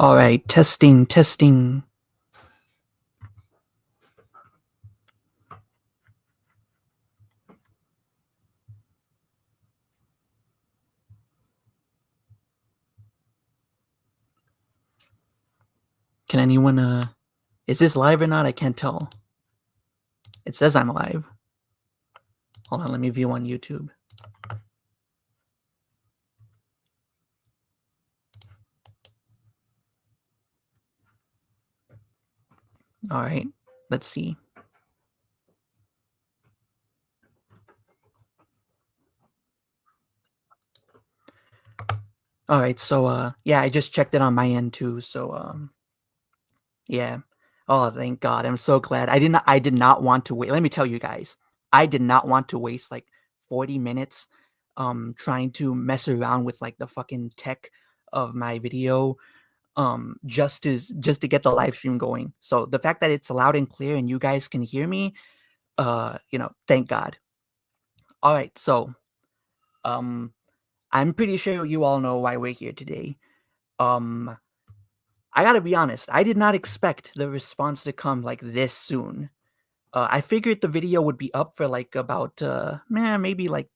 All right, testing, testing. Can anyone, is this live or not? I can't tell. It says I'm live. Hold on, let me view on YouTube. All right, let's see. All right, so, yeah, I just checked it on my end too, so, yeah. Oh, thank God. I'm so glad. I did not want to wait. Let me tell you guys, I did not want to waste like 40 minutes trying to mess around with like the fucking tech of my video just to get the live stream going. So the fact that it's loud and clear and you guys can hear me, thank God. All right, so um I'm pretty sure you all know why we're here today. Um I gotta be honest, I did not expect the response to come like this soon. I figured the video would be up for like about maybe like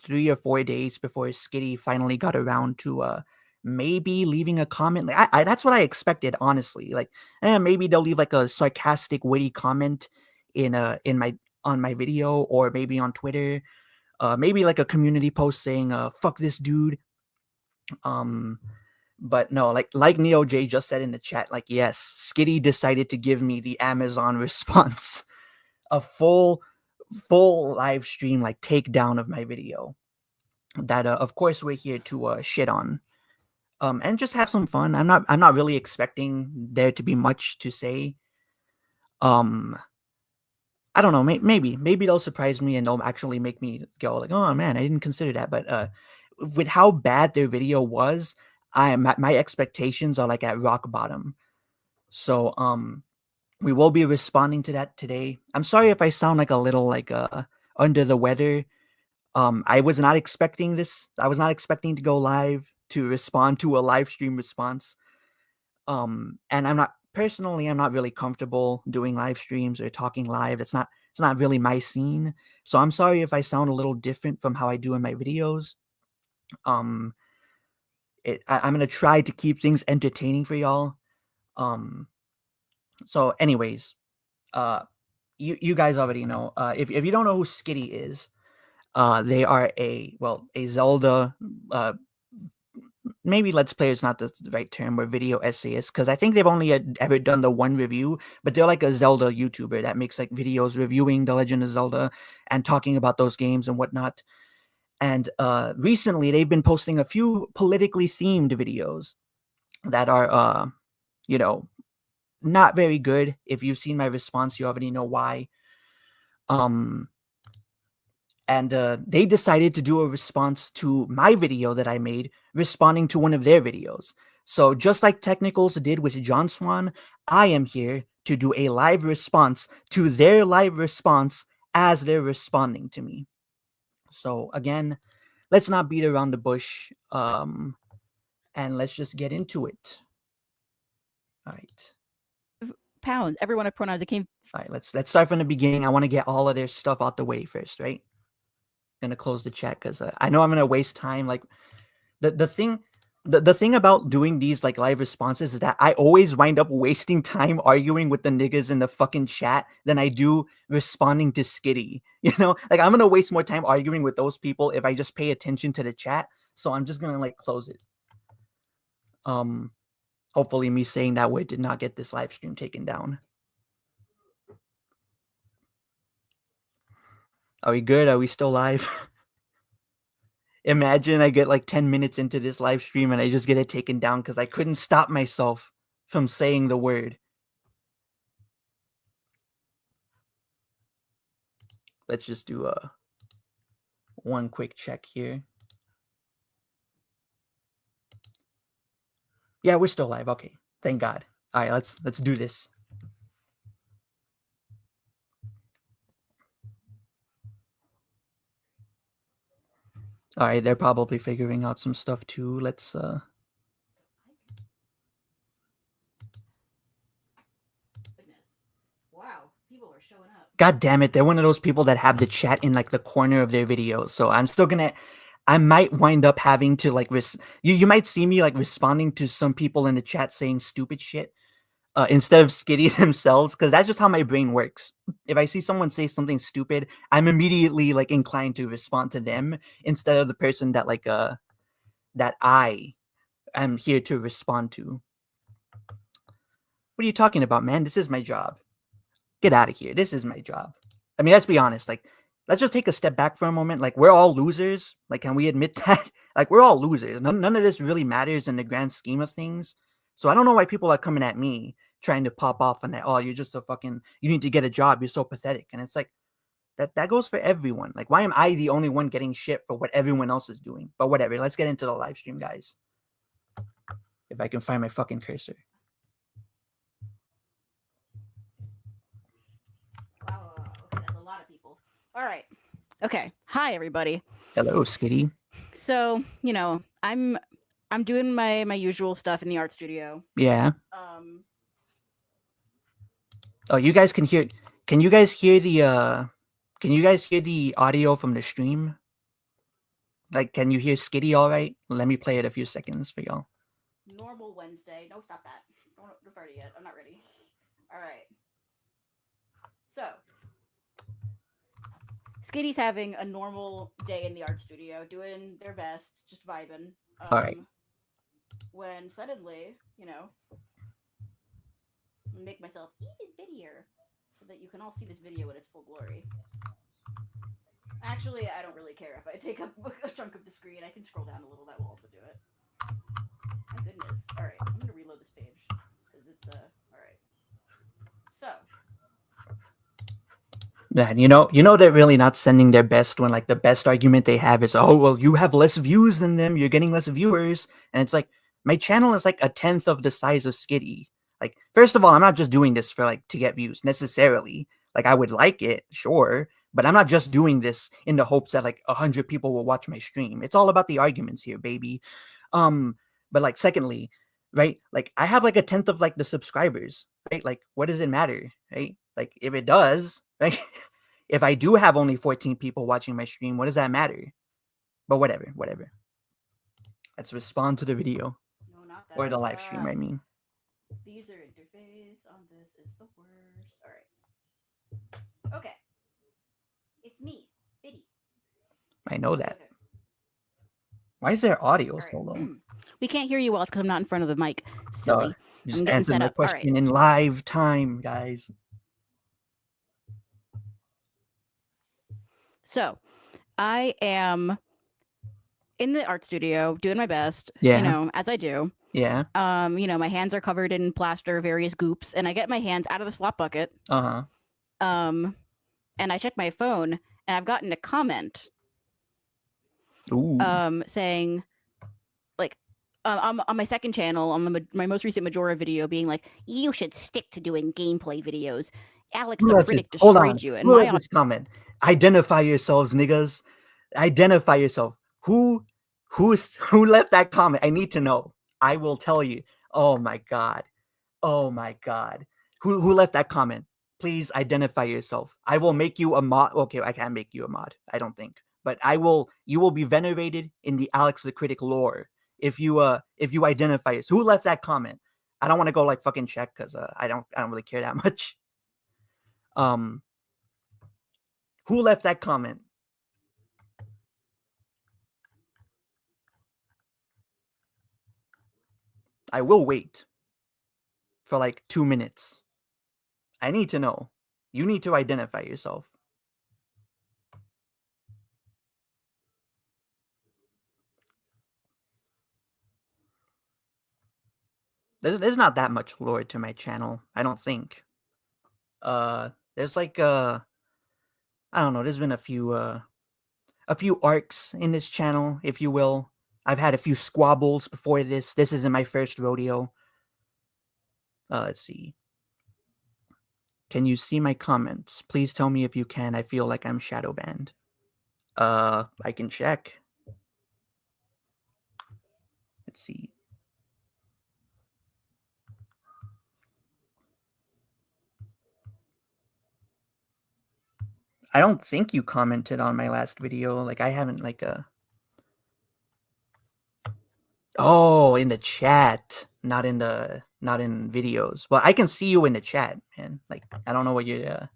3 or 4 days before Skitty finally got around to maybe leaving a comment. Like I that's what I expected, honestly. Like, maybe they'll leave like a sarcastic, witty comment in my on my video, or maybe on Twitter. Maybe like a community post saying "fuck this dude." Um, but no, like Neo J just said in the chat, like yes, Skitty decided to give me the Amazon response, a full live stream like takedown of my video. That of course we're here to shit on. And just have some fun. I'm not really expecting there to be much to say. Um, I don't know. Maybe they'll surprise me and they'll actually make me go like, "Oh man, I didn't consider that." But with how bad their video was, my expectations are like at rock bottom. So we will be responding to that today. I'm sorry if I sound like a little like under the weather. I was not expecting this. I was not expecting to go live to respond to a live stream response. And I'm not really comfortable doing live streams or talking live. It's not really my scene. So I'm sorry if I sound a little different from how I do in my videos. Um, I'm gonna try to keep things entertaining for y'all. Um, so anyways, uh, you guys already know. If you don't know who Skitty is, they are a Zelda maybe Let's Play is not the right term, or video essayist, because I think they've only ever done the one review, but they're like a Zelda YouTuber that makes like videos reviewing The Legend of Zelda and talking about those games and whatnot. And recently, they've been posting a few politically themed videos that are, you know, not very good. If you've seen my response, you already know why. Um, and they decided to do a response to my video that I made, responding to one of their videos. So just like Technicals did with John Swan, I am here to do a live response to their live response as they're responding to me. So again, let's not beat around the bush, and let's just get into it. All right. Pounds. Everyone of pronouns. It came. All right. Let's start from the beginning. I want to get all of their stuff out the way first, right? Gonna close the chat because I know I'm gonna waste time. Like the thing the thing about doing these like live responses is that I always wind up wasting time arguing with the niggas in the fucking chat than I do responding to Skitty. You know, like I'm gonna waste more time arguing with those people if I just pay attention to the chat. So I'm just gonna like close it. Hopefully me saying that word did not get this live stream taken down. Are we good? Are we still live? Imagine I get like 10 minutes into this live stream and I just get it taken down because I couldn't stop myself from saying the word. Let's just do one quick check here. Yeah, we're still live. Okay, thank God. All right, let's do this. All right, they're probably figuring out some stuff too. Let's God damn it, they're one of those people that have the chat in like the corner of their videos. So I'm still gonna, I might wind up having to like, you might see me like responding to some people in the chat saying stupid shit instead of Skitty themselves, because that's just how my brain works. If I see someone say something stupid, I'm immediately like inclined to respond to them instead of the person that like that I am here to respond to. What are you talking about, man? This is my job. Get out of here. This is my job. I mean, let's be honest. Like, let's just take a step back for a moment. Like, we're all losers. Like, can we admit that? Like, we're all losers. None of this really matters in the grand scheme of things. So I don't know why people are coming at me trying to pop off on that. Oh, you're just a fucking, you need to get a job. You're so pathetic. And it's like, that goes for everyone. Like, why am I the only one getting shit for what everyone else is doing? But whatever. Let's get into the live stream, guys. If I can find my fucking cursor. Wow. Okay, that's a lot of people. All right. Okay. Hi, everybody. Hello, Skitty. So, you know, I'm doing my usual stuff in the art studio. Yeah. Oh, you guys can hear. Can you guys hear the audio from the stream? Like, can you hear Skitty all right? Let me play it a few seconds for y'all. Normal Wednesday. No, stop that. Don't start it yet. I'm not ready. All right. So, Skitty's having a normal day in the art studio, doing their best, just vibing. All right. When suddenly, you know, make myself even bittier so that you can all see this video in its full glory. Actually, I don't really care if I take up a chunk of the screen. I can scroll down a little. That will also do it. My goodness. All right, I'm gonna reload this page because it's all right. So. Yeah, you know they're really not sending their best when like the best argument they have is, oh well, you have less views than them, you're getting less viewers, and it's like my channel is like 1/10 of the size of Skitty. Like, first of all, I'm not just doing this for like to get views necessarily. Like, I would like it, sure, but I'm not just doing this in the hopes that like 100 people will watch my stream. It's all about the arguments here, baby. But like, secondly, right? Like, I have like 1/10 of like the subscribers, right? Like, what does it matter, right? Like, if it does, right? If I do have only 14 people watching my stream, what does that matter? But whatever. Let's respond to the video. No, not that. Or the live stream, I mean. The user interface on this is the worst. All right. Okay. It's me, Biddy. I know that. Okay. Why is there audio so low? We can't hear you well. It's because I'm not in front of the mic. Silly. Just answer my question in live time, guys. So, I am in the art studio doing my best. Yeah. You know, as I do. Yeah. You know, my hands are covered in plaster, various goops, and I get my hands out of the slop bucket. Uh-huh. And I check my phone, and I've gotten a comment. Ooh. Saying, like, on my second channel, on my most recent Majora video, being like, you should stick to doing gameplay videos. Alex the Critic destroyed you. And my this comment. Identify yourselves, niggas. Identify yourself. Who left that comment? I need to know. I will tell you. Oh my god. Oh my god. Who left that comment? Please identify yourself. I will make you a mod. Okay, I can't make you a mod. I don't think. But you will be venerated in the Alex the Critic lore if you identify yourself. Who left that comment? I don't want to go like fucking check because I don't really care that much. Who left that comment? I will wait for like 2 minutes. I need to know. You need to identify yourself. There's not that much lore to my channel, I don't think. There's like I don't know, there's been a few arcs in this channel, if you will. I've had a few squabbles before this. This isn't my first rodeo. Let's see. Can you see my comments? Please tell me if you can. I feel like I'm shadow banned. I can check. Let's see. I don't think you commented on my last video. Like, I haven't, like, Oh, in the chat, not in videos. Well, I can see you in the chat, man. Like, I don't know what you're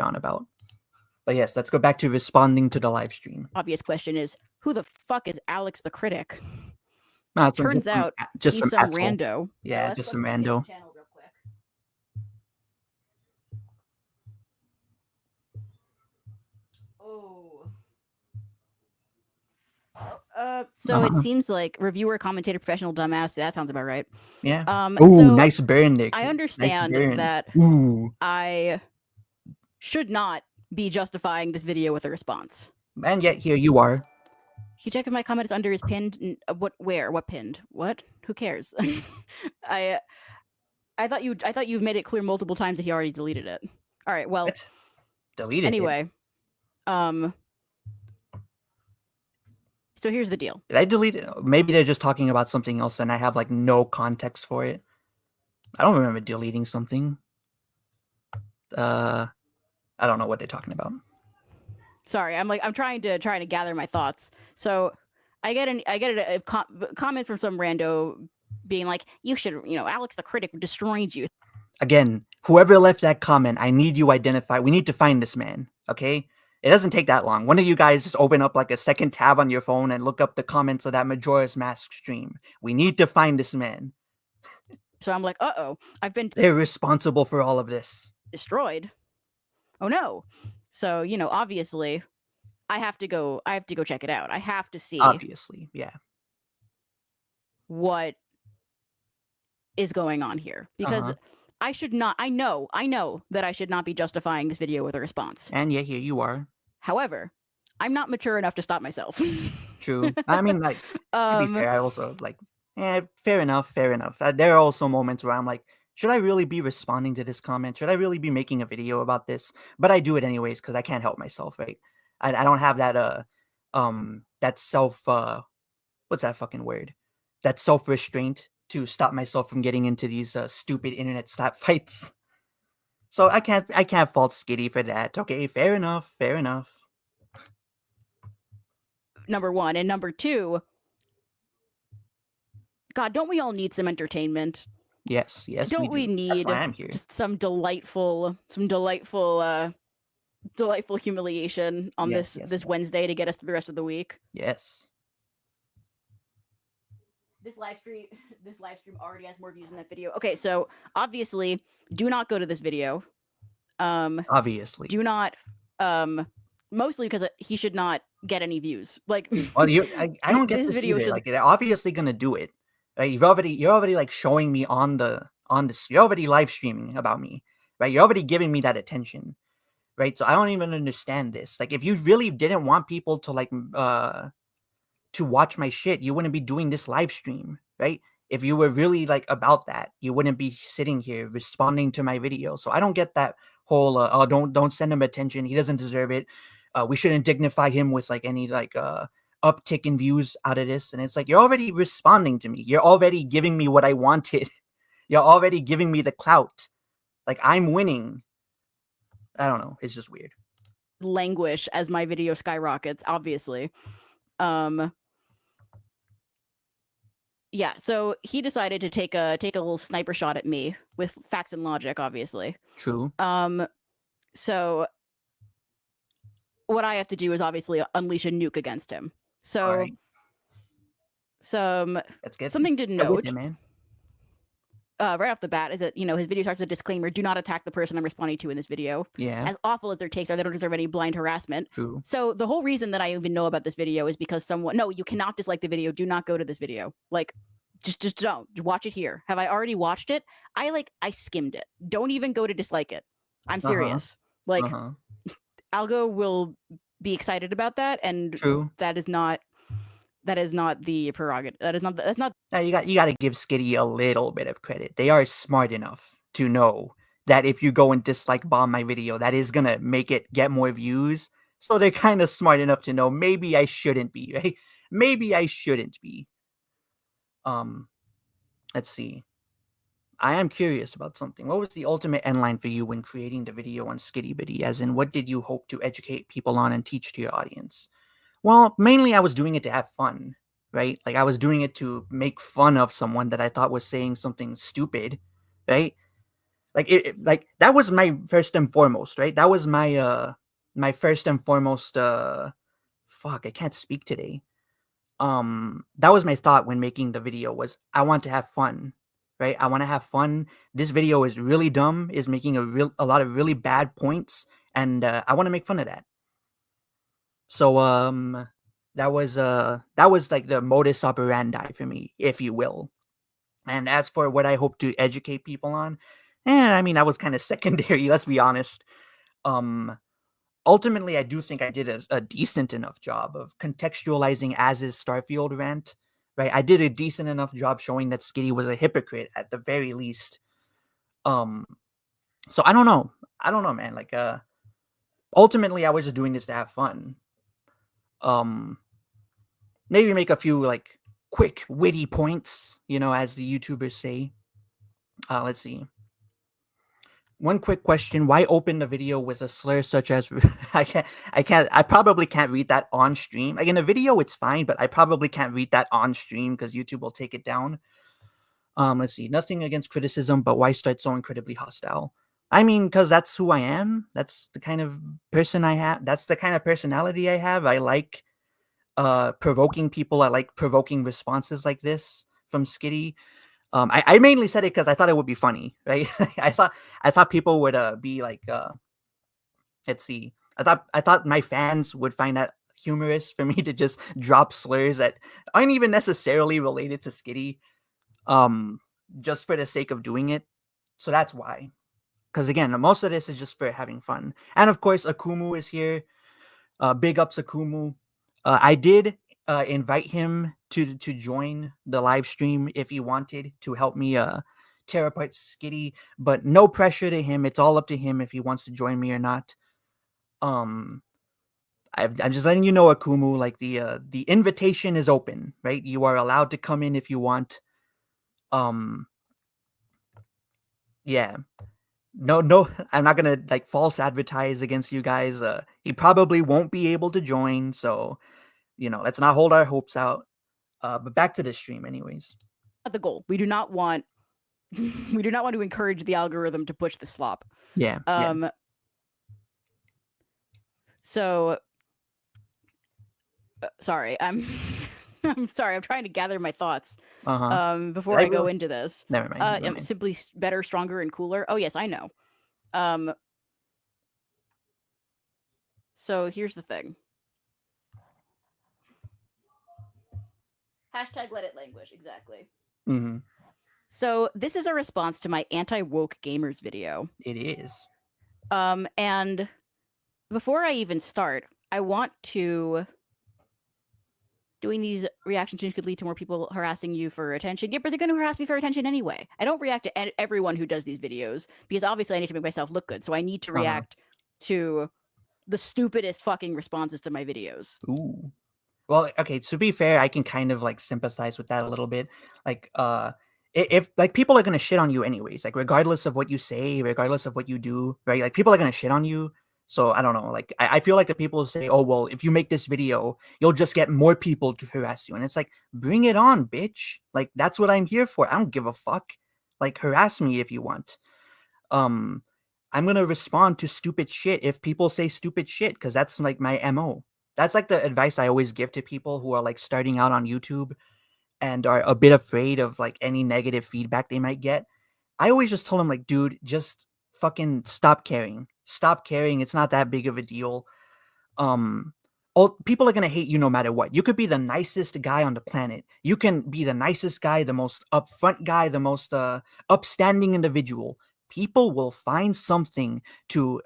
on about. But yes, let's go back to responding to the live stream. Obvious question is, who the fuck is Alex the Critic? No, It turns out he's some asshole. rando. Yeah, so just some rando. Channel real quick. Oh. So it seems like reviewer, commentator, professional, dumbass. That sounds about right. Yeah. Ooh, so nice burn, Nick. I understand that I should not be justifying this video with a response. And yet here you are. Can you check if my comment is under his pinned? What? Where? What pinned? What? Who cares? I thought you've made it clear multiple times that he already deleted it. All right. Well. What? Deleted anyway, it? So here's the deal. Did I delete it? Maybe they're just talking about something else and I have like no context for it. I don't remember deleting something. I don't know what they're talking about. Sorry, I'm trying to gather my thoughts. So I get a comment from some rando being like, you should, Alex the Critic destroyed you. Again, whoever left that comment, I need you identify. We need to find this man, okay? It doesn't take that long. One of you guys just open up like a second tab on your phone and look up the comments of that Majora's Mask stream. We need to find this man. So I'm like, uh-oh, they're responsible for all of this. Destroyed. Oh no. So, obviously I have to go check it out. I have to see. Obviously, yeah. What is going on here? Because I should not, I know that I should not be justifying this video with a response. And yeah, here you are. However, I'm not mature enough to stop myself. True. I mean, like, to be fair, I also, like, fair enough. There are also moments where I'm like, should I really be responding to this comment? Should I really be making a video about this? But I do it anyways because I can't help myself, right? I don't have that, that self, what's that fucking word? That self-restraint to stop myself from getting into these stupid internet slap fights. So I can't fault Skitty for that. Okay, fair enough. Number one. And number two, God, don't we all need some entertainment? Yes, don't we need just some delightful humiliation on this Wednesday to get us through the rest of the week? Yes. This live stream already has more views than that video. Okay, so obviously, do not go to this video. Obviously, do not. Mostly because he should not get any views. Like, well, I don't get this video. Like, they're obviously gonna do it. Right? You're already like showing me on this. You're already live streaming about me, right? You're already giving me that attention, right? So I don't even understand this. Like, if you really didn't want people to like to watch my shit, you wouldn't be doing this live stream, right? If you were really like about that, you wouldn't be sitting here responding to my video. So I don't get that whole oh, don't send him attention. He doesn't deserve it. We shouldn't dignify him with like any like uptick in views out of this. And it's like, you're already responding to me. You're already giving me what I wanted. You're already giving me the clout. Like, I'm winning. I don't know. It's just weird. Languish as my video skyrockets, obviously. Yeah, so he decided to take a little sniper shot at me with facts and logic, obviously. True. So what I have to do is obviously unleash a nuke against him. So something to note right off the bat is that, his video starts with a disclaimer: do not attack the person I'm responding to in this video. Yeah. As awful as their takes are, they don't deserve any blind harassment. True. So the whole reason that I even know about this video is because no, you cannot dislike the video. Do not go to this video. Like, just don't watch it here. Have I already watched it? I skimmed it. Don't even go to dislike it. I'm serious. Like, Algo will be excited about that, and True. that is not the prerogative. That's not. You got to give Skitty a little bit of credit. They are smart enough to know that if you go and dislike bomb my video, that is gonna make it get more views. So they're kind of smart enough to know maybe I shouldn't be, right? Maybe I shouldn't be. Let's see. I am curious about something. What was the ultimate end line for you when creating the video on Skitty Bitty? As in, what did you hope to educate people on and teach to your audience? Well, mainly I was doing it to have fun, right? Like I was doing it to make fun of someone that I thought was saying something stupid, right? Like like that was my first and foremost, right? That was my first and foremost fuck, I can't speak today. That was my thought when making the video was I want to have fun, right? I want to have fun. This video is really dumb, is making a lot of really bad points, and I want to make fun of that. So that was like the modus operandi for me, if you will. And as for what I hope to educate people on, I mean that was kind of secondary, let's be honest. Um Ultimately I do think I did a decent enough job of contextualizing as is Starfield rant. Right? I did a decent enough job showing that Skitty was a hypocrite at the very least. Um so I don't know. I don't know, man. Like ultimately I was just doing this to have fun. Um Maybe make a few like quick witty points, as the YouTubers say. Let's see. One quick question: why open the video with a slur such as I probably can't read that on stream. Like in a video, it's fine, but I probably can't read that on stream because YouTube will take it down. Let's see. Nothing against criticism, but why start so incredibly hostile? I mean, because that's who I am. That's the kind of person I have. That's the kind of personality I have. I like provoking people. I like provoking responses like this from Skitty. I mainly said it because I thought it would be funny, right? I thought people would be like, let's see. I thought my fans would find that humorous for me to just drop slurs that aren't even necessarily related to Skitty, um, just for the sake of doing it. So that's why. Because again, most of this is just for having fun. And of course, Akumu is here. Big ups Akumu. I did invite him to join the live stream if he wanted to help me tear apart Skitty, but no pressure to him. It's all up to him if he wants to join me or not. Um, I'm just letting you know, Akumu. Like the invitation is open, right? You are allowed to come in if you want. Um, yeah. No, I'm not gonna like false advertise against you guys. He probably won't be able to join, so let's not hold our hopes out. But back to the stream, anyways. The goal. We do not want we do not want to encourage the algorithm to push the slop. Yeah. So sorry, I'm I'm sorry. I'm trying to gather my thoughts before I go into this. Never mind. I'm simply better, stronger, and cooler. Oh yes, I know. So here's the thing. Hashtag let it languish. Exactly. Mm-hmm. So this is a response to my anti-woke gamers video. It is. And before I even start, I want to... Doing these reaction streams could lead to more people harassing you for attention. Yeah, but they're going to harass me for attention anyway. I don't react to everyone who does these videos because obviously I need to make myself look good. So I need to react to the stupidest fucking responses to my videos. Ooh. Well, okay, to be fair, I can kind of like sympathize with that a little bit. Like, if like people are gonna shit on you anyways, like regardless of what you say, regardless of what you do, right? Like people are gonna shit on you. So I don't know. Like I feel like the people say, "Oh well, if you make this video, you'll just get more people to harass you," and it's like, bring it on, bitch. Like that's what I'm here for. I don't give a fuck. Like harass me if you want. I'm gonna respond to stupid shit if people say stupid shit because that's like my MO. That's like the advice I always give to people who are like starting out on YouTube and are a bit afraid of like any negative feedback they might get. I always just tell them like, dude, just fucking stop caring. Stop caring. It's not that big of a deal. People are gonna hate you no matter what. You could be the nicest guy on the planet. You can be the nicest guy, the most upfront guy, the most upstanding individual. People will find something to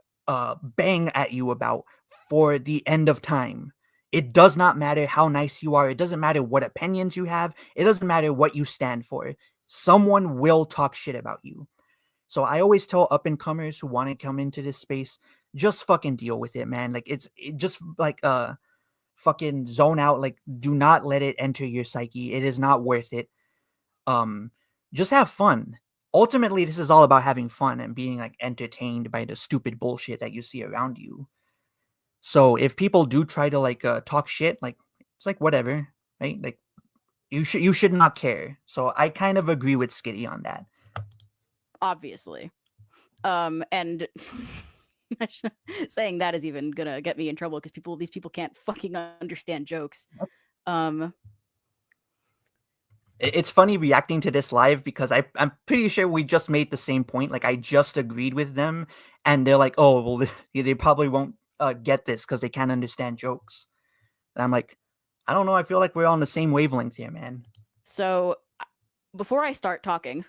bang at you about for the end of time. It does not matter how nice you are. It doesn't matter what opinions you have. It doesn't matter what you stand for. Someone will talk shit about you. So I always tell up and comers who want to come into this space, just fucking deal with it, man. Like it just like fucking zone out. Like do not let it enter your psyche. It is not worth it. Just have fun. ultimately this is all about having fun and being like entertained by the stupid bullshit that you see around you. So if people do try to like talk shit, like it's like whatever, right? Like you should not care. So I kind of agree with Skitty on that. Obviously. And saying that is even gonna get me in trouble because these people can't fucking understand jokes. It's funny reacting to this live because I'm pretty sure we just made the same point. Like I just agreed with them, and they're like, "Oh, well, they probably won't get this because they can't understand jokes." And I'm like, I don't know. I feel like we're on the same wavelength here, man. So before I start talking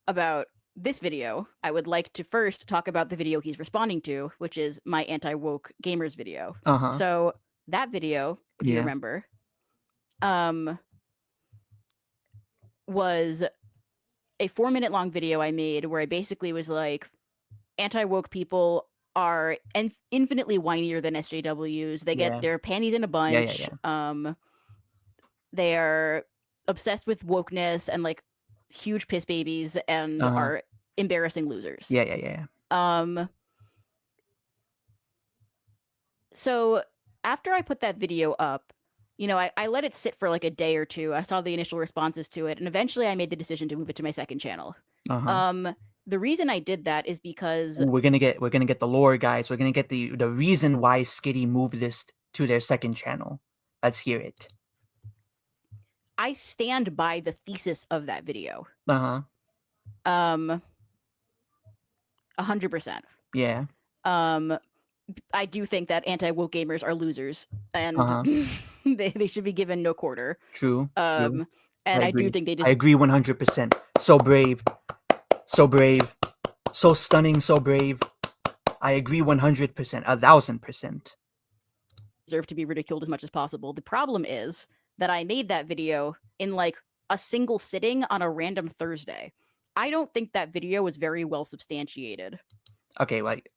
about this video, I would like to first talk about the video he's responding to, which is my anti-woke gamers video. So that video, if you remember, was a 4-minute long video I made where I basically was like, anti-woke people are infinitely whinier than SJWs. They get their panties in a bunch. They are obsessed with wokeness and like huge piss babies and are embarrassing losers. So after I put that video up, you know, I let it sit for like a day or two. I saw the initial responses to it, and eventually I made the decision to move it to my second channel. The reason I did that is because we're gonna get the lore, guys. We're gonna get the reason why Skitty moved this to their second channel. Let's hear it. I stand by the thesis of that video. 100%. Yeah. I do think that anti-woke gamers are losers, and they should be given no quarter. True. And I do think they I agree 100%. So brave. So brave. So stunning, so brave. I agree 100%, 1,000%. Deserve to be ridiculed as much as possible. The problem is that I made that video in like a single sitting on a random Thursday. I don't think that video was very well substantiated. Okay, like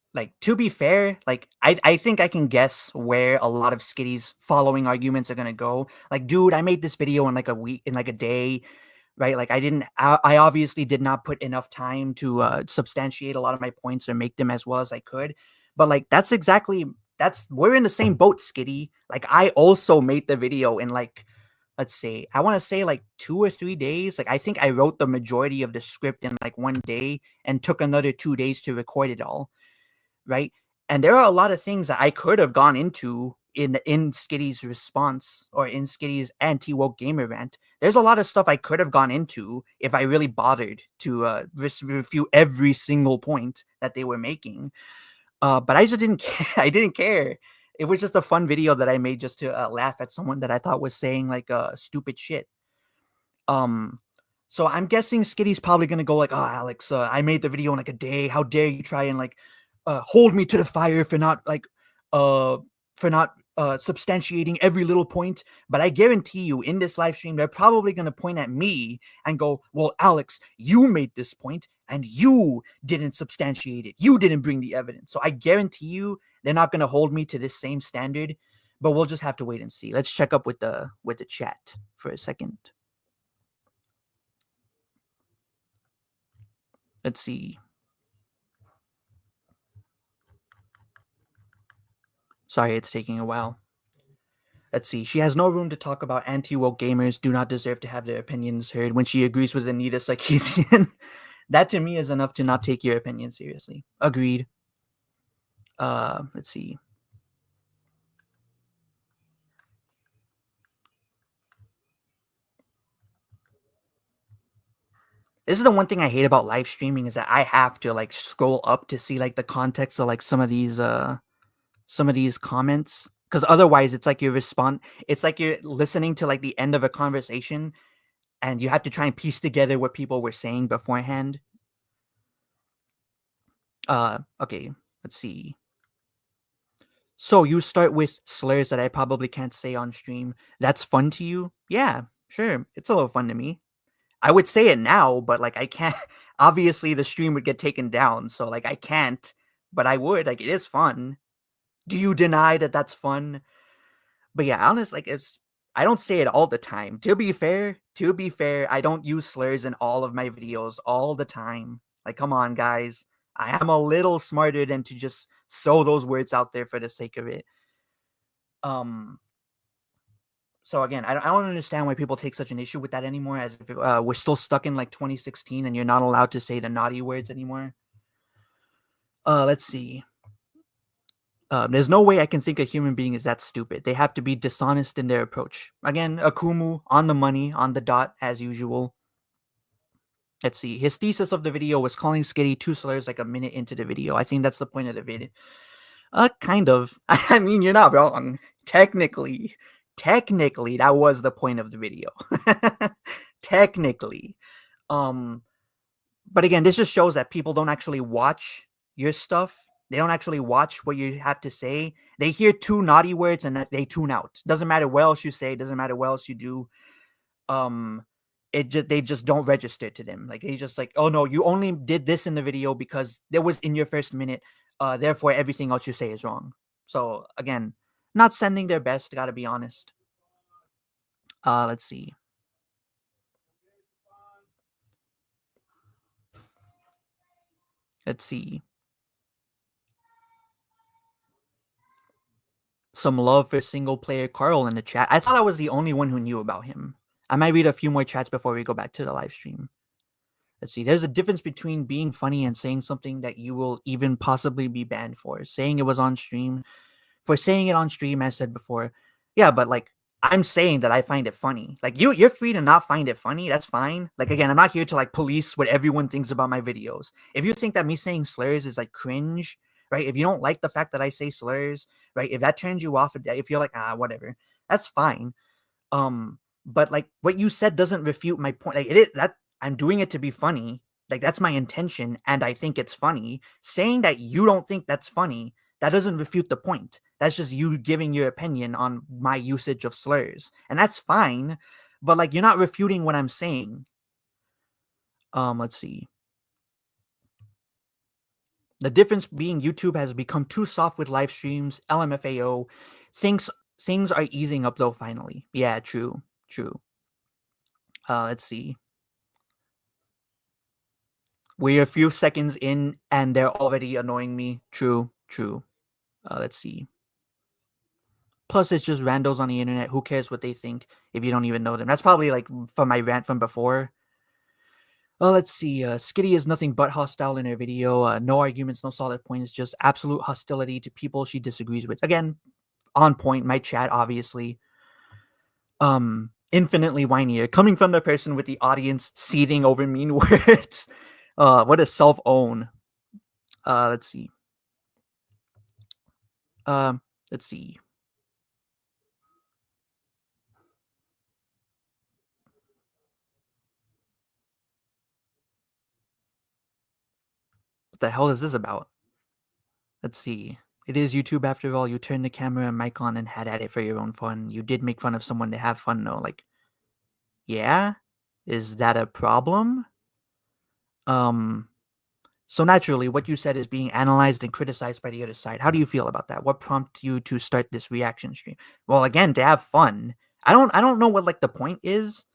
to be fair, like I think I can guess where a lot of Skitty's following arguments are gonna go. Like, dude, I made this video in like a week, in like a day, right? Like I obviously did not put enough time to substantiate a lot of my points or make them as well as I could. But like we're in the same boat, Skitty. Like I also made the video in like, let's see, I want to say like 2 or 3 days. Like I think I wrote the majority of the script in like 1 day and took another 2 days to record it all, right? And there are a lot of things that I could have gone into in Skitty's response or in Skitty's anti-woke gamer rant. There's a lot of stuff I could have gone into if I really bothered to refute every single point that they were making. But I just didn't care. I didn't care. It was just a fun video that I made just to laugh at someone that I thought was saying like stupid shit. So I'm guessing Skitty's probably gonna go like, "Oh, Alex, I made the video in like a day. How dare you try and like hold me to the fire for not substantiating every little point." But I guarantee you, in this live stream, they're probably gonna point at me and go, "Well, Alex, you made this point and you didn't substantiate it. You didn't bring the evidence." So I guarantee you, they're not gonna hold me to this same standard. But we'll just have to wait and see. Let's check up with the chat for a second. Let's see. Sorry, it's taking a while. Let's see. She has no room to talk about anti-woke gamers do not deserve to have their opinions heard when she agrees with Anita Sarkeesian. That to me is enough to not take your opinion seriously. Agreed. Let's see. This is the one thing I hate about live streaming, is that I have to like scroll up to see like the context of like some of these comments, because otherwise it's like it's like you're listening to like the end of a conversation and you have to try and piece together what people were saying beforehand. Okay, let's see. So you start with slurs that I probably can't say on stream. That's fun to you? Yeah, sure. It's a little fun to me. I would say it now, but like I can't. Obviously, the stream would get taken down, so like I can't. But I would. Like, it is fun. Do you deny that that's fun? But yeah, honest, like I don't say it all the time. To be fair, I don't use slurs in all of my videos all the time. Like, come on, guys. I am a little smarter than to just throw those words out there for the sake of it. So again, I don't understand why people take such an issue with that anymore, as if we're still stuck in like 2016 and you're not allowed to say the naughty words anymore. Let's see. There's no way I can think a human being is that stupid. They have to be dishonest in their approach. Again, Akumu on the money, on the dot, as usual. Let's see. His thesis of the video was calling Skitty 2 slurs like a minute into the video. I think that's the point of the video. Kind of. I mean, you're not wrong. Technically, that was the point of the video. Technically. But again, this just shows that people don't actually watch your stuff. They don't actually watch what you have to say. They hear 2 naughty words and they tune out. Doesn't matter what else you say. Doesn't matter what else you do. They just don't register to them. Like, they just like, oh no, you only did this in the video because that was in your first minute. Therefore, everything else you say is wrong. So again, not sending their best. Gotta be honest. Let's see. Let's see. Some love for single player Carl in the chat. I thought I was the only one who knew about him. I might read a few more chats before we go back to the live stream. Let's see. There's a difference between being funny and saying something that you will even possibly be banned for. Saying it was on stream. For saying it on stream, as I said before. Yeah, but like, I'm saying that I find it funny. Like, you're free to not find it funny. That's fine. Like, again, I'm not here to like police what everyone thinks about my videos. If you think that me saying slurs is like cringe, right? If you don't like the fact that I say slurs, right? If that turns you off, if you're like, whatever, that's fine. But like, what you said doesn't refute my point. Like, it is that I'm doing it to be funny. Like, that's my intention, and I think it's funny. Saying that you don't think that's funny, that doesn't refute the point. That's just you giving your opinion on my usage of slurs. And that's fine, but like, you're not refuting what I'm saying. Let's see. The difference being YouTube has become too soft with live streams, LMFAO. Things are easing up though finally. Yeah, true. Let's see. We're a few seconds in and they're already annoying me. True. Let's see. Plus, it's just randos on the internet. Who cares what they think if you don't even know them? That's probably like from my rant from before. Let's see. Skitty is nothing but hostile in her video. No arguments, no solid points, just absolute hostility to people she disagrees with. Again, on point. My chat, obviously. Infinitely whinier. Coming from the person with the audience seething over mean words. What a self-own. Let's see. Let's see. What the hell is this about? Let's see. It is YouTube after all. You turned the camera and mic on and had at it for your own fun. You did make fun of someone to have fun though. Like, yeah? Is that a problem? So naturally, what you said is being analyzed and criticized by the other side. How do you feel about that? What prompted you to start this reaction stream? Well, again, to have fun. I don't know what like the point is.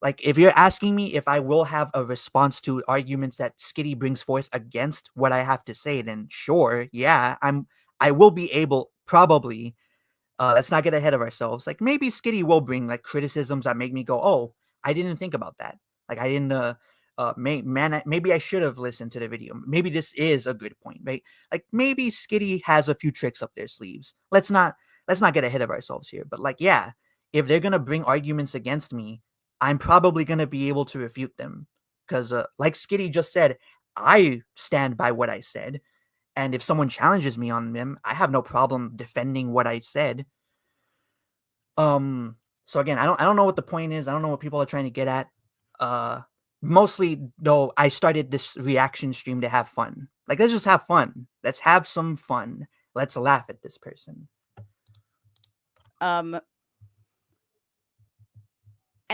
Like, if you're asking me if I will have a response to arguments that Skitty brings forth against what I have to say, then sure, yeah, I will be able, probably. Let's not get ahead of ourselves. Like, maybe Skitty will bring like criticisms that make me go, oh, I didn't think about that. Like, I didn't. Maybe I should have listened to the video. Maybe this is a good point, right? Like, maybe Skitty has a few tricks up their sleeves. Let's not get ahead of ourselves here. But like, yeah, if they're gonna bring arguments against me, I'm probably gonna be able to refute them because, like Skitty just said, I stand by what I said. And if someone challenges me on them, I have no problem defending what I said. So again, I don't know what the point is. I don't know what people are trying to get at. Mostly though, I started this reaction stream to have fun. Like, let's just have fun. Let's have some fun. Let's laugh at this person. And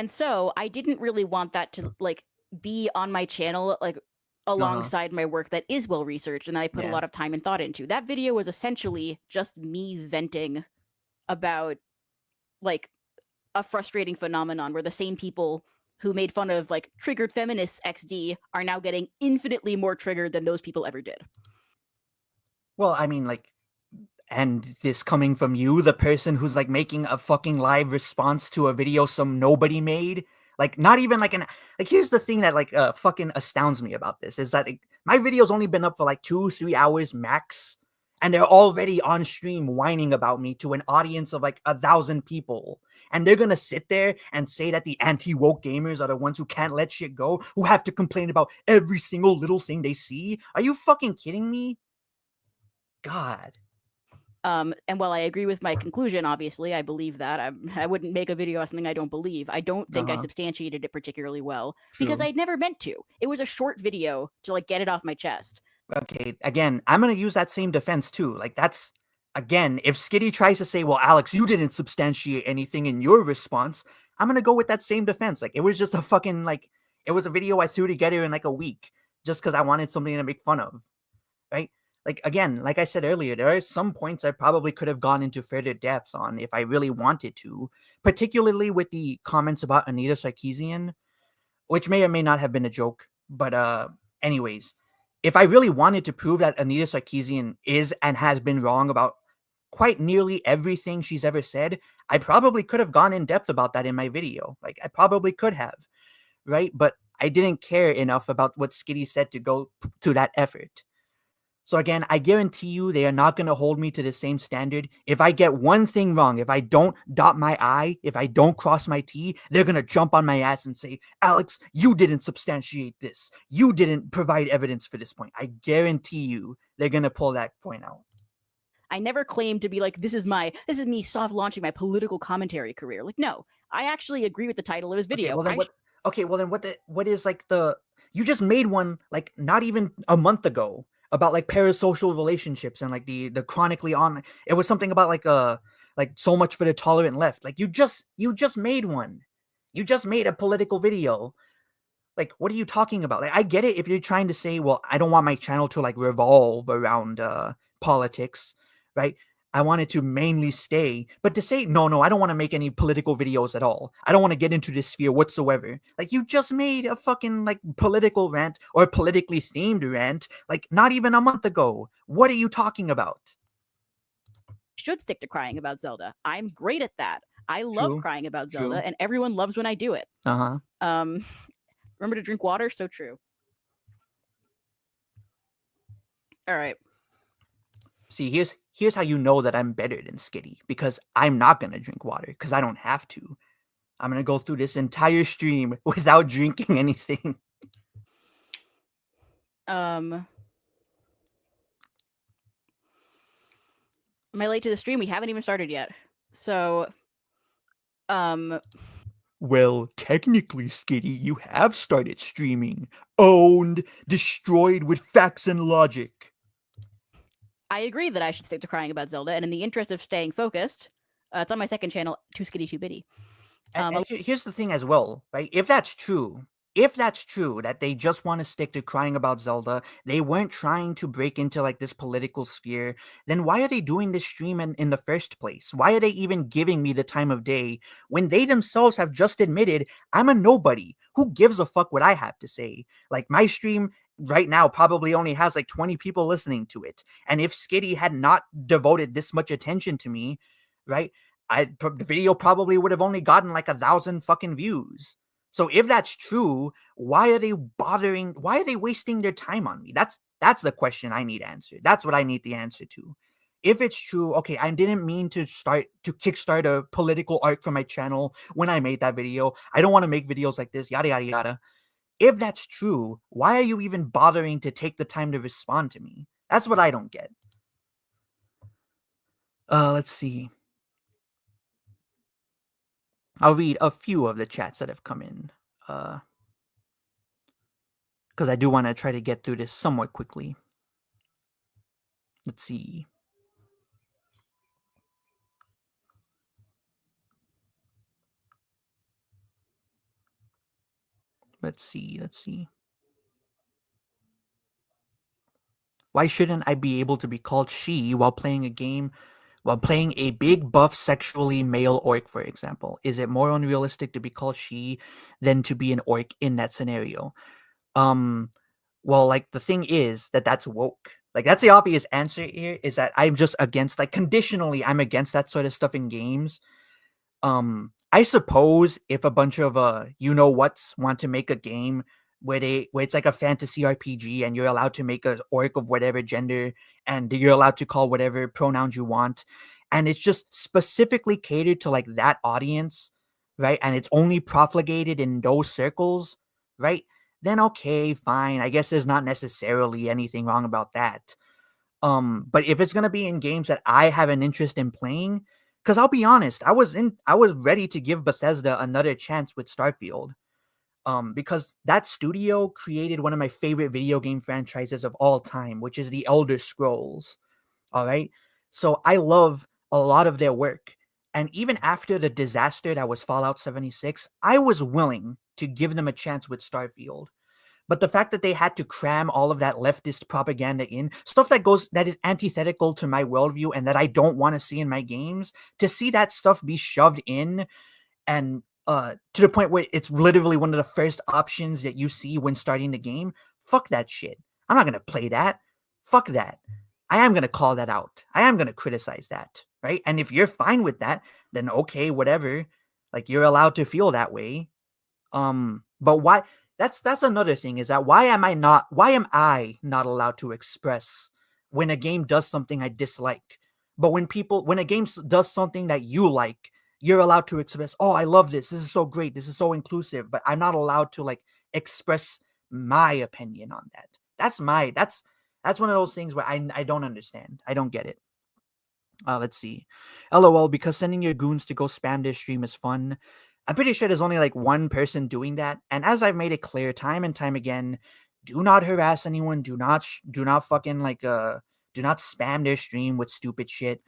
so I didn't really want that to like be on my channel, like alongside my work that is well researched and that I put a lot of time and thought into. That video was essentially just me venting about like a frustrating phenomenon where the same people who made fun of like triggered feminists XD are now getting infinitely more triggered than those people ever did. Well, I mean, like, and this coming from you, the person who's like making a fucking live response to a video some nobody made. Like, not even like an like. Here's the thing that like fucking astounds me about this is that my video's only been up for like 2-3 hours max, and they're already on stream whining about me to an audience of like 1,000 people. And they're gonna sit there and say that the anti-woke gamers are the ones who can't let shit go, who have to complain about every single little thing they see. Are you fucking kidding me? God. And while I agree with my conclusion, obviously, I believe that I wouldn't make a video on something I don't believe. I don't think I Uh-huh. substantiated it particularly well because True. I'd never meant to. It was a short video to like get it off my chest. Okay, again, I'm gonna use that same defense too. Like that's again, if Skitty tries to say, "Well, Alex, you didn't substantiate anything in your response," I'm gonna go with that same defense. Like it was just a fucking like it was a video I threw together in like a week just because I wanted something to make fun of, right? Like again, like I said earlier, there are some points I probably could have gone into further depth on if I really wanted to, particularly with the comments about Anita Sarkeesian, which may or may not have been a joke. But anyways, if I really wanted to prove that Anita Sarkeesian is and has been wrong about quite nearly everything she's ever said, I probably could have gone in depth about that in my video. Like I probably could have, right? But I didn't care enough about what Skitty said to go to that effort. So again, I guarantee you they are not going to hold me to the same standard. If I get one thing wrong, if I don't dot my I, if I don't cross my T, they're going to jump on my ass and say, "Alex, you didn't substantiate this. You didn't provide evidence for this point." I guarantee you they're going to pull that point out. I never claimed to be like, this is me soft launching my political commentary career. Like, no, I actually agree with the title of his Okay, video. well then what okay, well then what is like the you just made one like not even a month ago about like parasocial relationships and like the chronically on it was something about like so much for the tolerant left. Like you just made one. You just made a political video. Like what are you talking about? Like I get it if you're trying to say, well, I don't want my channel to like revolve around politics, right? I want it to mainly stay, but to say no, I don't want to make any political videos at all. I don't want to get into this sphere whatsoever. Like you just made a fucking like political rant or politically themed rant like not even a month ago. What are you talking about? should stick to crying about Zelda. I'm great at that. I love True. crying about True. Zelda, and everyone loves when I do it. Uh-huh. Um, remember to drink water? So true. All right. See, here's how you know that I'm better than Skitty because I'm not gonna drink water because I don't have to. I'm gonna go through this entire stream without drinking anything. Am I late to the stream? We haven't even started yet. So, um, Well, technically, Skitty, you have started streaming. Owned, destroyed with facts and logic. I agree that I should stick to crying about Zelda, and in the interest of staying focused, it's on my second channel, Too Skitty Too Bitty. And here's the thing as well, right? If that's true that they just want to stick to crying about Zelda, they weren't trying to break into like this political sphere, then why are they doing this stream in the first place? Why are they even giving me the time of day when they themselves have just admitted I'm a nobody? Who gives a fuck what I have to say? Like my stream right now probably only has like 20 people listening to it. And if Skitty had not devoted this much attention to me, right? The video probably would have only gotten like 1,000 fucking views. So if that's true, why are they bothering? Why are they wasting their time on me? That's the question I need answered. That's what I need the answer to. If it's true, okay, I didn't mean to kickstart a political arc for my channel when I made that video. I don't want to make videos like this, yada yada yada. If that's true, why are you even bothering to take the time to respond to me? That's what I don't get. Let's see. I'll read a few of the chats that have come in. Because I do want to try to get through this somewhat quickly. Let's see. Let's see. Why shouldn't I be able to be called she while playing a game While playing a big buff sexually male orc, for example, is it more unrealistic to be called she than to be an orc in that scenario? Um, well, like the thing is that that's woke. Like that's the obvious answer here is that I'm just against like conditionally I'm against that sort of stuff in games. I suppose if a bunch of you know whats want to make a game where it's like a fantasy RPG and you're allowed to make a orc of whatever gender and you're allowed to call whatever pronouns you want and it's just specifically catered to like that audience, right? And it's only profligated in those circles, right? Then okay, fine. I guess there's not necessarily anything wrong about that. But if it's gonna be in games that I have an interest in playing, because I'll be honest, I was ready to give Bethesda another chance with Starfield. Because that studio created one of my favorite video game franchises of all time, which is the Elder Scrolls. All right. So I love a lot of their work. And even after the disaster that was Fallout 76, I was willing to give them a chance with Starfield. But the fact that they had to cram all of that leftist propaganda in, stuff that is antithetical to my worldview and that I don't want to see in my games, to see that stuff be shoved in and to the point where it's literally one of the first options that you see when starting the game, fuck that shit. I'm not gonna play that. Fuck that. I am gonna call that out. I am gonna criticize that, right? And if you're fine with that, then okay, whatever. Like you're allowed to feel that way. But why that's another thing is that why am I not allowed to express when a game does something I dislike? But when a game does something that you like, you're allowed to express, "Oh, I love this. This is so great. This is so inclusive." But I'm not allowed to like express my opinion on that. That's one of those things where I don't understand. I don't get it. Let's see. LOL, because sending your goons to go spam their stream is fun. I'm pretty sure there's only like one person doing that. And as I've made it clear time and time again, do not harass anyone. Do not fucking like do not spam their stream with stupid shit.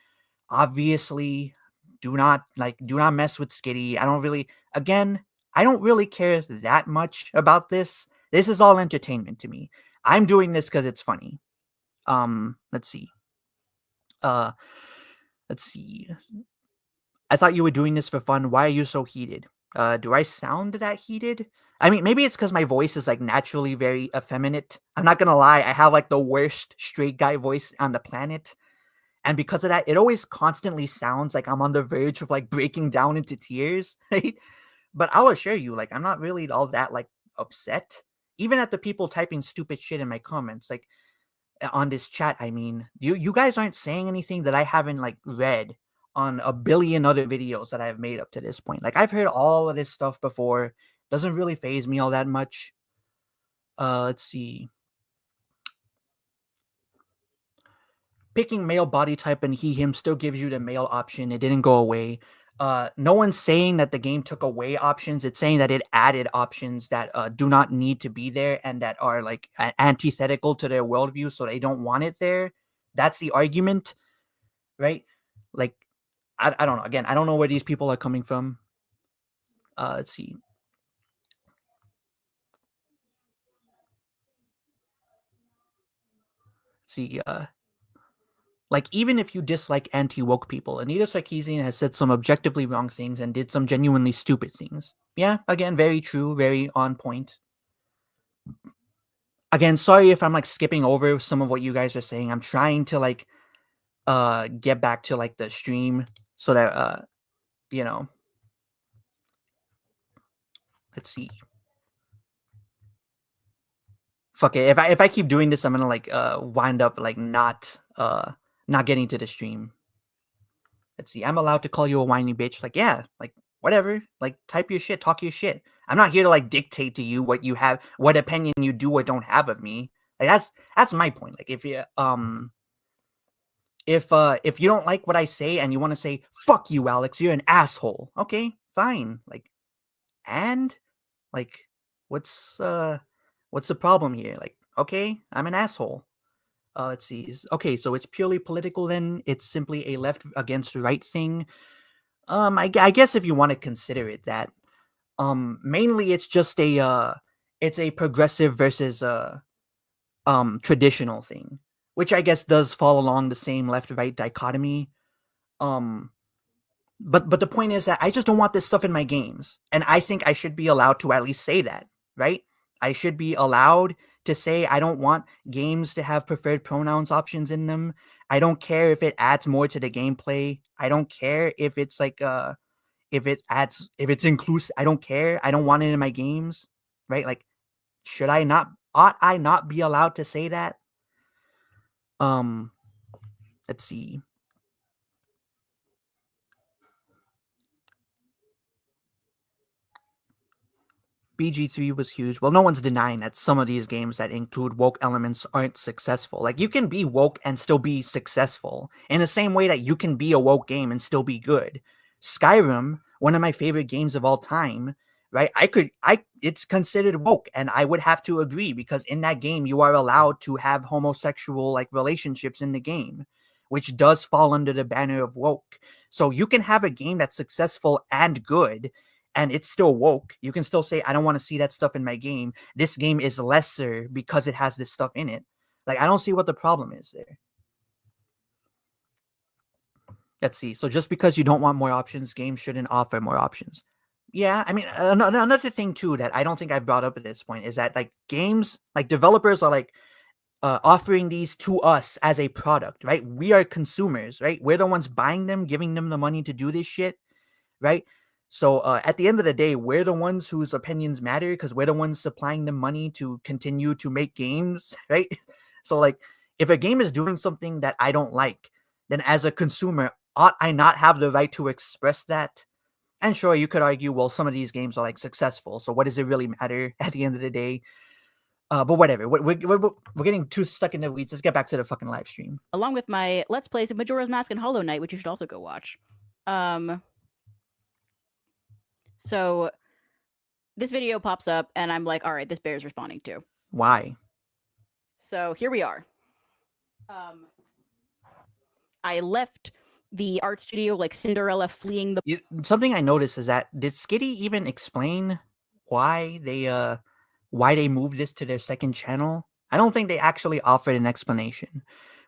Obviously, do not mess with Skitty. I don't really care that much about this. This is all entertainment to me. I'm doing this because it's funny. Let's see. Uh let's see. I thought you were doing this for fun. Why are you so heated? Do I sound that heated? I mean, maybe it's because my voice is like naturally very effeminate. I'm not gonna lie, I have like the worst straight guy voice on the planet. And because of that, it always constantly sounds like I'm on the verge of like breaking down into tears, right? But I'll assure you, like, I'm not really all that like upset. Even at the people typing stupid shit in my comments, like on this chat, I mean, you guys aren't saying anything that I haven't like read on a billion other videos that I've made up to this point. Like I've heard all of this stuff before. Doesn't really phase me all that much. Let's see. Picking male body type and he him still gives you the male option. It didn't go away. No one's saying that the game took away options. It's saying that it added options that do not need to be there and that are like antithetical to their worldview, so they don't want it there. That's the argument, right? Like, I don't know. Again, I don't know where these people are coming from. Let's see. See, like, even if you dislike anti-woke people, Anita Sarkeesian has said some objectively wrong things and did some genuinely stupid things. Yeah, again, very true, very on point. Again, sorry if I'm like skipping over some of what you guys are saying. I'm trying to like get back to like the stream so that you know, let's see. Fuck it. If I keep doing this, I'm gonna like wind up like not getting to the stream. Let's see. I'm allowed to call you a whiny bitch. Like, yeah, like whatever. Like type your shit, talk your shit. I'm not here to like dictate to you what you have, what opinion you do or don't have of me. Like that's my point. Like if you don't like what I say and you want to say fuck you, Alex, you're an asshole. Okay, fine. Like and like what's the problem here? Like okay, I'm an asshole. Let's see. Okay, so it's purely political then. It's simply a left against right thing. I guess if you want to consider it that. Mainly it's a progressive versus traditional thing, which I guess does fall along the same left right dichotomy. Um, but the point is that I just don't want this stuff in my games, and I think I should be allowed to at least say that, right? I should be allowed to say I don't want games to have preferred pronouns options in them. I don't care if it adds more to the gameplay. I don't care if it's like if it's inclusive. I don't care. I don't want it in my games, right? Like, ought I not be allowed to say that? Um, let's see. BG3 was huge. Well, no one's denying that some of these games that include woke elements aren't successful. Like, you can be woke and still be successful in the same way that you can be a woke game and still be good. Skyrim, one of my favorite games of all time, right? It's considered woke, and I would have to agree because in that game you are allowed to have homosexual like relationships in the game, which does fall under the banner of woke. So you can have a game that's successful and good and it's still woke. You can still say, I don't want to see that stuff in my game. This game is lesser because it has this stuff in it. Like, I don't see what the problem is there. Let's see. So just because you don't want more options, games shouldn't offer more options. Yeah, I mean, another thing too that I don't think I've brought up at this point is that like games, like developers are like offering these to us as a product, right? We are consumers, right? We're the ones buying them, giving them the money to do this shit, right? So at the end of the day, we're the ones whose opinions matter because we're the ones supplying them money to continue to make games, right? So like, if a game is doing something that I don't like, then as a consumer, ought I not have the right to express that? And sure, you could argue, well, some of these games are like successful, so what does it really matter at the end of the day? But whatever, we're getting too stuck in the weeds. Let's get back to the fucking live stream. Along with my Let's Plays of Majora's Mask and Hollow Knight, which you should also go watch. So this video pops up, and I'm like, all right, this bears responding to. Why? So here we are. I left the art studio like Cinderella fleeing the. Something I noticed is that did Skitty even explain why they moved this to their second channel? I don't think they actually offered an explanation,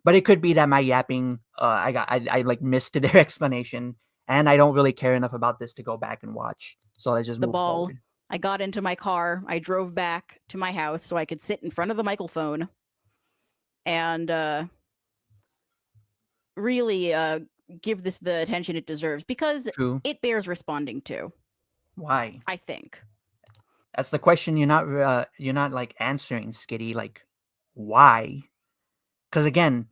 but it could be that my yapping, I like missed their explanation, and I don't really care enough about this to go back and watch. So I just the moved ball. forward. I got into my car. I drove back to my house so I could sit in front of the microphone and really give this the attention it deserves because True. it bears responding to. Why? I think. That's the question you're not like answering, Skitty. Like, why? Because again,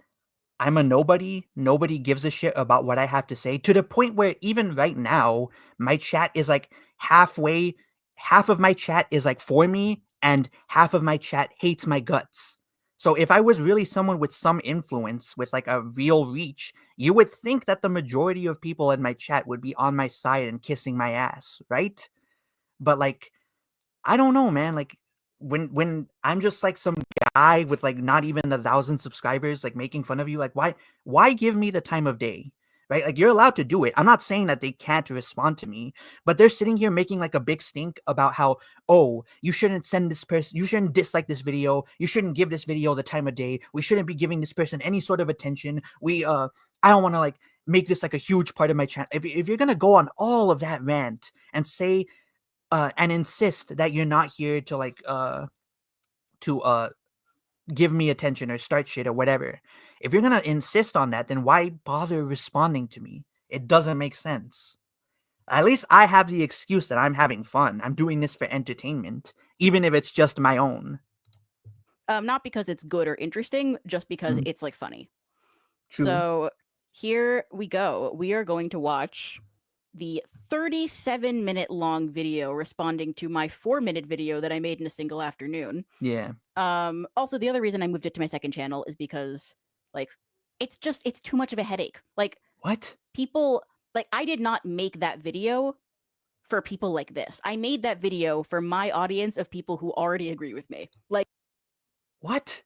I'm a nobody. Nobody gives a shit about what I have to say to the point where even right now, my chat is like halfway. Half of my chat is like for me, and half of my chat hates my guts. So if I was really someone with some influence, with like a real reach, you would think that the majority of people in my chat would be on my side and kissing my ass, right? But like, I don't know, man. Like when I'm just like some guy with like not even 1,000 subscribers, like making fun of you, like why give me the time of day? Right? Like you're allowed to do it. I'm not saying that they can't respond to me, but they're sitting here making like a big stink about how, oh, you shouldn't send this person, you shouldn't dislike this video, you shouldn't give this video the time of day, we shouldn't be giving this person any sort of attention. I don't want to like make this like a huge part of my channel. If you're gonna go on all of that rant and say and insist that you're not here to like to give me attention or start shit or whatever. If you're gonna insist on that, then why bother responding to me? It doesn't make sense. At least I have the excuse that I'm having fun. I'm doing this for entertainment, even if it's just my own. Not because it's good or interesting, just because it's like funny. True. So here we go. We are going to watch the 37-minute long video responding to my 4-minute video that I made in a single afternoon. Yeah. Also, the other reason I moved it to my second channel is because, like, it's too much of a headache. Like, what? People, like, I did not make that video for people like this. I made that video for my audience of people who already agree with me. Like, what?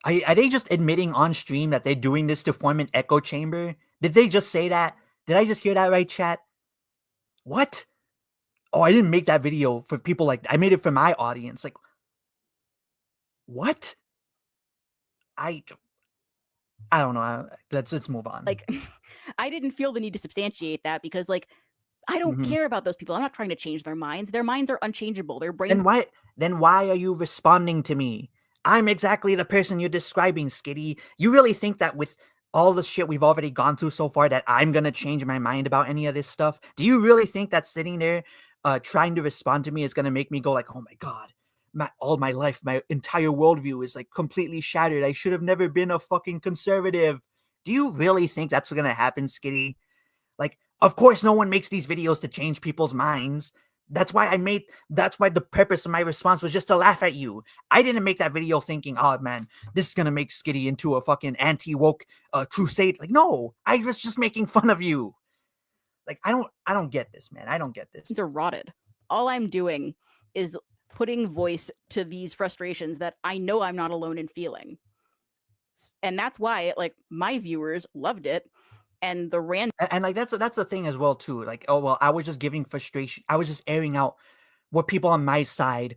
Are they just admitting on stream that they're doing this to form an echo chamber? Did they just say that? Did I just hear that right, chat? What? Oh, I didn't make that video for people like I made it for my audience. Like, what? I don't know. Let's move on. Like, I didn't feel the need to substantiate that because, like, I don't care about those people. I'm not trying to change their minds. Their minds are unchangeable. Their brains. Then why are you responding to me? I'm exactly the person you're describing, Skitty. You really think that with all the shit we've already gone through so far that I'm gonna change my mind about any of this stuff? Do you really think that sitting there trying to respond to me is gonna make me go like, oh my god, all my life, my entire worldview is like completely shattered. I should have never been a fucking conservative. Do you really think that's what's gonna happen, Skitty? Like, of course, no one makes these videos to change people's minds. That's why the purpose of my response was just to laugh at you. I didn't make that video thinking, oh man, this is gonna make Skitty into a fucking anti-woke crusade. Like, no, I was just making fun of you. Like, I don't get this, man. I don't get this. These are rotted. All I'm doing is putting voice to these frustrations that I know I'm not alone in feeling. And that's why, like, my viewers loved it. And the random and like that's the thing as well too. Like, oh well, I was just giving frustration. I was just airing out what people on my side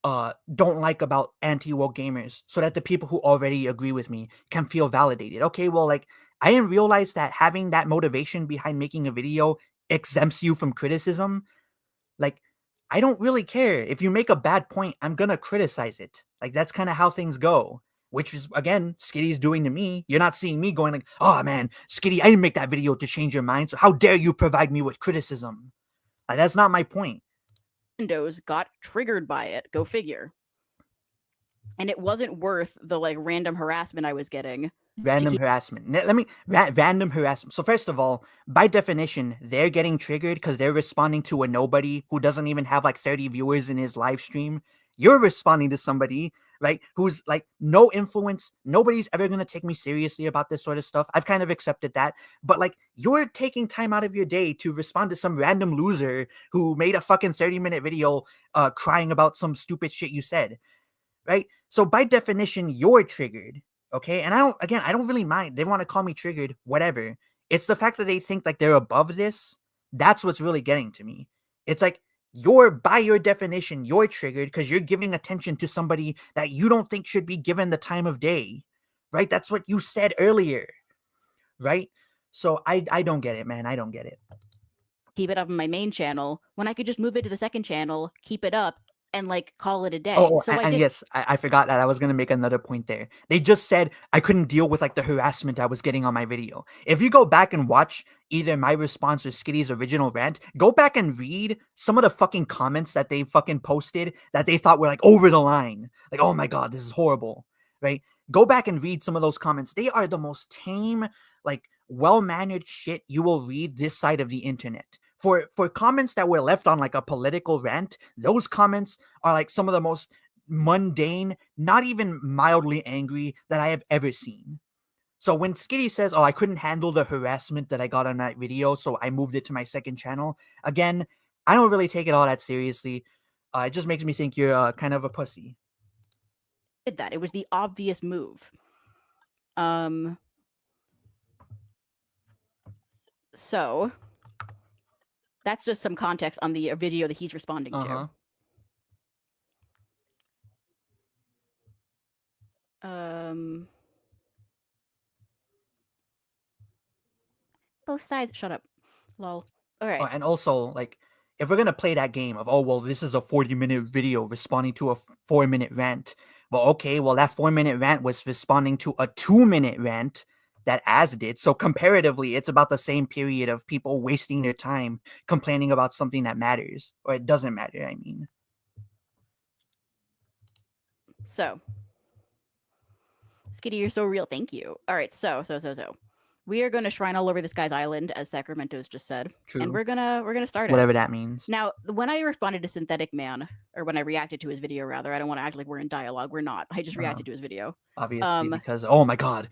don't like about anti-woke gamers, so that the people who already agree with me can feel validated. Okay, well, like, I didn't realize that having that motivation behind making a video exempts you from criticism. Like, I don't really care if you make a bad point. I'm gonna criticize it. Like, that's kind of how things go. Which is, again, Skitty's doing to me. You're not seeing me going like, oh man, Skitty, I didn't make that video to change your mind, so how dare you provide me with criticism? Like, that's not my point. Windows got triggered by it. Go figure. And it wasn't worth the like random harassment I was getting. Random harassment. Random harassment. So first of all, by definition, they're getting triggered because they're responding to a nobody who doesn't even have like 30 viewers in his live stream. You're responding to somebody, right, who's like no influence. Nobody's ever going to take me seriously about this sort of stuff. I've kind of accepted that. But like, you're taking time out of your day to respond to some random loser who made a fucking 30-minute video crying about some stupid shit you said, right? So by definition, you're triggered. Okay. And I don't really mind. They want to call me triggered, whatever. It's the fact that they think like they're above this. That's what's really getting to me. It's like, by your definition, you're triggered because you're giving attention to somebody that you don't think should be given the time of day, right? That's what you said earlier, right? So I don't get it, man. I don't get it. Keep it up on my main channel when I could just move it to the second channel, keep it up, and like call it a day. Oh, so and yes, I forgot that I was gonna make another point there. They just said I couldn't deal with like the harassment I was getting on my video. If you go back and watch either my response or Skitty's original rant, go back and read some of the fucking comments that they fucking posted that they thought were like over the line. Like, oh my god, this is horrible, right? Go back and read some of those comments. They are the most tame, like well-mannered shit you will read this side of the internet. For comments that were left on like a political rant, those comments are like some of the most mundane, not even mildly angry that I have ever seen. So when Skitty says, oh, I couldn't handle the harassment that I got on that video, so I moved it to my second channel, again, I don't really take it all that seriously. It just makes me think you're kind of a pussy. Did that. It was the obvious move. So that's just some context on the video that he's responding to. Both sides. Shut up. Lol. All right. Oh, and also, like, if we're gonna play that game of, oh well, this is a 40-minute video responding to a 4-minute rant. Well, okay, well that 4-minute rant was responding to a 2-minute rant that Az did. So comparatively, it's about the same period of people wasting their time complaining about something that matters, or it doesn't matter. I mean, so Skitty, you're so real. Thank you. All right, so we are going to shrine all over this guy's island, as Sacramento's just said. True. And we're gonna start whatever it. that means. Now, when I responded to Synthetic Man, or when I reacted to his video, rather, I don't want to act like we're in dialogue. We're not. I just reacted to his video. Obviously, because oh my god,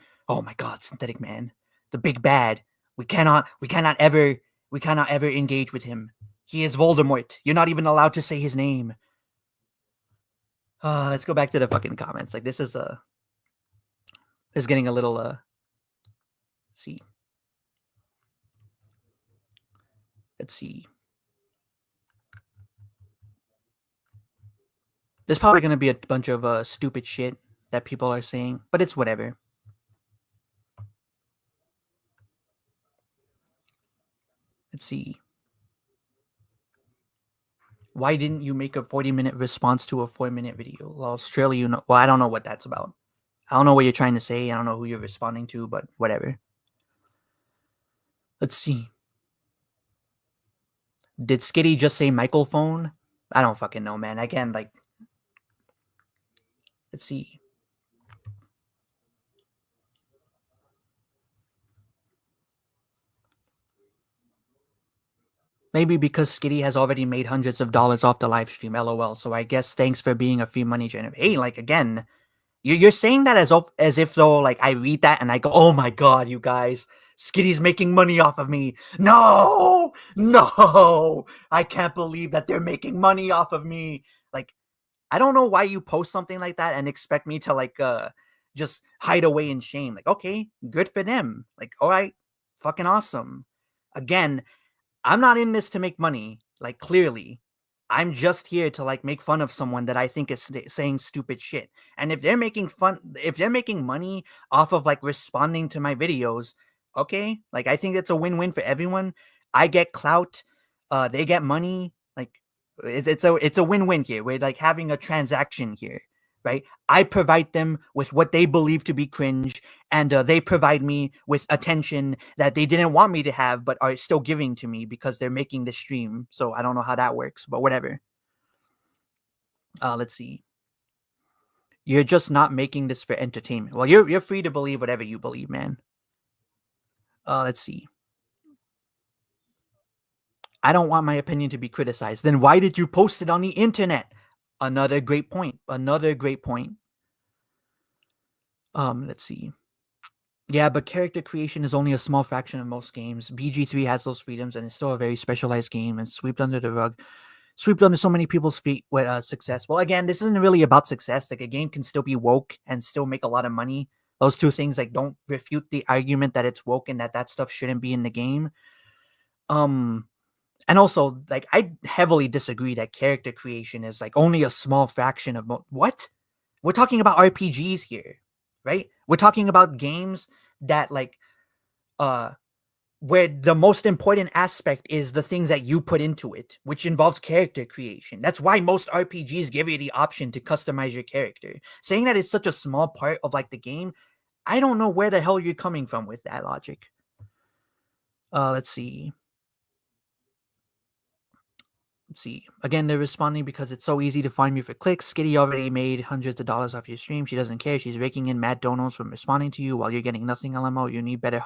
Synthetic Man, the big bad. We cannot ever engage with him. He is Voldemort. You're not even allowed to say his name. Let's go back to the fucking comments. Like, this is getting a little let's see. There's probably gonna be a bunch of stupid shit that people are saying, but it's whatever. Let's see. Why didn't you make a 40-minute response to a 4-minute video? Well, Australia, you know. Well, I don't know what that's about. I don't know what you're trying to say. I don't know who you're responding to, but whatever. Let's see. Did Skitty just say microphone? I don't fucking know, man. Again, like, let's see. Maybe because Skitty has already made hundreds of dollars off the live stream, lol. So I guess thanks for being a free money generator. Hey, like, again, you're saying that as if though, like, I read that and I go, oh my god, you guys, Skitty's making money off of me. No, I can't believe that they're making money off of me. Like, I don't know why you post something like that and expect me to, like, just hide away in shame. Like, okay, good for them. Like, all right, fucking awesome. Again, I'm not in this to make money, like, clearly. I'm just here to, like, make fun of someone that I think is saying stupid shit. And if they're making money off of, like, responding to my videos, okay, like, I think it's a win-win for everyone. I get clout, they get money, like, it's a win-win here. We're, like, having a transaction here, right? I provide them with what they believe to be cringe, and they provide me with attention that they didn't want me to have, but are still giving to me because they're making the stream. So I don't know how that works, but whatever. Let's see. You're just not making this for entertainment. Well, you're free to believe whatever you believe, man. Let's see. I don't want my opinion to be criticized. Then why did you post it on the internet? Another great point. Let's see. Yeah, but character creation is only a small fraction of most games. BG3 has those freedoms, and it's still a very specialized game and swept under the rug. Swept under so many people's feet with success. Well, again, this isn't really about success. Like, a game can still be woke and still make a lot of money. Those two things, like, don't refute the argument that it's woke and that stuff shouldn't be in the game. And also, like, I heavily disagree that character creation is, like, only a small fraction of what? We're talking about RPGs here, right? We're talking about games that, like, where the most important aspect is the things that you put into it, which involves character creation. That's why most RPGs give you the option to customize your character. Saying that it's such a small part of, like, the game, I don't know where the hell you're coming from with that logic. Let's see. Again, they're responding because it's so easy to find me for clicks. Skitty already made hundreds of dollars off your stream. She doesn't care. She's raking in mad donos from responding to you while you're getting nothing, LMO. You need better.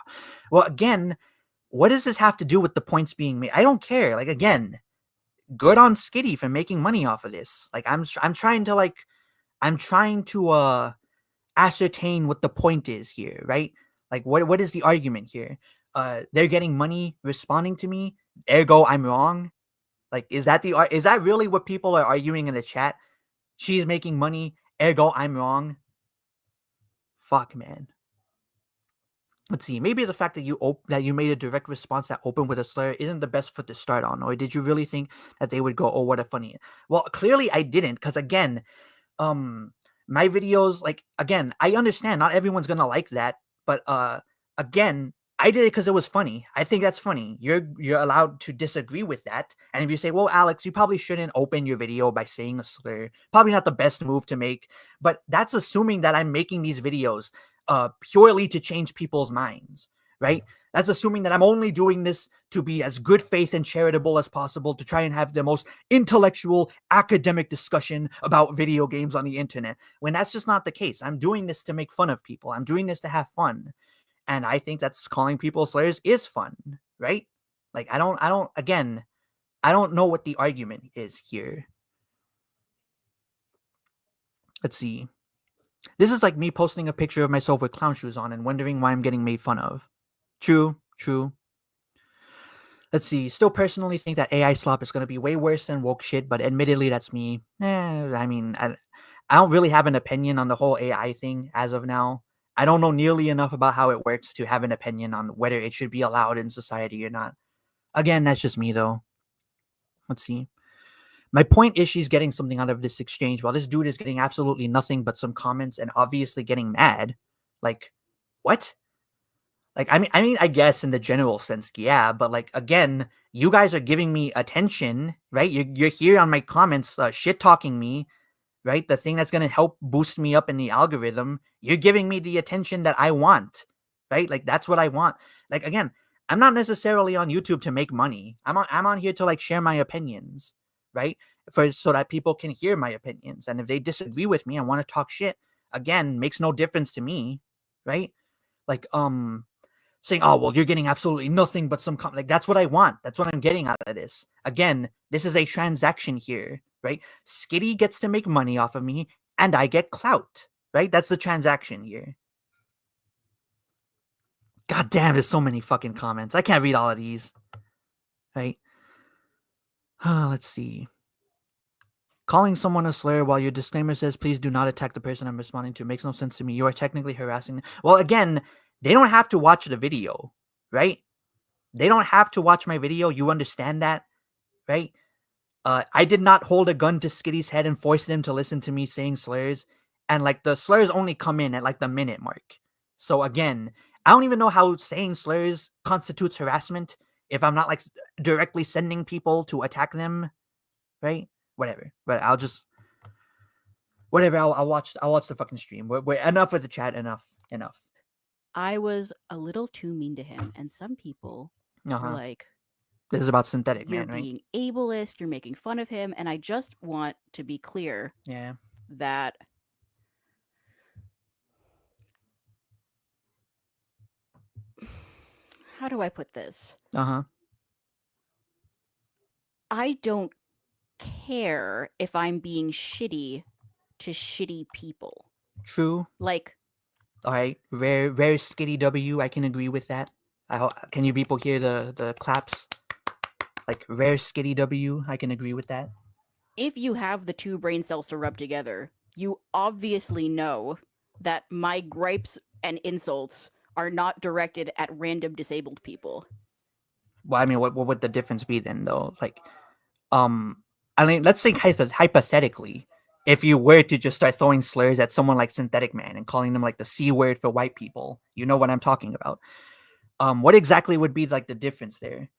Well, again, what does this have to do with the points being made? I don't care. Like, again, good on Skitty for making money off of this. Like, I'm trying to ascertain what the point is here, right? Like, what is the argument here? They're getting money responding to me, ergo I'm wrong. Like, is that really what people are arguing in the chat? She's making money, ergo I'm wrong. Fuck, man. Let's see. Maybe the fact that you made a direct response that opened with a slur isn't the best foot to start on. Or did you really think that they would go, "Oh, what a funny"? Well, clearly I didn't, because again, my videos, like, again, I understand not everyone's gonna like that, but again, I did it because it was funny. I think that's funny. You're allowed to disagree with that. And if you say, well, Alex, you probably shouldn't open your video by saying a slur, probably not the best move to make. But that's assuming that I'm making these videos purely to change people's minds, right? That's assuming that I'm only doing this to be as good faith and charitable as possible, to try and have the most intellectual, academic discussion about video games on the internet, when that's just not the case. I'm doing this to make fun of people. I'm doing this to have fun. And I think that's calling people slurs is fun, right? Like, I don't know what the argument is here. Let's see. This is like me posting a picture of myself with clown shoes on and wondering why I'm getting made fun of. True. Let's see. Still personally think that AI slop is going to be way worse than woke shit, but admittedly, that's me. I mean, I don't really have an opinion on the whole AI thing as of now. I don't know nearly enough about how it works to have an opinion on whether it should be allowed in society or not. Again, that's just me, though. Let's see. My point is, she's getting something out of this exchange, while this dude is getting absolutely nothing but some comments and obviously getting mad. Like, what? Like, I mean, I guess in the general sense, yeah, but, like, again, You guys are giving me attention, right? You're here on my comments, shit talking me, right? The thing that's going to help boost me up in the algorithm. You're giving me the attention that I want, right? Like, that's what I want. Like, again, I'm not necessarily on YouTube to make money. I'm on here to like share my opinions, right? So that people can hear my opinions. And if they disagree with me and want to talk shit, again, makes no difference to me, right? Like, saying, "Oh, well, you're getting absolutely nothing but some like that's what I want. That's what I'm getting out of this." Again, this is a transaction here, right? Skitty gets to make money off of me, and I get clout, right? That's the transaction here. God damn, there's so many fucking comments. I can't read all of these, right? Let's see. Calling someone a slur while your disclaimer says, "Please do not attack the person I'm responding to," makes no sense to me. You are technically harassing them. Well, again, they don't have to watch the video, right? They don't have to watch my video. You understand that, right? I did not hold a gun to Skitty's head and force him to listen to me saying slurs. And like the slurs only come in at like the minute mark. So again, I don't even know how saying slurs constitutes harassment if I'm not like directly sending people to attack them, right? Whatever. But I'll just whatever. I'll watch the fucking stream. We're enough with the chat. Enough. I was a little too mean to him, and some people were like, This is about synthetic, "You're man, right? being ableist. You're making fun of him." And I just want to be clear Yeah. that how do I put this? I don't care if I'm being shitty to shitty people. True. Like, all right, rare Skitty W. I can agree with that. Can you people hear the claps? Like rare Skitty W. I can agree with that. If you have the two brain cells to rub together, you obviously know that my gripes and insults are not directed at random disabled people. Well, I mean, what would the difference be then, though? Like, I mean, let's think hypothetically, if you were to just start throwing slurs at someone like Synthetic Man and calling them like the C word for white people, you know what I'm talking about. What exactly would be like the difference there?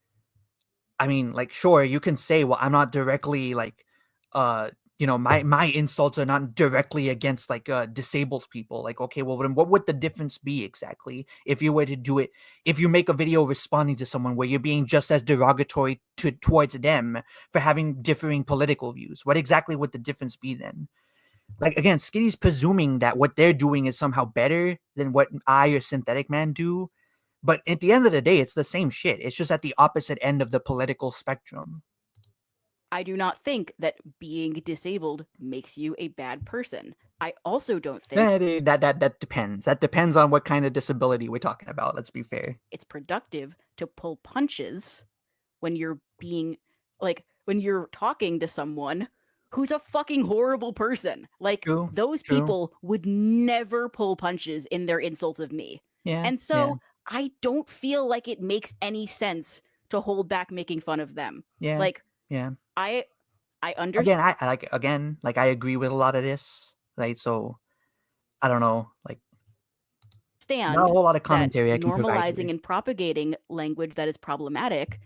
I mean, like, sure, you can say, well, I'm not directly like, my insults are not directly against like disabled people. Like, okay, well, then what would the difference be exactly if you were to do it? If you make a video responding to someone where you're being just as derogatory towards them for having differing political views, what exactly would the difference be then? Like, again, Skitty's presuming that what they're doing is somehow better than what I or Synthetic Man do. But at the end of the day, it's the same shit. It's just at the opposite end of the political spectrum. I do not think that being disabled makes you a bad person. I also don't think that depends. That depends on what kind of disability we're talking about. Let's be fair. It's productive to pull punches when you're being like when you're talking to someone who's a fucking horrible person. Like those people would never pull punches in their insults of me. Yeah. And so I don't feel like it makes any sense to hold back making fun of them. Yeah. Like I understand. I agree with a lot of this. Right. So I don't know. Like not a whole lot of commentary I can provide here. Normalizing and propagating language that is problematic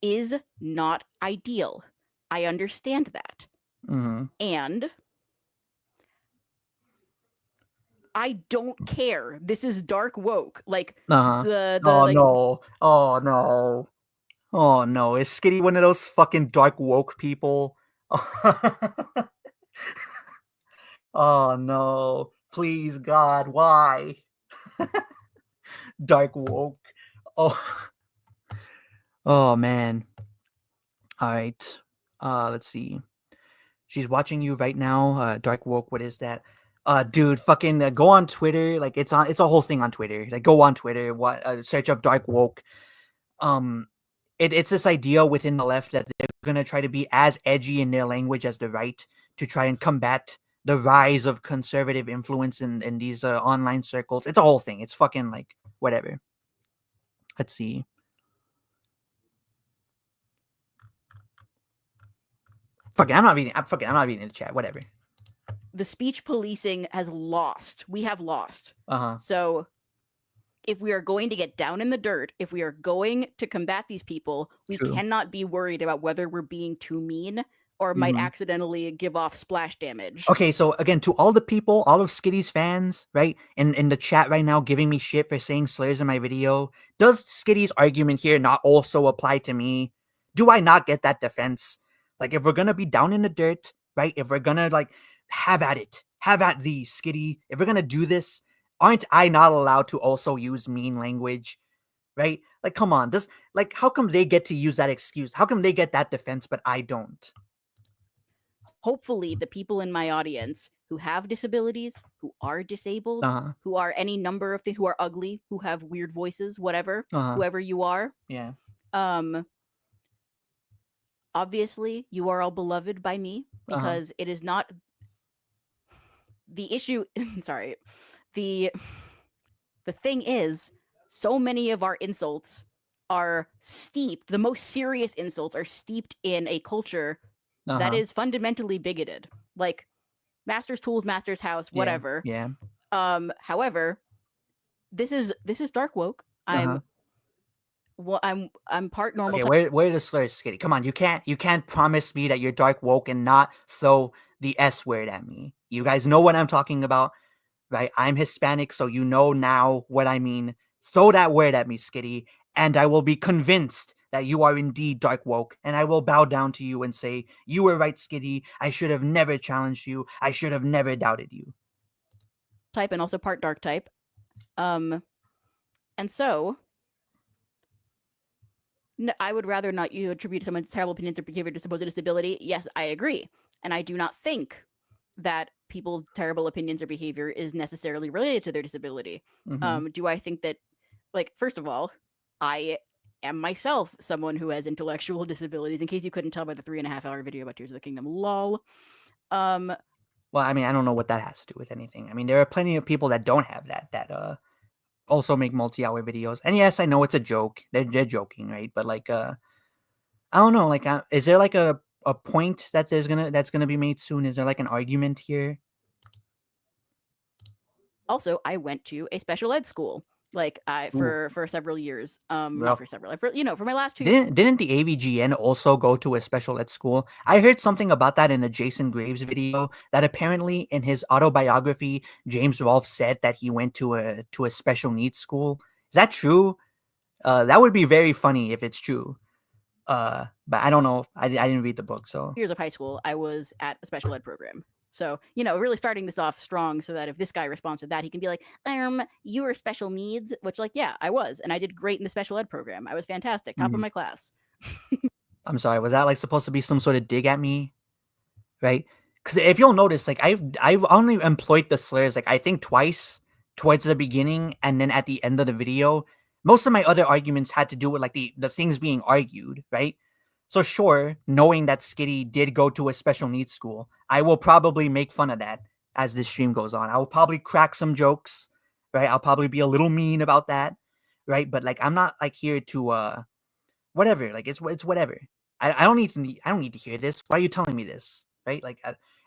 is not ideal. I understand that. And I don't care. This is dark woke. Like Oh no. Is Skitty one of those fucking dark woke people? Oh no. Please God, why? Dark woke. Oh man. All right. Let's see. She's watching you right now. Dark woke. What is that? Dude, fucking go on Twitter. Like it's a whole thing on Twitter. Like go on Twitter. Search up dark woke. It's this idea within the left that they're gonna try to be as edgy in their language as the right to try and combat the rise of conservative influence in these online circles. It's a whole thing. It's fucking like whatever. Let's see. Fuck it, I'm not reading the chat. Whatever. The speech policing has lost. We have lost. Uh-huh. So if we are going to get down in the dirt, if we are going to combat these people, we True. cannot be worried about whether we're being too mean or might accidentally give off splash damage. Okay, so again, to all the people, all of Skitty's fans, right, in the chat right now giving me shit for saying slurs in my video, does Skitty's argument here not also apply to me? Do I not get that defense? Like, if we're gonna be down in the dirt, right, if we're gonna, like, have at it, have at thee, Skitty, if we're gonna do this, aren't I not allowed to also use mean language, right? Like, come on, this, like, how come they get to use that excuse? How come they get that defense, but I don't? Hopefully, the people in my audience who have disabilities, who are disabled, who are any number of things, who are ugly, who have weird voices, whatever, whoever you are, Yeah. Obviously, you are all beloved by me because it is not the issue. Sorry, the thing is, so many of our insults are steeped. The most serious insults are steeped in a culture that is fundamentally bigoted, like master's tools, master's house, whatever. Yeah. However, this is dark woke. I'm part normal. Okay, where are the slurs, Skitty? Come on, you can't promise me that you're dark woke and not throw the S word at me. You guys know what I'm talking about, right? I'm Hispanic, so you know now what I mean. Throw that word at me, Skitty, and I will be convinced that you are indeed dark woke, and I will bow down to you and say, you were right, Skitty. I should have never challenged you. I should have never doubted you. Type and also part dark type. And so I would rather not you attribute someone's terrible opinions or behavior to supposed disability. Yes, I agree. And I do not think that people's terrible opinions or behavior is necessarily related to their disability. Do I think that, like, first of all, I am myself someone who has intellectual disabilities, in case you couldn't tell by the 3.5-hour video about Tears of the Kingdom. Lol. Well, I mean, I don't know what that has to do with anything. I mean, there are plenty of people that don't have that also make multi-hour videos. And yes, I know it's a joke. They're joking, right? But like I don't know, like is there like a point that that's gonna be made soon? Is there like an argument here? Also, I went to a special ed school, like for several years. Not for several, for my last 2 years. Didn't the AVGN also go to a special ed school? I heard something about that in a Jason Graves video, that apparently in his autobiography, James Rolfe said that he went to a special needs school. Is that true? That would be very funny if it's true. But I don't know. I didn't read the book, so. Years of high school, I was at a special ed program. So, really starting this off strong so that if this guy responds to that, he can be like, you were special needs, which, like, yeah, I was. And I did great in the special ed program. I was fantastic, top of my class. I'm sorry, was that like supposed to be some sort of dig at me? Right? Because if you'll notice, like I've only employed the slurs, like I think twice towards the beginning and then at the end of the video. Most of my other arguments had to do with like the things being argued, right? So sure, knowing that Skitty did go to a special needs school, I will probably make fun of that as this stream goes on. I will probably crack some jokes, right? I'll probably be a little mean about that, right? But like I'm not like here to whatever. Like it's whatever. I don't need to hear this. Why are you telling me this? Right? Like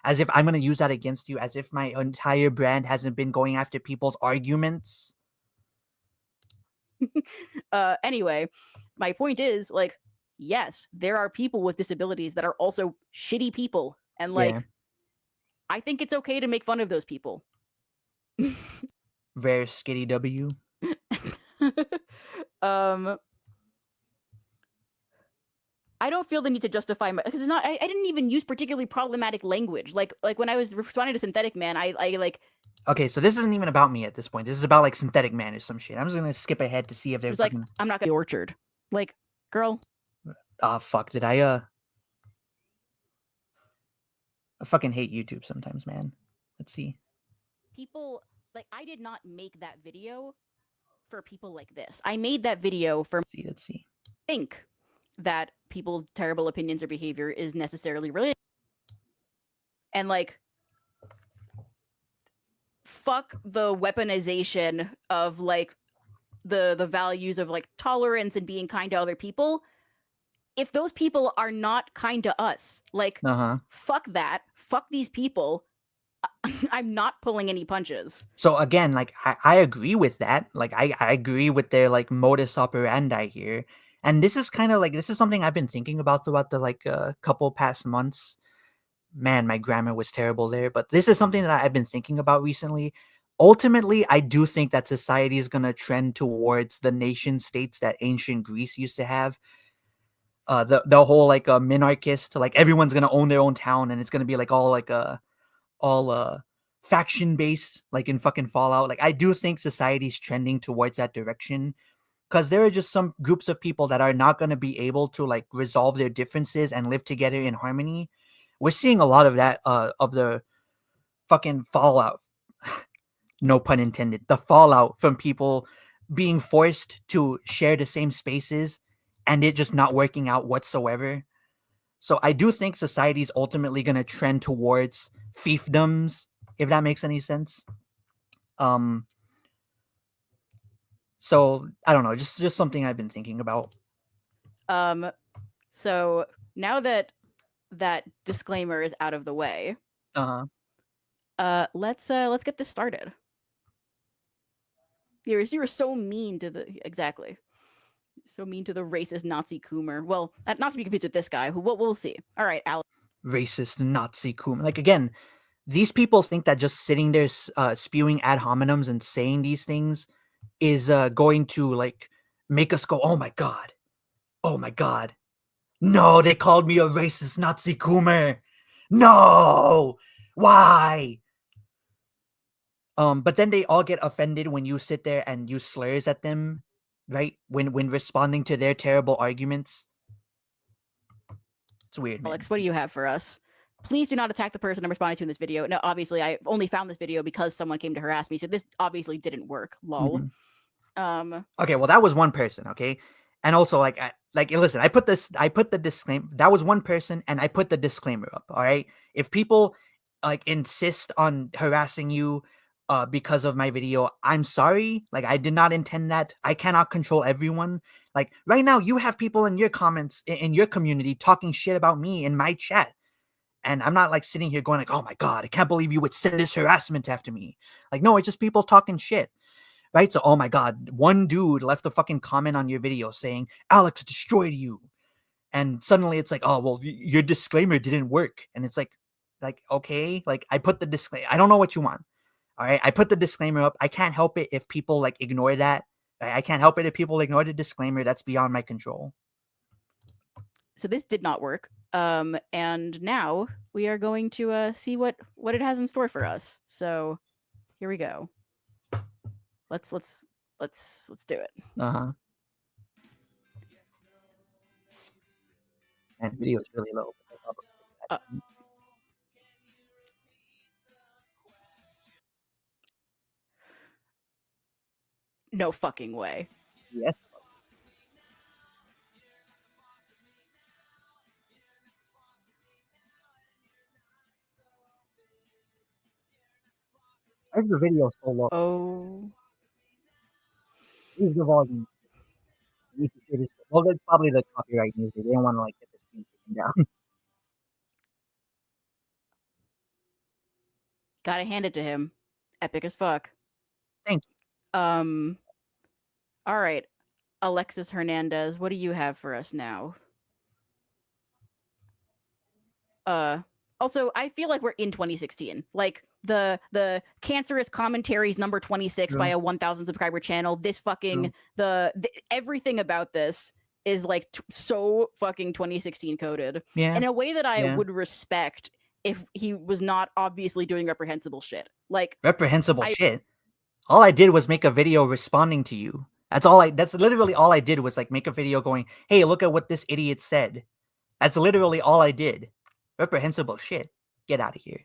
as if I'm gonna use that against you, as if my entire brand hasn't been going after people's arguments. Anyway, my point is, like, yes, there are people with disabilities that are also shitty people. And like, I think it's okay to make fun of those people. Rare Skitty W. I don't feel the need to justify because it's not. I didn't even use particularly problematic language. Like when I was responding to Synthetic Man, I like. Okay, so this isn't even about me at this point. This is about like Synthetic Man or some shit. I'm just gonna skip ahead to see if there's like, I'm not gonna be orchard. Like, girl. Ah, fuck. Did I fucking hate YouTube sometimes, man. Let's see. People like I did not make that video for people like this. I made that video for. Let's see. Think that people's terrible opinions or behavior is necessarily related. And like, fuck the weaponization of like the values of like tolerance and being kind to other people. If those people are not kind to us, like, fuck that, fuck these people. I'm not pulling any punches. So again, like I agree with that. Like I agree with their like modus operandi here. And this is kind of like this is something I've been thinking about throughout the like couple past months. Man, my grammar was terrible there, but this is something that I've been thinking about recently. Ultimately, I do think that society is going to trend towards the nation states that ancient Greece used to have. The whole like minarchist, like everyone's going to own their own town, and it's going to be like all faction based, like in fucking Fallout. Like I do think society's trending towards that direction because there are just some groups of people that are not going to be able to like resolve their differences and live together in harmony. We're seeing a lot of that of the fucking fallout, no pun intended, the fallout from people being forced to share the same spaces and it just not working out whatsoever. So I do think society is ultimately going to trend towards fiefdoms, if that makes any sense. Um, so I don't know, just something I've been thinking about. So now that that disclaimer is out of the way, let's get this started. You were so mean to the exactly. So mean to the racist Nazi Coomer. Well, not to be confused with this guy. Who we'll see. All right, Alex. Racist Nazi Kuma. Like again, these people think that just sitting there spewing ad hominems and saying these things is going to like make us go, oh my god, oh my god. No, they called me a racist Nazi Coomer. No, why? But then they all get offended when you sit there and use slurs at them, right? When responding to their terrible arguments. It's weird, man. Alex, what do you have for us? Please do not attack the person I'm responding to in this video. No, obviously, I only found this video because someone came to harass me, so this obviously didn't work. Lol. Okay, well, that was one person, okay? And also, like, listen, I put the disclaimer. That was one person, and I put the disclaimer up. All right, if people like insist on harassing you, because of my video, I'm sorry. Like, I did not intend that. I cannot control everyone. Like, right now, you have people in your comments in your community talking shit about me in my chat, and I'm not like sitting here going like, oh my god, I can't believe you would send this harassment after me. Like, no, it's just people talking shit. Right? So, oh my god, one dude left a fucking comment on your video saying, Alex destroyed you. And suddenly it's like, oh, well, your disclaimer didn't work. And it's like, okay, like I put the disclaimer. I don't know what you want. All right. I put the disclaimer up. I can't help it if people like ignore that. I can't help it if people ignore the disclaimer. That's beyond my control. So this did not work. And now we are going to see what it has in store for us. So here we go. Let's do it. And the video is really low. No fucking way. Yes. Why is the video so low? Oh. Leave the volume. Well, that's probably the copyright music. They don't want to like get the screen taken down. Gotta hand it to him. Epic as fuck. Thank you. All right. Alexis Hernandez, what do you have for us now? Also, I feel like we're in 2016. Like the cancerous commentaries number 26 by a 1,000 subscriber channel. This fucking the everything about this is like so fucking 2016 coded. Yeah. In a way that I would respect if he was not obviously doing reprehensible shit. Like reprehensible shit. All I did was make a video responding to you. That's literally all I did was like make a video going, hey, look at what this idiot said. That's literally all I did. Reprehensible shit. Get out of here.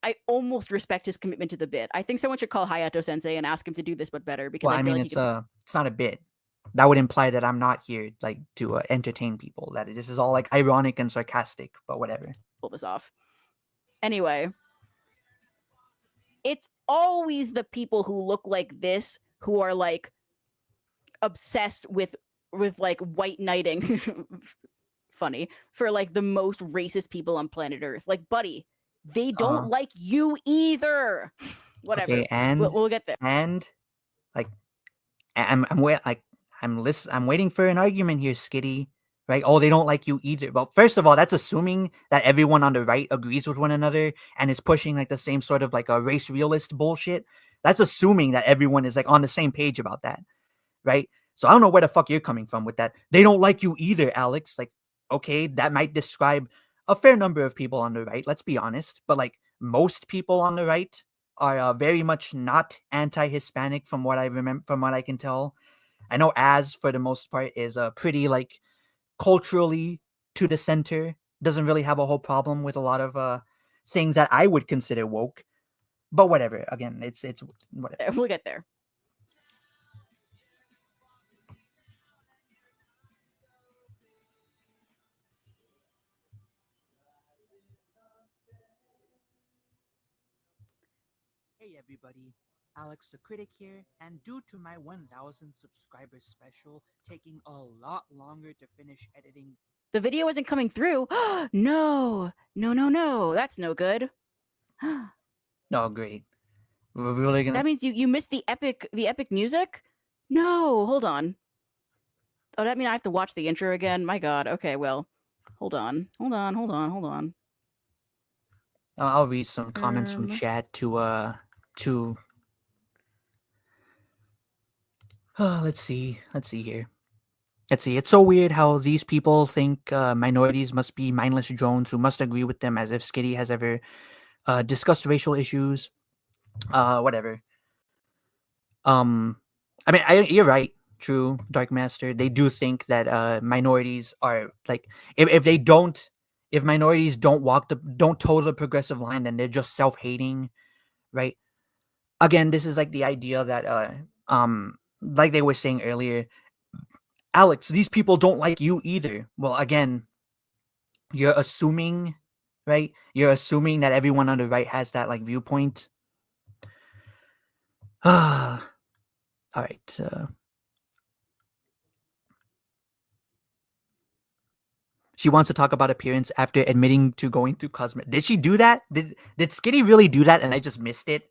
I almost respect his commitment to the bit. I think someone should call Hayato Sensei and ask him to do this, but better. Because well, I mean, like it's not a bit. That would imply that I'm not here like to entertain people. That this is all like ironic and sarcastic. But whatever. Pull this off. Anyway, it's always the people who look like this who are like obsessed with like white knighting. Funny for like the most racist people on planet Earth. Like, buddy, They don't like you either. Whatever. Okay, and we'll get there. And like I'm waiting for an argument here, Skitty. Right? Oh, they don't like you either. Well, first of all, that's assuming that everyone on the right agrees with one another and is pushing like the same sort of like a race realist bullshit. That's assuming that everyone is like on the same page about that, right? So I don't know where the fuck you're coming from with that. They don't like you either, Alex. Like, okay, that might describe a fair number of people on the right. Let's be honest, but like most people on the right are very much not anti-Hispanic, from what I remember, from what I can tell. I know Az, for the most part, is pretty like culturally to the center. Doesn't really have a whole problem with a lot of things that I would consider woke. But whatever. Again, it's whatever. We'll get there. Hey everybody, Alex the Critic here, and due to my 1000 subscribers special taking a lot longer to finish editing, the video isn't coming through. No, that's no good. no, great. We're really gonna. That means you missed the epic music. No, hold on. Oh, that means I have to watch the intro again. My God. Okay, well, hold on. I'll read some comments from chat to let's see here. Let's see. It's so weird how these people think minorities must be mindless drones who must agree with them, as if Skitty has ever discussed racial issues. Whatever. I mean, you're right. True, Dark Master. They do think that minorities are like if minorities don't toe the progressive line, then they're just self-hating, right? Again, this is like the idea that like they were saying earlier, Alex, these people don't like you either. Well, again, you're assuming, right? You're assuming that everyone on the right has that like viewpoint. All right. She wants to talk about appearance after admitting to going through cosmetic. Did she do that? Did Skitty really do that and I just missed it?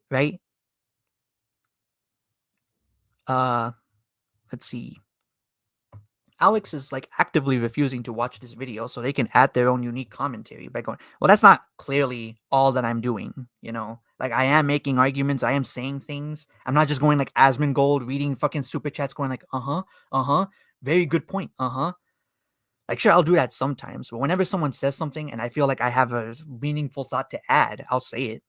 Right? Let's see. Alex is like actively refusing to watch this video so they can add their own unique commentary by going, well, that's not clearly all that I'm doing, you know? Like, I am making arguments, I am saying things. I'm not just going like Asmongold, reading fucking super chats, going like, very good point, Like, sure, I'll do that sometimes, but whenever someone says something and I feel like I have a meaningful thought to add, I'll say it.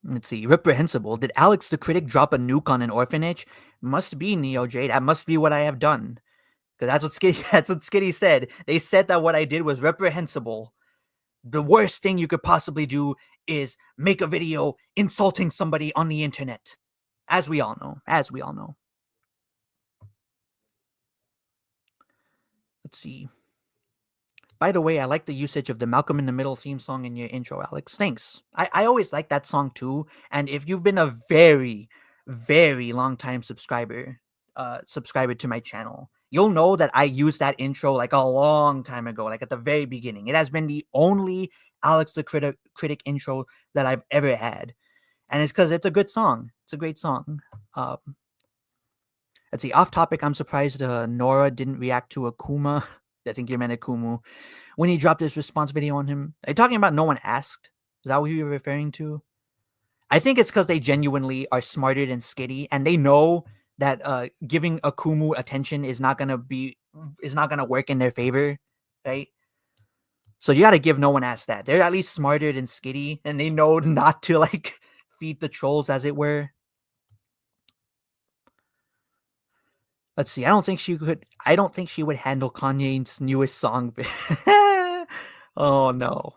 Let's see. Reprehensible. Did Alex the Critic drop a nuke on an orphanage? Must be, Neo J. That must be what I have done. Because that's what Skitty said. They said that what I did was reprehensible. The worst thing you could possibly do is make a video insulting somebody on the internet. As we all know. Let's see. By the way, I like the usage of the Malcolm in the Middle theme song in your intro, Alex. Thanks. I always like that song too. And if you've been a very, very long time subscriber to my channel, you'll know that I used that intro like a long time ago, like at the very beginning. It has been the only Alex the Critic intro that I've ever had. And it's because it's a good song. It's a great song. Let's see. Off topic, I'm surprised Nora didn't react to Akuma. I think you meant Akumu. When he dropped his response video on him. Are you talking about no one asked? Is that what you were referring to? I think it's because they genuinely are smarter than Skitty, and they know that giving Akumu attention is not gonna work in their favor, right? So you gotta give no one asked that. They're at least smarter than Skitty, and they know not to like feed the trolls, as it were. Let's see. I don't think she would handle Kanye's newest song. Oh no.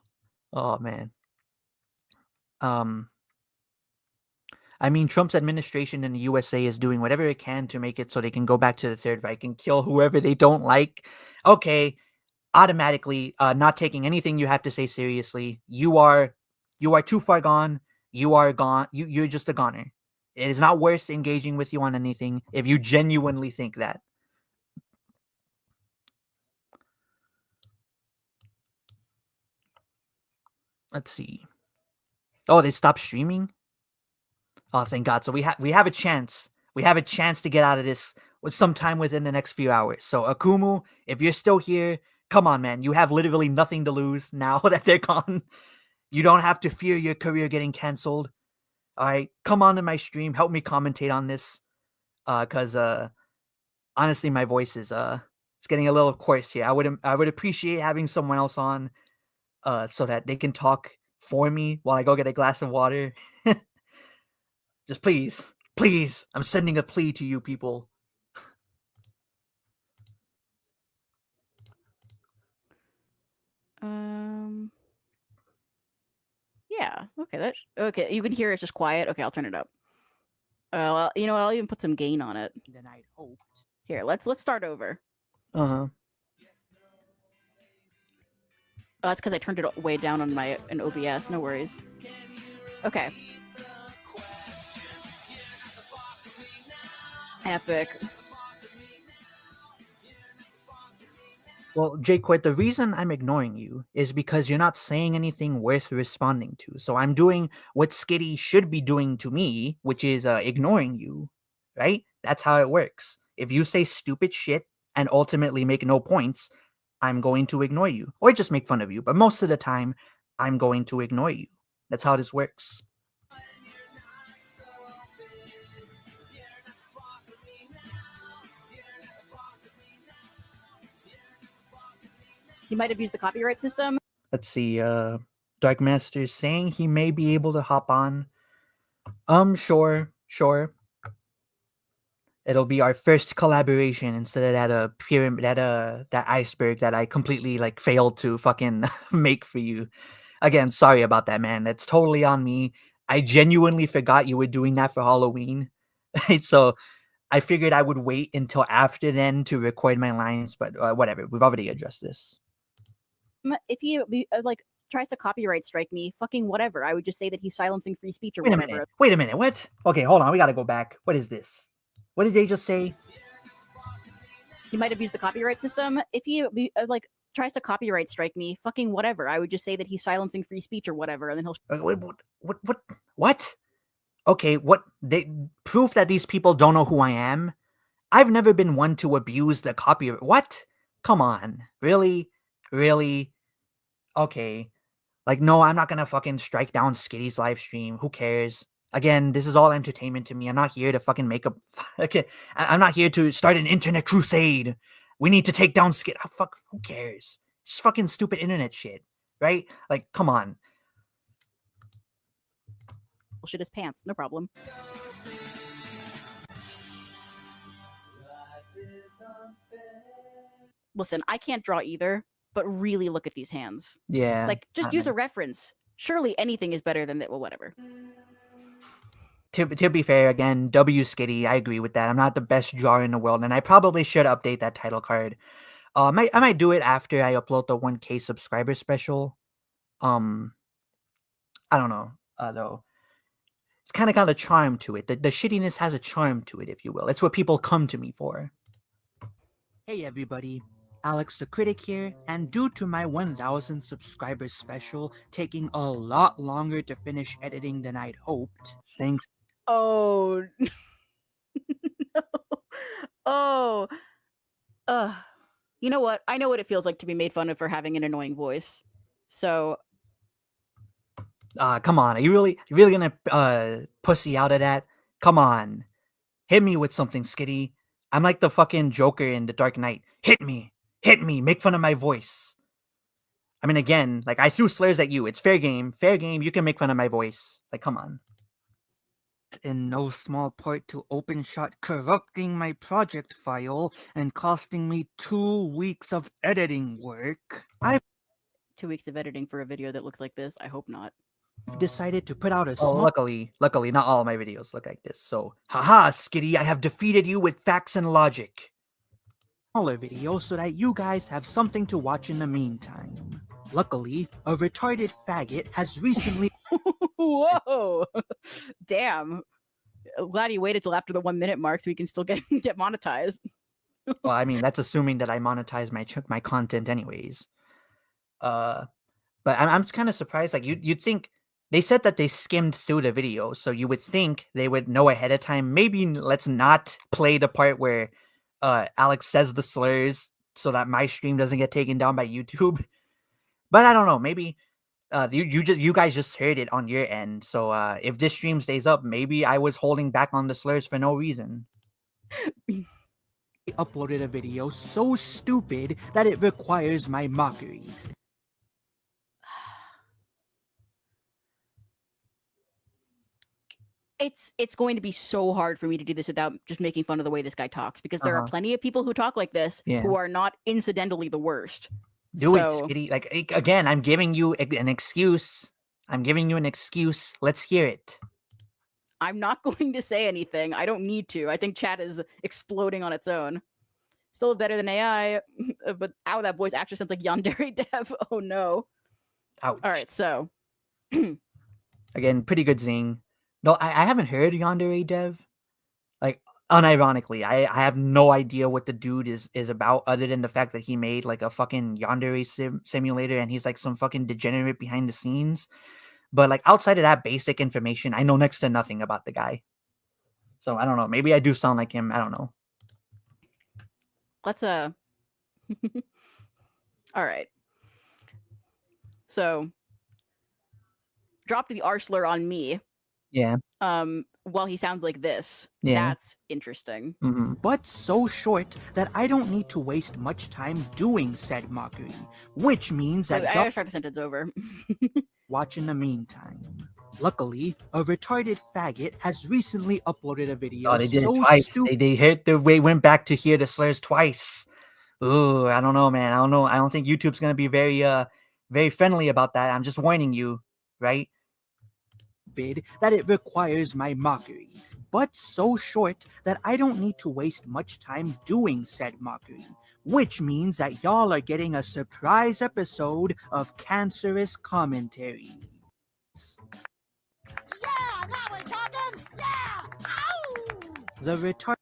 Oh man. I mean, Trump's administration in the USA is doing whatever it can to make it so they can go back to the Third Reich and kill whoever they don't like. Okay, automatically, not taking anything you have to say seriously. You are too far gone. You are gone. You're just a goner. It is not worth engaging with you on anything if you genuinely think that. Let's see. Oh, they stopped streaming? Oh, thank God. So we have a chance. We have a chance to get out of this with sometime within the next few hours. So Akumu, if you're still here, come on, man. You have literally nothing to lose now that they're gone. You don't have to fear your career getting canceled. All right, come on to my stream. Help me commentate on this. Cause honestly, my voice is it's getting a little coarse here. I would appreciate having someone else on so that they can talk for me while I go get a glass of water. Just please, please, I'm sending a plea to you people. Yeah. Okay. Okay. You can hear it's just quiet. Okay, I'll turn it up. Well, you know what? I'll even put some gain on it. Then I'd hoped. Here, let's start over. Uh-huh. Oh, that's because I turned it way down on my OBS. No worries. Okay. Epic. Well, Jquid, the reason I'm ignoring you is because you're not saying anything worth responding to. So I'm doing what Skitty should be doing to me, which is ignoring you, right? That's how it works. If you say stupid shit and ultimately make no points, I'm going to ignore you or just make fun of you. But most of the time, I'm going to ignore you. That's how this works. He might have used the copyright system. Let's see. Dark Master is saying he may be able to hop on. Sure. It'll be our first collaboration instead of that pyramid, that iceberg that I completely like failed to fucking make for you. Again, sorry about that, man. That's totally on me. I genuinely forgot you were doing that for Halloween. Right? So I figured I would wait until after then to record my lines, but whatever. We've already addressed this. If he like tries to copyright strike me, fucking whatever. I would just say that he's silencing free speech or whatever. Wait a minute. What? Okay, hold on. We gotta go back. What is this? What did they just say? He might have used the copyright system. If he like tries to copyright strike me, fucking whatever. I would just say that he's silencing free speech or whatever, and then he'll. What? Okay, what? Proof that these people don't know who I am? I've never been one to abuse the copyright. What? Come on. Really? Okay. Like, no, I'm not gonna fucking strike down Skitty's live stream. Who cares? Again, this is all entertainment to me. I'm not here to fucking make a. Okay, I'm not here to start an internet crusade. We need to take down Skit. Oh, fuck, who cares? It's fucking stupid internet shit, right? Like, come on. Shit his pants. No problem. Listen, I can't draw either, but really look at these hands. Yeah. Like, just use a reference. Surely anything is better than that. Well, whatever. To be fair, again, W Skitty, I agree with that. I'm not the best drawer in the world, and I probably should update that title card. I might do it after I upload the 1K subscriber special. I don't know, though. It's kind of got a charm to it. The shittiness has a charm to it, if you will. It's what people come to me for. Hey everybody, Alex the Critic here, and due to my 1000 subscribers special taking a lot longer to finish editing than I'd hoped, thanks. Oh. No. Oh. You know what? I know what it feels like to be made fun of for having an annoying voice. So. Come on. Are you really gonna pussy out of that? Come on. Hit me with something, Skitty. I'm like the fucking Joker in The Dark Knight. Hit me. Make fun of my voice. I mean, again, like, I threw slurs at you. It's fair game. You can make fun of my voice. Like, come on. In no small part to OpenShot corrupting my project file and costing me 2 weeks of editing work. I've 2 weeks of editing for a video that looks like this. I hope not. Decided to put out a small... Luckily, not all my videos look like this. So, haha, Skitty, I have defeated you with facts and logic. Smaller video so that you guys have something to watch in the meantime. Luckily, a retarded faggot has recently... Whoa! Damn. I'm glad he waited till after the 1 minute mark so he can still get monetized. Well, I mean, that's assuming that I monetize my content anyways. But I'm kind of surprised. Like you'd think they said that they skimmed through the video, so you would think they would know ahead of time. Maybe let's not play the part where Alex says the slurs so that my stream doesn't get taken down by YouTube. But I don't know. Maybe you guys just heard it on your end. So if this stream stays up, maybe I was holding back on the slurs for no reason. Uploaded a video so stupid that it requires my mockery. It's going to be so hard for me to do this without just making fun of the way this guy talks, because there are plenty of people who talk like this who are not incidentally the worst. Do it, Skitty. Like again, I'm giving you an excuse. I'm giving you an excuse. Let's hear it. I'm not going to say anything. I don't need to. I think chat is exploding on its own. Still better than AI, but ow, that voice actually sounds like Yandere Dev. Oh no. Ouch. All right, so again, pretty good zing. No, I haven't heard Yandere Dev. Like unironically, I have no idea what the dude is about, other than the fact that he made like a fucking Yandere simulator and he's like some fucking degenerate behind the scenes. But like outside of that basic information, I know next to nothing about the guy. So I don't know. Maybe I do sound like him. I don't know. Let's all right. So drop the R slur on me. Yeah. While he sounds like this. Yeah. That's interesting. But so short that I don't need to waste much time doing said mockery, which means that I gotta start the sentence over. Watch in the meantime. Luckily, a retarded faggot has recently uploaded a video. Oh, they did it twice. They went back to hear the slurs twice. Ooh, I don't know, man. I don't know. I don't think YouTube's gonna be very friendly about that. I'm just warning you, right? That it requires my mockery, but so short that I don't need to waste much time doing said mockery, which means that y'all are getting a surprise episode of cancerous commentary. Yeah, now we're talking. Yeah. Ow! The retard.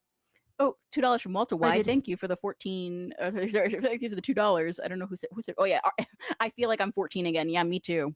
Oh, $2 from Walter. Why? Thank you for the 14. Sorry, thank you for the $2. I don't know who said. Oh yeah, I feel like I'm 14 again. Yeah, me too.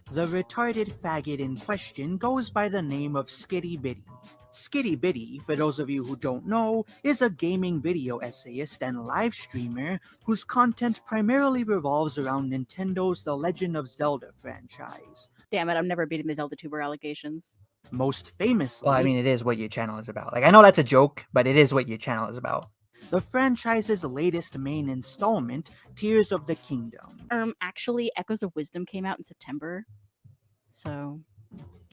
The retarded faggot in question goes by the name of Skitty Bitty. Skitty Bitty, for those of you who don't know, is a gaming video essayist and live streamer whose content primarily revolves around Nintendo's The Legend of Zelda franchise. Damn it, I'm never beating the Zelda tuber allegations. Most famously... Well, I mean, it is what your channel is about. Like, I know that's a joke, but it is what your channel is about. The franchise's latest main installment, Tears of the Kingdom. Actually, Echoes of Wisdom came out in September. So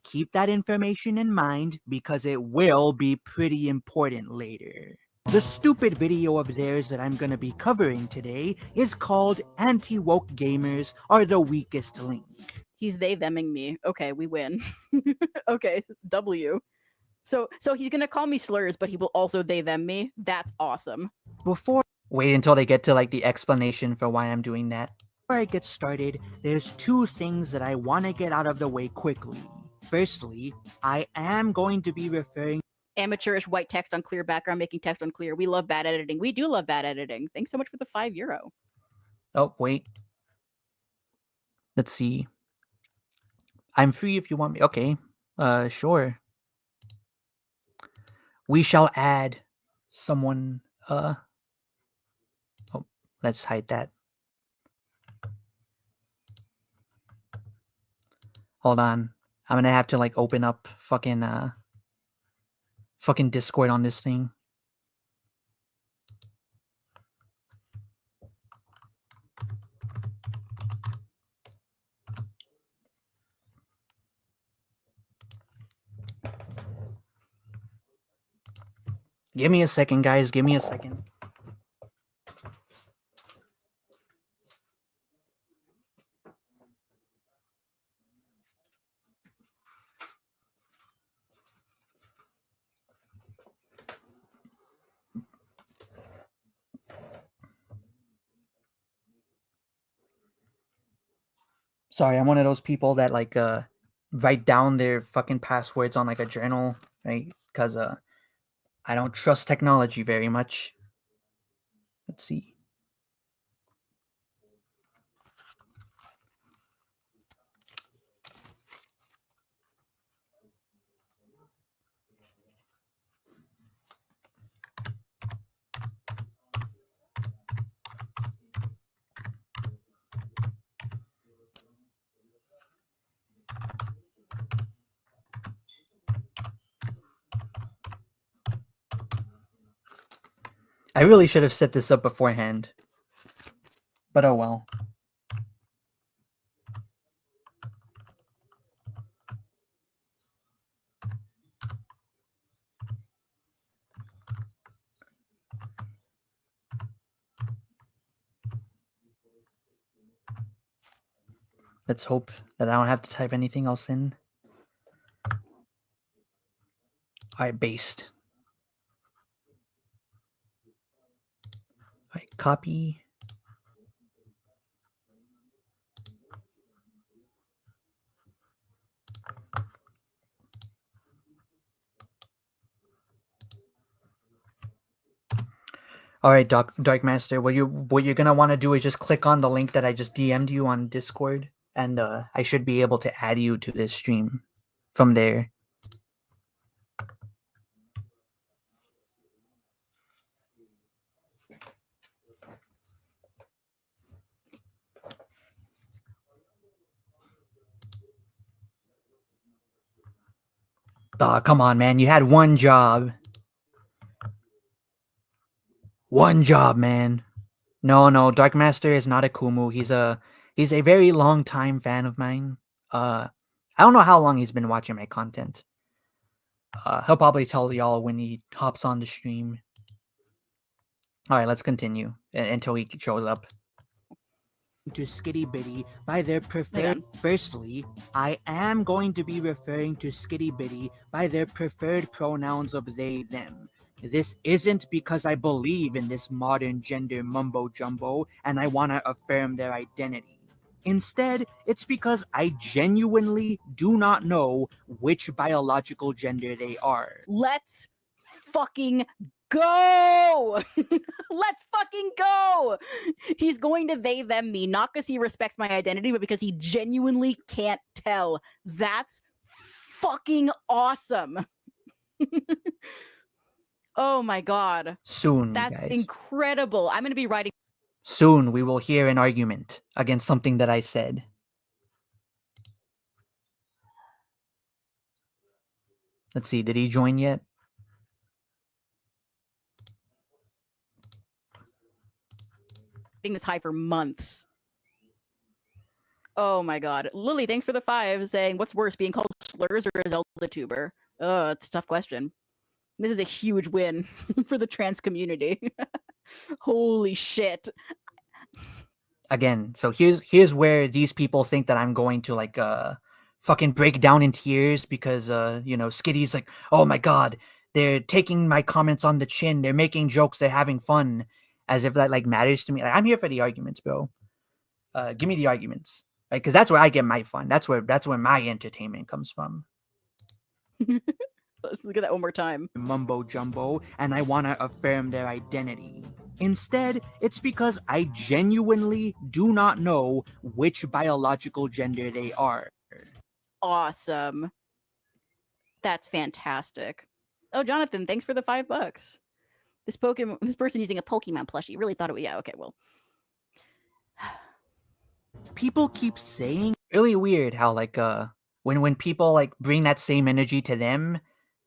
keep that information in mind because it will be pretty important later. The stupid video of theirs that I'm going to be covering today is called Anti-Woke Gamers Are the Weakest Link. He's they-theming me. Okay, we win. Okay, W. So he's going to call me slurs, but he will also they-them me. That's awesome. Wait until they get to like the explanation for why I'm doing that. Before I get started, there's two things that I want to get out of the way quickly. Firstly, I am going to be referring amateurish white text on clear background, making text unclear. We love bad editing. We do love bad editing. Thanks so much for the €5. Oh, wait. Let's see. I'm free if you want me. Okay. Sure. We shall add someone. Oh, let's hide that. Hold on. I'm gonna have to like open up fucking Discord on this thing. Give me a second, guys. Give me a second. Sorry, I'm one of those people that like write down their fucking passwords on like a journal, right? Because I don't trust technology very much. Let's see. I really should have set this up beforehand. But oh well. Let's hope that I don't have to type anything else in. Alright, based. Alright, copy. Alright, Dark Master, what you're gonna want to do is just click on the link that I just DM'd you on Discord, and I should be able to add you to this stream from there. Aw, come on, man. You had one job. One job, man. No, Dark Master is not a Kumu. He's a very long time fan of mine. I don't know how long he's been watching my content. He'll probably tell y'all when he hops on the stream. Alright, let's continue until he shows up. To Skitty Bitty by their preferred. Firstly, I am going to be referring to Skitty Bitty by their preferred pronouns of they, them. This isn't because I believe in this modern gender mumbo jumbo and I want to affirm their identity. Instead, it's because I genuinely do not know which biological gender they are. Let's fucking go! Let's fucking go! He's going to they, them, me, not because he respects my identity, but because he genuinely can't tell. That's fucking awesome. Oh my god. Soon, That's guys. incredible. I'm going to be writing. Soon we will hear an argument against something that I said. Let's see, did he join yet? This high for months. Oh my god. Lily, thanks for the 5, saying, what's worse, being called slurs or a Zelda tuber? It's a tough question. This is a huge win for the trans community. Holy shit. Again, so here's where these people think that I'm going to like fucking break down in tears because you know, Skitty's like, oh my god, they're taking my comments on the chin, they're making jokes, they're having fun, as if that like matters to me. Like, I'm here for the arguments, bro. Give me the arguments. Right? Because that's where I get my fun. That's where my entertainment comes from. Let's look at that one more time. Mumbo jumbo, and I want to affirm their identity. Instead, it's because I genuinely do not know which biological gender they are. Awesome. That's fantastic. Oh, Jonathan, thanks for the $5. This person using a Pokemon plushie really thought it was, yeah, okay, well. People keep saying really weird how like when people like bring that same energy to them,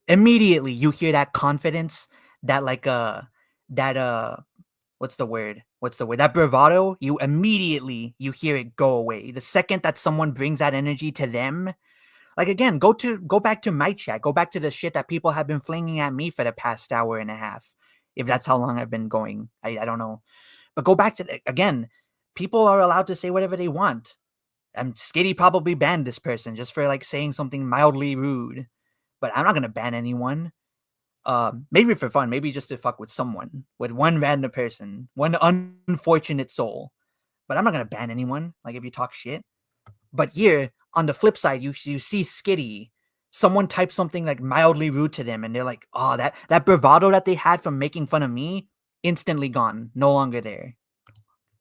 immediately you hear that confidence, that like that what's the word? That bravado, you hear it go away. The second that someone brings that energy to them, like again, go back to my chat, go back to the shit that people have been flinging at me for the past hour and a half. If that's how long I've been going. I don't know. But go back to again, people are allowed to say whatever they want. And Skitty probably banned this person just for like saying something mildly rude. But I'm not gonna ban anyone. Maybe for fun, maybe just to fuck with someone, with one random person, one unfortunate soul. But I'm not gonna ban anyone. Like if you talk shit. But here on the flip side, you see Skitty. Someone types something like mildly rude to them, and they're like, "Oh, that bravado that they had from making fun of me, instantly gone, no longer there."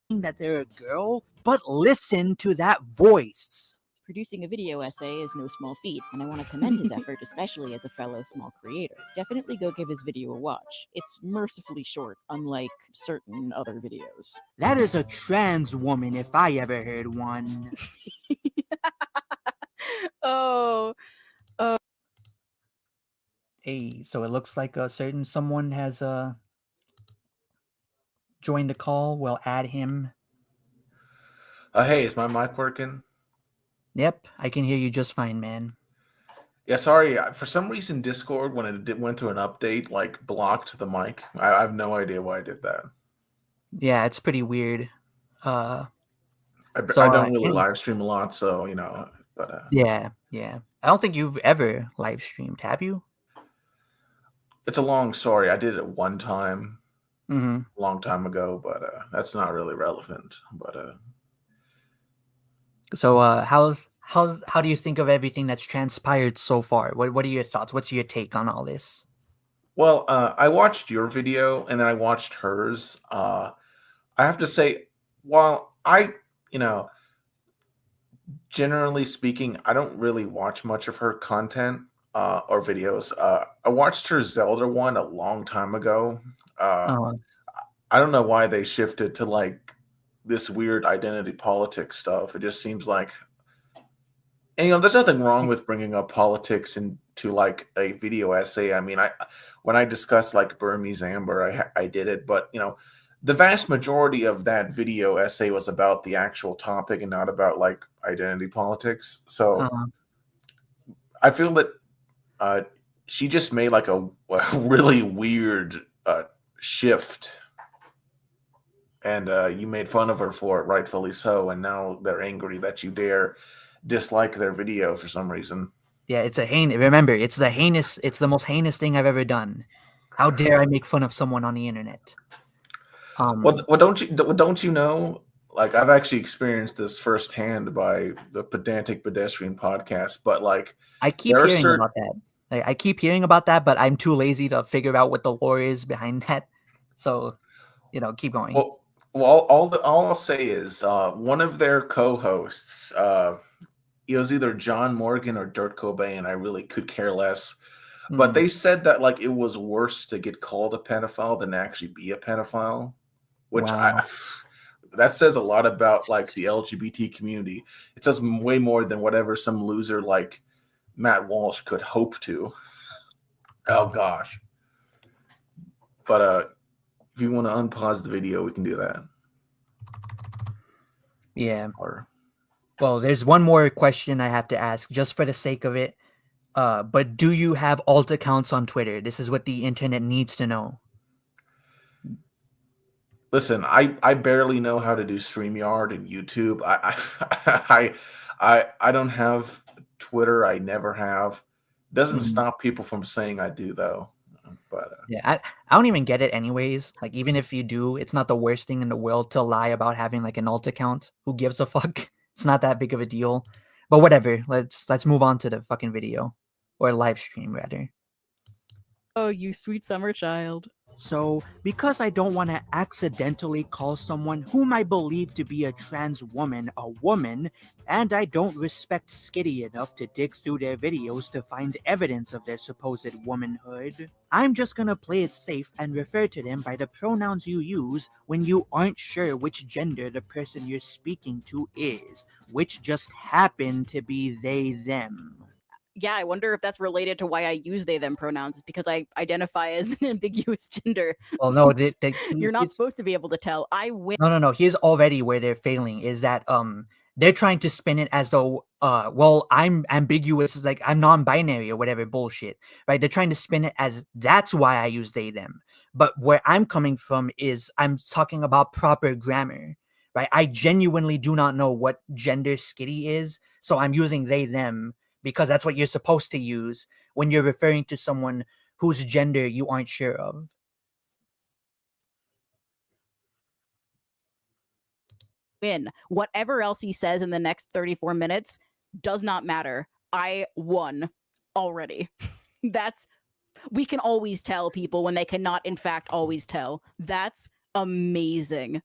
That they're a girl, but listen to that voice. Producing a video essay is no small feat, and I want to commend his effort, especially as a fellow small creator. Definitely go give his video a watch. It's mercifully short, unlike certain other videos. That is a trans woman if I ever heard one. Oh. Hey, so it looks like a certain someone has join the call. We'll add him. Hey, is my mic working? Yep, I can hear you just fine, man. Yeah, sorry. For some reason, Discord, when it went through an update, like blocked the mic. I have no idea why I did that. Yeah, it's pretty weird. I So don't really anyway, live stream a lot, so but yeah. I don't think you've ever live streamed, have you? it's a long story. I did it one time, Mm-hmm. a long time ago, but that's not really relevant. But So how do you think of everything that's transpired so far? What are your thoughts? What's your take on all this? well, I watched your video and then I watched hers. I have to say, while you know, generally speaking, I don't really watch much of her content or videos. I watched her Zelda one a long time ago. Uh, I don't know why they shifted to like this weird identity politics stuff. It just seems like, and there's nothing wrong with bringing up politics into like a video essay. I mean, when I discussed like Burmese Amber, I did it, but the vast majority of that video essay was about the actual topic and not about like identity politics. So I feel that she just made like a really weird shift, and you made fun of her for it, rightfully so. And now they're angry that you dare dislike their video for some reason. yeah, it's a heinous. Remember, it's the most heinous thing I've ever done. How dare I make fun of someone on the internet? Well, don't you know? Like, I've actually experienced this firsthand by the Pedantic Pedestrian podcast. But like, I keep there are hearing certain about that. I keep hearing about that, but I'm too lazy to figure out what the lore is behind that. So, keep going. well, all I'll say is one of their co-hosts, it was either John Morgan or Dirt Cobain. I really could care less. But they said that like it was worse to get called a pedophile than to actually be a pedophile, which Wow. that says a lot about like the LGBT community. It says way more than whatever some loser like Matt Walsh could hope to. Oh gosh. But if you want to unpause the video, we can do that. Yeah. Or Well, there's one more question I have to ask just for the sake of it. But do you have alt accounts on Twitter? This is what the internet needs to know. listen, I barely know how to do StreamYard and YouTube. I don't have Twitter. I never have. Doesn't stop people from saying I do though. But Yeah, I don't even get it anyways. Like, even if you do, it's not the worst thing in the world to lie about having like an alt account. Who gives a fuck? It's not that big of a deal. But whatever. Let's move on to the fucking video, or live stream rather. Oh, you sweet summer child. So, because I don't want to accidentally call someone whom I believe to be a trans woman a woman, and I don't respect Skitty enough to dig through their videos to find evidence of their supposed womanhood, I'm just gonna play it safe and refer to them by the pronouns you use when you aren't sure which gender the person you're speaking to is, which just happen to be they, them. Yeah, I wonder if that's related to why I use they them pronouns. It's because I identify as an ambiguous gender. Well, no, You're not supposed to be able to tell. I win. No. Here's already where they're failing is that they're trying to spin it as though well, I'm ambiguous, like I'm non-binary or whatever bullshit, right? They're trying to spin it as that's why I use they them. But where I'm coming from is I'm talking about proper grammar, right? I genuinely do not know what gender Skitty is, so I'm using they them because that's what you're supposed to use when you're referring to someone whose gender you aren't sure of. Win. Whatever else he says in the next 34 minutes does not matter. I won already. We can always tell people when they cannot in fact always tell. That's amazing.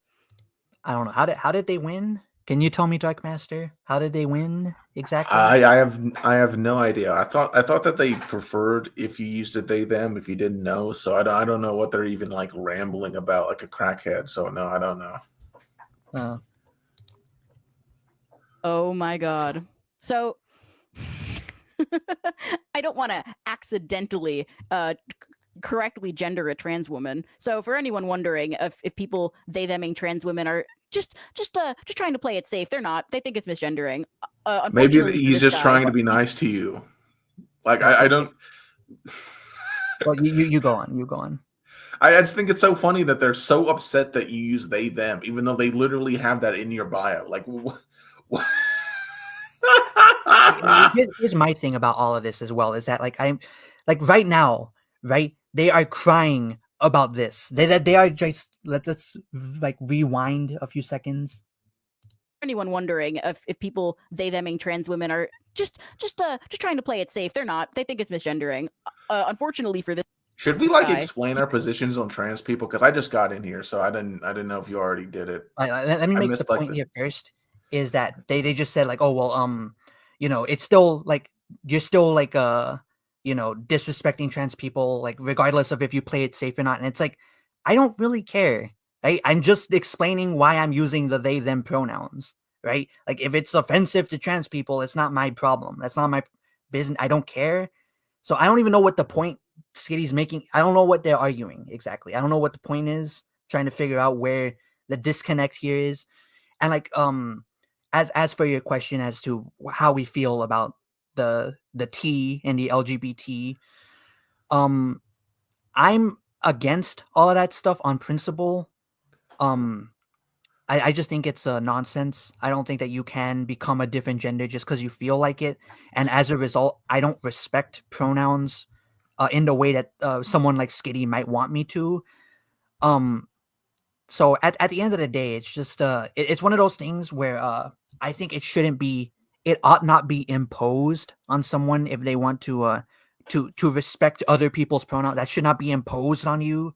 I don't know. How did they win? Can you tell me, Darkmaster? How did they win exactly? I have no idea. I thought that they preferred if you used it they them if you didn't know. So I don't know what they're even like rambling about like a crackhead. So no, I don't know. Oh my god. So I don't want to accidentally correctly gender a trans woman. So for anyone wondering if people they theming trans women are just trying to play it safe, they're not. They think it's misgendering. Maybe Unfortunately, he's for this just guy, trying to be nice to you. Like Yeah. I don't. Well, you go on. You go on. I just think it's so funny that they're so upset that you use they them, even though they literally have that in your bio. Like, what? Here's my thing about all of this as well is that like I'm like right now, right? They are crying about this. They are just let's like rewind a few seconds. anyone wondering if people they theming trans women are just trying to play it safe, they're not. They think it's misgendering. Unfortunately for this. Should we This like guy. explain our positions on trans people? Because I just got in here, so I didn't know if you already did it. Let me I make the missed, like, point here first. Is that they just said like, oh well, you know, it's still like you're still like you know, disrespecting trans people, like regardless of if you play it safe or not. And it's like, I don't really care. Right? I'm just explaining why I'm using the they them pronouns. Right? Like if it's offensive to trans people, it's not my problem. That's not my business. I don't care. So I don't even know what the point Skitty's making. I don't know what they're arguing exactly. I don't know what the point is. Trying to figure out where the disconnect here is. And like as for your question as to how we feel about the T and the LGBT, I'm against all of that stuff on principle. I just think it's nonsense. I don't think that you can become a different gender just because you feel like it. And as a result, I don't respect pronouns in the way that someone like Skitty might want me to. So at the end of the day, it's just it's one of those things where I think it ought not be imposed on someone if they want to respect other people's pronouns. That should not be imposed on you.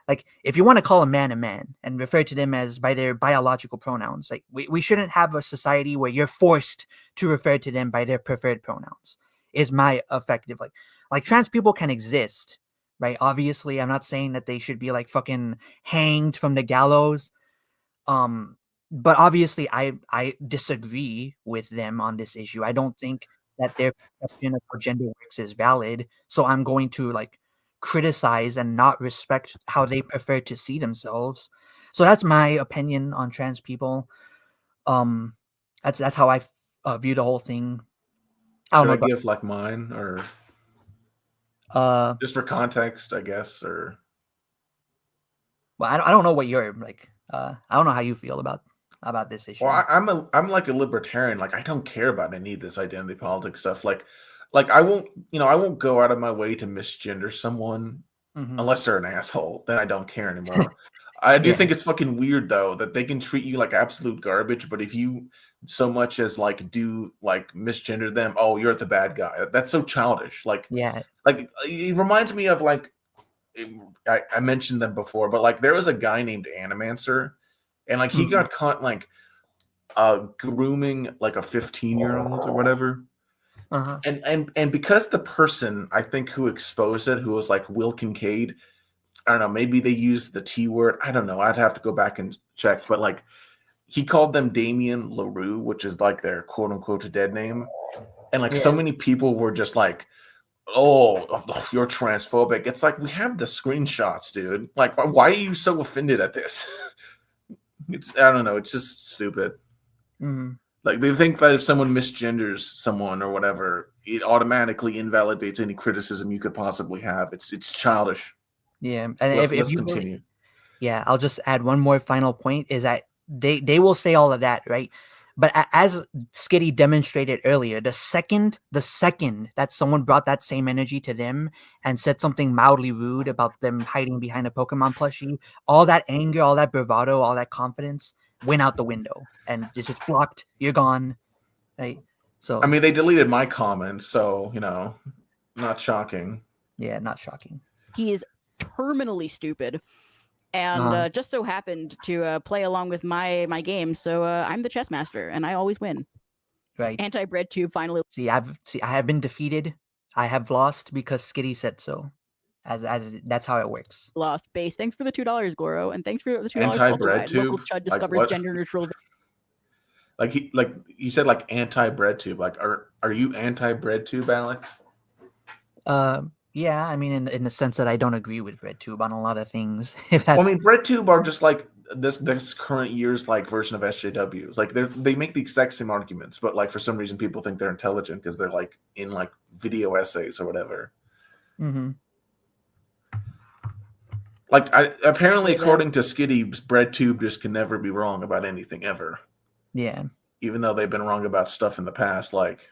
Like if you want to call a man and refer to them as by their biological pronouns, like we shouldn't have a society where you're forced to refer to them by their preferred pronouns. Is my effective like trans people can exist, right? Obviously, I'm not saying that they should be like fucking hanged from the gallows. But obviously I disagree with them on this issue. I don't think that their perception of how gender works is valid. So I'm going to like criticize and not respect how they prefer to see themselves. So that's my opinion on trans people. That's how I view the whole thing. I don't Should know I about, give like mine, or just for context, I guess, or well, I don't know what you're like. I don't know how you feel about this issue. well, I'm like a libertarian. Like I don't care about any of this identity politics stuff. Like I won't go out of my way to misgender someone unless they're an asshole. Then I don't care anymore. I do think it's fucking weird though that they can treat you like absolute garbage, but if you so much as like do like misgender them, oh, you're the bad guy. That's so childish. Like it reminds me of like I mentioned them before, but like there was a guy named Animancer, and like he got caught like grooming like a 15-year-old or whatever. And because the person I think who exposed it, who was like Will Kincaid, I don't know, maybe they used the T word. I don't know. I'd have to go back and check. But like he called them Damien LaRue, which is like their quote unquote dead name. And like so many people were just like, oh, you're transphobic. It's like, we have the screenshots, dude. Like, why are you so offended at this? I don't know. It's just stupid. Like they think that if someone misgenders someone or whatever, it automatically invalidates any criticism you could possibly have. It's childish. Yeah, and Let's continue. Yeah, I'll just add one more final point is that they will say all of that, right? But as Skitty demonstrated earlier, the second that someone brought that same energy to them and said something mildly rude about them hiding behind a Pokemon plushie, all that anger, all that bravado, all that confidence went out the window, and it's just blocked. You're gone, right? So I mean, they deleted my comment, so not shocking. Yeah, not shocking. He is terminally stupid, and just so happened to play along with my game. So I'm the chess master, and I always win. Right. Anti-bread tube finally. I have been defeated. I have lost because Skitty said so. As that's how it works. Lost base. Thanks for the $2, Goro, and thanks for the $2. Anti-bread tube. Local Chud discovers gender neutral. Like you said, like anti-bread tube. Like are you anti-bread tube, Alex? Yeah, I mean, in the sense that I don't agree with BreadTube on a lot of things. If Well, that's I mean, BreadTube are just like this current year's like version of SJWs. Like they make the exact same arguments, but like for some reason people think they're intelligent because they're like in like video essays or whatever. mm-hmm. Like apparently, Yeah, according to Skitty, BreadTube just can never be wrong about anything ever, Yeah. even though they've been wrong about stuff in the past, like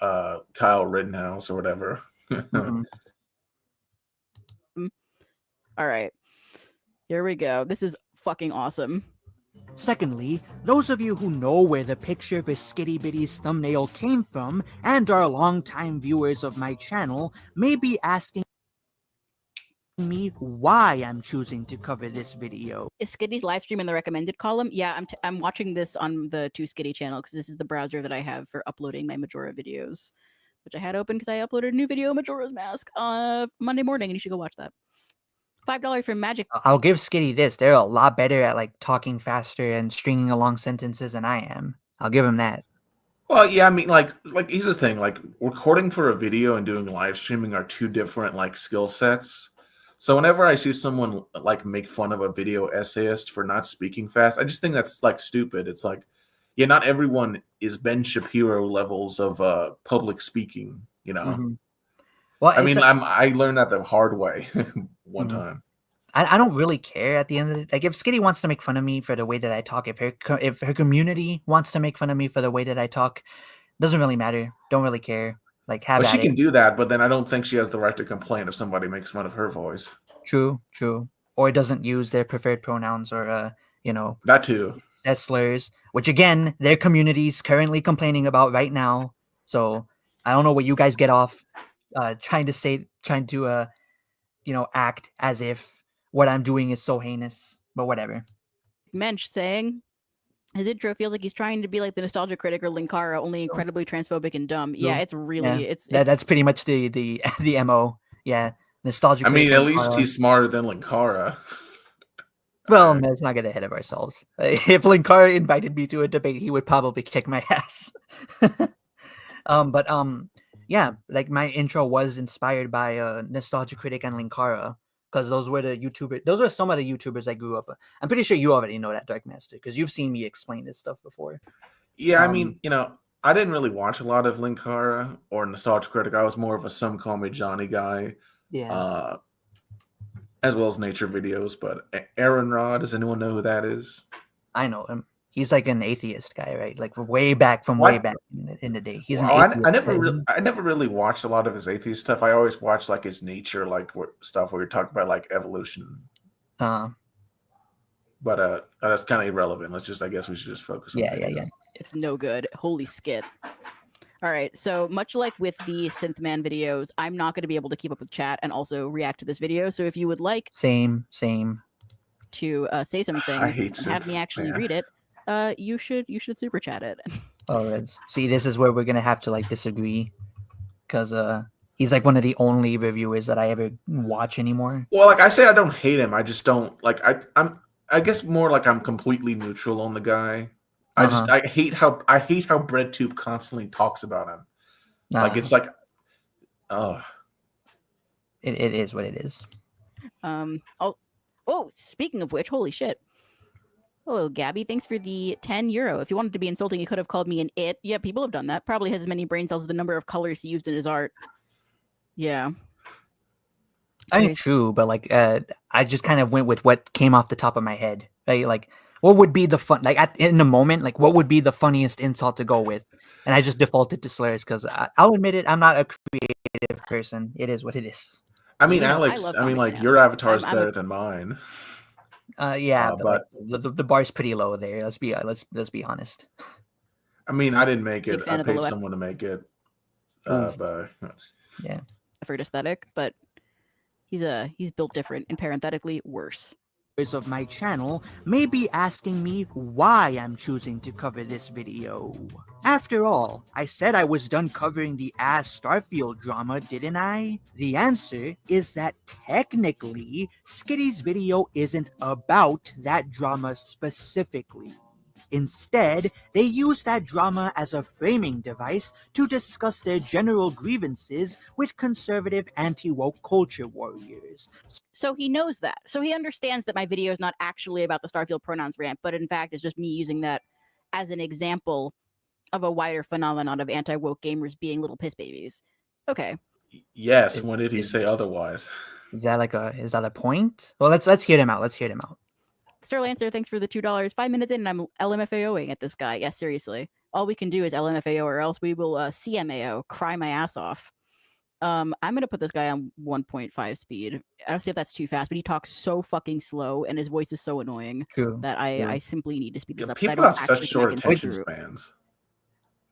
Kyle Rittenhouse or whatever. Mm-hmm. All right. Here we go. This is fucking awesome. Secondly, those of you who know where the picture of Skitty Bitty's thumbnail came from and are longtime viewers of my channel may be asking me why I'm choosing to cover this video. Is Skitty's live stream in the recommended column? Yeah, I'm watching this on the 2Skitty channel because this is the browser that I have for uploading my Majora videos, which I had open because I uploaded a new video, Majora's Mask, Monday morning, and you should go watch that. $5 for Magic. I'll give Skitty this. They're a lot better at like talking faster and stringing along sentences than I am. I'll give them that. Well, yeah, I mean, like here's the thing: like recording for a video and doing live streaming are two different like skill sets. So whenever I see someone like make fun of a video essayist for not speaking fast, I just think that's like stupid. It's like, yeah, not everyone is Ben Shapiro levels of public speaking. You know, Mm-hmm. Well, I mean, I learned that the hard way one Mhm. time. I don't really care at the end of it. Like if Skitty wants to make fun of me for the way that I talk, if her community wants to make fun of me for the way that I talk, doesn't really matter. Don't really care. Like have But at she it. can do that, but then I don't think she has the right to complain if somebody makes fun of her voice. True. Or doesn't use their preferred pronouns or That too. slurs, which again, their community's currently complaining about right now. So I don't know what you guys get off trying to act as if what I'm doing is so heinous, but whatever. Mensch saying his intro feels like he's trying to be like the nostalgia critic or Linkara, only incredibly transphobic and dumb. Yeah, it's really it's that's pretty much the the MO. Yeah, nostalgia. I mean, at least Linkara. he's smarter than Linkara. Well, let's not get ahead of ourselves. If Linkara invited me to a debate, he would probably kick my ass. Yeah, like my intro was inspired by Nostalgia Critic and Linkara because those are some of the YouTubers I grew up with. I'm pretty sure you already know that, Dark Master, because you've seen me explain this stuff before. Yeah, I mean, I didn't really watch a lot of Linkara or Nostalgia Critic. I was more of a Some Call Me Johnny guy. Yeah. As well as nature videos. But Aaron Rod, does anyone know who that is? I know him. He's like an atheist guy, right? Like way back in the day. He's an atheist. I never really watched a lot of his atheist stuff. I always watched like his nature, like stuff where you're talking about like evolution. But that's kind of irrelevant. I guess we should just focus on yeah. It's no good. Holy skit. All right, so much like with the Synthman videos, I'm not going to be able to keep up with chat and also react to this video. So if you would like same to say something and have me actually read it, you should super chat it. Oh, see, this is where we're gonna have to like disagree, because he's like one of the only reviewers that I ever watch anymore. Well, like I say, I don't hate him. I just don't like. I guess more like I'm completely neutral on the guy. I hate how BreadTube constantly talks about him. Like it's like, it is what it is. Speaking of which, holy shit. Hello, Gabby. Thanks for the €10. If you wanted to be insulting, you could have called me an it. Yeah, people have done that. Probably has as many brain cells as the number of colors he used in his art. Yeah. I mean, true, but like, I just kind of went with what came off the top of my head, right? Like, what would be the fun, like in the moment, like what would be the funniest insult to go with? And I just defaulted to slurs because I'll admit it, I'm not a creative person. It is what it is. I mean, Alex, I mean, like your avatar is better than mine. Yeah, but like, the bar's pretty low there. Let's be honest. I mean, I didn't make it. I paid someone to make it. But yeah, effort aesthetic, but he's built different and parenthetically worse. Of my channel may be asking me why I'm choosing to cover this video. After all, I said I was done covering the ass Starfield drama, didn't I? The answer is that technically, Skitty's video isn't about that drama specifically. Instead, they use that drama as a framing device to discuss their general grievances with conservative anti-woke culture warriors. So he knows that. So he understands that my video is not actually about the Starfield pronouns rant, but in fact is just me using that as an example of a wider phenomenon of anti-woke gamers being little piss babies. Okay. Yes, when did he say otherwise? Is that a point? Well, let's hear them out. Let's hear them out. Sir Lancer, thanks for the $2. 5 minutes in, and I'm LMFAOing at this guy. Yes, seriously. All we can do is LMFAO, or else we will CMAO, cry my ass off. I'm gonna put this guy on 1.5 speed. I don't see if that's too fast, but he talks so fucking slow, and his voice is so annoying that I simply need to speed this up. People have such short attention spans.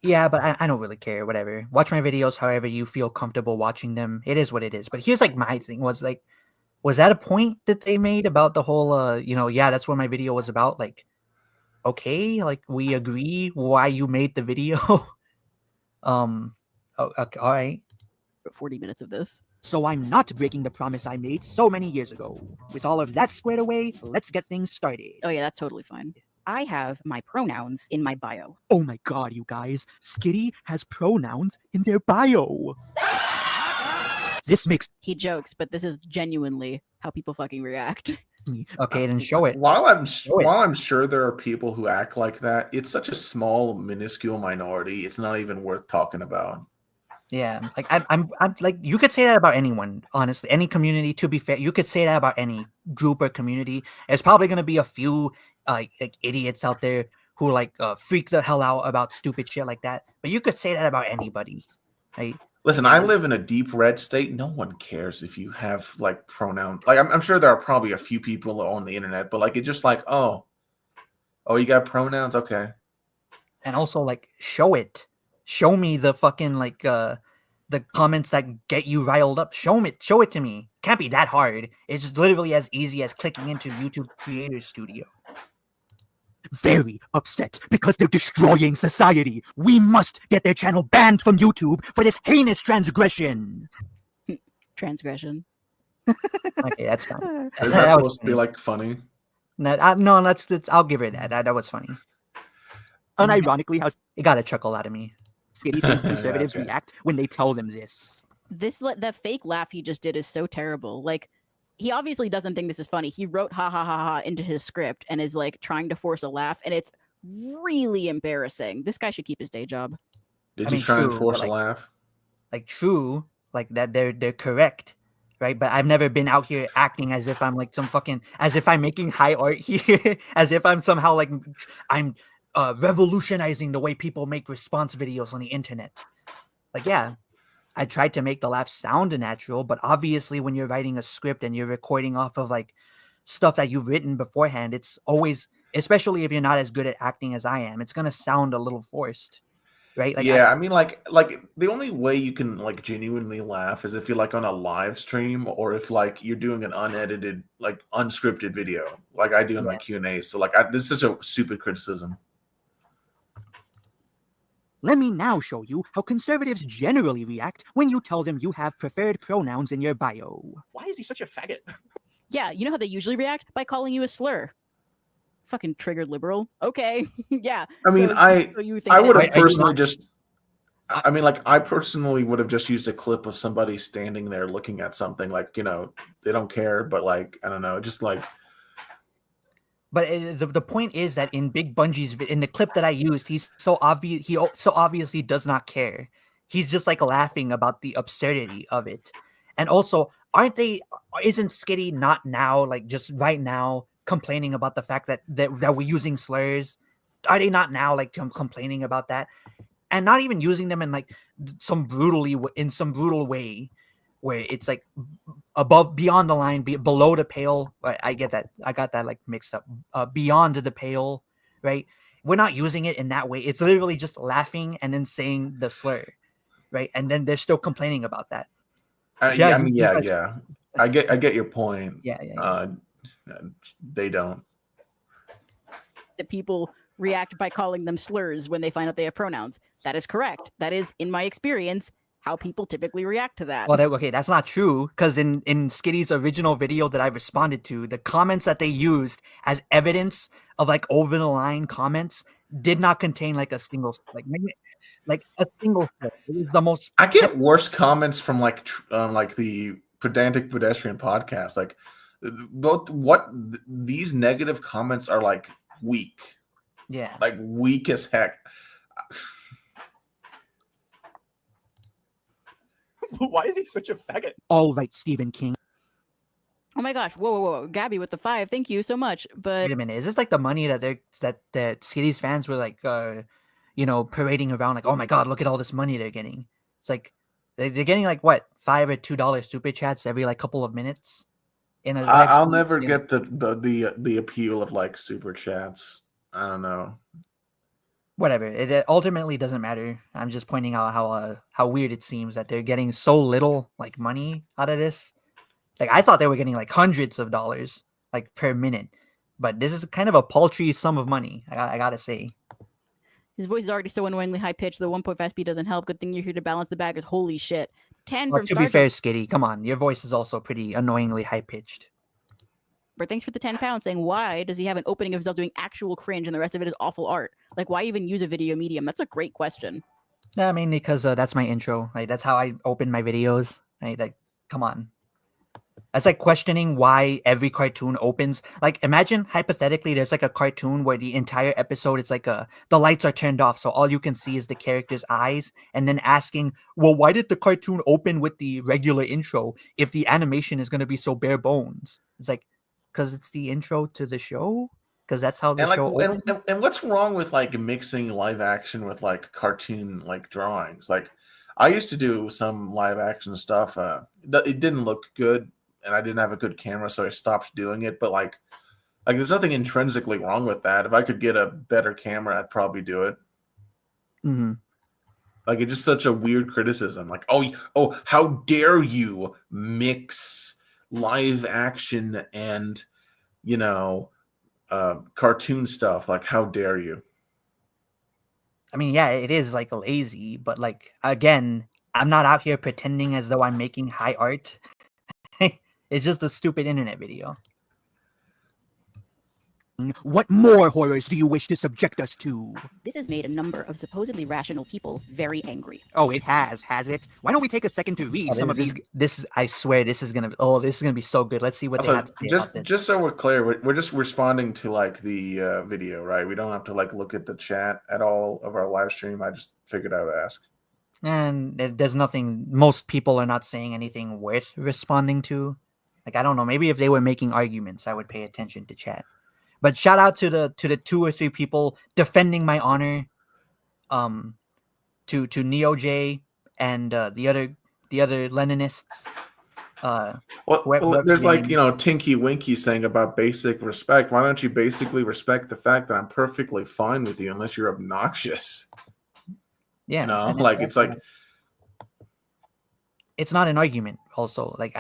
Yeah, but I don't really care. Whatever. Watch my videos however you feel comfortable watching them. It is what it is. But here's like my thing was that a point that they made about the whole yeah, that's what my video was about? Like, okay, like we agree why you made the video. Okay, all right. 40 minutes of this. So I'm not breaking the promise I made so many years ago. With all of that squared away, let's get things started. Oh yeah, that's totally fine. I have my pronouns in my bio. Oh my god, you guys. Skitty has pronouns in their bio. This makes... He jokes, but this is genuinely how people fucking react. Okay, then show it. While I'm sure there are people who act like that, it's such a small, minuscule minority. It's not even worth talking about. Yeah, like I'm like, you could say that about anyone, honestly, any community. To be fair, you could say that about any group or community. There's probably gonna be a few like idiots out there who like freak the hell out about stupid shit like that. But you could say that about anybody, right? Listen, I live in a deep red state. No one cares if you have like pronouns. Like I'm sure there are probably a few people on the internet, but like it's just like, oh, you got pronouns, okay. And also like show it. Show me the fucking like the comments that get you riled up. Show it to me. Can't be that hard. It's literally as easy as clicking into YouTube Creator Studio. Very upset because they're destroying society. We must get their channel banned from YouTube for this heinous transgression. Transgression. Okay, that's fine. Is that supposed to be like funny? No, I'll give her that. That was funny. Unironically, how it got a chuckle out of me. Skitty thinks conservatives react when they tell them this. The fake laugh he just did is so terrible. Like, he obviously doesn't think this is funny. He wrote ha ha ha ha into his script and is like trying to force a laugh, and it's really embarrassing. This guy should keep his day job. Did you try and force a laugh? Like true, like that they're correct, right? But I've never been out here acting as if I'm like as if I'm making high art here, as if I'm somehow like I'm revolutionizing the way people make response videos on the internet. Like, yeah, I tried to make the laugh sound natural, but obviously when you're writing a script and you're recording off of like stuff that you've written beforehand, it's always, especially if you're not as good at acting as I am, it's gonna sound a little forced, right? Like, yeah, I mean, like the only way you can like genuinely laugh is if you're like on a live stream, or if like you're doing an unedited, like unscripted video, like I do in my Q&A. So like, this is such a stupid criticism. Let me now show you how conservatives generally react when you tell them you have preferred pronouns in your bio. Why is he such a faggot? Yeah, you know how they usually react? By calling you a slur. Fucking triggered liberal. Okay, yeah. I mean, I would have personally just... I mean, like, I personally would have just used a clip of somebody standing there looking at something, like, you know, they don't care, but like, I don't know, just like... But the point is that in Big Bungie's in the clip that I used, he's so obvious. He so obviously does not care. He's just like laughing about the absurdity of it. And also, isn't Skitty not now, like just right now, complaining about the fact that we're using slurs? Are they not now like complaining about that, and not even using them in like some brutal way, where it's like beyond the line, below the pale. I get that. I got that like mixed up. Beyond the pale, right? We're not using it in that way. It's literally just laughing and then saying the slur, right? And then they're still complaining about that. I get your point. Yeah. They don't. That people react by calling them slurs when they find out they have pronouns. That is correct. That is, in my experience, how people typically react to that. Well, okay, that's not true, because in Skitty's original video that I responded to, the comments that they used as evidence of like over the line comments did not contain like a single like a single slur. It was the most. I get worse comments from like the Pedantic Pedestrian podcast. Like these negative comments are like weak. Yeah. Like weak as heck. Why is he such a faggot? All right, Stephen King. Oh my gosh! Whoa! Gabby with the 5. Thank you so much. But Wait a minute, is this like the money that that Skitty's fans were like, parading around like, oh my god, look at all this money they're getting? It's like they're getting like what, $5 or $2 super chats every like couple of minutes. I'll never get the appeal of like super chats. I don't know. Whatever. It ultimately doesn't matter. I'm just pointing out how weird it seems that they're getting so little like money out of this. Like I thought they were getting like hundreds of dollars like per minute, but this is kind of a paltry sum of money. I gotta say. his voice is already so annoyingly high pitched. The 1.5 speed doesn't help. Good thing you're here to balance the bag. Is holy shit. 10 Well, from to be fair, Skitty, come on, your voice is also pretty annoyingly high pitched. But thanks for the 10 pounds saying, why does he have an opening of himself doing actual cringe and the rest of it is awful art? Like, why even use a video medium? That's a great question. Yeah, mainly because that's my intro. Like, that's how I open my videos. Right? Like, come on. That's like questioning why every cartoon opens. Like, imagine hypothetically there's like a cartoon where the entire episode it's like the lights are turned off, so all you can see is the character's eyes, and then asking, well, why did the cartoon open with the regular intro if the animation is gonna be so bare bones? It's like, because it's the intro to the show. Because that's how the And like, show opens. and what's wrong with like mixing live action with like cartoon like drawings? Like, I used to do some live action stuff. It didn't look good, and I didn't have a good camera, so I stopped doing it. But like there's nothing intrinsically wrong with that. If I could get a better camera, I'd probably do it. Mm-hmm. Like, it's just such a weird criticism. Like, oh, how dare you mix live action and cartoon stuff? Like, how dare you? I mean, yeah, it is like lazy, but like again, I'm not out here pretending as though I'm making high art. It's just a stupid internet video. What more horrors do you wish to subject us to? This has made a number of supposedly rational people very angry. Oh, it has it? Why don't we take a second to read some of these? I swear, this is gonna be so good. Let's see what they have to say about this. Just so we're clear, we're just responding to like the video, right? We don't have to like look at the chat at all of our live stream. I just figured I would ask. And there's nothing. Most people are not saying anything worth responding to. Like, I don't know. Maybe if they were making arguments, I would pay attention to chat. But shout out to the 2 or 3 people defending my honor, to Neo J and the other Leninists. There's like Tinky Winky saying about basic respect. Why don't you basically respect the fact that I'm perfectly fine with you unless you're obnoxious? Yeah, it's like it's not an argument. Also, like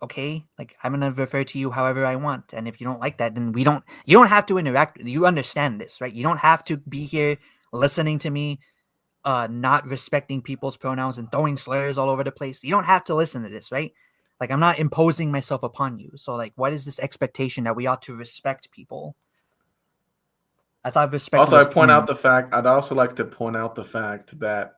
okay, like I'm gonna refer to you however I want, and if you don't like that, then you don't have to interact. You understand this, right? You don't have to be here listening to me not respecting people's pronouns and throwing slurs all over the place. You don't have to listen to this, right? Like, I'm not imposing myself upon you. So like, what is this expectation that we ought to respect people? I thought respect also I'd also like to point out the fact that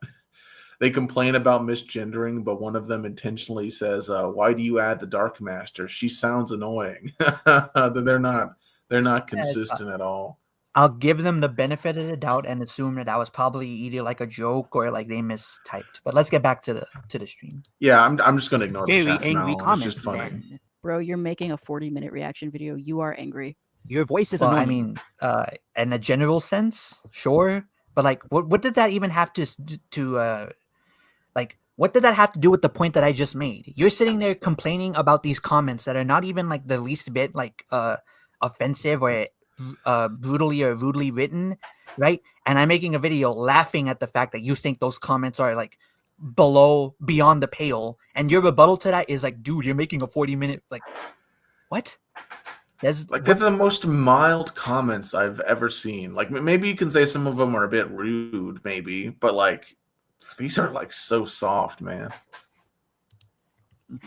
they complain about misgendering, but one of them intentionally says, why do you add the Dark Master? She sounds annoying. They're not consistent at all. I'll give them the benefit of the doubt and assume that was probably either like a joke or like they mistyped. But let's get back to the stream. Yeah, I'm just gonna ignore the very chat angry now. comments. It's just funny. Then. Bro, you're making a 40-minute reaction video. You are angry. Your voice is annoying. I mean, in a general sense, sure. But like, what did that even have to like, what did that have to do with the point that I just made? You're sitting there complaining about these comments that are not even like the least bit like offensive or brutally or rudely written, right? And I'm making a video laughing at the fact that you think those comments are like beyond the pale, and your rebuttal to that is like, dude, you're making a 40-minute like what? They're the most mild comments I've ever seen. Like, maybe you can say some of them are a bit rude, maybe, but like These are like so soft, man.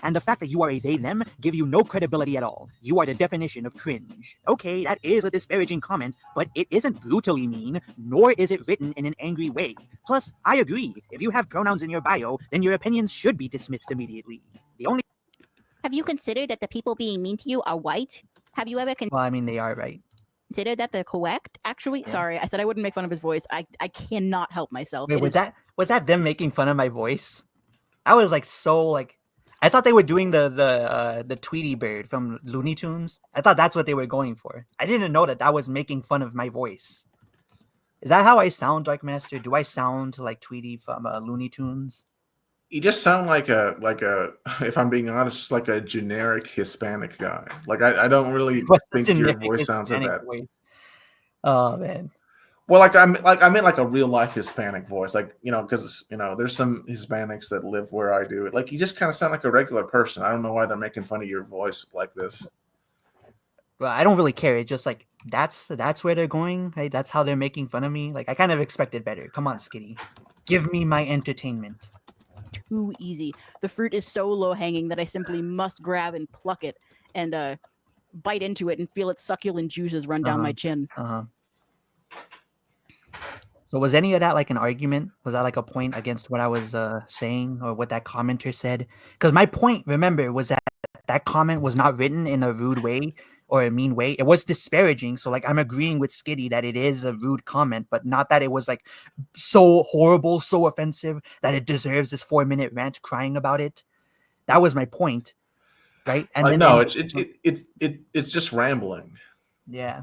And the fact that you are a they them give you no credibility at all. You are the definition of cringe. Okay, that is a disparaging comment, but it isn't brutally mean, nor is it written in an angry way. Plus, I agree, if you have pronouns in your bio, then your opinions should be dismissed immediately. The only Have you considered that the people being mean to you are white? Have you ever Well, I mean, they are right. considered that they're correct? Actually, sorry, I said I wouldn't make fun of his voice. I cannot help myself. Wait, It was is- that them making fun of my voice? I was like so like, I thought they were doing the Tweety Bird from Looney Tunes. I thought that's what they were going for. I didn't know that that was making fun of my voice. Is that how I sound, Dark Master? Do I sound like Tweety from Looney Tunes? You just sound like a if I'm being honest, just like a generic Hispanic guy. Like I don't really What's the think your generic voice sounds like Hispanic that. voice? Oh man. Well, I meant like a real life Hispanic voice, like because there's some Hispanics that live where I do. Like you just kind of sound like a regular person. I don't know why they're making fun of your voice like this. Well, I don't really care. It's just like that's where they're going. Right? That's how they're making fun of me. Like I kind of expected better. Come on, Skitty, give me my entertainment. too easy. The fruit is so low hanging that I simply must grab and pluck it and bite into it and feel its succulent juices run down my chin. So was any of that like an argument? Was that like a point against what I was saying or what that commenter said? Because my point, remember, was that that comment was not written in a rude way or a mean way. It was disparaging. So like I'm agreeing with Skitty that it is a rude comment, but not that it was like so horrible, so offensive that it deserves this 4-minute rant crying about it. That was my point, right? And Like, then no, and- it's just rambling. yeah.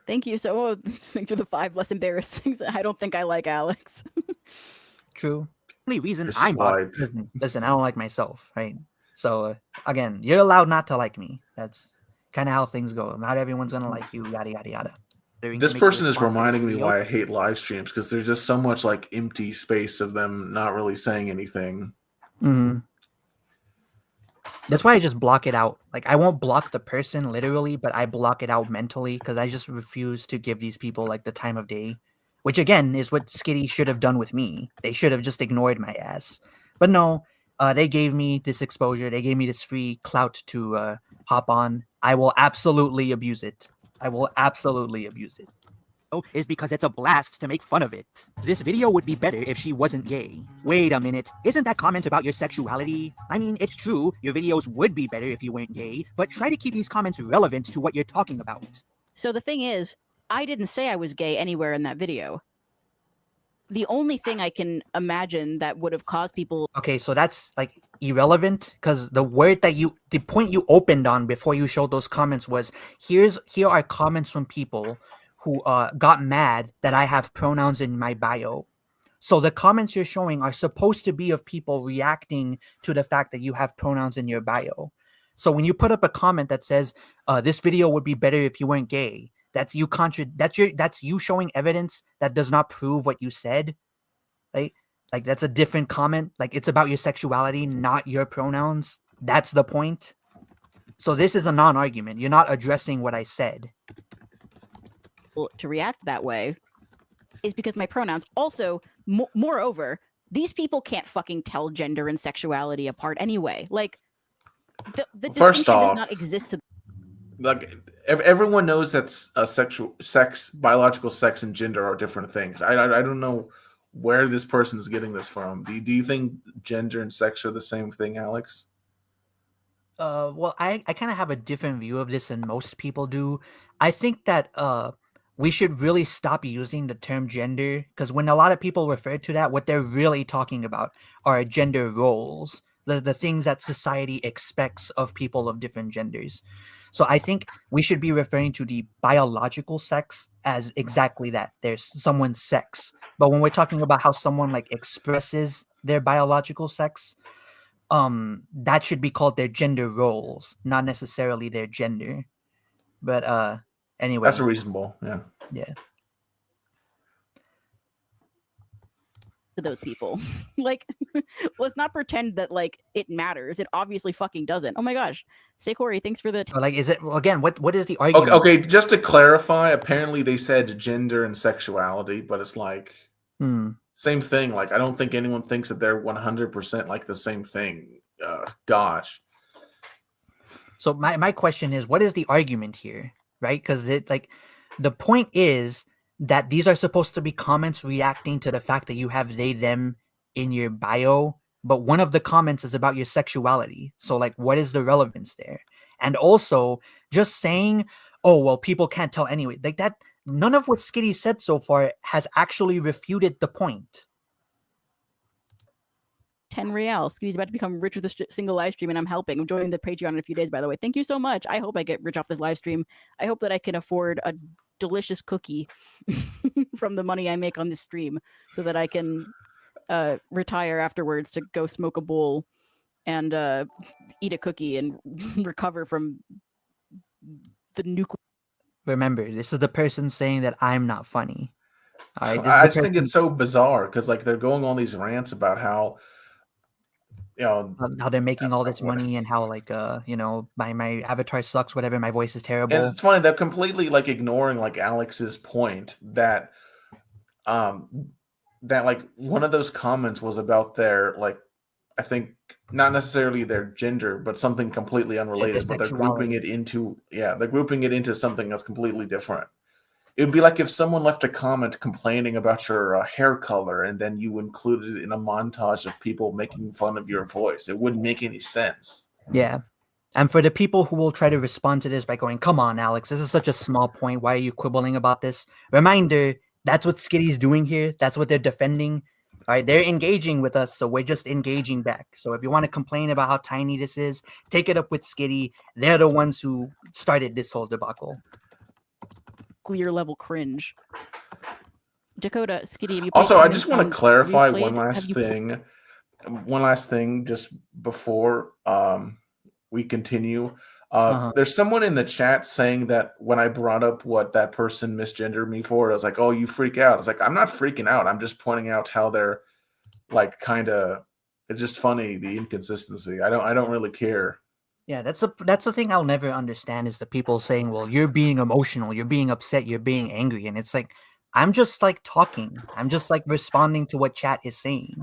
Thank you. So, thanks for the 5 less embarrassing things I don't think I like Alex. True. only reason It's I'm wide. Listen, I don't like myself, right? So again, you're allowed not to like me. That's kind of how things go. Not everyone's gonna like you. Yada yada yada. This person is reminding me why I hate live streams, because there's just so much like empty space of them not really saying anything. Mm-hmm. That's why I just block it out. Like I won't block the person literally, but I block it out mentally because I just refuse to give these people like the time of day. Which again is what Skitty should have done with me. They should have just ignored my ass. But no, they gave me this exposure. They gave me this free clout to hop on. I will absolutely abuse it. I will absolutely abuse it. is because it's a blast to make fun of it. This video would be better if she wasn't gay. Wait a minute, isn't that comment about your sexuality? I mean, it's true, your videos would be better if you weren't gay, but try to keep these comments relevant to what you're talking about. So the thing is, I didn't say I was gay anywhere in that video. The only thing I can imagine that would have caused people. Okay, so that's like irrelevant because the point you opened on before you showed those comments was here are comments from people who got mad that I have pronouns in my bio. So the comments you're showing are supposed to be of people reacting to the fact that you have pronouns in your bio. So when you put up a comment that says this video would be better if you weren't gay, that's you showing evidence that does not prove what you said, right? Like that's a different comment. Like it's about your sexuality, not your pronouns. That's the point. So this is a non-argument. You're not addressing what I said. To react that way is because my pronouns. Also, moreover, these people can't fucking tell gender and sexuality apart anyway. Like the First distinction does off, not exist to. Like everyone knows that biological sex and gender are different things. I don't know where this person is getting this from. Do you think gender and sex are the same thing, Alex? Well, I kind of have a different view of this than most people do. I think that we should really stop using the term gender because when a lot of people refer to that, what they're really talking about are gender roles, the things that society expects of people of different genders. So I think we should be referring to the biological sex as exactly that. There's someone's sex. But when we're talking about how someone like expresses their biological sex, that should be called their gender roles, not necessarily their gender. But anyway. That's reasonable, yeah. Yeah. to those people. Like, let's not pretend that like it matters. It obviously fucking doesn't. Oh my gosh, Stay Corey, thanks for the. Or, like, is it again? What is the argument? Okay, just to clarify, apparently they said gender and sexuality, but it's like same thing. Like, I don't think anyone thinks that they're 100% like the same thing. Gosh. So my question is, what is the argument here, right? Because like the point is that these are supposed to be comments reacting to the fact that you have they them in your bio, but one of the comments is about your sexuality. So like, what is the relevance there? And also just saying, oh well, people can't tell anyway, like that. None of what Skitty said so far has actually refuted the point. 10 real. Skitty's about to become rich with a single live stream, and I'm helping. I'm joining the Patreon in a few days, by the way. Thank you so much. I hope I get rich off this live stream. I hope that I can afford a delicious cookie from the money I make on this stream, so that I can retire afterwards to go smoke a bowl and eat a cookie and recover from the nuclear. Remember, this is the person saying that I'm not funny. All right, I just think it's so bizarre because like they're going on these rants about how, you know, how they're making all this money and how like you know, my avatar sucks, whatever, my voice is terrible. And it's funny, they're completely like ignoring like Alex's point that that like one of those comments was about their, like, I think not necessarily their gender, but something completely unrelated, but they're grouping it into something that's completely different. It would be like if someone left a comment complaining about your hair color and then you included it in a montage of people making fun of your voice. It wouldn't make any sense. Yeah. And for the people who will try to respond to this by going, come on, Alex, this is such a small point. Why are you quibbling about this? Reminder, that's what Skitty's doing here. That's what they're defending. All right, they're engaging with us, so we're just engaging back. So if you want to complain about how tiny this is, take it up with Skitty. They're the ones who started this whole debacle. Clear level cringe. Dakota, Skitty. Also, I just want to clarify one last thing just before we continue. There's someone in the chat saying that when I brought up what that person misgendered me for, I was like, oh, you freak out. I was like, I'm not freaking out. I'm just pointing out how they're like kind of, it's just funny, the inconsistency. I don't really care. Yeah, that's the thing I'll never understand is the people saying, well, you're being emotional, you're being upset, you're being angry. And it's like, I'm just like talking. I'm just like responding to what chat is saying.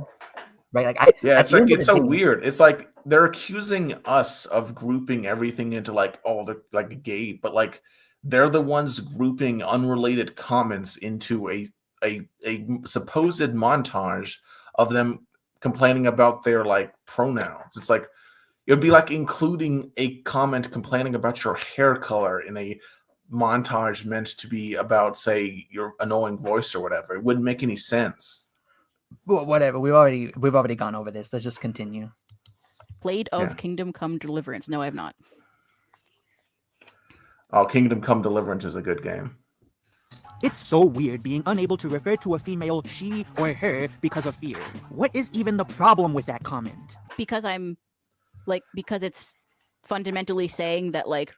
Right? Like it's like, it's so weird. It's like they're accusing us of grouping everything into like, oh, they're like gay, but like they're the ones grouping unrelated comments into a supposed montage of them complaining about their like pronouns. It's like, it would be like including a comment complaining about your hair color in a montage meant to be about, say, your annoying voice or whatever. It wouldn't make any sense. Well, whatever. We've already gone over this. Let's just continue. Played of Kingdom Come Deliverance. No, I have not. Oh, Kingdom Come Deliverance is a good game. It's so weird being unable to refer to a female she or her because of fear. What is even the problem with that comment? Because it's fundamentally saying that like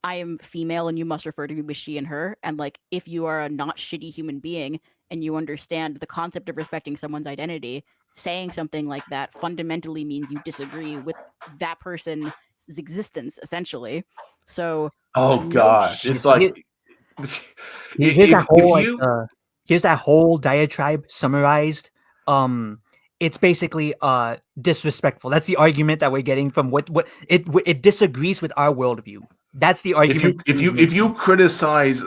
I am female and you must refer to me with she and her, and like if you are a not shitty human being and you understand the concept of respecting someone's identity, saying something like that fundamentally means you disagree with that person's existence, essentially. So gosh, it's like here's that whole diatribe summarized. It's basically disrespectful. That's the argument that we're getting from what it disagrees with our worldview. That's the argument. If you criticize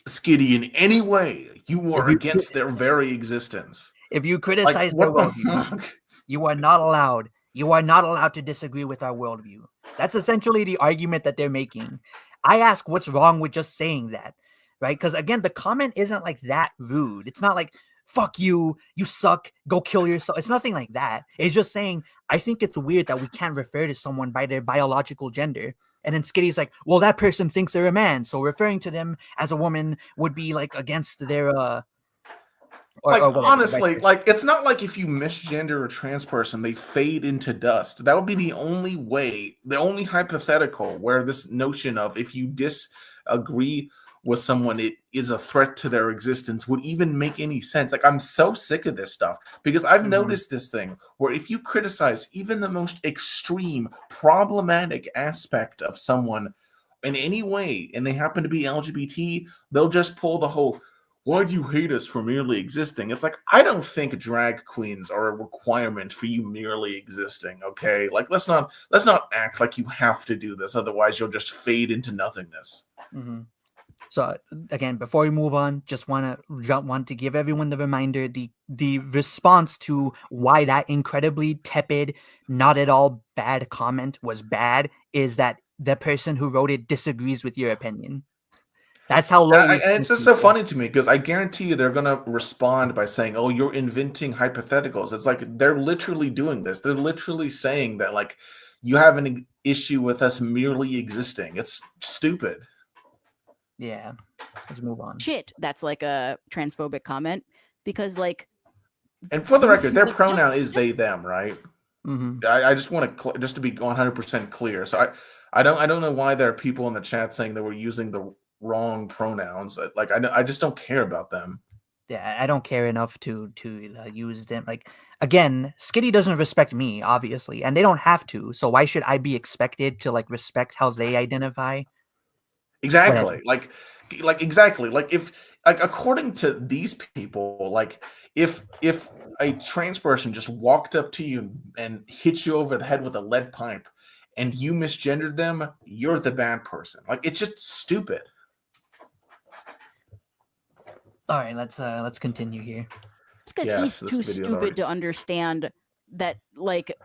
Skitty in any way, you are against their very existence. If you criticize their worldview, you are not allowed. You are not allowed to disagree with our worldview. That's essentially the argument that they're making. I ask, what's wrong with just saying that, right? Because again, the comment isn't like that rude. It's not like, fuck you, you suck, go kill yourself. It's nothing like that. It's just saying, I think it's weird that we can't refer to someone by their biological gender. And then Skitty's like, well, that person thinks they're a man, so referring to them as a woman would be like against their honestly, like it's not like if you misgender a trans person, they fade into dust. That would be the only way, the only hypothetical where this notion of if you disagree with someone it is a threat to their existence would even make any sense. Like, I'm so sick of this stuff because I've noticed this thing where if you criticize even the most extreme problematic aspect of someone in any way and they happen to be LGBT, they'll just pull the whole, why do you hate us for merely existing? It's like, I don't think drag queens are a requirement for you merely existing, okay? Like, let's not act like you have to do this, otherwise you'll just fade into nothingness. So again, before we move on, just want to give everyone the reminder, the response to why that incredibly tepid, not at all bad comment was bad is that the person who wrote it disagrees with your opinion. That's how low. And it's just so funny to me because I guarantee you they're gonna respond by saying, "Oh, you're inventing hypotheticals." It's like they're literally doing this. They're literally saying that like you have an issue with us merely existing. It's stupid. Yeah, let's move on. Shit, that's like a transphobic comment because like. And for the record, their Like, pronoun is they them, right? Mm-hmm. I just want to just to be 100% clear. So I don't know why there are people in the chat saying that we're using the wrong pronouns. Like I just don't care about them. Yeah, I don't care enough to use them. Like, again, Skitty doesn't respect me, obviously, and they don't have to. So why should I be expected to like respect how they identify? Exactly. Like exactly. Like if like according to these people, like if a trans person just walked up to you and hit you over the head with a lead pipe and you misgendered them, you're the bad person. Like it's just stupid. All right, let's continue here. It's because he's too stupid to understand that, like,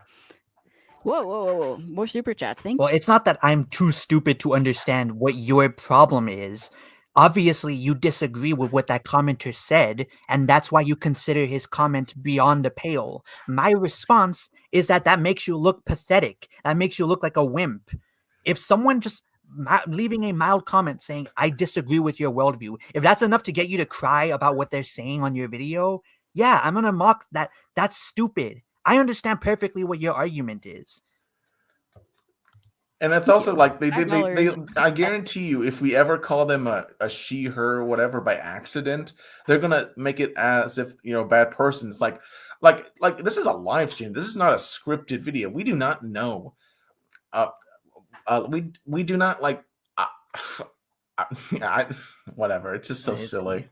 whoa. More super chats. Thank you. Well, it's not that I'm too stupid to understand what your problem is. Obviously, you disagree with what that commenter said, and that's why you consider his comment beyond the pale. My response is that makes you look pathetic. That makes you look like a wimp. If someone just leaving a mild comment saying, I disagree with your worldview, if that's enough to get you to cry about what they're saying on your video, yeah, I'm going to mock that. That's stupid. I understand perfectly what your argument is. And that's also like they I guarantee you, if we ever call them a she, her, whatever by accident, they're gonna make it as if a bad person. It's like this is a live stream. This is not a scripted video. We do not know. We do not like. Whatever. It's just so silly.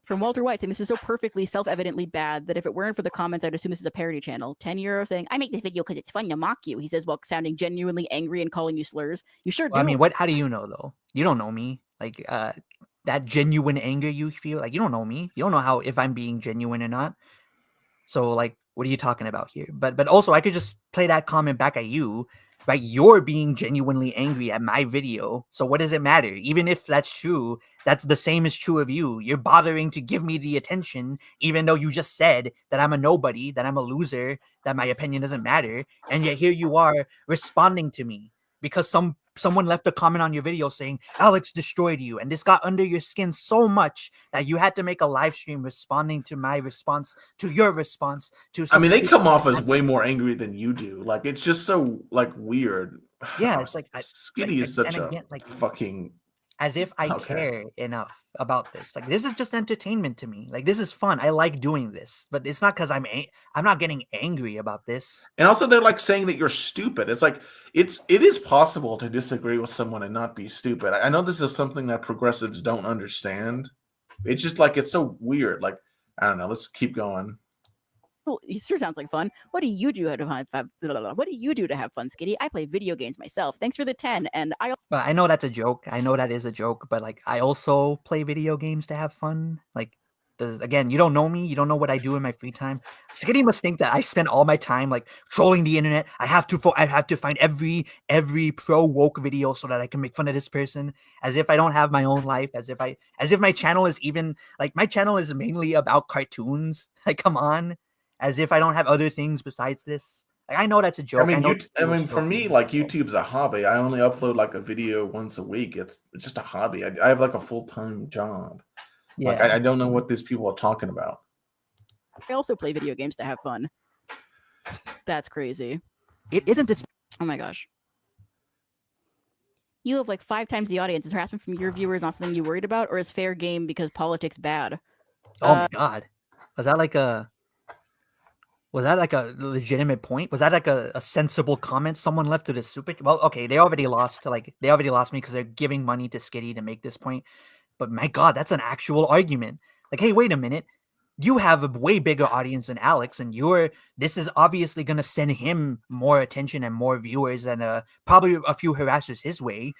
From Walter White saying this is so perfectly self-evidently bad that if it weren't for the comments, I'd assume this is a parody channel. €10 saying, I make this video because it's fun to mock you. He says, while sounding genuinely angry and calling you slurs. You sure do. I mean, how do you know though? You don't know me. Like that genuine anger you feel, like you don't know me. You don't know if I'm being genuine or not. So like, what are you talking about here? But also I could just play that comment back at you. Right, you're being genuinely angry at my video. So what does it matter? Even if that's true, that's the same is true of you. You're bothering to give me the attention, even though you just said that I'm a nobody, that I'm a loser, that my opinion doesn't matter. And yet here you are responding to me because someone left a comment on your video saying Alex destroyed you, and this got under your skin so much that you had to make a live stream responding to my response to your response to. I mean, they come off as way more angry than you do. Like it's just so like weird. Yeah, it's like Skitty is such a fucking. As if I care enough about this. Like this is just entertainment to me. Like this is fun. I like doing this, but it's not because I'm not getting angry about this. And also, they're like saying that you're stupid. It's like it is possible to disagree with someone and not be stupid. I know this is something that progressives don't understand. It's just like it's so weird. Like I don't know. Let's keep going. Well, it sure sounds like fun. What do you do to have fun, Skitty? I play video games myself. Thanks for the 10. And I know that's a joke. I know that is a joke, but like I also play video games to have fun. Like again, you don't know me. You don't know what I do in my free time. Skitty must think that I spend all my time like trolling the internet. I have to find every pro woke video so that I can make fun of this person, as if I don't have my own life, as if my channel is even like my channel is mainly about cartoons. Like come on. As if I don't have other things besides this. Like, I know that's a joke. I mean, for me, like YouTube's a hobby. I only upload like a video once a week. It's just a hobby. I have like a full-time job. Yeah. Like I don't know what these people are talking about. I also play video games to have fun. That's crazy. It isn't this. Oh my gosh. You have like 5 times the audience. Is harassment from your viewers not something you worried about, or is fair game because politics bad? Oh my god. Was that like a legitimate point? Was that like a sensible comment someone left to the super? Well, okay, they already lost me because they're giving money to Skitty to make this point. But my god, that's an actual argument. Like, hey, wait a minute. You have a way bigger audience than Alex, and this is obviously gonna send him more attention and more viewers and probably a few harassers his way.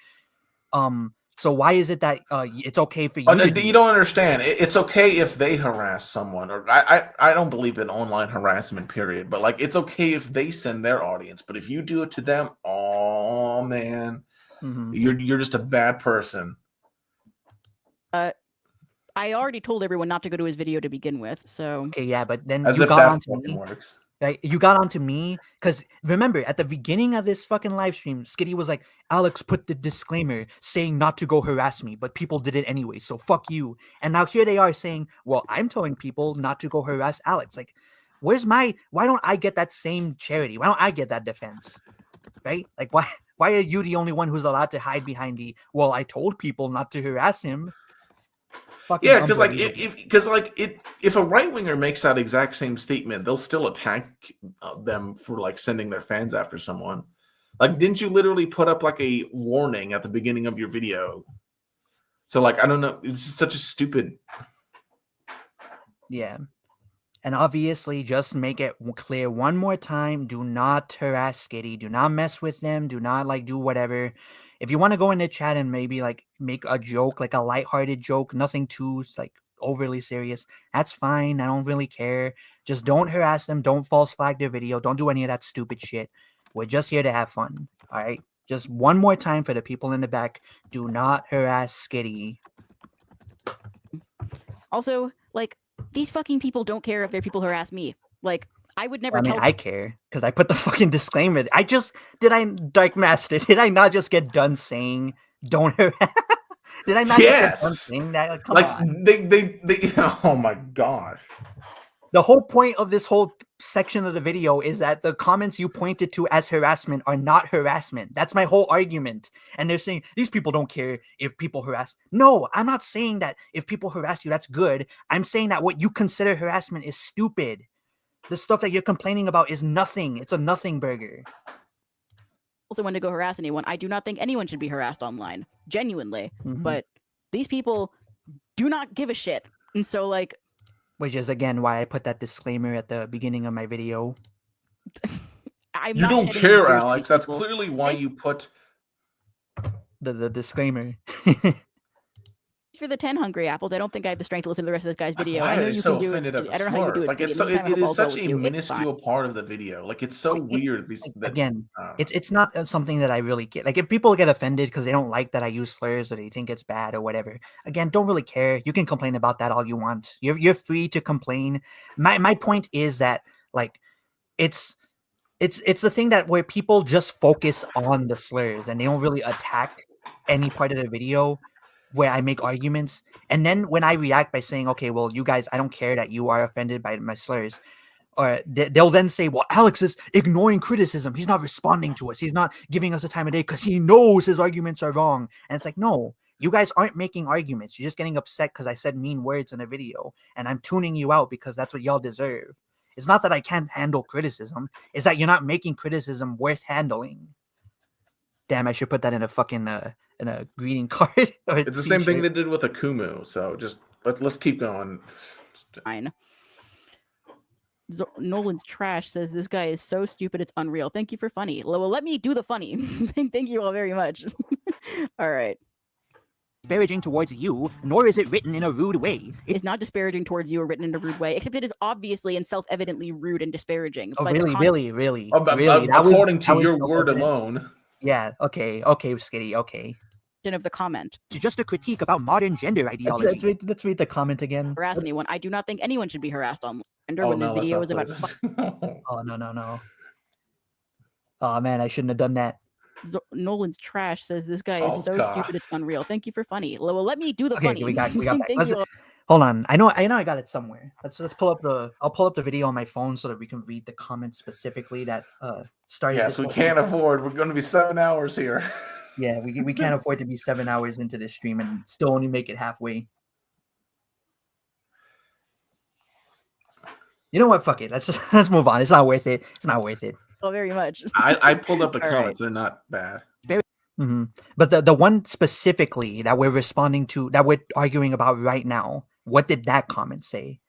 So why is it that it's okay for you? You don't understand. It's okay if they harass someone, or I don't believe in online harassment, period. But like, it's okay if they send their audience. But if you do it to them, oh man, you're just a bad person. I already told everyone not to go to his video to begin with, so okay, yeah, but then As you if got that on to fucking me. works. Like, you got onto me because remember at the beginning of this fucking live stream, Skitty was like, Alex put the disclaimer saying not to go harass me, but people did it anyway, so fuck you. And now here they are saying, well, I'm telling people not to go harass Alex. Like, why don't I get that same charity? Why don't I get that defense? Right? Like, why are you the only one who's allowed to hide behind well, I told people not to harass him? Fucking Yeah, because if a right winger makes that exact same statement, they'll still attack them for like sending their fans after someone. Like, didn't you literally put up like a warning at the beginning of your video? So like, I don't know, it's such a stupid. Yeah, and obviously, just make it clear one more time: do not harass Skitty. Do not mess with them. Do not like do whatever. If you want to go in the chat and maybe like make a joke, like a lighthearted joke, nothing too like overly serious, that's fine. I don't really care. Just don't harass them. Don't false flag their video. Don't do any of that stupid shit. We're just here to have fun. All right. Just one more time for the people in the back. Do not harass Skitty. Also, like, these fucking people don't care if their people harass me. Like, I would never tell. I care because I put the fucking disclaimer. Dark Master, did I not just get done saying don't harass? Did I not just get done saying that? Like, come on. They oh my gosh. The whole point of this whole section of the video is that the comments you pointed to as harassment are not harassment. That's my whole argument. And they're saying these people don't care if people harass. No, I'm not saying that if people harass you, that's good. I'm saying that what you consider harassment is stupid. The stuff that you're complaining about is nothing. It's a nothing burger. Also, when to go harass anyone, I do not think anyone should be harassed online. Genuinely. But these people do not give a shit. And so, like, which is, again, why I put that disclaimer at the beginning of my video. You don't care, Alex. That's clearly why you put the disclaimer. For the 10 hungry apples, I don't think I have the strength to listen to the rest of this guy's video. I know you so can do it. I don't know how you do it. Like, it is such a minuscule part of the video. Like, it's so weird. It's not something that I really get. Like, if people get offended because they don't like that I use slurs or they think it's bad or whatever, again, don't really care. You can complain about that all you want. You're free to complain. My point is that, like, it's the thing that where people just focus on the slurs and they don't really attack any part of the video where I make arguments. And then when I react by saying, okay, well, you guys, I don't care that you are offended by my slurs, or they'll then say, well, Alex is ignoring criticism. He's not responding to us. He's not giving us a time of day because he knows his arguments are wrong. And it's like, no, you guys aren't making arguments. You're just getting upset because I said mean words in a video and I'm tuning you out because that's what y'all deserve. It's not that I can't handle criticism. It's that you're not making criticism worth handling. Damn, I should put that in a fucking in a greeting card. It's the same thing they did with Akumu. So just let's keep going. Fine. Nolan's trash says this guy is so stupid it's unreal. Thank you for funny. Well, let me do the funny. Thank you all very much. All right. Disparaging towards you, nor is it written in a rude way. It's not disparaging towards you or written in a rude way, except it is obviously and self-evidently rude and disparaging. Oh, really? According to your word alone. Yeah, okay, Skitty, okay. Of the comment. It's just a critique about modern gender ideology. Let's read the comment again. Harass anyone. I do not think anyone should be harassed on gender when the video is about. Oh, no. Oh, man, I shouldn't have done that. Nolan's trash says this guy is so stupid it's unreal. Thank you for funny. Well, let me do the funny. We got that. Hold on. I know I got it somewhere. Let's pull up I'll pull up the video on my phone so that we can read the comments specifically that started. Yes, we can't afford. We're going to be 7 hours here. Yeah, we can't afford to be 7 hours into this stream and still only make it halfway. You know what? Fuck it. Let's move on. It's not worth it. It's not worth it. Well, very much. I pulled up the All comments. They're not bad. But the one specifically that we're responding to, that we're arguing about right now, what did that comment say?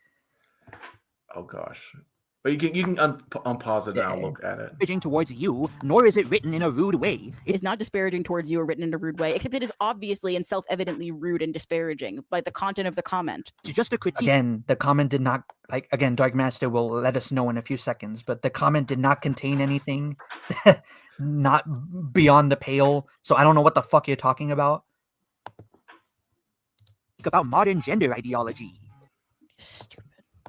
Oh gosh. But you can unpause it now and Yeah. look at it. disparaging towards you, nor is it written in a rude way. It's not disparaging towards you or written in a rude way, except it is obviously and self-evidently rude and disparaging by the content of the comment. It's just a critique. Again, the comment did not, like, again, Dark Master will let us know in a few seconds, but the comment did not contain anything not beyond the pale. So I don't know what the fuck you're talking about. About modern gender ideology. Stupid.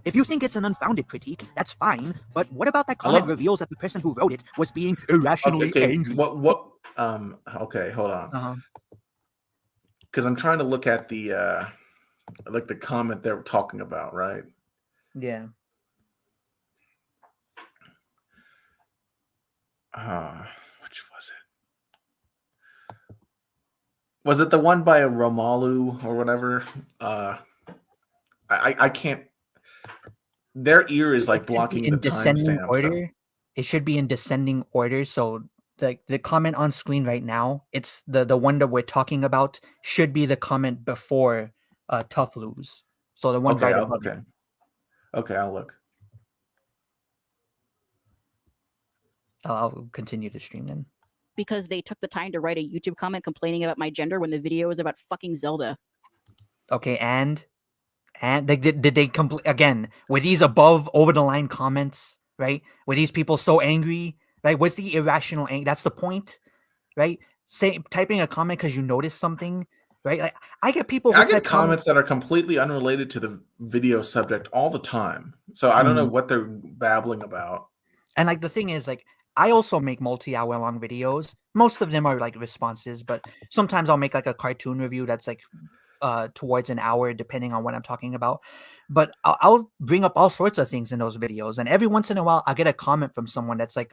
If you think it's an unfounded critique, that's fine. But what about that comment reveals that the person who wrote it was being irrationally angry? What? Okay, hold on. Because I'm trying to look at the like the comment they were talking about, right? Yeah. Which was it? Was it the one by Romalu or whatever? I can't. Their ear is like blocking the descending timestamp. order. It should be in descending order. So the comment on screen right now, it's the one that we're talking about should be the comment before Tough Lose. So the one right above it. Okay, I'll look. I'll continue to stream then. Because they took the time to write a YouTube comment complaining about my gender when the video is about fucking Zelda. Okay, and did they complete again? Were these above over the line comments? Right? Were these people so angry? Right? What's the irrational anger? That's the point, right? Typing a comment because you noticed something, right? Like I get people. I get comments that are completely unrelated to the video subject all the time. So I don't know what they're babbling about. And like the thing is, like I also make multi-hour long videos. Most of them are like responses, but sometimes I'll make like a cartoon review that's like towards an hour, depending on what I'm talking about. But I'll bring up all sorts of things in those videos, and every once in a while I'll get a comment from someone that's like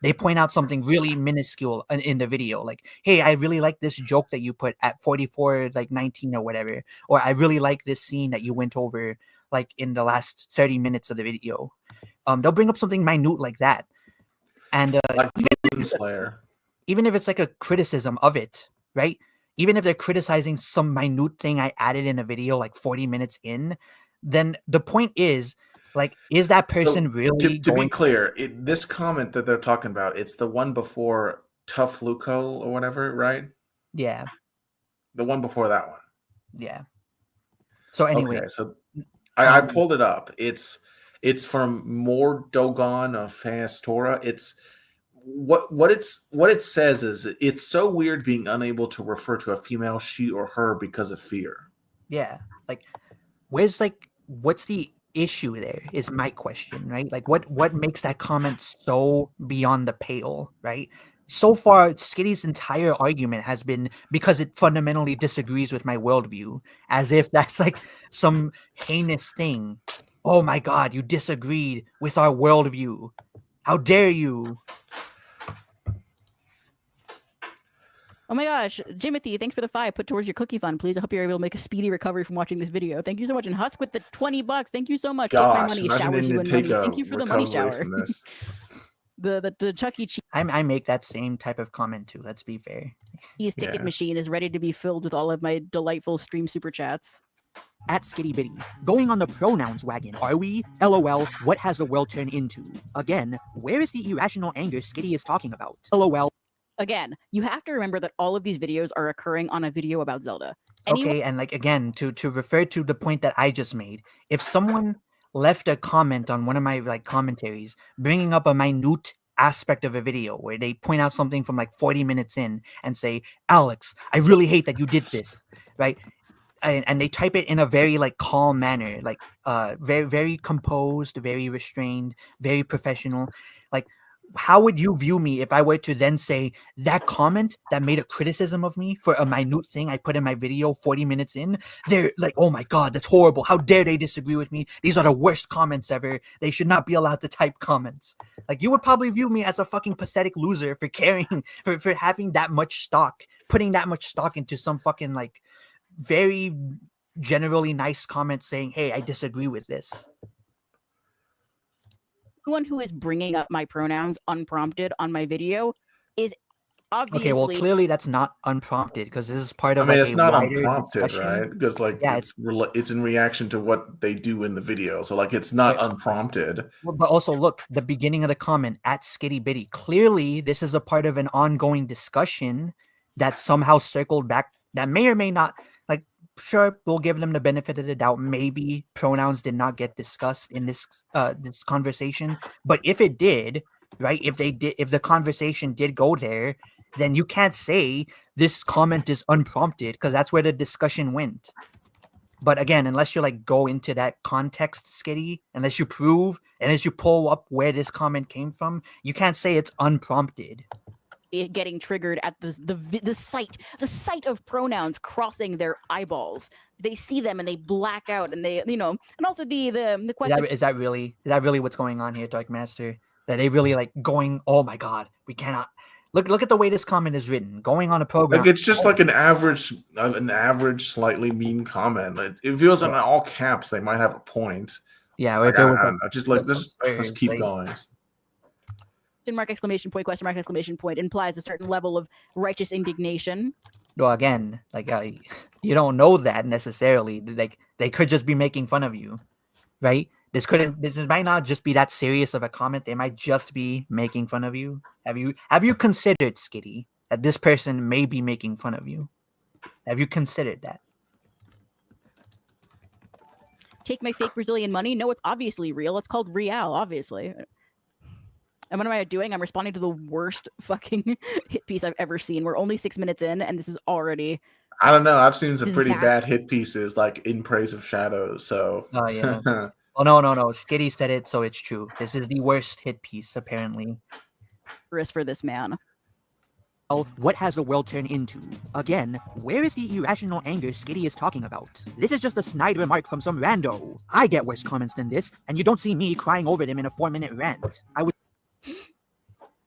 they point out something really minuscule in the video, like, hey, I really like this joke that you put at 44 like 19 or whatever, or I really like this scene that you went over like in the last 30 minutes of the video. They'll bring up something minute like that, and like even if it's like a criticism of it, right? Even if they're criticizing some minute thing I added in a video like 40 minutes in, then the point is, like, is that person really to be clear, this comment that they're talking about, it's the one before Tough Luco or whatever, right? Yeah. The one before that one. Yeah. So anyway. Okay, so I pulled it up. It's from More Dogon of Fastora. It's what it says is it's so weird being unable to refer to a female she or her because of fear. Yeah. Like what's the issue there is my question, right? Like what makes that comment so beyond the pale, right? So far, Skitty's entire argument has been because it fundamentally disagrees with my worldview, as if that's like some heinous thing. Oh my God, you disagreed with our worldview. How dare you? Oh my gosh, Jimothy, thanks for the 5 put towards your cookie fund, please. I hope you're able to make a speedy recovery from watching this video. Thank you so much. And Husk with the $20. Thank you so much. Gosh, take my money, showers you in money. Thank you for the money shower. the Chuck E. Cheese. I make that same type of comment too. Let's be fair. His ticket machine is ready to be filled with all of my delightful stream super chats. At Skitty Bitty, going on the pronouns wagon, are we? LOL, what has the world turned into? Again, where is the irrational anger Skitty is talking about? LOL. Again, you have to remember that all of these videos are occurring on a video about Zelda. Okay, and like again, to refer to the point that I just made, if someone left a comment on one of my like commentaries bringing up a minute aspect of a video where they point out something from like 40 minutes in and say, Alex, I really hate that you did this, right? And they type it in a very like calm manner, like very, very composed, very restrained, very professional. Like how would you view me if I were to then say that comment that made a criticism of me for a minute thing I put in my video 40 minutes in? They're like, oh my God, that's horrible. How dare they disagree with me? These are the worst comments ever. They should not be allowed to type comments. Like, you would probably view me as a fucking pathetic loser for caring, for having that much stock, putting that much stock into some fucking like very generally nice comment saying, hey, I disagree with this. Anyone who is bringing up my pronouns unprompted on my video is obviously. Okay, well, clearly that's not unprompted because this is part of I mean, like it's a not wider unprompted, discussion. right? Because like Yeah, it's in reaction to what they do in the video, so like it's not unprompted. But also, look, the beginning of the comment at Skitty Bitty. Clearly, this is a part of an ongoing discussion that somehow circled back. That may or may not. Like, sure, we'll give them the benefit of the doubt. Maybe pronouns did not get discussed in this this conversation. But if it did, right? If the conversation did go there, then you can't say this comment is unprompted because that's where the discussion went. But again, unless you like go into that context, Skitty, unless you pull up where this comment came from, you can't say it's unprompted. Getting triggered at the sight of pronouns crossing their eyeballs. They see them and they black out, and they and also the question Is that really what's going on here, Dark Master? That they really like going, oh my God, we cannot look at the way this comment is written. Going on a program, Like it's just like an average, slightly mean comment. It feels like in all caps they might have a point. Yeah, or like, if it was I don't know, just like let's keep going. Mark exclamation point question mark exclamation point implies a certain level of righteous indignation. Well, again, like you don't know that necessarily. Like they could just be making fun of you, right? This might not just be that serious of a comment. They might just be making fun of you. Have you considered, Skitty, that this person may be making fun of you? Have you considered that? Take my fake Brazilian money? No, it's obviously real. It's called real, obviously. And what am I doing? I'm responding to the worst fucking hit piece I've ever seen. We're only 6 minutes in, and this is already. I don't know. I've seen some pretty disaster. bad hit pieces, like in praise of Shadows. So. Oh yeah. Oh no. Skitty said it, so it's true. This is the worst hit piece, apparently. For this man. What has the world turned into? Again, where is the irrational anger Skitty is talking about? This is just a snide remark from some rando. I get worse comments than this, and you don't see me crying over them in a 4-minute rant.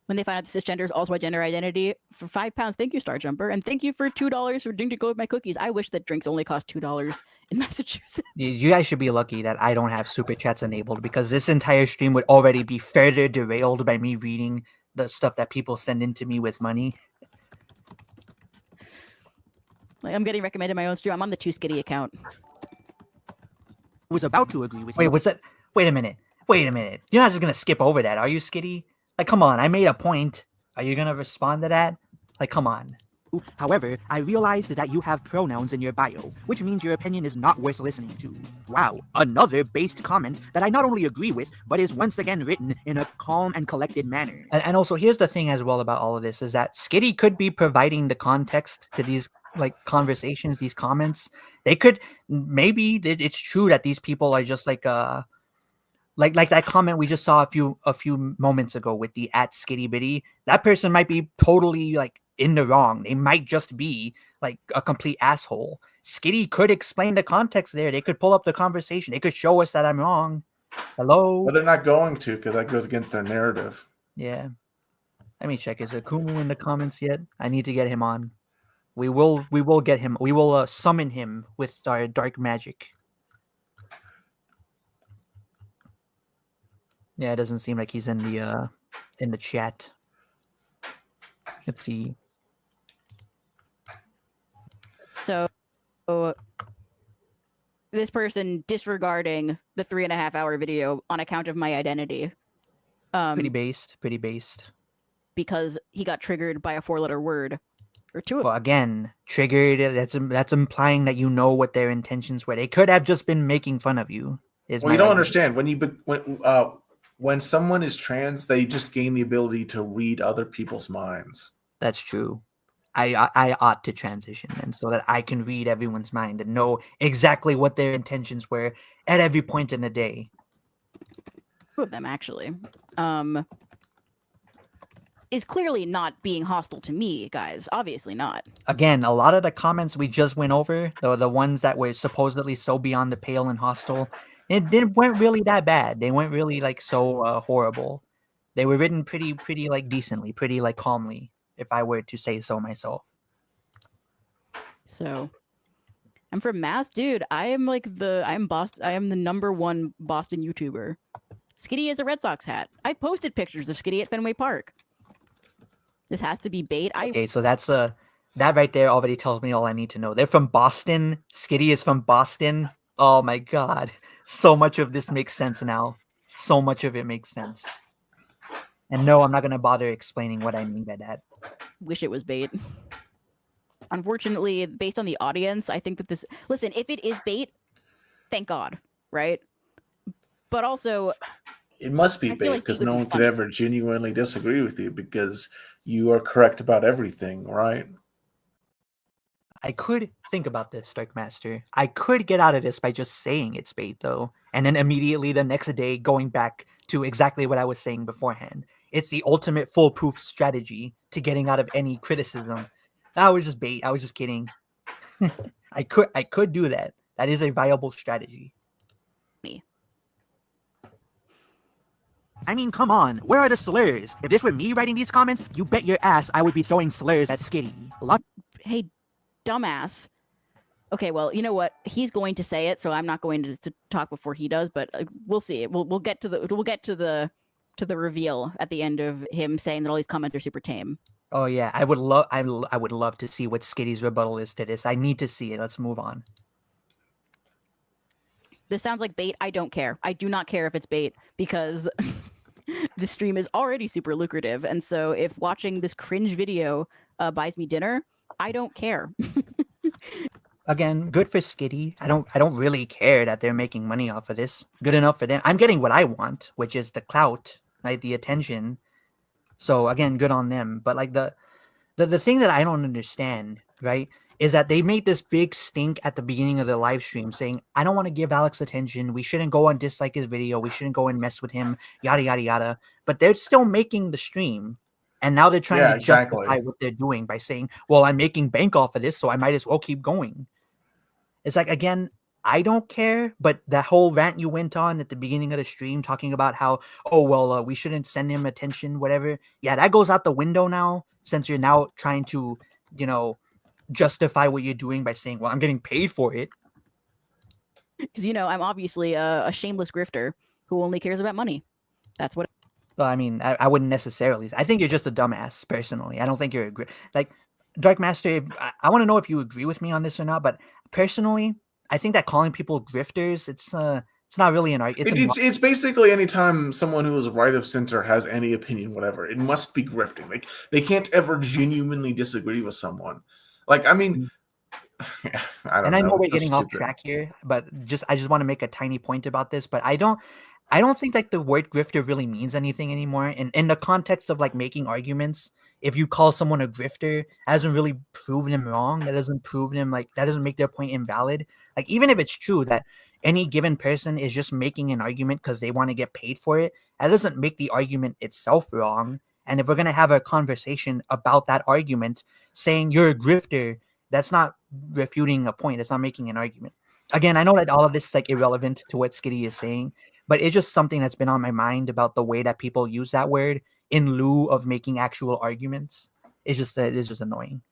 When they find out the cisgender is also my gender identity, for £5, thank you, Star Jumper, and thank you for $2 for drink to go with my cookies. I wish that drinks only cost $2 in Massachusetts. You guys should be lucky that I don't have super chats enabled, because this entire stream would already be further derailed by me reading the stuff that people send in to me with money. Like, I'm getting recommended my own stream. I'm on the 2Skitty account. Was about to agree with Wait, you. what's that? Wait a minute. You're not just gonna skip over that, are you, Skitty? Like, come on, I made a point. Are you gonna respond to that? Like, come on. However, I realized that you have pronouns in your bio, which means your opinion is not worth listening to. Wow, another based comment that I not only agree with, but is once again written in a calm and collected manner. And also, here's the thing as well about all of this, is that Skitty could be providing the context to these like conversations, these comments. They could, maybe it's true that these people are just like that comment we just saw a few moments ago with the at Skitty Bitty. That person might be totally like in the wrong. They might just be like a complete asshole. Skitty could explain the context there. They could pull up the conversation. They could show us that I'm wrong. Hello? But they're not going to, because that goes against their narrative. Yeah. Let me check. Is Akumu in the comments yet? I need to get him on. We will get him. We will summon him with our dark magic. Yeah, it doesn't seem like he's in the chat. Let's see. So this person disregarding the 3.5-hour video on account of my identity. Pretty based. Because he got triggered by a 4-letter word. Or two of them. Well, again, triggered. That's implying that you know what their intentions were. They could have just been making fun of you. Well, you don't understand. When someone is trans, they just gain the ability to read other people's minds. That's true. I ought to transition then, so that I can read everyone's mind and know exactly what their intentions were at every point in the day. Two of them, actually. is clearly not being hostile to me, guys. Obviously not. Again, a lot of the comments we just went over, the ones that were supposedly so beyond the pale and hostile, weren't really that bad. They weren't really like so horrible. They were written pretty like decently, pretty like calmly, if I were to say so myself. So I'm from Mass, dude. I'm the #1 Boston YouTuber. Skitty is a Red Sox hat. I posted pictures of Skitty at Fenway Park. This has to be bait. Okay, so that's that right there already tells me all I need to know. They're from Boston. Skitty is from Boston. Oh my god. So much of this makes sense now. So much of it makes sense. And no, I'm not going to bother explaining what I mean by that. Wish it was bait. Unfortunately, based on the audience, I think that this... Listen, if it is bait, thank God, right? But also... It must be bait because no one could ever genuinely disagree with you because you are correct about everything, right? I could think about this, Dark Master. I could get out of this by just saying it's bait, though, and then immediately the next day going back to exactly what I was saying beforehand. It's the ultimate foolproof strategy to getting out of any criticism. That was just bait. I was just kidding. I could do that. That is a viable strategy. I mean, come on. Where are the slurs? If this were me writing these comments, you bet your ass I would be throwing slurs at Skitty. Hey, dumbass. Okay, well, you know what? He's going to say it, so I'm not going to talk before he does. But we'll see. We'll get to the reveal at the end of him saying that all these comments are super tame. Oh yeah, I would love to see what Skitty's rebuttal is to this. I need to see it. Let's move on. This sounds like bait. I don't care. I do not care if it's bait because this stream is already super lucrative. And so if watching this cringe video buys me dinner, I don't care. Again, good for Skitty. I don't really care that they're making money off of this. Good enough for them. I'm getting what I want, which is the clout, right? The attention. So again, good on them. But like the thing that I don't understand, right, is that they made this big stink at the beginning of the live stream saying, I don't want to give Alex attention. We shouldn't go and dislike his video. We shouldn't go and mess with him, yada, yada, yada. But they're still making the stream. And now they're trying to justify what they're doing by saying, well, I'm making bank off of this, so I might as well keep going. It's like, again, I don't care. But that whole rant you went on at the beginning of the stream talking about how, oh, well, we shouldn't send him attention, whatever. Yeah, that goes out the window now since you're now trying to, justify what you're doing by saying, well, I'm getting paid for it. Because, I'm obviously a shameless grifter who only cares about money. That's what... Well, I mean, I wouldn't necessarily. I think you're just a dumbass, personally. I don't think you're like, Dark Master, I want to know if you agree with me on this or not, but personally, I think that calling people grifters, it's not really an argument. It's basically anytime someone who is right of center has any opinion, whatever, it must be grifting. Like, they can't ever genuinely disagree with someone. Like, I mean, I know we're getting off track here, but I just want to make a tiny point about this. But I don't think like the word grifter really means anything anymore. In the context of like making arguments, if you call someone a grifter, that doesn't really prove them wrong. That doesn't prove them that doesn't make their point invalid. Like, even if it's true that any given person is just making an argument because they want to get paid for it, that doesn't make the argument itself wrong. And if we're going to have a conversation about that argument, saying you're a grifter, that's not refuting a point. That's not making an argument. Again, I know that all of this is like irrelevant to what Skitty is saying, but it's just something that's been on my mind about the way that people use that word in lieu of making actual arguments. It's just annoying.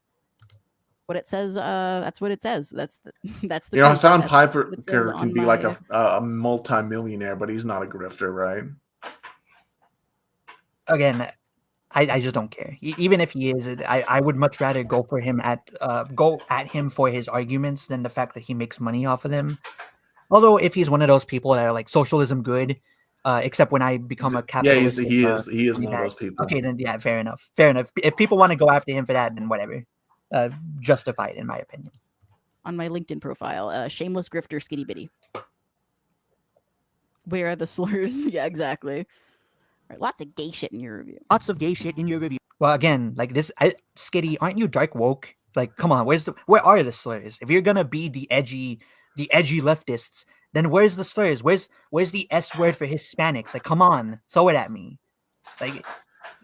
What it says, that's what it says. That's the. Hassan Piper can be like a multi-millionaire, but he's not a grifter, right? Again, I just don't care. Even if he is, I would much rather go at him for his arguments than the fact that he makes money off of them. Although if he's one of those people that are like socialism good, except when I become a capitalist. Yeah, he is one of those people. Okay, then yeah, fair enough. If people want to go after him for that, then whatever. Justify it, in my opinion. On my LinkedIn profile, shameless grifter Skitty Bitty. Where are the slurs? Yeah, exactly. Right, lots of gay shit in your review. Lots of gay shit in your review. Well, again, like this, Skitty, aren't you dark woke? Like, come on, where are the slurs? If you're gonna be the edgy leftists, then where's the slurs? Where's the S word for Hispanics? Like, come on, throw it at me. Like,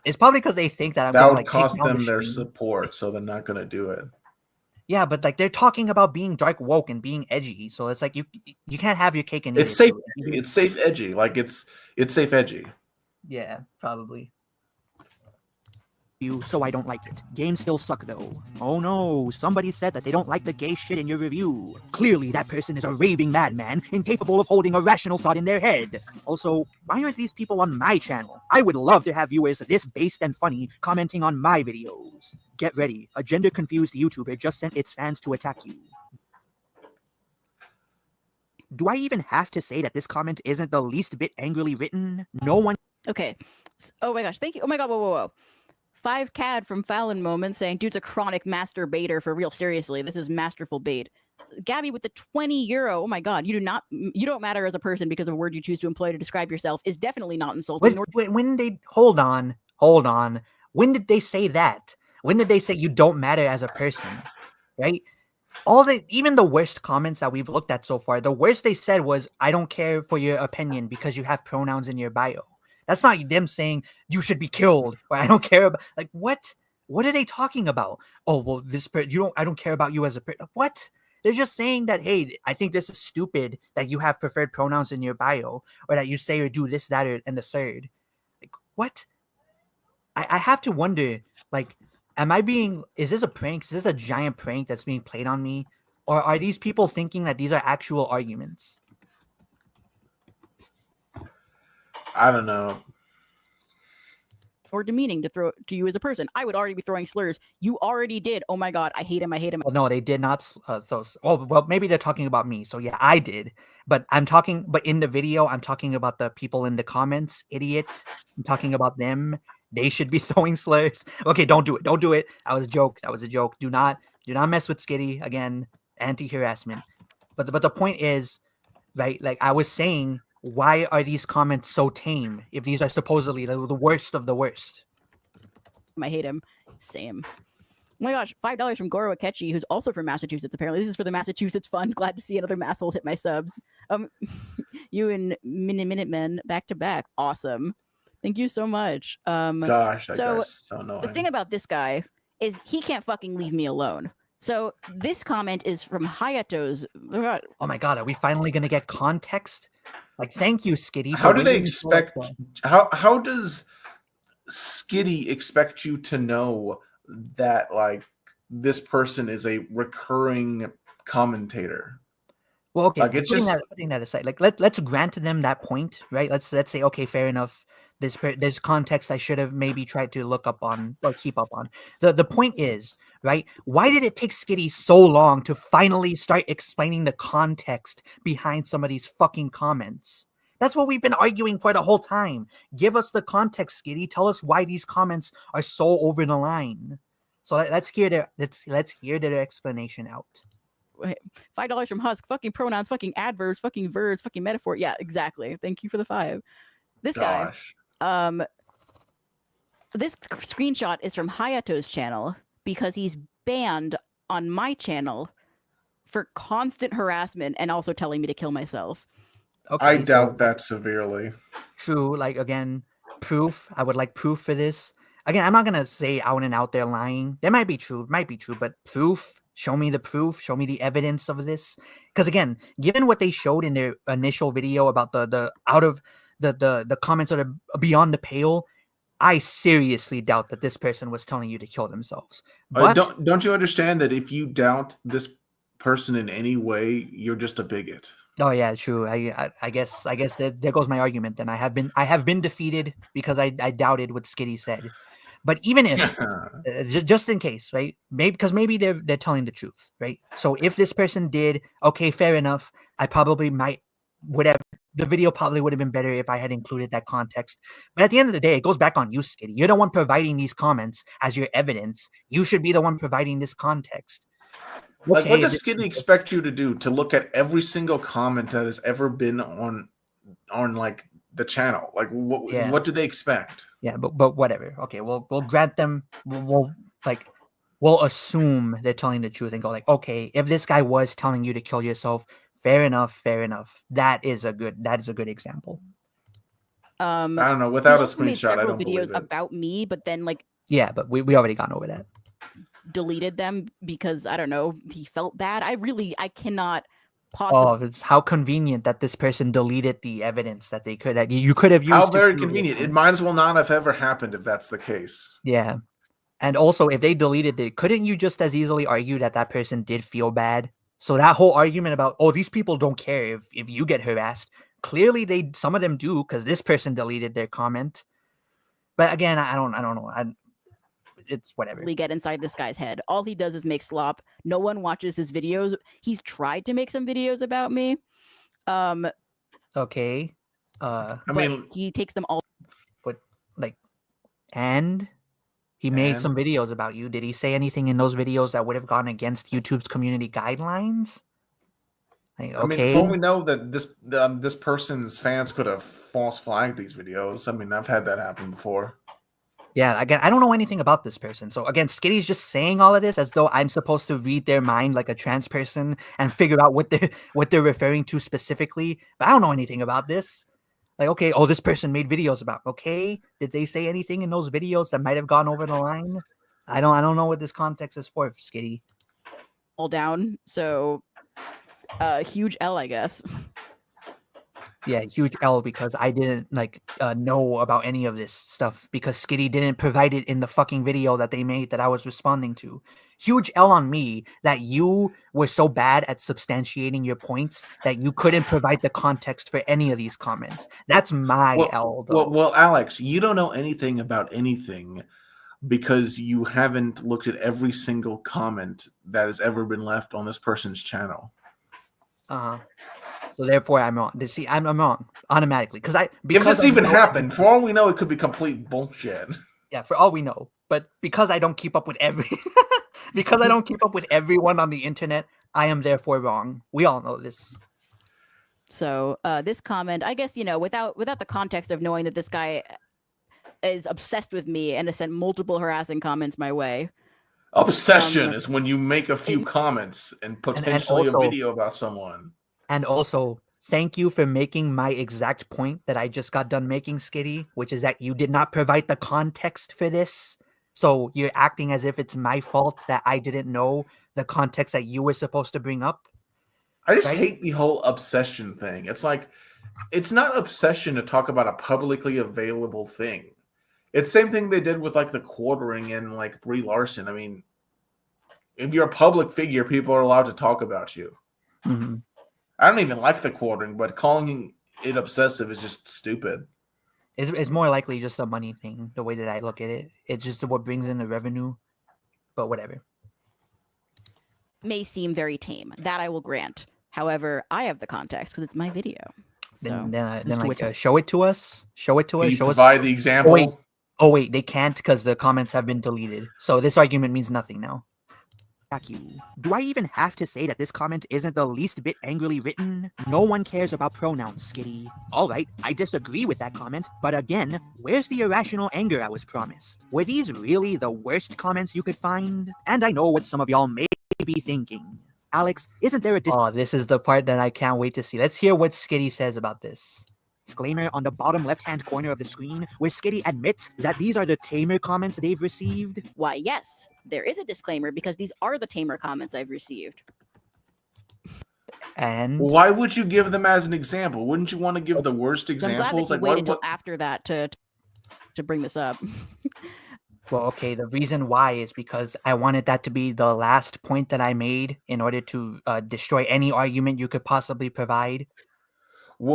It's probably because they think that I'm That gonna would like take cost down the them their stream. support, so they're not gonna do it. Yeah, but like they're talking about being dark woke and being edgy, so it's like you can't have your cake and eat It's it safe. too. It's safe edgy. Like it's safe edgy. Yeah, probably. So I don't like it. Games still suck though. Oh no, somebody said that they don't like the gay shit in your review. Clearly that person is a raving madman, incapable of holding a rational thought in their head. Also, why aren't these people on my channel? I would love to have viewers this based and funny commenting on my videos. Get ready, a gender-confused YouTuber just sent its fans to attack you. Do I even have to say that this comment isn't the least bit angrily written? No one... Okay. Oh my gosh. Thank you. Oh my god. Whoa, whoa, whoa. 5CAD from Fallon Moment saying, dude's a chronic masturbator for real. Seriously, this is masterful bait. Gabby with the 20 euro. Oh my god, you don't matter as a person because of a word you choose to employ to describe yourself is definitely not insulting. When they hold on. When did they say that? When did they say you don't matter as a person? Right? Even the worst comments that we've looked at so far, the worst they said was, I don't care for your opinion because you have pronouns in your bio. That's not them saying you should be killed or I don't care about, like, what? What are they talking about? Oh, well, I don't care about you as a person. What? They're just saying that, hey, I think this is stupid that you have preferred pronouns in your bio or that you say or do this, that, and the third. Like, what? I have to wonder, like, is this a prank? Is this a giant prank that's being played on me? Or are these people thinking that these are actual arguments? I don't know. Or demeaning to throw to you as a person. I would already be throwing slurs. You already did. Oh my god, I hate him. I hate him. Well, no, they did not. Well, maybe they're talking about me. So yeah, I did. But in the video, I'm talking about the people in the comments. Idiot. I'm talking about them. They should be throwing slurs. Okay, don't do it. Don't do it. That was a joke. That was a joke. Do not mess with Skitty again. Anti-harassment. But the point is, right? Like I was saying, why are these comments so tame if these are supposedly the worst of the worst? I hate him. Same. Oh my gosh, $5 from Goro Akechi, who's also from Massachusetts, apparently. This is for the Massachusetts Fund. Glad to see another Massholes hit my subs. You and Minutemen back to back. Awesome. Thank you so much. Gosh, that so guy's so annoying. the thing about this guy is he can't fucking leave me alone. So this comment is from Hayato's. Oh my god, are we finally gonna get context? Like, thank you, Skitty. How do they expect? How does Skitty expect you to know that like this person is a recurring commentator? Well, okay, like, it's putting that aside, like let's grant them that point, right? Let's say, okay, fair enough. There's context I should have maybe tried to look up on or keep up on. The point is, right? Why did it take Skitty so long to finally start explaining the context behind some of these fucking comments? That's what we've been arguing for the whole time. Give us the context, Skitty. Tell us why these comments are so over the line. So let's hear their explanation out. $5 from Husk. Fucking pronouns, fucking adverbs, fucking verbs, fucking metaphor. Yeah, exactly. Thank you for the 5. This guy. This screenshot is from Hayato's channel because he's banned on my channel for constant harassment and also telling me to kill myself. Okay, I doubt that severely. True. Like, again, proof. I would like proof for this. Again, I'm not going to say out and out they're lying. That might be true. But proof. Show me the proof. Show me the evidence of this. Because, again, given what they showed in their initial video about the comments that are beyond the pale, I seriously doubt that this person was telling you to kill themselves. But don't you understand that if you doubt this person in any way, you're just a bigot? Oh yeah, true. I guess there goes my argument. Then I have been defeated because I doubted what Skitty said. But even if just in case, right? Maybe they're telling the truth, right? So if this person did, okay, fair enough. I probably the video probably would have been better if I had included that context. But at the end of the day, it goes back on you, Skitty. You're the one providing these comments as your evidence. You should be the one providing this context. Like, what does Skitty expect you to do? To look at every single comment that has ever been on like the channel? Like, what do they expect? Yeah, but whatever. Okay, we'll grant them. We'll assume they're telling the truth and go like, okay, if this guy was telling you to kill yourself, fair enough. That is a good example. I don't know. He's Without a also made screenshot, I several don't videos believe it. about me, but then like Yeah, but we already gone over that. deleted them because I don't know, he felt bad. I cannot Oh, possibly. it's how convenient that this person deleted the evidence that they could have. You could have used. How to very prove their convenient. It point. might as well not have ever happened if that's the case. Yeah, and also if they deleted it, couldn't you just as easily argue that that person did feel bad? So that whole argument about these people don't care if you get harassed, clearly some of them do because this person deleted their comment. But again, I don't know. It's whatever. Get inside this guy's head. All he does is make slop. No one watches his videos. He's tried to make some videos about me. Okay. I But mean, he takes them all. But like, and he made some videos about you. Did he say anything in those videos that would have gone against YouTube's community guidelines? Like, I mean, okay. for all we know that this person's fans could have false flagged these videos. I mean, I've had that happen before. Yeah, again, I don't know anything about this person. So again, Skitty's just saying all of this as though I'm supposed to read their mind like a trans person and figure out what they're referring to specifically. But I don't know anything about this. Like, okay, this person made videos about. Okay, did they say anything in those videos that might have gone over the line? I don't know what this context is for, Skitty. All down. So, huge L, I guess. Yeah, huge L because I didn't know about any of this stuff because Skitty didn't provide it in the fucking video that they made that I was responding to. Huge L on me that you were so bad at substantiating your points that you couldn't provide the context for any of these comments. That's my L, though. Well, Alex, you don't know anything about anything because you haven't looked at every single comment that has ever been left on this person's channel. So therefore, I'm wrong. See, I'm wrong automatically because if this even happened, for all we know, it could be complete bullshit. Yeah, for all we know. But because I don't keep up with because I don't keep up with everyone on the internet, I am therefore wrong. We all know this. So this comment, I guess, without the context of knowing that this guy is obsessed with me and has sent multiple harassing comments my way. Obsession is when you make a few comments and potentially a video about someone. And also, thank you for making my exact point that I just got done making, Skitty, which is that you did not provide the context for this. So you're acting as if it's my fault that I didn't know the context that you were supposed to bring up. I just hate the whole obsession thing. It's like, it's not obsession to talk about a publicly available thing. It's the same thing they did with like the quartering and like Brie Larson. I mean, if you're a public figure, people are allowed to talk about you. Mm-hmm. I don't even like the quartering, but calling it obsessive is just stupid. It's more likely just a money thing, the way that I look at it. It's just what brings in the revenue, but whatever. May seem very tame. That I will grant. However, I have the context because it's my video. So Then show it to us. Show it to Can us. you Show provide us the example. Oh wait, they can't because the comments have been deleted. So this argument means nothing now. Do I even have to say that this comment isn't the least bit angrily written? No one cares about pronouns, Skitty. Alright, I disagree with that comment, but again, where's the irrational anger I was promised? Were these really the worst comments you could find? And I know what some of y'all may be thinking. Alex, isn't there a this is the part that I can't wait to see. Let's hear what Skitty says about this. disclaimer on the bottom left-hand corner of the screen where Skitty admits that these are the tamer comments they've received? Why, yes, there is a disclaimer because these are the tamer comments I've received. And why would you give them as an example? Wouldn't you want to give the worst examples? I'm glad that you waited until after that to bring this up. Well, okay, the reason why is because I wanted that to be the last point that I made in order to destroy any argument you could possibly provide.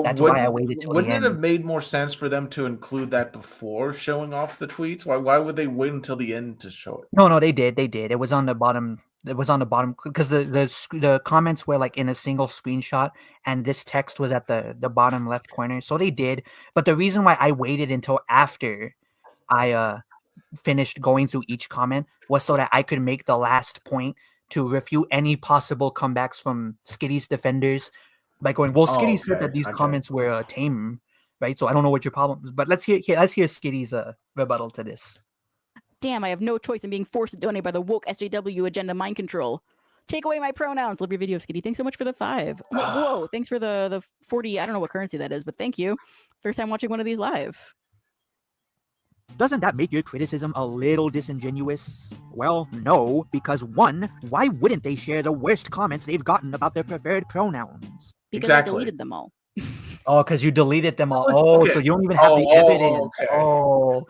That's why I waited till the end. Wouldn't it have made more sense for them to include that before showing off the tweets? Why would they wait until the end to show it? No, they did. It was on the bottom. It was on the bottom because the comments were like in a single screenshot, and this text was at the bottom left corner. So they did. But the reason why I waited until after I finished going through each comment was so that I could make the last point to refute any possible comebacks from Skitty's defenders. Like going, well, Skitty said that these comments were tame, right? So I don't know what your problem is, but let's hear Skitty's rebuttal to this. Damn, I have no choice in being forced to donate by the woke SJW agenda mind control. Take away my pronouns. Love your video, Skitty. Thanks so much for the 5. Whoa, thanks for the 40. I don't know what currency that is, but thank you. First time watching one of these live. Doesn't that make your criticism a little disingenuous? Well, no, because 1, why wouldn't they share the worst comments they've gotten about their preferred pronouns? Because Exactly. I deleted them all. Oh, because you deleted them all. Oh, Oh, okay. so you don't even have the Oh, evidence. okay. Oh,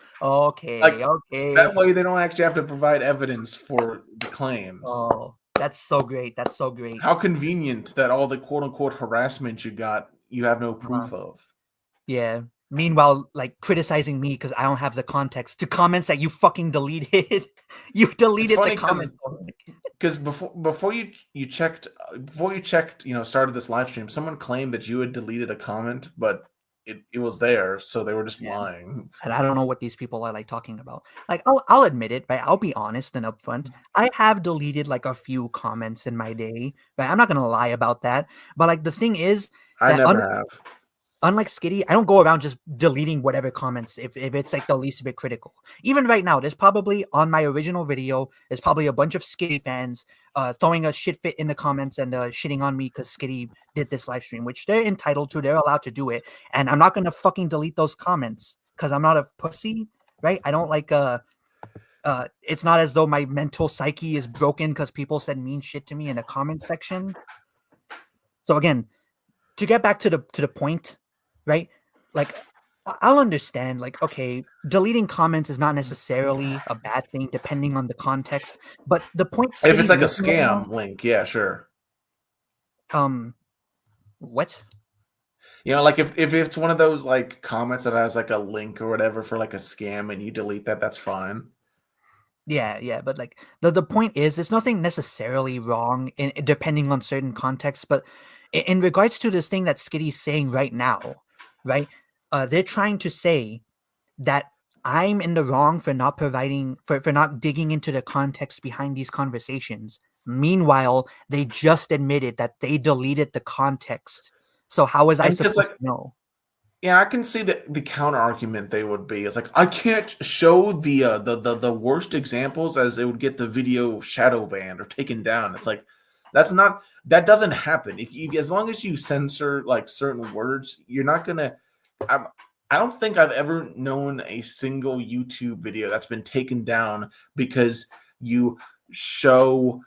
okay, Like, okay. That way they don't actually have to provide evidence for the claims. Oh, that's so great. That's so great. How convenient that all the quote unquote harassment you got, you have no proof of. Yeah. Meanwhile, like criticizing me because I don't have the context to comments that you fucking deleted. You deleted the comments. Because before you checked, started this live stream, someone claimed that you had deleted a comment, but it was there, so they were just lying. And I don't know what these people are like talking about. Like I'll admit it, right? I'll be honest and upfront. I have deleted like a few comments in my day, but I'm not gonna lie about that. But like the thing is, I never have. Unlike Skitty, I don't go around just deleting whatever comments if it's like the least bit critical. Even right now, there's probably on my original video, there's probably a bunch of Skitty fans throwing a shit fit in the comments and shitting on me because Skitty did this live stream, which they're entitled to. They're allowed to do it. And I'm not going to fucking delete those comments because I'm not a pussy, right? I don't like it's not as though my mental psyche is broken because people said mean shit to me in the comment section. So again, to get back to the point, right? Like, I'll understand, like, okay, deleting comments is not necessarily a bad thing depending on the context, but the point If it's like a Skitty's making right scam link, yeah, sure. What? Like if it's one of those like comments that has like a link or whatever for like a scam and you delete that, that's fine. Yeah, but like the point is, there's nothing necessarily wrong in depending on certain contexts, but in regards to this thing that Skitty's saying right now, right? They're trying to say that I'm in the wrong for not providing for not digging into the context behind these conversations. Meanwhile, they just admitted that they deleted the context. So how was I supposed to know? Yeah, I can see the counter argument they would be. It's like I can't show the worst examples as it would get the video shadow banned or taken down. It's like that doesn't happen. If as long as you censor like certain words, you're not gonna. I don't think I've ever known a single YouTube video that's been taken down because you show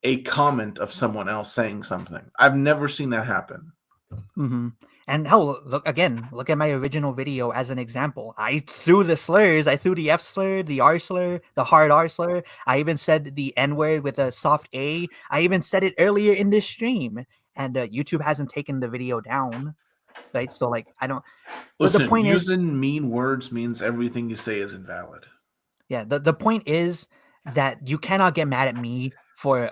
a comment of someone else saying something. I've never seen that happen. Mm-hmm. And hell, look at my original video as an example. I threw the slurs. I threw the F slur, the R slur, the hard R slur. I even said the N word with a soft A. I even said it earlier in this stream, and YouTube hasn't taken the video down. Right? So like, I don't. Listen, the point using mean words means everything you say is invalid. Yeah, the point is that you cannot get mad at me for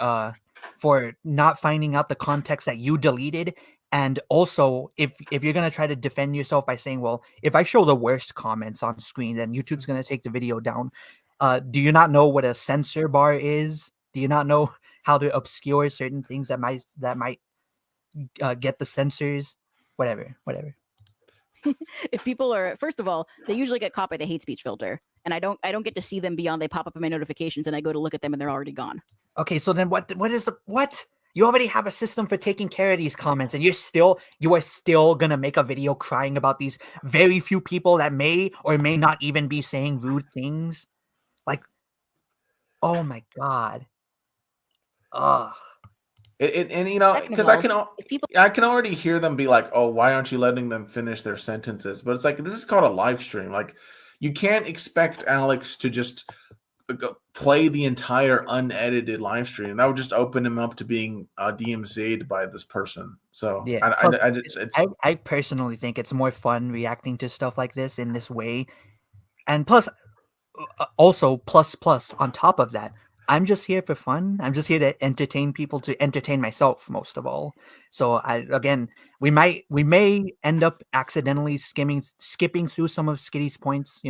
not finding out the context that you deleted. And also, if you're gonna try to defend yourself by saying, well, if I show the worst comments on screen, then YouTube's gonna take the video down. Do you not know what a censor bar is? Do you not know how to obscure certain things that might get the censors? Whatever. If people are, first of all, they usually get caught by the hate speech filter, and I don't get to see them beyond they pop up in my notifications, and I go to look at them and they're already gone. Okay, so then what is the what? You already have a system for taking care of these comments, and you are still gonna make a video crying about these very few people that may or may not even be saying rude things. Like, oh my god. Ugh. Because I can already hear them be like, "Oh, why aren't you letting them finish their sentences?" But it's like this is called a live stream. Like, you can't expect Alex to just play the entire unedited live stream. That would just open him up to being DMCA'd by this person. So yeah, I personally think it's more fun reacting to stuff like this in this way, and plus on top of that, I'm just here for fun. I'm just here to entertain people, to entertain myself most of all. So we may end up accidentally skipping through some of Skitty's points.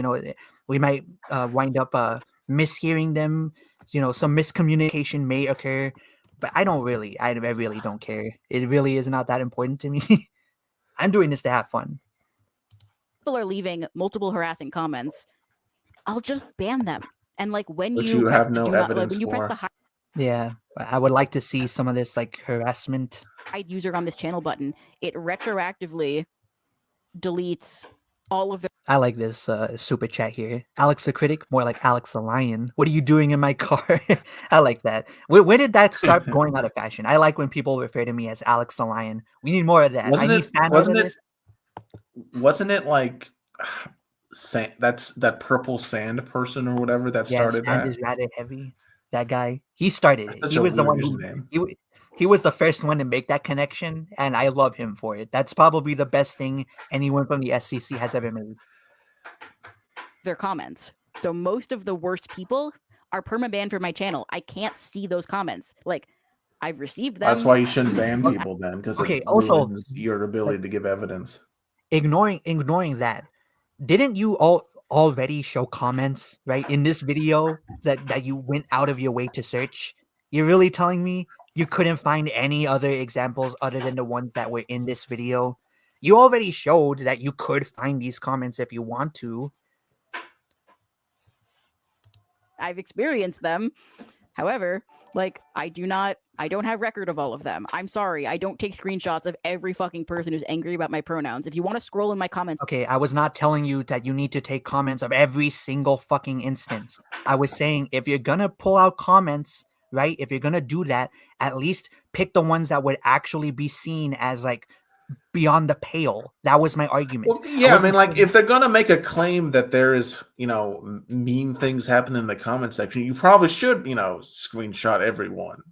We might wind up mishearing them. Some miscommunication may occur, but I really don't care. It really is not that important to me. I'm doing this to have fun. People are leaving multiple harassing comments. I'll just ban them. And like when Which you have no evidence when you press for. the Yeah, I would like to see some of this like harassment. User on this channel button, it retroactively deletes all of their I like this super chat here. Alex the Critic, more like Alex the Lion. What are you doing in my car? I like that. Where did that start going out of fashion? I like when people refer to me as Alex the Lion. We need more of that. I need fan art of this. Wasn't it like that's that purple sand person or whatever that started Sand that? is rather heavy. That guy, he started it. Such He a was the one weird who username. he was the first one to make that connection, and I love him for it. That's probably the best thing anyone from the SCC has ever made. their comments. So most of the worst people are permabanned from my channel. I can't see those comments. Like, I've received them. That's why you shouldn't ban people then, because Okay, it also, ruins your ability to give evidence. Ignoring that, didn't you already show comments right in this video that you went out of your way to search? You're really telling me you couldn't find any other examples other than the ones that were in this video? You already showed that you could find these comments if you want to. I've experienced them. However, like, I don't have record of all of them. I'm sorry. I don't take screenshots of every fucking person who's angry about my pronouns. If you want to scroll in my comments. Okay, I was not telling you that you need to take comments of every single fucking instance. I was saying if you're gonna pull out comments, right? If you're gonna do that, at least pick the ones that would actually be seen as like beyond the pale. That was my argument. Well, yeah, I mean, like, if they're gonna make a claim that there is, mean things happen in the comment section, you probably should, screenshot everyone.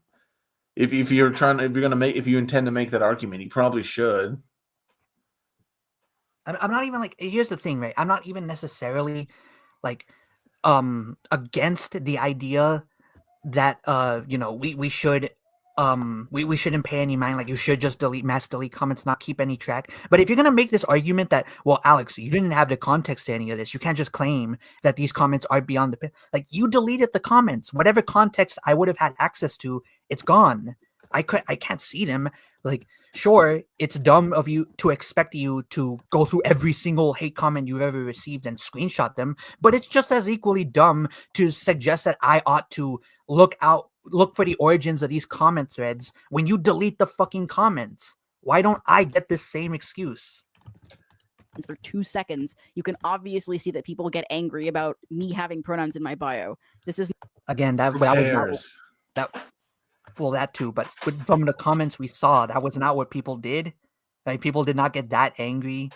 If you intend to make that argument, you probably should. I'm not even like, here's the thing, right? I'm not even necessarily like against the idea that we should we shouldn't pay any mind, like you should just mass delete comments, not keep any track. But if you're gonna make this argument that, well, Alex, you didn't have the context to any of this, you can't just claim that these comments are beyond the like, you deleted the comments. Whatever context I would have had access to, it's gone. I can't see them. Like, sure, it's dumb of you to expect you to go through every single hate comment you've ever received and screenshot them, but it's just as equally dumb to suggest that I ought to look for the origins of these comment threads when you delete the fucking comments. Why don't I get this same excuse? For 2 seconds, you can obviously see that people get angry about me having pronouns in my bio. This is again that too, but from the comments we saw, that was not what people did. Right? People did not get that angry.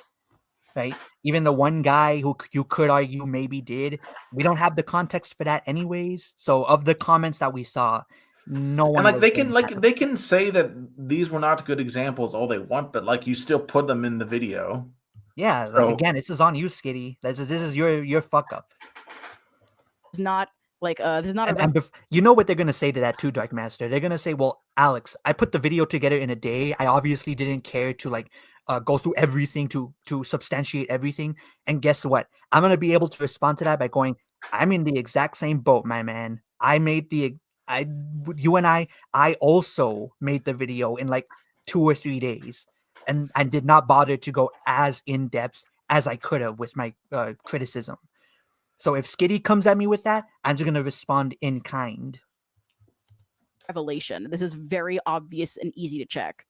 Right? Even the one guy who you could argue maybe did. We don't have the context for that anyways. So of the comments that we saw, no one. And they can say that these were not good examples all they want, but like, you still put them in the video. Yeah, so, like, again, this is on you, Skitty. This is your fuck up. It's not like this is not you know what they're gonna say to that too, Dark Master. They're gonna say, well, Alex, I put the video together in a day. I obviously didn't care to like go through everything to substantiate everything. And guess what? I'm gonna be able to respond to that by going, I'm in the exact same boat, my man. I also made the video in like 2 or 3 days, and I did not bother to go as in depth as I could have with my criticism. So if Skitty comes at me with that, I'm just gonna respond in kind. Revelation. This is very obvious and easy to check.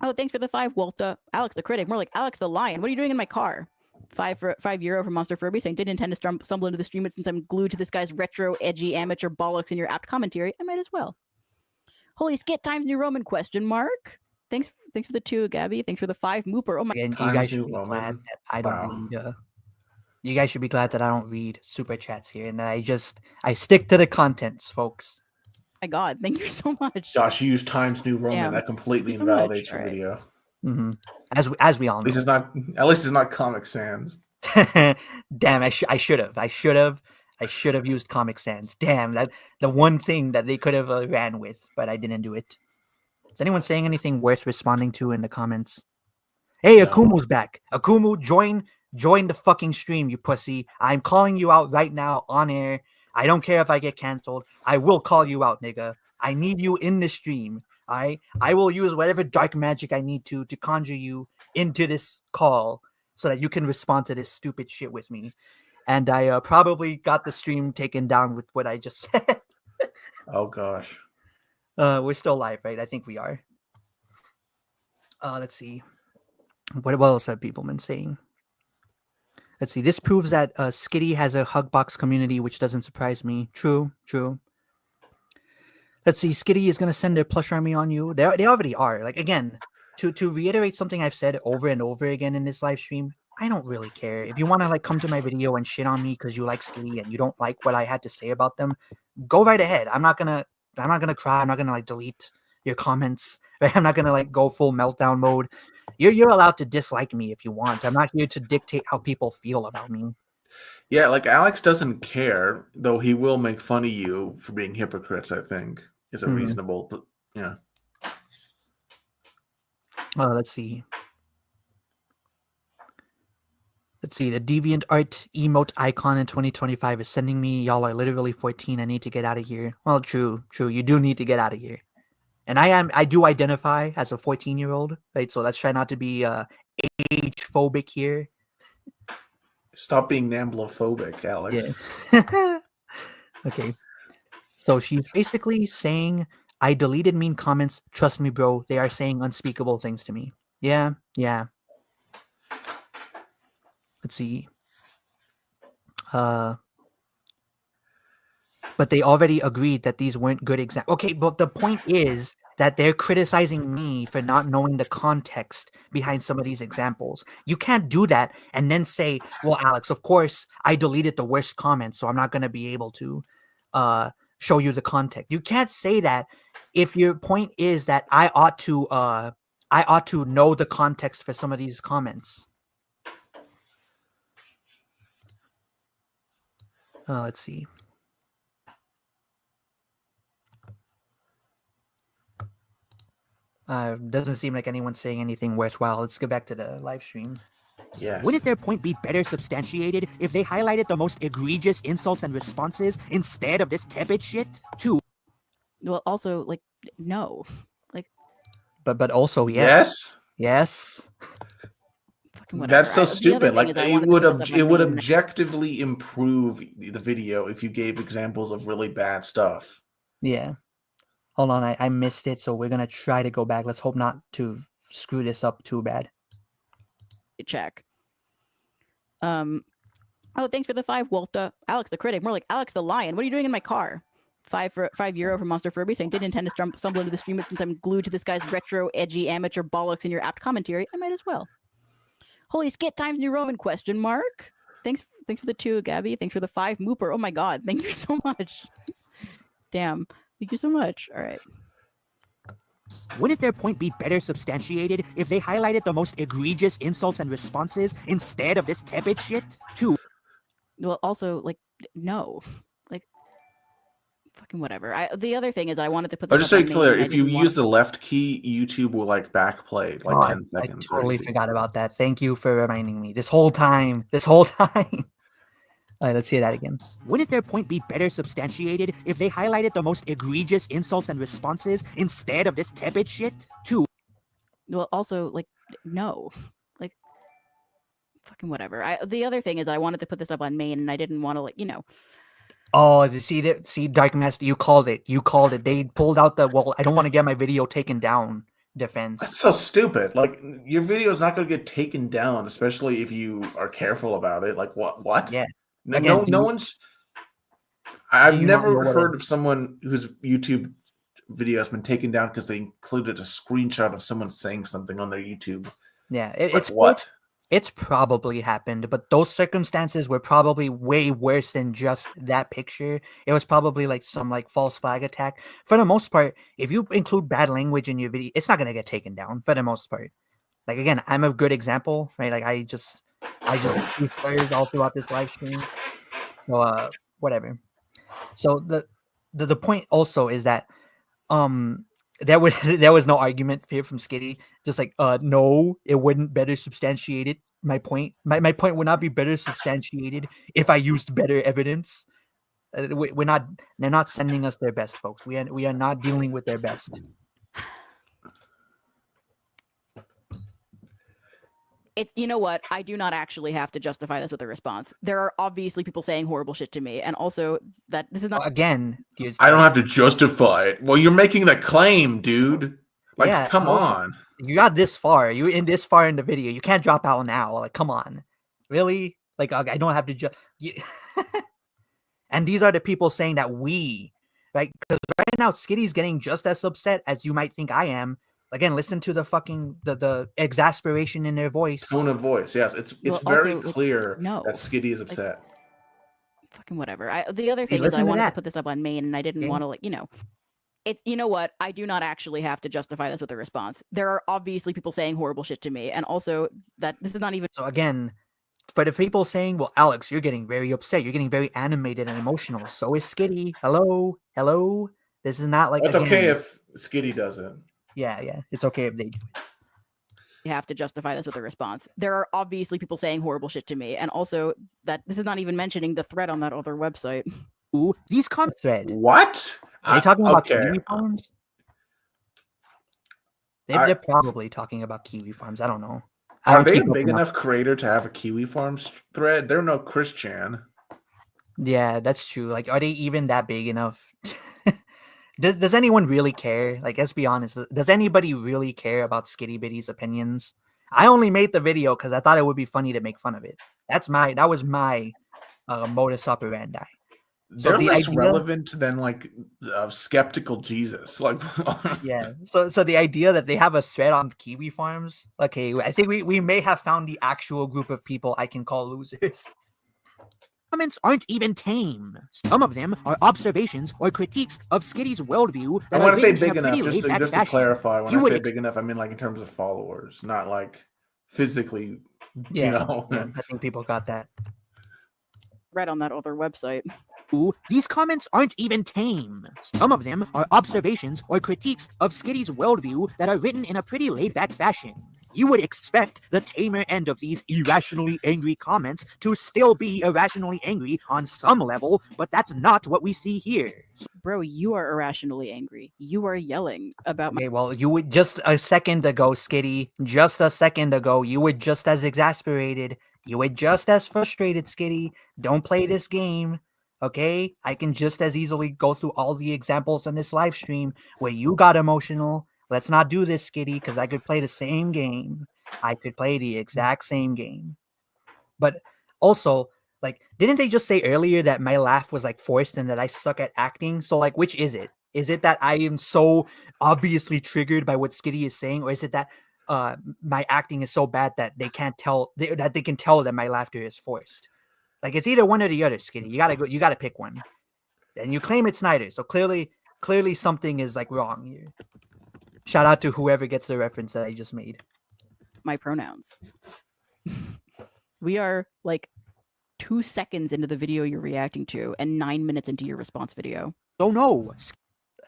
Oh, thanks for the 5, Walter. Alex the Critic, more like Alex the Lion. What are you doing in my car? €5 from Monster Furby saying, didn't intend to stumble into the stream, but since I'm glued to this guy's retro, edgy, amateur bollocks in your apt commentary, I might as well. Holy Skit Times New Roman ? Thanks for the 2, Gabby. Thanks for the 5, Mooper. Oh my! And you guys should be glad that I don't read. You guys should be glad that I don't read super chats here, and that I stick to the contents, folks. My God, thank you so much. Josh, you use Times New Roman. Yeah, that completely invalidates your video. Mm-hmm. As we all know. At least it's not Comic Sans. Damn, I should have used Comic Sans. Damn, that the one thing that they could have ran with, but I didn't do it. Is anyone saying anything worth responding to in the comments? Hey, Akumu's back. Akumu, join the fucking stream, you pussy. I'm calling you out right now on air. I don't care if I get canceled. I will call you out, nigga. I need you in the stream. I will use whatever dark magic I need to conjure you into this call so that you can respond to this stupid shit with me. and I probably got the stream taken down with what I just said. Oh gosh. We're still live, right? I think we are. Let's see. What else have people been saying? Let's see. This proves that Skitty has a Hugbox community, which doesn't surprise me. True. Let's see. Skitty is going to send their plush army on you. They already are. Like, again, to reiterate something I've said over and over again in this live stream, I don't really care. If you want to like come to my video and shit on me because you like Skitty and you don't like what I had to say about them, go right ahead. I'm not gonna cry. I'm not gonna like delete your comments. Right? I'm not gonna like go full meltdown mode. You're allowed to dislike me if you want. I'm not here to dictate how people feel about me. Yeah, like Alex doesn't care, though he will make fun of you for being hypocrites, I think. Is a reasonable, but yeah. Let's see. Let's see. The deviant art emote icon in 2025 is sending me. Y'all are literally 14. I need to get out of here. Well, true. You do need to get out of here. And I do identify as a 14-year-old, right? So let's try not to be age phobic here. Stop being namblephobic, Alex. Yeah. Okay. So she's basically saying, I deleted mean comments. Trust me, bro. They are saying unspeakable things to me. Yeah. Let's see. But they already agreed that these weren't good examples. Okay, but the point is that they're criticizing me for not knowing the context behind some of these examples. You can't do that and then say, well, Alex, of course, I deleted the worst comments, so I'm not going to be able to show you the context. You can't say that if your point is that I ought to know the context for some of these comments. Let's see. Doesn't seem like anyone's saying anything worthwhile. Let's go back to the live stream. Yes. Wouldn't their point be better substantiated if they highlighted the most egregious insults and responses instead of this tepid shit? Too. Well, also, like, no. Like, but also yes. Fucking whatever. That's so stupid. Like, it would main- objectively improve the video if you gave examples of really bad stuff. Yeah. Hold on, I missed it, so we're gonna try to go back. Let's hope not to screw this up too bad. Check. Oh, thanks for the 5, Walter. Alex the critic. More like Alex the lion. What are you doing in my car? €5 for Monster Furby saying didn't intend to stumble into the stream, but since I'm glued to this guy's retro, edgy, amateur bollocks in your apt commentary, I might as well. Holy skit times New Roman ? Thanks for the 2, Gabby. Thanks for the 5, Mooper. Oh my god, thank you so much. Damn. Thank you so much. All right. Wouldn't their point be better substantiated if they highlighted the most egregious insults and responses instead of this tepid shit? Too. Well, also, like, no. Like, fucking whatever. The other thing is I wanted to put this I'll just up say on clear, main, if you use the left key, YouTube will like backplay like 10 seconds. I totally forgot about that. Thank you for reminding me. This whole time. All right, let's hear that again. Wouldn't their point be better substantiated if they highlighted the most egregious insults and responses instead of this tepid shit? Too. Well, also, like, no. Like, fucking whatever. The other thing is I wanted to put this up on main, and I didn't want to, like, Oh, see, Dark Master, you called it. They pulled out the, well, I don't want to get my video taken down defense. That's so stupid. Like, your video is not going to get taken down, especially if you are careful about it. Like, what? Yeah. No one's. I've never heard of someone whose YouTube video has been taken down because they included a screenshot of someone saying something on their YouTube. Yeah, it's probably happened, but those circumstances were probably way worse than just that picture. It was probably like some like false flag attack. For the most part, if you include bad language in your video, it's not gonna get taken down for the most part. Like, again, I'm a good example, right? Like I just use slurs all throughout this live stream. So whatever. So the point also is that there was no argument here from Skitty. Just like no, it wouldn't better substantiate it. My point would not be better substantiated if I used better evidence. They're not sending us their best, folks. We are not dealing with their best. It's, you know what? I do not actually have to justify this with a response. There are obviously people saying horrible shit to me, and also that this is not. Again, I don't have to justify it. Well, you're making the claim, dude. Like, Yeah, come also- on. you got this far. You in this far in the video. You can't drop out now. Like, come on, really? Like, I don't have to just. And these are the people saying that we, right? Because right now, Skitty's getting just as upset as you might think I am. Again, listen to the fucking the exasperation in their voice. Tone of voice. Yes, it's Well, very also, like, clear no. that Skitty is upset. Fucking whatever. The other Hey, thing is listen I to wanted that. to put this up on main, and I didn't Okay. want to, like, it's, you know what? I do not actually have to justify this with a response. There are obviously people saying horrible shit to me, and also that this is not even. So again, for the people saying, well, Alex, you're getting very upset. You're getting very animated and emotional. So is Skitty. Hello? Hello? This is not like, It's again, okay if Skitty does it. yeah. It's okay if they do it. You have to justify this with a response. There are obviously people saying horrible shit to me, and also that this is not even mentioning the thread on that other website. Ooh, these comments. Thread. What? Are they talking about okay. Kiwi Farms? They're probably talking about Kiwi Farms. I don't know. I Are don't they a keep up big enough. enough creator to have a Kiwi Farms thread? They're no Chris Chan. Yeah, that's true. Like, are they even that big enough? Does anyone really care? Like, let's be honest. Does anybody really care about Skitty Bitty's opinions? I only made the video because I thought it would be funny to make fun of it. That was my modus operandi. So They're the less idea- relevant than like skeptical Jesus. Like, Yeah. So the idea that they have a thread on Kiwi Farms. Okay, I think we may have found the actual group of people I can call losers. Comments aren't even tame. Some of them are observations or critiques of Skitty's worldview. I that want are to say written in a big enough, pretty just laid-back to fashion. clarify. When You I would say big enough, I mean like in terms of followers, not like physically. Yeah, You know, yeah, I think people got that. Thread on that other website. Ooh, these comments aren't even tame. Some of them are observations or critiques of Skitty's worldview that are written in a pretty laid-back fashion. You would expect the tamer end of these irrationally angry comments to still be irrationally angry on some level, but that's not what we see here. Bro, you are irrationally angry. You are yelling about my. Okay, well, you would just a second ago, Skitty. Just a second ago, you were just as exasperated. You were just as frustrated, Skitty. Don't play this game. Okay, I can just as easily go through all the examples in this live stream where you got emotional. Let's not do this, Skitty, because I could play the same game. I could play the exact same game. But also, like, didn't they just say earlier that my laugh was like forced and that I suck at acting? So, like, which is it? Is it that I am so obviously triggered by what Skitty is saying, or is it that my acting is so bad that they can't tell that they can tell that my laughter is forced? Like, it's either one or the other, Skitty. You gotta pick one. And you claim it's neither. So clearly something is like wrong here. Shout out to whoever gets the reference that I just made. my pronouns. We are like 2 seconds into the video you're reacting to and 9 minutes into your response video. Oh no,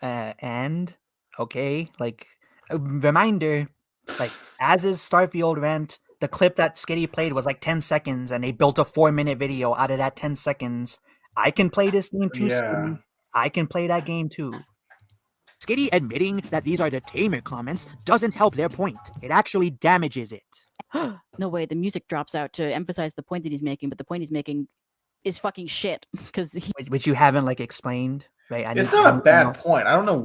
And okay, like a reminder, like as is Starfield rant, the clip that Skitty played was like 10 seconds, and they built a 4-minute video out of that 10 seconds. I can play this game too, Yeah. Skitty. I can play that game too. Skitty admitting that these are the tamer comments doesn't help their point. It actually damages it. No way, the music drops out to emphasize the point that he's making, but the point he's making is fucking shit because he. Which you haven't like explained, right? It's not a bad point. I don't know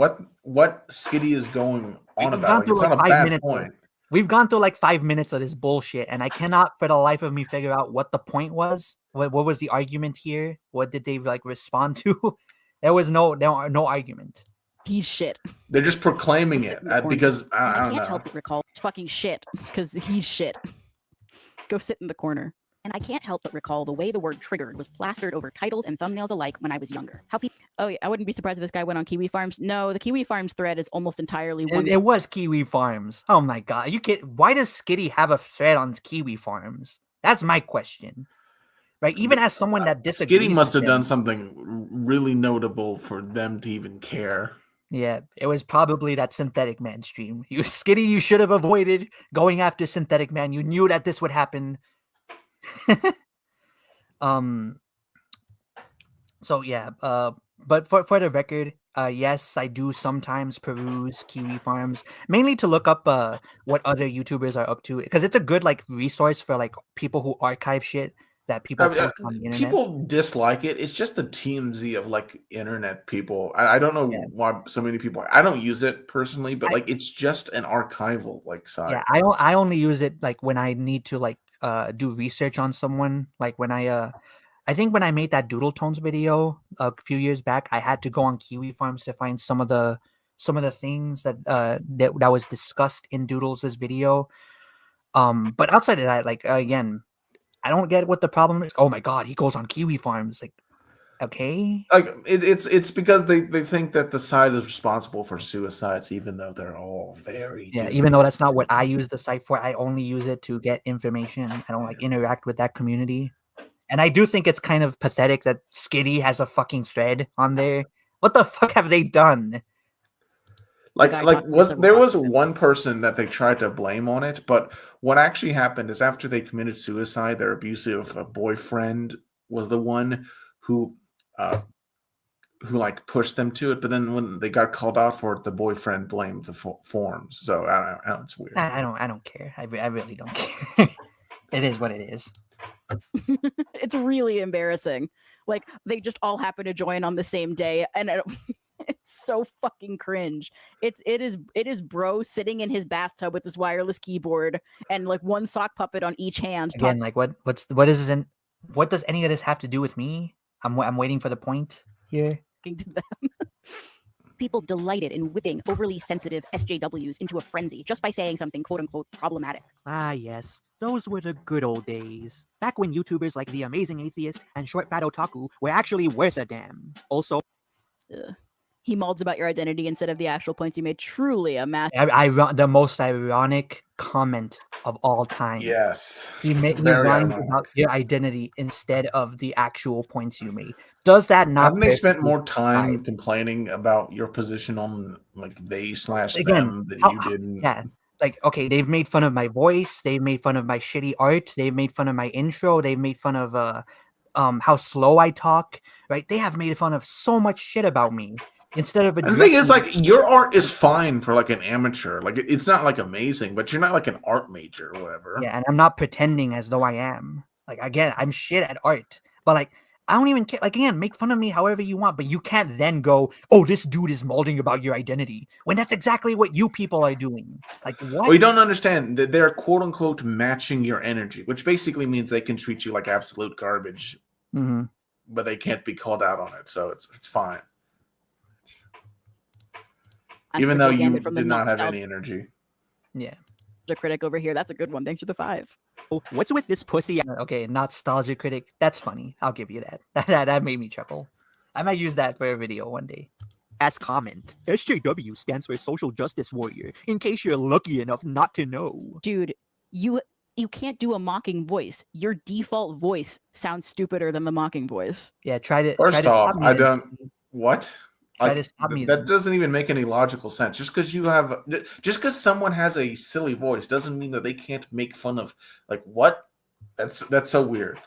what Skitty is going on We've about. gone Like, through, it's like, not a 5 bad minutes of point. We've gone through like 5 minutes of this bullshit, and I cannot for the life of me figure out what the point was. What was the argument here? What did they like respond to? There was no argument. He's shit. They're just proclaiming Go sit it in the corner. because And I I don't can't know. help but recall it's fucking shit because he's shit. Go sit in the corner. And I can't help but recall the way the word triggered was plastered over titles and thumbnails alike when I was younger. How people. Oh yeah, I wouldn't be surprised if this guy went on Kiwi Farms. No, the Kiwi Farms thread is almost entirely one. It was Kiwi Farms. Oh my god, why does Skitty have a thread on Kiwi Farms? That's my question. Right? Even as someone that disagrees, Skitty must with have done them, something really notable for them to even care. Yeah, it was probably that Synthetic Man stream. Skitty, you should have avoided going after Synthetic Man. You knew that this would happen. So yeah, but for the record, Yes, I do sometimes peruse Kiwi Farms, mainly to look up what other YouTubers are up to, because it's a good like resource for like people who archive shit that people I mean, post on the internet. people dislike it. It's just the TMZ of like internet people. I don't know Yeah. why so many people. I don't use it personally, but I- like it's just an archival like site. Yeah, I only use it like when I need to like do research on someone. Like when I think when I made that Doodle Tones video a few years back, I had to go on Kiwi Farms to find some of the things that that was discussed in Doodles' video. But outside of that, like again, I don't get what the problem is. Oh my god, he goes on Kiwi Farms. Like, okay. Like it's because they think that the site is responsible for suicides, even though they're all very Yeah, different. even though that's not what I use the site for, I only use it to get information. I don't like interact with that community. And I do think it's kind of pathetic that Skitty has a fucking thread on there. What the fuck have they done? Like guy like talked to me what several there times. was one person that they tried to blame on it, but what actually happened is after they committed suicide, their abusive boyfriend was the one who like pushed them to it. But then when they got called out for it, the boyfriend blamed the forums. So I don't know, it's weird. I don't care. I really don't care. It is what it is. It's really embarrassing. Like they just all happen to join on the same day, and it's so fucking cringe. It is bro sitting in his bathtub with this wireless keyboard and like one sock puppet on each hand. Again, like what does any of this have to do with me? I'm waiting for the point here. Talking to them. People delighted in whipping overly sensitive SJWs into a frenzy just by saying something quote unquote problematic. Ah, yes. Those were the good old days. Back when YouTubers like The Amazing Atheist and Short Fat Otaku were actually worth a damn. Also, He molds about your identity instead of the actual points you made. Truly a math. The most ironic comment of all time. Yes. He Very rhymed ironic. about your identity instead of the actual points you made. Does that not? Haven't they spent perfectly more time describe- complaining about your position on like they/them Again, than how- you did? Yeah, like okay, they've made fun of my voice, they've made fun of my shitty art, they've made fun of my intro, they've made fun of how slow I talk. Right? They have made fun of so much shit about me. Instead of And the thing is, addressing- like, your art is fine for like an amateur. Like, it's not like amazing, but you're not like an art major or whatever. yeah, and I'm not pretending as though I am. Like again, I'm shit at art, but like I don't even care. Like again, make fun of me however you want, but you can't then go, "Oh, this dude is molding about your identity," when that's exactly what you people are doing. Like what? Well, you don't understand that they're quote unquote matching your energy, which basically means they can treat you like absolute garbage, Mm-hmm. but they can't be called out on it, so it's fine. Even though you did not have any energy. Yeah. Critic over here. That's a good one. Thanks for the 5. what's with this pussy? Okay, nostalgia critic. That's funny. I'll give you that. That made me chuckle. I might use that for a video one day. As comment, SJW stands for Social Justice Warrior, in case you're lucky enough not to know. Dude, you can't do a mocking voice. Your default voice sounds stupider than the mocking voice. Yeah, try to. First off, stop me I then. don't. What? Try Like, to stop me that then. doesn't even make any logical sense. Just because someone has a silly voice doesn't mean that they can't make fun of like what? That's so weird.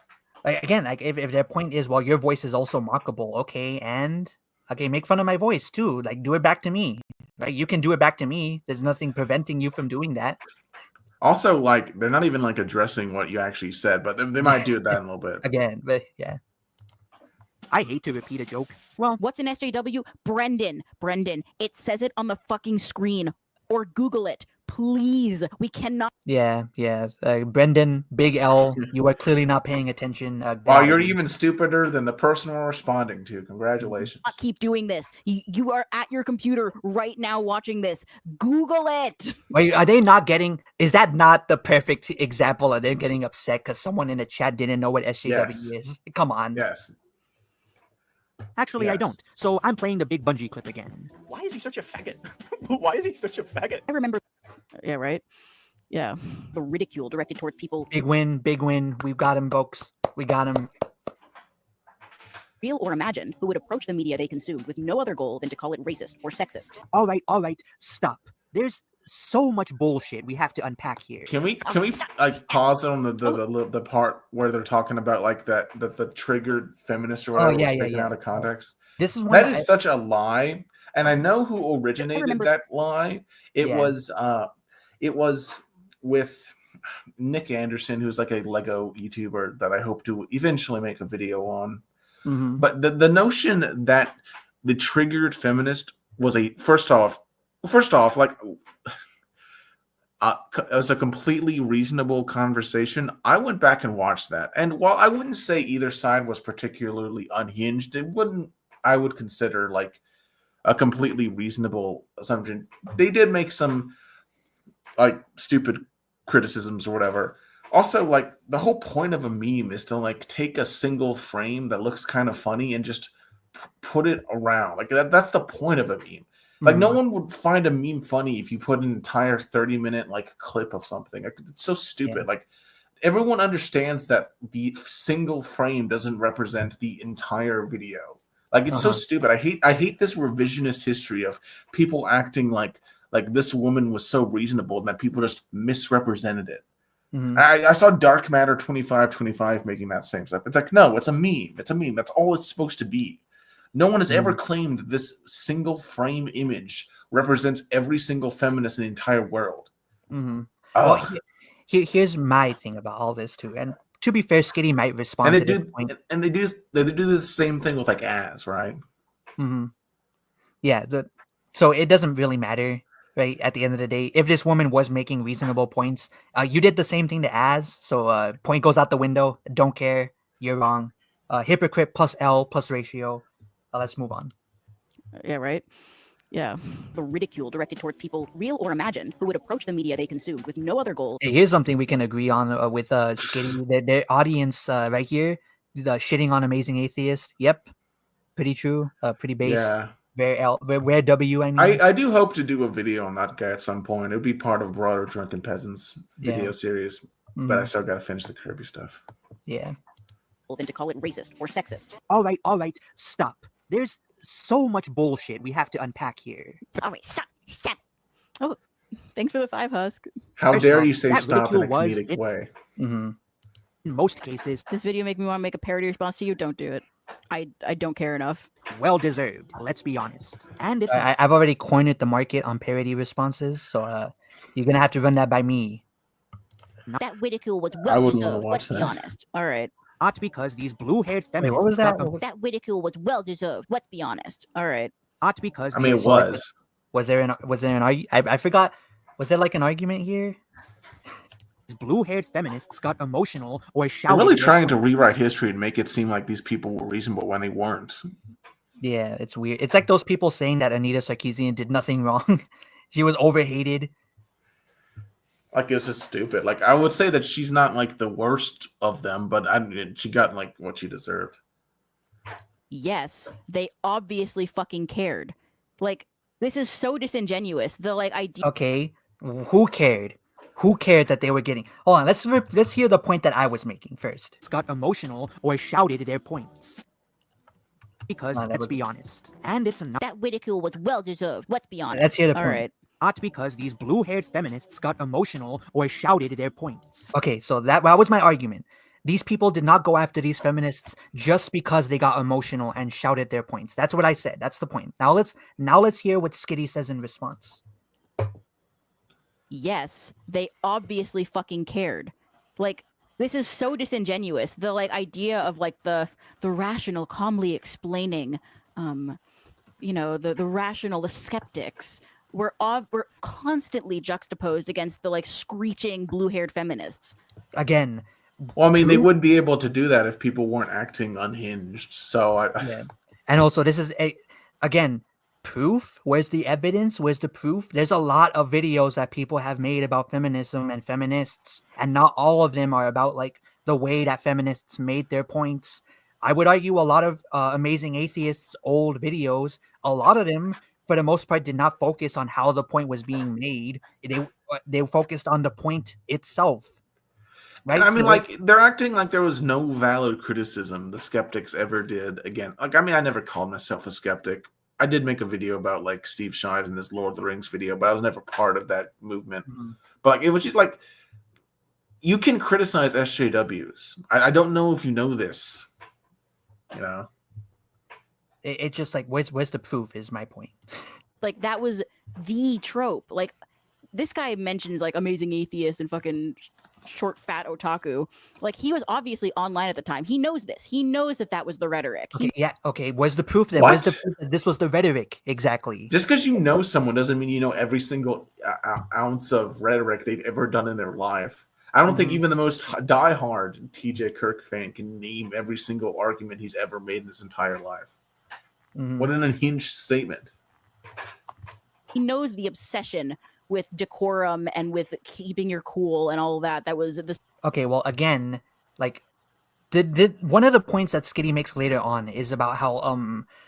Like again, like if their point is, well, your voice is also mockable, okay, and okay, make fun of my voice too. Like do it back to me. Right? You can do it back to me. There's nothing preventing you from doing that. Also, like they're not even like addressing what you actually said, but they might do that in a little bit. Again, but yeah. I hate to repeat a joke. Well, What's an SJW? Brendan, it says it on the fucking screen. Or Google it. Please. We cannot Yeah. Brendan, Big L, you are clearly not paying attention. Wow, you're even stupider than the person we're responding to. Congratulations. keep doing this. You are at your computer right now watching this. Google it. Wait, are they not getting? Is that not the perfect example of them getting upset because someone in the chat didn't know what SJW is? Come on. Yes. actually, I Yes. don't. So I'm playing the big bungee clip again. Why is he such a faggot? Why is he such a faggot? I remember. Yeah, right. Yeah, the ridicule directed towards people. Big win. We've got him, folks. We got him. Real or imagined, who would approach the media they consumed with no other goal than to call it racist or sexist. All right, stop. There's so much bullshit we have to unpack here. Can we like pause on the part where they're talking about like the triggered feminist or whatever was taken out of context? This is one That is such a lie. and I know who originated remember- that lie. It Yeah. was with Nick Anderson, who's like a Lego YouTuber that I hope to eventually make a video on. Mhm. But the notion that the triggered feminist was first off, like it was a completely reasonable conversation. I went back and watched that, and while I wouldn't say either side was particularly unhinged, I would consider like a completely reasonable assumption. They did make some like stupid criticisms or whatever. Also, like the whole point of a meme is to like take a single frame that looks kind of funny and just put it around. Like that's the point of a meme. Like no one would find a meme funny if you put an entire 30-minute like clip of something. Like, it's so stupid. Yeah. Like everyone understands that the single frame doesn't represent the entire video. Like it's so stupid. I hate this revisionist history of people acting like this woman was so reasonable that people just misrepresented it. Mhm. I saw Dark Matter 2525 making that same stuff. It's like, no, it's a meme. It's a meme. That's all it's supposed to be. No one has ever claimed this single frame image represents every single feminist in the entire world. Mhm. Ugh. Well, here's my thing about all this too. And to be fair, Skitty might respond and to they this point. do the same thing with like as, right? Mm-hmm. Yeah. So it doesn't really matter, right? At the end of the day, if this woman was making reasonable points, you did the same thing to as. So point goes out the window. Don't care. You're wrong. Hypocrite plus L plus ratio. Let's move on. Yeah, right. Yeah. The ridicule directed towards people, real or imagined, who would approach the media they consumed with no other goal. Hey, here's something we can agree on with Skitty. Their audience right here, the shitting on Amazing Atheist. Yep, pretty true. Pretty based. Yeah. Where W, I mean. I do hope to do a video on that guy at some point. It would be part of broader Drunken Peasants video series, but I still got to finish the Kirby stuff. Yeah. Than to call it racist or sexist. All right, stop. There's so much bullshit we have to unpack here. All right, stop. Oh, thanks for the 5, Husk. How First dare off, you say that stop in a ridicule was- comedic way? Mm-hmm. In most cases, This video make me want to make a parody response to you. Don't do it. I don't care enough. well deserved. Let's be honest. And it's I've already cornered the market on parody responses, so you're gonna have to run that by me. That ridicule was I well wouldn't wanna deserved. watch Let's be that. honest. All right. not because these blue-haired feminists what was that? got That ridicule was well deserved. Let's be honest. All right. not because I mean, it these was. Was there an argument? I forgot. Was there like an argument here? blue-haired feminists got emotional or They're shouted. really their- trying to rewrite history and make it seem like these people were reasonable when they weren't. Yeah, it's weird. It's like those people saying that Anita Sarkeesian did nothing wrong. She was overhated. Like, it's just stupid. Like, I would say that she's not like the worst of them, but she got like what she deserved. Yes, they obviously fucking cared. Like, this is so disingenuous. The like idea. Okay, who cared? Who cared that they were getting? Hold on, let's hear the point that I was making first. got emotional or shouted their points. Because that let's was- be honest, and it's not That ridicule was well deserved. Let's be honest. Let's hear the All point. right. because these blue-haired feminists got emotional or shouted their points. Okay, so that was my argument. These people did not go after these feminists just because they got emotional and shouted their points. That's what I said. That's the point. Now let's hear what Skitty says in response. Yes, they obviously fucking cared. Like, this is so disingenuous. The like idea of like the rational calmly explaining the rational, the skeptics were constantly juxtaposed against the like screeching blue-haired feminists. Again, Well, I mean, they True. wouldn't be able to do that if people weren't acting unhinged. So, yeah. And also this is again proof. Where's the evidence? Where's the proof? There's a lot of videos that people have made about feminism and feminists, and not all of them are about like the way that feminists made their points. I would argue a lot of Amazing Atheists' old videos, a lot of them, for the most part, did not focus on how the point was being made. They focused on the point itself. Right? And I mean, So, like, they're acting like there was no valid criticism the skeptics ever did. Again, like, I mean, I never called myself a skeptic. I did make a video about like Steve Shives in this Lord of the Rings video, but I was never part of that movement. Mhm. But like, it was just like, you can criticize SJWs. I don't know if you know this, you know. it's just like where's the proof is my point. Like that was the trope. Like this guy mentions like amazing atheist and fucking short fat otaku. Like he was obviously online at the time. He knows this. He knows that was the rhetoric. Okay, yeah, okay. Where's the proof then? What? Where's the proof that this was the rhetoric? Exactly. Just because you know someone doesn't mean you know every single ounce of rhetoric they've ever done in their life. I don't think even the most diehard TJ Kirk fan can name every single argument he's ever made in his entire life. What an unhinged statement. He knows the obsession with decorum and with keeping your cool and all of that. That was this. Okay, well, again, like, one of the points that Skitty makes later on is about how,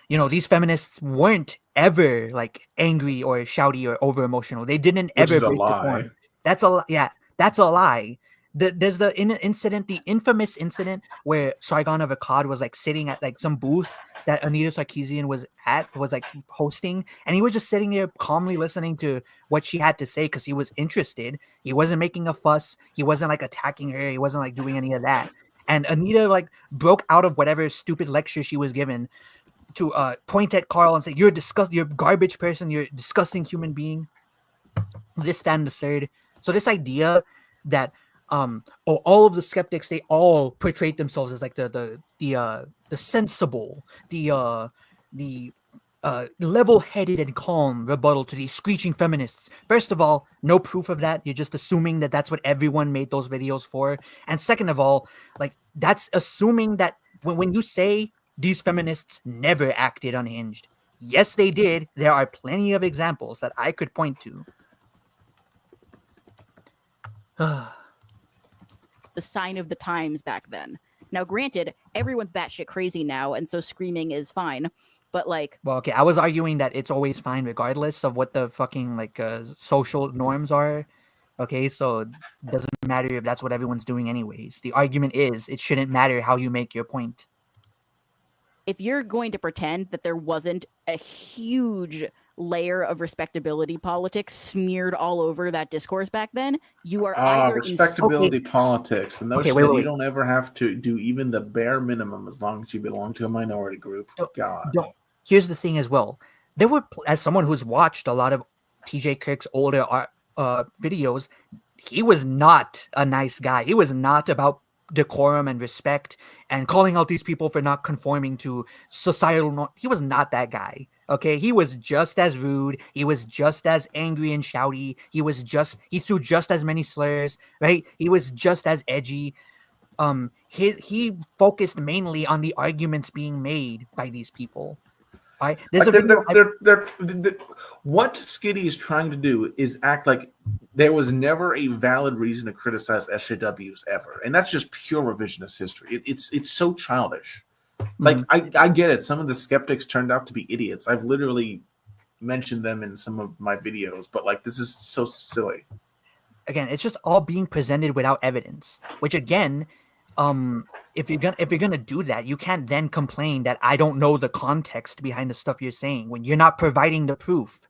you know, these feminists weren't ever, like, angry or shouty or over-emotional. They didn't ever break decorum. That's a lie. There's the incident, the infamous incident where Sargon of Akkad was like sitting at like some booth that Anita Sarkeesian was like hosting, and he was just sitting there calmly listening to what she had to say because he was interested. He wasn't making a fuss. He wasn't like attacking her. He wasn't like doing any of that. And Anita like broke out of whatever stupid lecture she was given to point at Carl and say, "You're you're a garbage person. You're a disgusting human being." This, that, and the third. So this idea that all of the skeptics, they all portrayed themselves as like the sensible, the level-headed and calm rebuttal to these screeching feminists. First of all, no proof of that. You're just assuming that that's what everyone made those videos for. And second of all, like that's assuming that when you say these feminists never acted unhinged, yes, they did. There are plenty of examples that I could point to. The sign of the times back then. Now, granted, everyone's batshit crazy now, and so screaming is fine. But like, well, okay, I was arguing that it's always fine regardless of what the fucking like social norms are. Okay, so it doesn't matter if that's what everyone's doing anyways. The argument is it shouldn't matter how you make your point. If you're going to pretend that there wasn't a huge layer of respectability politics smeared all over that discourse back then, you are either respectability politics, and those wait. you don't ever have to do even the bare minimum as long as you belong to a minority group. Here's the thing as well. There were, as someone who's watched a lot of TJ Kirk's older videos, he was not a nice guy. He was not about decorum and respect and calling out these people for not conforming to societal norms. He was not that guy. Okay, he was just as rude. He was just as angry and shouty. He threw just as many slurs, right? He was just as edgy. He focused mainly on the arguments being made by these people. Right? What Skitty is trying to do is act like there was never a valid reason to criticize SJWs ever, and that's just pure revisionist history. It's so childish. Like I get it. Some of the skeptics turned out to be idiots. I've literally mentioned them in some of my videos, but like this is so silly. Again, it's just all being presented without evidence, which again, if you're gonna do that, you can't then complain that I don't know the context behind the stuff you're saying when you're not providing the proof.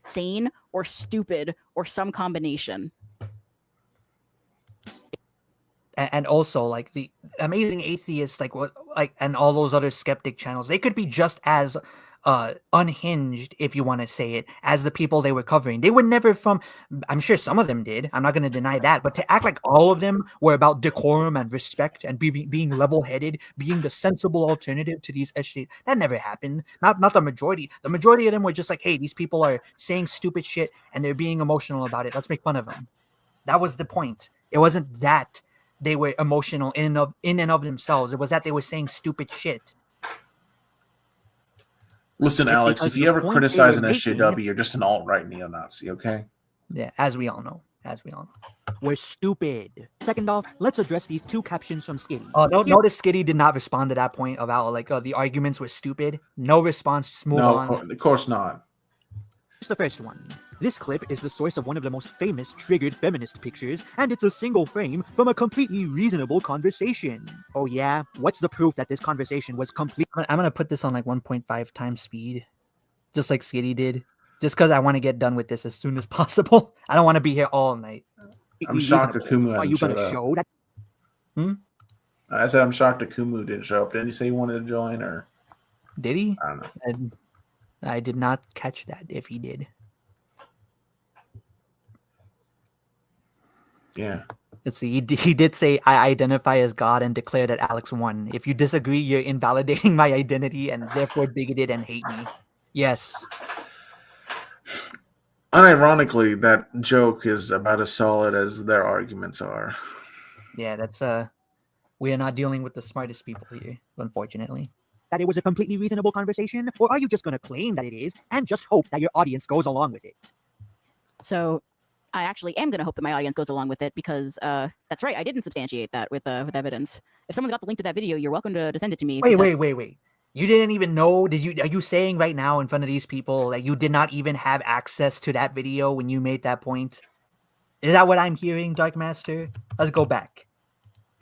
Insane or stupid or some combination. And also, like the Amazing Atheists, and all those other skeptic channels, they could be just as unhinged, if you want to say it, as the people they were covering. They were never I'm sure some of them did. I'm not going to deny that. But to act like all of them were about decorum and respect and being level-headed, being the sensible alternative to these SJ, that never happened. Not the majority. The majority of them were just like, hey, these people are saying stupid shit and they're being emotional about it. Let's make fun of them. That was the point. It wasn't that they were emotional in and of themselves. It was that they were saying stupid shit. Listen, Alex, if you ever criticize an SJW, you're just an alt-right neo-Nazi, okay? Yeah, as we all know. We're stupid. Second off, let's address these two captions from Skitty. Notice Skitty did not respond to that point about the arguments were stupid. No response, just move on. No, of course not. Here's the first one. This clip is the source of one of the most famous triggered feminist pictures, and it's a single frame from a completely reasonable conversation. Oh yeah? What's the proof that this conversation was complete? I'm gonna put this on like 1.5 times speed, just like Skitty did, just because I want to get done with this as soon as possible. I don't want to be here all night. I'm shocked Akumu hasn't showed up. Show that? I said I'm shocked Akumu didn't show up. Didn't he say he wanted to join or? Did he? I don't know. I did not catch that. If he did, Yeah. let's see. He did say, "I identify as God and declare that Alex won. If you disagree, you're invalidating my identity and therefore bigoted and hate me." Yes. Unironically, that joke is about as solid as their arguments are. Yeah, that's we are not dealing with the smartest people here, unfortunately. That it was a completely reasonable conversation, or are you just going to claim that it is and just hope that your audience goes along with it? So I actually am going to hope that my audience goes along with it because that's right. I didn't substantiate that with evidence. If someone's got the link to that video, you're welcome to send it to me. Wait. You didn't even know? Are you saying right now in front of these people that you did not even have access to that video when you made that point? Is that what I'm hearing, Dark Master? Let's go back.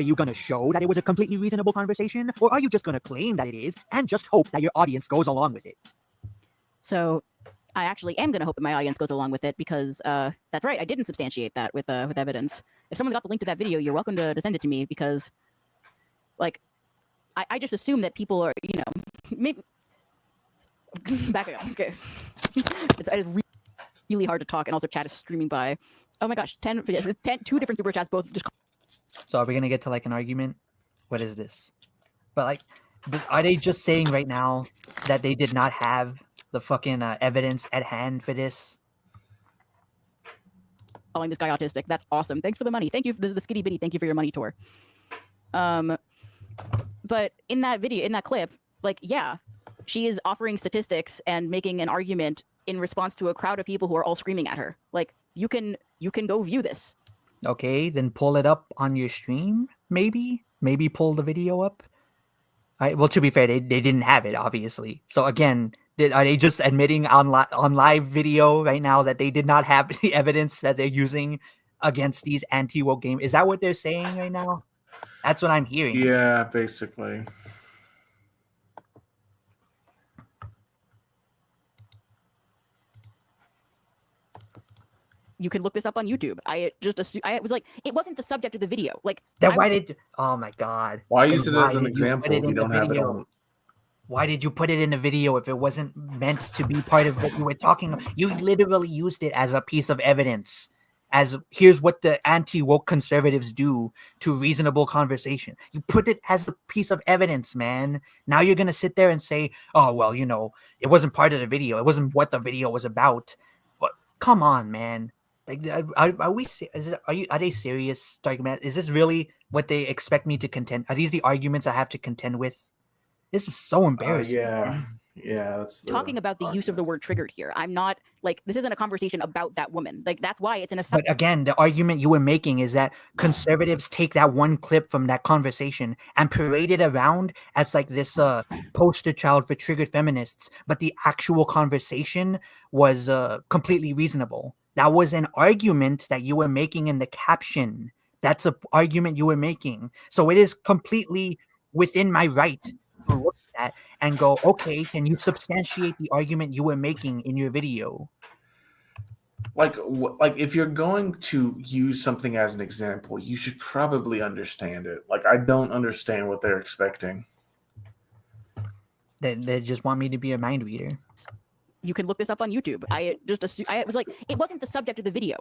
Are you going to show that it was a completely reasonable conversation, or are you just going to claim that it is and just hope that your audience goes along with it? So I actually am going to hope that my audience goes along with it because that's right. I didn't substantiate that with evidence. If someone's got the link to that video, you're welcome to send it to me because, like, I just assume that people are, maybe back up. Okay, it's really hard to talk, and also chat is streaming by. Oh my gosh, 2 different super chats, both just. So are we gonna get to like an argument? What is this? But are they just saying right now that they did not have the fucking evidence at hand for this? Calling this guy autistic. That's awesome. Thanks for the money. Thank you. This is the Skitty Bitty. Thank you for your money tour. But in that video, in that clip, yeah, she is offering statistics and making an argument in response to a crowd of people who are all screaming at her. You can go view this. Okay, then pull it up on your stream, maybe pull the video up. All right, well, to be fair, they didn't have it, obviously. So again, are they just admitting on live video right now that they did not have the evidence that they're using against these anti-woke games? Is that what they're saying right now? That's what I'm hearing. Yeah, basically. You can look this up on YouTube. I just assumed it was it wasn't the subject of the video. Oh my god. Why use it as an example if you don't have it on? Why did you put it in the video if it wasn't meant to be part of what you were talking about? You literally used it as a piece of evidence. As here's what the anti-woke conservatives do to reasonable conversation. You put it as a piece of evidence, man. Now you're gonna sit there and say, "Oh well, it wasn't part of the video. It wasn't what the video was about." But come on, man. Are they serious? Is this really what they expect me to contend? Are these the arguments I have to contend with? This is so embarrassing. Yeah. That's talking about the use of the word triggered here. I'm not this isn't a conversation about that woman. That's why it's an assumption. But again, the argument you were making is that conservatives take that one clip from that conversation and parade it around as this poster child for triggered feminists. But the actual conversation was completely reasonable. That was an argument that you were making in the caption. That's an argument you were making. So it is completely within my right to look at that and go, okay, can you substantiate the argument you were making in your video? Like if you're going to use something as an example, you should probably understand it. I don't understand what they're expecting. They just want me to be a mind reader. You can look this up on YouTube. I just assumed it was it wasn't the subject of the video.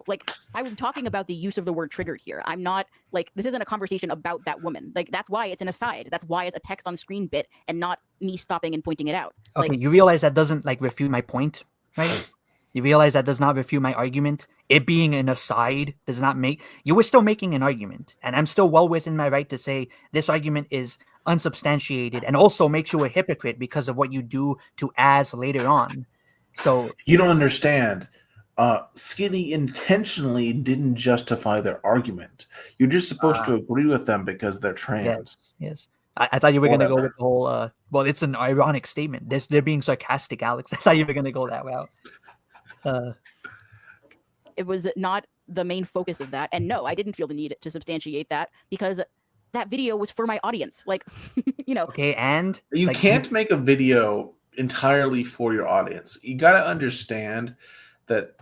I'm talking about the use of the word triggered here. I'm not this isn't a conversation about that woman. That's why it's an aside. That's why it's a text on screen bit and not me stopping and pointing it out. Okay, you realize that doesn't refute my point, right? You realize that does not refute my argument. It being an aside does not make you were still making an argument, and I'm still well within my right to say this argument is unsubstantiated and also makes you a hypocrite because of what you do to ads later on. So you don't understand. Skitty intentionally didn't justify their argument. You're just supposed to agree with them because they're trans. Yes. I thought you were going to go with the whole. Well, it's an ironic statement. They're being sarcastic, Alex. I thought you were going to go that route. It was not the main focus of that, and no, I didn't feel the need to substantiate that because that video was for my audience. Okay, and you can't make a video entirely for your audience. You got to understand that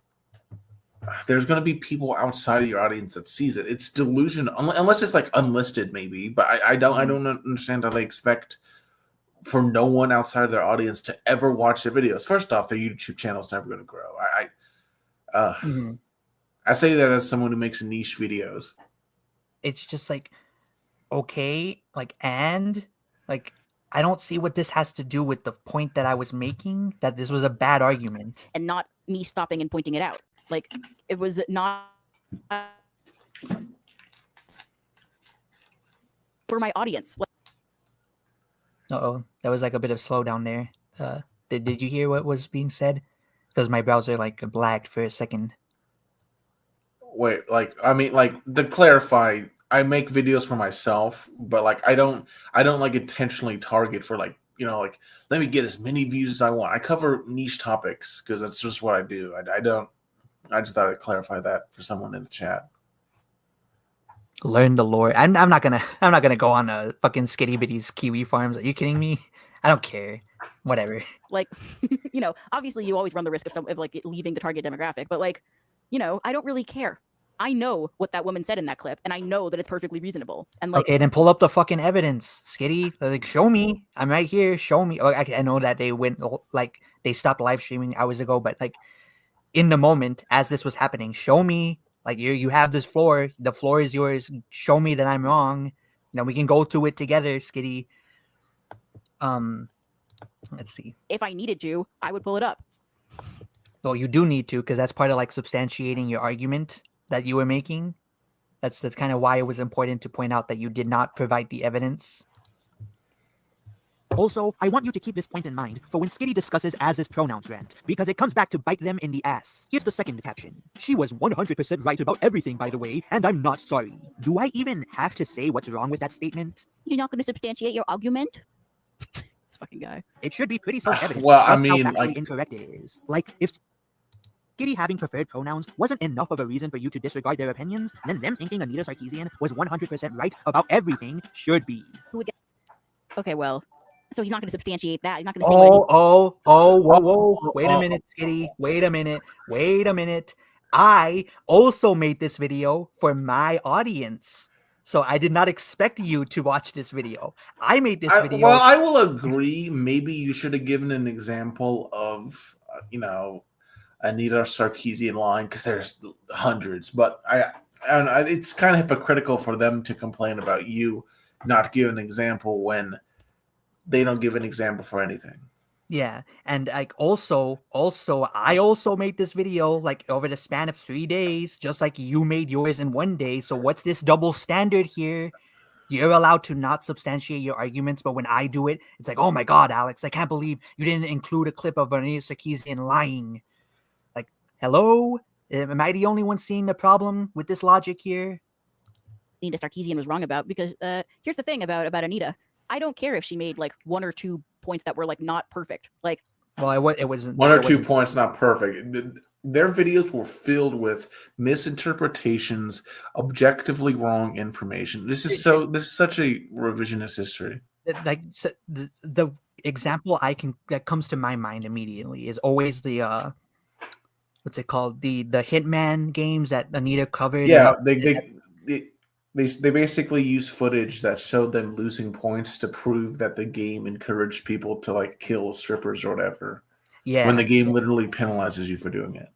there's going to be people outside of your audience that sees it. It's delusion, unless it's unlisted maybe, but I don't understand how they expect for no one outside of their audience to ever watch their videos. First off, their YouTube channel is never going to grow. I say that as someone who makes niche videos. It's just like, okay, like, and like, I don't see what this has to do with the point that I was making, that this was a bad argument. And not me stopping and pointing it out. Like, it was not for my audience. Like, Uh-oh, that was like a bit of slowdown there. Did you hear what was being said? Because my browser like blacked for a second. Wait, like, I mean, like, to clarify, I make videos for myself, but like I don't like intentionally target for like, you know, like, let me get as many views as I want. I cover niche topics because that's just what I do. I just thought I'd clarify that for someone in the chat. Learn the lore. I'm not gonna go on a fucking Skitty Bitty's Kiwi Farms. Are you kidding me? I don't care. Whatever. like, you know, obviously you always run the risk of like leaving the target demographic, but like, you know, I don't really care. I know what that woman said in that clip, and I know that it's perfectly reasonable. And like, okay, then pull up the fucking evidence, Skitty. Like, show me. I'm right here. Show me. Oh, I know that they went like they stopped live streaming hours ago, but like in the moment as this was happening, show me. Like you have this floor. The floor is yours. Show me that I'm wrong. Then we can go through it together, Skitty. Let's see. if I needed to, I would pull it up. Well, you do need to, because that's part of like substantiating your argument that you were making. That's kind of why it was important to point out that you did not provide the evidence. Also, I want you to keep this point in mind for when Skitty discusses as-is pronouns rant, because it comes back to bite them in the ass. Here's the second caption. She was 100% right about everything, by the way, and I'm not sorry. Do I even have to say what's wrong with that statement? You're not going to substantiate your argument? This fucking guy. It should be pretty self-evident Well, I just mean, how factually like- incorrect it is. Like, if Skitty having preferred pronouns wasn't enough of a reason for you to disregard their opinions, then them thinking Anita Sarkeesian was 100% right about everything should be. Okay, well, so he's not going to substantiate that. He's not going to say what Whoa. Wait a minute, Skitty. Wait a minute. I also made this video for my audience. So I did not expect you to watch this video. I made this video. Well, I will agree. Maybe you should have given an example of, you know, Anita Sarkeesian line, because there's hundreds. But it's kind of hypocritical for them to complain about you not giving an example when they don't give an example for anything. Yeah, and like also I also made this video like over the span of 3 days, just like you made yours in 1 day. So what's this double standard here? You're allowed to not substantiate your arguments, but when I do it, it's like, oh my god, Alex, I can't believe you didn't include a clip of Anita Sarkeesian lying. Like, hello? Am I the only one seeing the problem with this logic here? Anita Sarkeesian was wrong about, because here's the thing about Anita. I don't care if she made like 1 or 2 points that were like not perfect. Like, Well, it wasn't 1 or 2 points not perfect. Their videos were filled with misinterpretations, objectively wrong information. This is such a revisionist history. like the example that comes to my mind immediately is always the what's it called, the Hitman games that Anita covered. Yeah, they basically use footage that showed them losing points to prove that the game encouraged people to like kill strippers or whatever. Yeah, when the game literally penalizes you for doing it.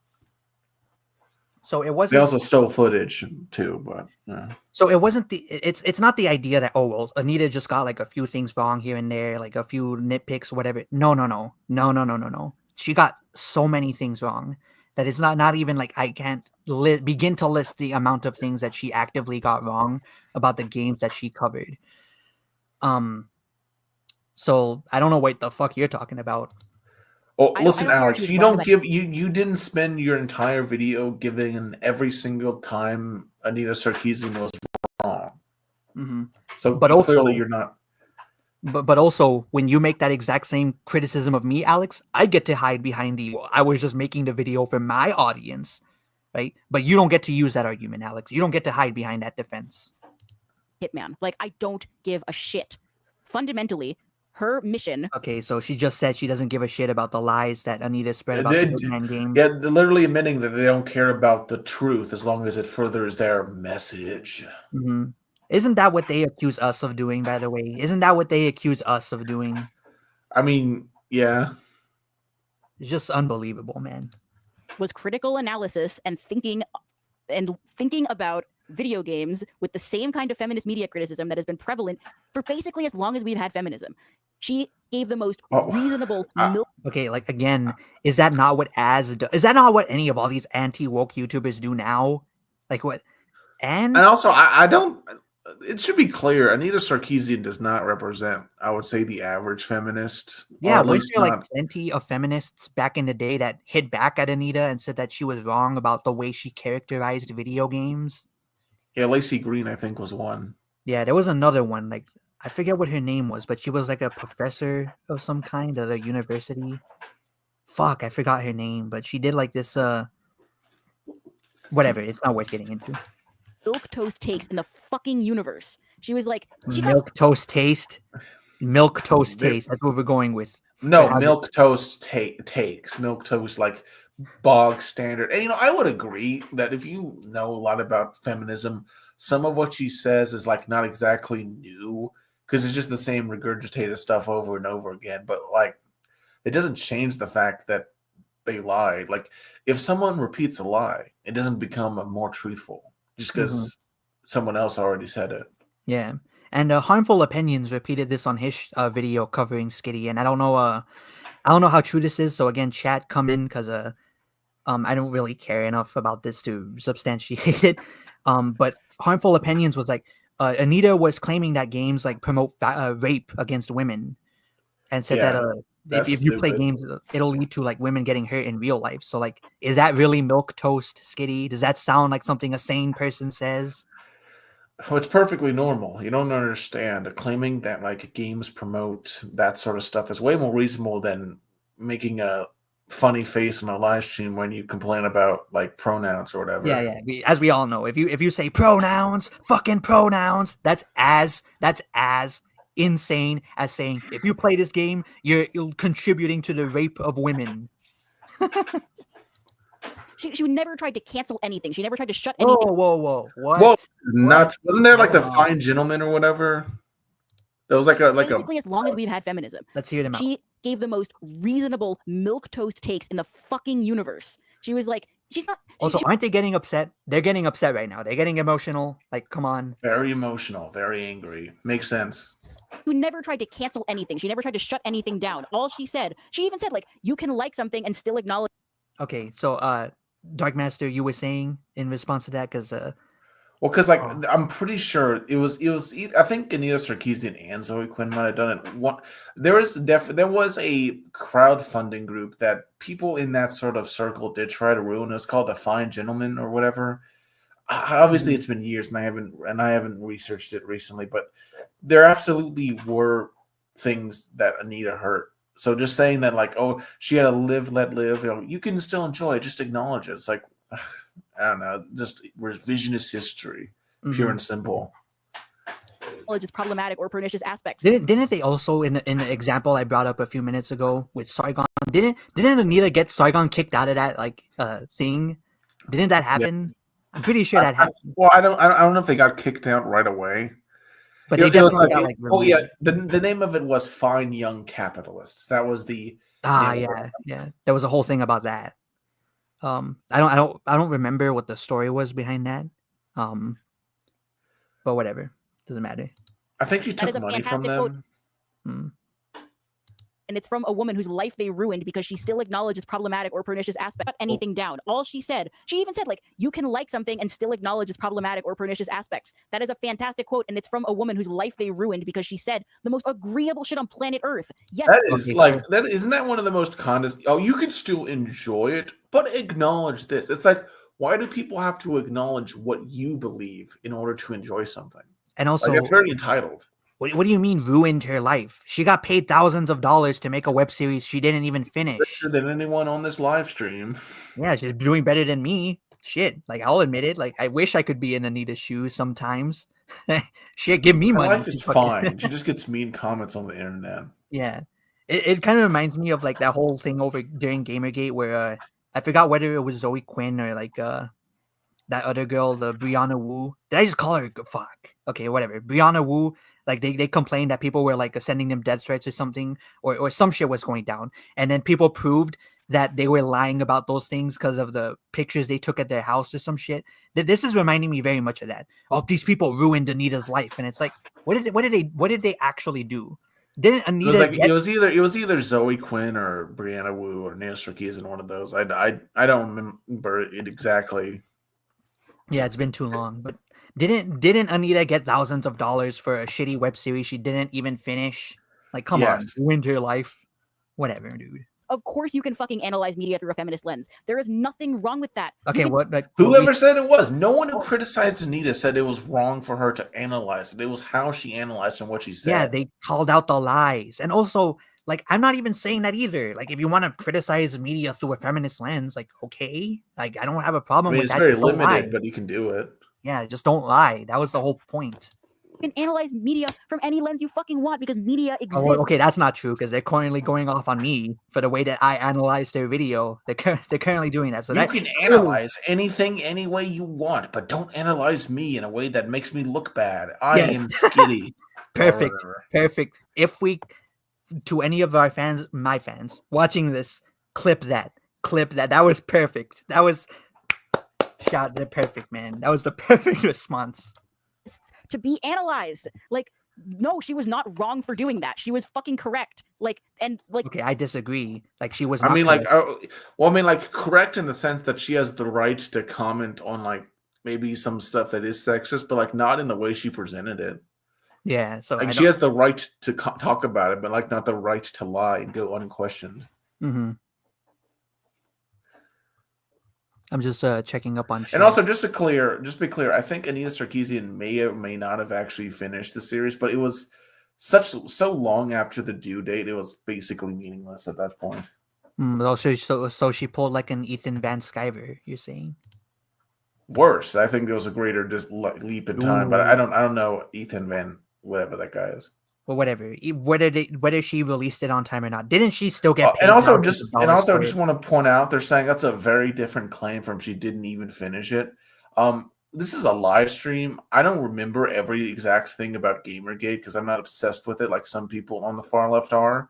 So it They wasn't. also stole footage too, but So it wasn't it's not the idea that, oh well, Anita just got like a few things wrong here and there, like a few nitpicks, whatever. No. She got so many things wrong that it's not even like I can't begin to list the amount of things that she actively got wrong about the games that she covered. So I don't know what the fuck you're talking about. Oh, I don't listen, care if Alex, she's you wrong don't about- give you didn't spend your entire video giving in every single time Anita Sarkeesian was wrong. Mm-hmm. So, But clearly also- you're not. But also, when you make that exact same criticism of me, Alex, I get to hide behind I was just making the video for my audience, right? But you don't get to use that argument, Alex. You don't get to hide behind that defense. Hitman. Like, I don't give a shit. Fundamentally, her mission. Okay, so she just said she doesn't give a shit about the lies that Anita spread about They- the Hitman game. Yeah, they're literally admitting that they don't care about the truth as long as it furthers their message. Mm-hmm. Isn't that what they accuse us of doing, by the way? Isn't that what they accuse us of doing? I mean, yeah. It's just unbelievable, man. Was critical analysis and thinking about video games with the same kind of feminist media criticism that has been prevalent for basically as long as we've had feminism. She gave the most reasonable Okay, like again, is that not what is that not what any of all these anti-woke YouTubers do now? Like what? And also, I don't. It should be clear, Anita Sarkeesian does not represent, I would say, the average feminist. Yeah, at weren't least there not. like plenty of feminists back in the day that hit back at Anita and said that she was wrong about the way she characterized video games? Yeah, Lacey Green, I think, was one. Yeah, there was another one. Like I forget what her name was, but she was like a professor of some kind at a university. Fuck, I forgot her name, but she did like this. Whatever, it's not worth getting into. milquetoast takes in the fucking universe. She was like, Milk toast taste. Milk toast taste. That's what we're going with. No, milk toast takes. Milk toast, like bog standard. And, I would agree that if you know a lot about feminism, some of what she says is like not exactly new because it's just the same regurgitated stuff over and over again. But like, it doesn't change the fact that they lied. Like, if someone repeats a lie, it doesn't become more truthful just because someone else already said it. Yeah. And Harmful Opinions repeated this on his video covering Skitty, and I don't know how true this is. So again, chat, come in because I don't really care enough about this to substantiate it. But Harmful Opinions was like Anita was claiming that games like promote rape against women, and said that if you play games, it'll lead to like women getting hurt in real life. So like, is that really milk toast, Skitty? Does that sound like something a sane person says? Well, it's perfectly normal. You don't understand. Claiming that like games promote that sort of stuff is way more reasonable than making a funny face on a live stream when you complain about like pronouns or whatever. Yeah. As we all know, if you say pronouns, fucking pronouns, that's as insane as saying if you play this game, you're contributing to the rape of women. She never tried to cancel anything. She never tried to shut anything. Whoa! What? Well, wasn't there like the Fine Gentleman or whatever? There was basically as long as we've had feminism. Let's hear them out. She gave the most reasonable milquetoast takes in the fucking universe. She was like, she's not. Also, aren't they getting upset? They're getting upset right now. They're getting emotional. Like, come on. Very emotional, very angry. Makes sense. Who never tried to cancel anything. She never tried to shut anything down. All she even said, like, you can like something and still acknowledge. Okay, so Dark Master, you were saying in response to that, because because like I'm pretty sure it was I think Anita Sarkeesian and Zoe Quinn might have done it. There was a crowdfunding group that people in that sort of circle did try to ruin. It was called the Fine Gentleman or whatever. Obviously, it's been years, and I haven't researched it recently, but there absolutely were things that Anita hurt. So just saying that, like, oh, she had to live, let live, you can still enjoy it. Just acknowledge it. It's like, I don't know, just revisionist history, pure and simple. Just problematic or pernicious aspects. Didn't they also, in the example I brought up a few minutes ago with Sargon, didn't Anita get Sargon kicked out of that like thing? Didn't that happen? Yeah. I'm pretty sure that happened. Well, I don't know if they got kicked out right away. But they definitely got like the name of it was Fine Young Capitalists. That was the yeah. There was a whole thing about that. I don't remember what the story was behind that. But whatever, doesn't matter. I think she took money from them. And it's from a woman whose life they ruined because she still acknowledges problematic or pernicious aspects. Shut anything down. All she even said, like, you can like something and still acknowledge its problematic or pernicious aspects. That is a fantastic quote, and it's from a woman whose life they ruined because she said the most agreeable shit on planet Earth. Yes, isn't that one of the most you can still enjoy it, but acknowledge this. It's like, why do people have to acknowledge what you believe in order to enjoy something? And also, it's very entitled. What do you mean ruined her life? She got paid thousands of dollars to make a web series she didn't even finish. Better than anyone on this live stream. Yeah, she's doing better than me. Shit, like, I'll admit it. Like, I wish I could be in Anita's shoes sometimes. Shit, give me money. Her life is fine. She just gets mean comments on the internet. Yeah. It kind of reminds me of like that whole thing over during Gamergate where I forgot whether it was Zoe Quinn or like that other girl, the Brianna Wu. Did I just call her? Fuck. Okay, whatever. Brianna Wu Like they complained that people were like sending them death threats or something, or some shit was going down, and then people proved that they were lying about those things because of the pictures they took at their house or some shit. This is reminding me very much of that. Oh, these people ruined Anita's life, and it's like, what did they actually do? Didn't It was Anita like get? it was either Zoe Quinn or Brianna Wu or Nina Sarkeesian, one of those. I don't remember it exactly. Yeah, it's been too long, but didn't Anita get thousands of dollars for a shitty web series she didn't even finish? Like, come on, Yes. ruined her life. Whatever, dude. Of course, you can fucking analyze media through a feminist lens. There is nothing wrong with that. You Okay, can- what? Like, Whoever said it was, no one who criticized Anita said it was wrong for her to analyze it. It was how she analyzed and what she said. Yeah, they called out the lies, and also, like, I'm not even saying that either. Like, if you want to criticize media through a feminist lens, like, okay, like, I don't have a I problem mean, with it's that. very Just don't lie. limited, but you can do it. Yeah, just don't lie. That was the whole point. You can analyze media from any lens you fucking want because media Oh, exists. well, okay, that's not true because they're currently going off on me for the way that I analyze their video. They're currently doing that. So You that can analyze anything any way you want, but don't analyze me in a way that makes me look bad. I Yeah. am Skitty. perfect, whatever. perfect. If we, to any of our fans, my fans watching this, clip that. That was perfect. That was shot the perfect, man. That was the perfect response. To be analyzed. Like, no, she was not wrong for doing that. She was fucking correct. Like, and like, Okay, I disagree. Like she was. I not mean, like, correct. correct in the sense that she has the right to comment on like maybe some stuff that is sexist, but like not in the way she presented it. Yeah. So Like I she don't. has the right to talk about it, but like not the right to lie and go unquestioned. Mm-hmm. I'm just checking up on. And shit. also, just to be clear, I think Anita Sarkeesian may or may not have actually finished the series, but it was so long after the due date, it was basically meaningless at that point. So she pulled like an Ethan Van Sciver. You're saying? Worse, I think it was a greater just leap in time, but Ooh. I don't know Ethan Van whatever that guy is. Well, whatever. Whether she released it on time or not, didn't she still get paid? And also, thousands just of dollars for it? want to point out, they're saying that's a very different claim from she didn't even finish it. This is a live stream. I don't remember every exact thing about Gamergate because I'm not obsessed with it like some people on the far left are.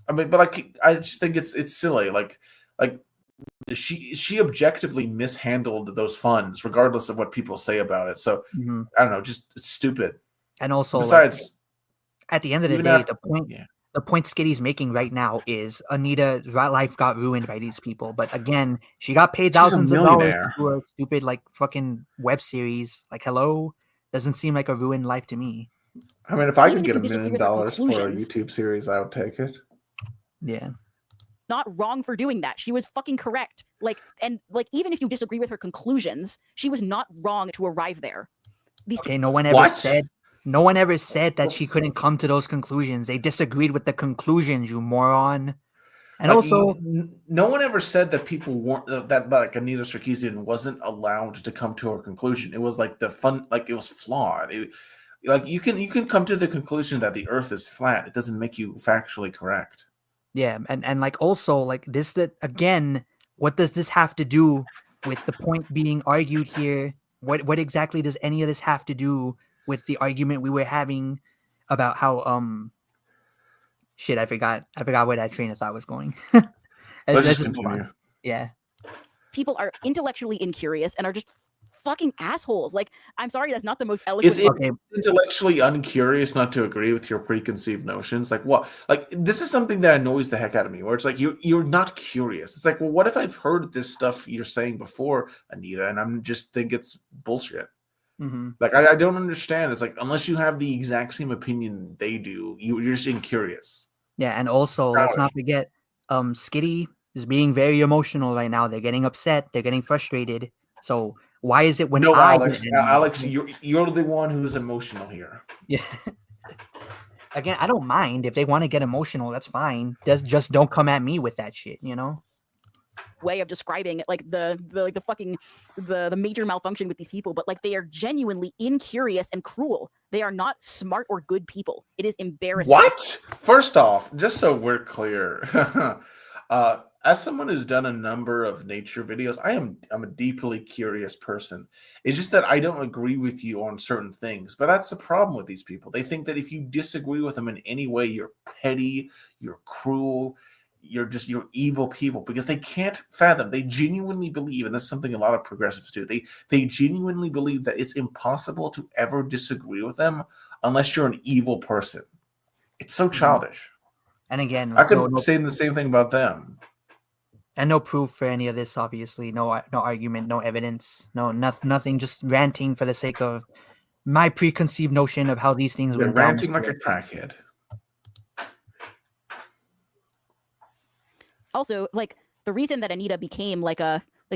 I mean, but like I just think it's silly. Like she objectively mishandled those funds, regardless of what people say about it. So Mhm. I don't know, just it's stupid. And also, Besides, at the end of the even day, after- the point Skitty's making right now is Anita's life got ruined by these people. But again, she got paid She's a thousands of dollars millionaire. to do a stupid like fucking web series. Like, hello, doesn't seem like a ruined life to me. I mean, if I Even could if get you $1 disagree million with her for a conclusions- YouTube series, I would take it. Yeah. not wrong for doing that. She was fucking correct. Like, and like, even if you disagree with her conclusions, she was not wrong to arrive there. These Okay. No one ever said that she couldn't come to those conclusions. They disagreed with the conclusions, you moron. And Like, also, no one ever said that people weren't that like Anita Sarkeesian wasn't allowed to come to her conclusion. It was like it was flawed. Like you can come to the conclusion that the Earth is flat. It doesn't make you factually correct. yeah, and like also like this that again, what does this have to do with the point being argued here? What exactly does any of this have to do with the argument we were having about how shit, I forgot where that train of thought was going. Let's just move on. continue. Yeah. people are intellectually incurious and are just fucking assholes. Like, I'm sorry, that's not the most eloquent. It's Okay. intellectually uncurious not to agree with your preconceived notions. Like what? Like this is something that annoys the heck out of me. Where it's like you're not curious. It's like, well, what if I've heard this stuff you're saying before, Anita, and I'm just think it's bullshit. Mm-hmm. Like I don't understand. It's like unless you have the exact same opinion they do, you're just incurious. Yeah, and also let's not forget, Skitty is being very emotional right now. They're getting upset. They're getting frustrated. So why is it when No, I Alex, get angry- Alex, you're the one who's emotional here. Yeah. Again, I don't mind if they want to get emotional. That's fine. Just don't come at me with that shit. You know. way of describing it, like the fucking the major malfunction with these people, but like they are genuinely incurious and cruel. They are not smart or good people. It is embarrassing. What? First off, just so we're clear, As someone who's done a number of nature videos, I'm a deeply curious person. It's just that I don't agree with you on certain things. But that's the problem with these people. They think that if you disagree with them in any way, you're petty, you're cruel, you're evil people, because they can't fathom. They genuinely believe, and that's something a lot of progressives do. They genuinely believe that it's impossible to ever disagree with them unless you're an evil person. It's so childish. And again, I could say the same thing about them. And no proof for any of this, obviously. No argument, no evidence, nothing. Just ranting for the sake of my preconceived notion of how these things went down. Ranting like a crackhead. Also, like, the reason that Anita became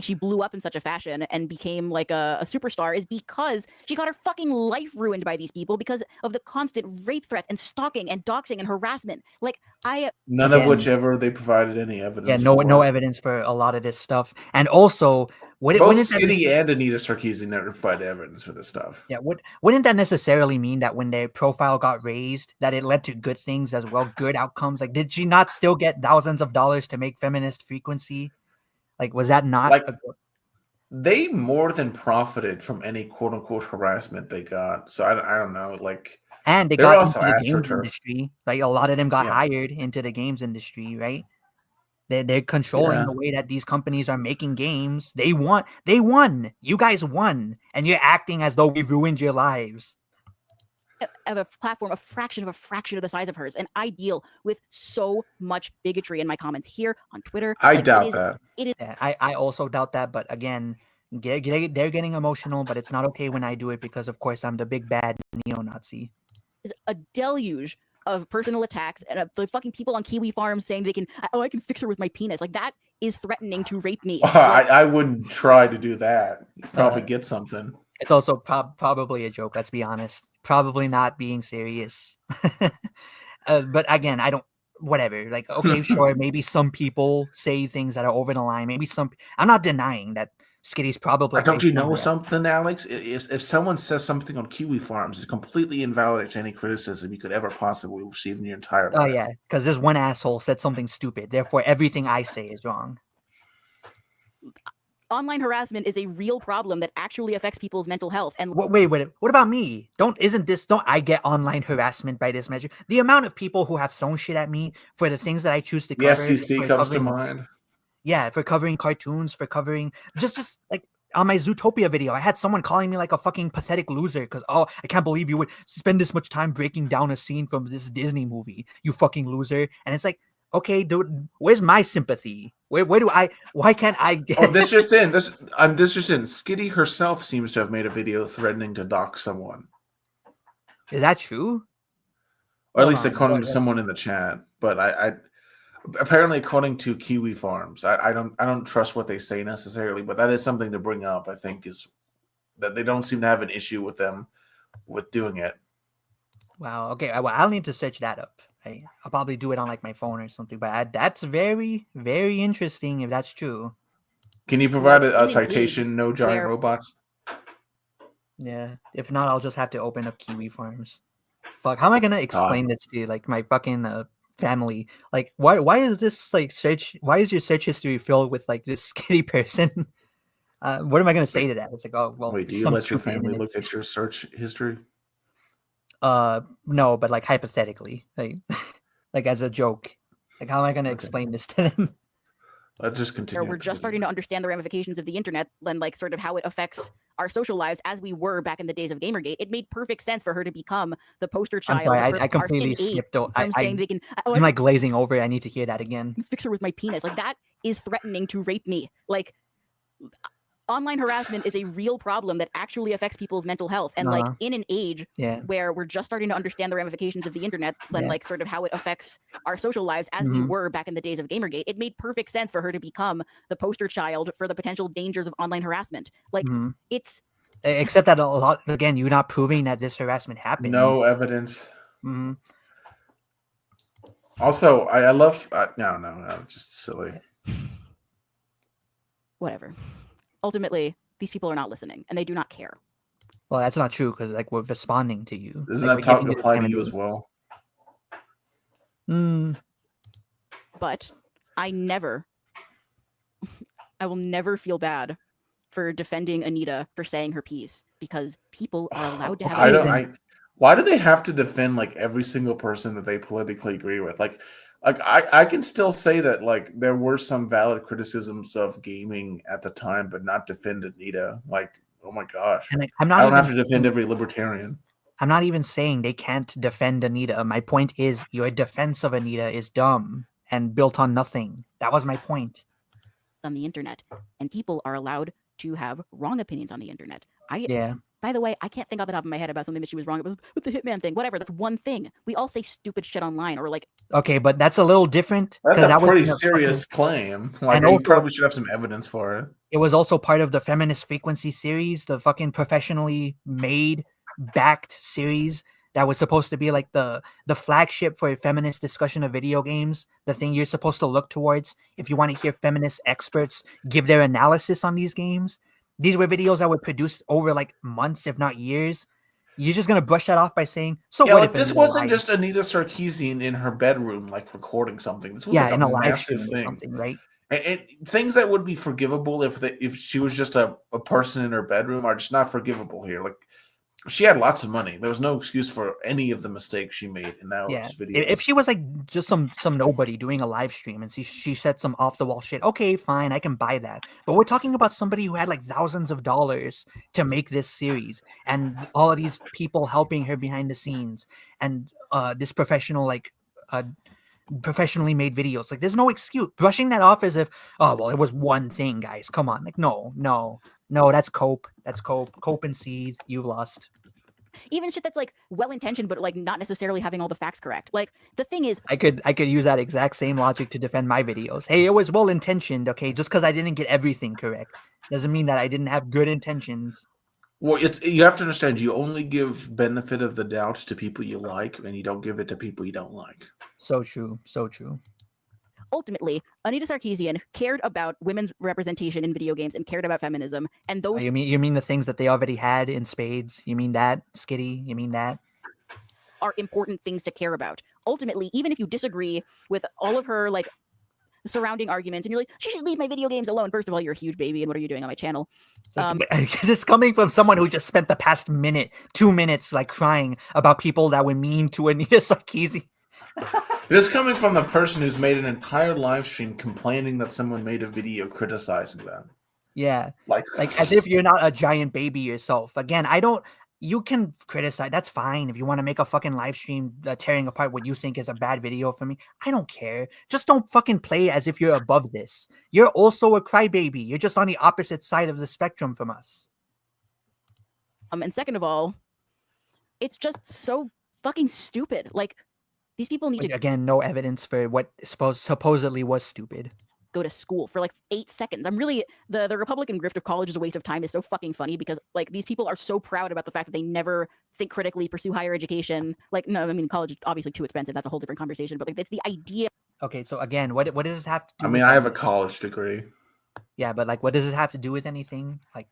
she blew up in such a fashion and became like a superstar is because she got her fucking life ruined by these people because of the constant rape threats and stalking and doxing and harassment. None of which ever they provided any evidence. Yeah, no evidence for a lot of this stuff. And also, both Skitty and Anita Sarkeesian never provided evidence for this stuff. Yeah, wouldn't that necessarily mean that when their profile got raised, that it led to good things as well, good outcomes? Like, did she not still get thousands of dollars to make feminist frequency? Like, was that not they more than profited from any quote unquote harassment they got? So I don't know. Like, and they got into the games industry. Like, a lot of them got hired into the games industry, right? They're controlling the way that these companies are making games. They won. You guys won, and you're acting as though we ruined your lives. Of a platform a fraction of the size of hers, and I deal with so much bigotry in my comments here on Twitter. I doubt that. It is. Yeah, I also doubt that, but again, they're getting emotional, but it's not okay when I do it because, of course, I'm the big bad neo-Nazi. Is a deluge of personal attacks and the fucking people on Kiwi farms saying I can fix her with my penis. Like, that is threatening to rape me. I wouldn't try to do that. You'd probably get something. It's also probably a joke. Let's be honest. Probably not being serious. But again, I don't. Whatever. Like, okay, sure. Maybe some people say things that are over the line. Maybe I'm not denying that Skitty's probably. Don't you know something, Alex? If someone says something on Kiwi farms, it completely invalidates any criticism you could ever possibly receive in your entire life. Oh yeah, because this one asshole said something stupid. Therefore, everything I say is wrong. Online harassment is a real problem that actually affects people's mental health. And wait, what about me? Don't I get online harassment by this measure? The amount of people who have thrown shit at me for the things that I choose to cover. The SEC comes to mind. Yeah, for covering cartoons, for covering just like on my Zootopia video, I had someone calling me like a fucking pathetic loser because, I can't believe you would spend this much time breaking down a scene from this Disney movie, you fucking loser. And it's like, okay, dude, where's my sympathy? Why can't I get... Oh, this just in. Skitty herself seems to have made a video threatening to dox someone. Is that true? Or at least according to someone in the chat. But I apparently, according to Kiwi Farms, I don't trust what they say necessarily, but that is something to bring up. I think is that they don't seem to have an issue with them with doing it. Wow. Okay. Well, I'll need to search that up. I'll probably do it on like my phone or something. But that's very, very interesting if that's true. Can you provide a citation? No giant robots. Yeah. If not, I'll just have to open up Kiwi Farms. Fuck. How am I gonna explain this to like my fucking family? Like, why is this like search? Why is your search history filled with like this Skitty person? What am I gonna say to that? It's like, oh well. Wait, do you let your family look at your search history? No, but like hypothetically, like as a joke. Like, how am I gonna explain this to them? Let's just continue. We're just starting to understand the ramifications of the internet and like sort of how it affects our social lives as we were back in the days of Gamergate. It made perfect sense for her to become the poster child. I completely skipped. I'm like glazing over it. I need to hear that again. Fix her with my penis. Like, that is threatening to rape me. Like, online harassment is a real problem that actually affects people's mental health. And like, in an age where we're just starting to understand the ramifications of the internet and like sort of how it affects our social lives as we were back in the days of Gamergate, it made perfect sense for her to become the poster child for the potential dangers of online harassment. Like, it's... Except that a lot, again, you're not proving that this harassment happened. No evidence. Also, I love... no, just silly. Whatever. Ultimately, these people are not listening, and they do not care. Well, that's not true, because like we're responding to you. Doesn't like, that talk apply to you as well? But I will never feel bad for defending Anita for saying her piece, because people are allowed to have I don't. opinions. Why do they have to defend like every single person that they politically agree with? I can still say that like there were some valid criticisms of gaming at the time, but not defend Anita. Like, oh my gosh, And like, I don't have to defend every libertarian. I'm not even saying they can't defend Anita. My point is your defense of Anita is dumb and built on nothing. That was my point. On the internet, and people are allowed to have wrong opinions on the internet. Yeah. By the way, I can't think off the top of my head about something that she was wrong about with the Hitman thing. Whatever, that's one thing. We all say stupid shit online, or like. Okay, but that's a little different. That's that a was pretty in a serious fucking- claim. Like, And you also- probably should have some evidence for it. It was also part of the Feminist Frequency series, the fucking professionally made, backed series that was supposed to be like the flagship for a feminist discussion of video games, the thing you're supposed to look towards if you want to hear feminist experts give their analysis on these games. These were videos that were produced over like months, if not years. You're just gonna brush that off by saying, "So Yeah, what like if this Anita wasn't lied?" just Anita Sarkeesian in her bedroom, like recording something. This was yeah, like in a a live massive stream or thing. something, right? And things that would be forgivable if she was just a person in her bedroom are just not forgivable here. Like, she had lots of money. There was no excuse for any of the mistakes she made in those Yeah, videos. if she was like just some nobody doing a live stream and she said some off the wall shit, okay, fine, I can buy that. But we're talking about somebody who had like thousands of dollars to make this series, and all of these people helping her behind the scenes, and this professional like professionally made videos. Like, there's no excuse. Brushing that off as if, oh well, it was one thing, guys. Come on, like no, that's cope. That's cope. Cope and seethe. You lost. Even shit that's like well-intentioned but like not necessarily having all the facts correct. Like, the thing is, I could use that exact same logic to defend my videos. Hey, it was well intentioned, okay? Just because I didn't get everything correct doesn't mean that I didn't have good intentions. Well, you have to understand, you only give benefit of the doubt to people you like, and you don't give it to people you don't like. So true, so true. ultimately, Anita Sarkeesian cared about women's representation in video games and cared about feminism, and those You mean the things that they already had in spades? You mean that, Skitty? You mean that? are important things to care about. Ultimately, even if you disagree with all of her like surrounding arguments and you're like, she should leave my video games alone. First of all, you're a huge baby, and what are you doing on my channel? This coming from someone who just spent the past 2 minutes, like crying about people that were mean to Anita Sarkeesian. This coming from the person who's made an entire live stream complaining that someone made a video criticizing them. Yeah, like as if you're not a giant baby yourself. Again, you can criticize. That's fine. If you want to make a fucking live stream tearing apart what you think is a bad video for me, I don't care. Just don't fucking play as if you're above this. You're also a crybaby. You're just on the opposite side of the spectrum from us. And second of all, it's just so fucking stupid. Like, these people need to Again, no evidence for what supposedly was stupid. go to school for like 8 seconds. I'm really the Republican grift of college is a waste of time is so fucking funny because like these people are so proud about the fact that they never think critically, pursue higher education. Like, no, I mean, college is obviously too expensive. That's a whole different conversation. But like, that's the idea. Okay, so again, what does this have to do? I mean, I have a college degree. Yeah, but like, what does it have to do with anything? Like,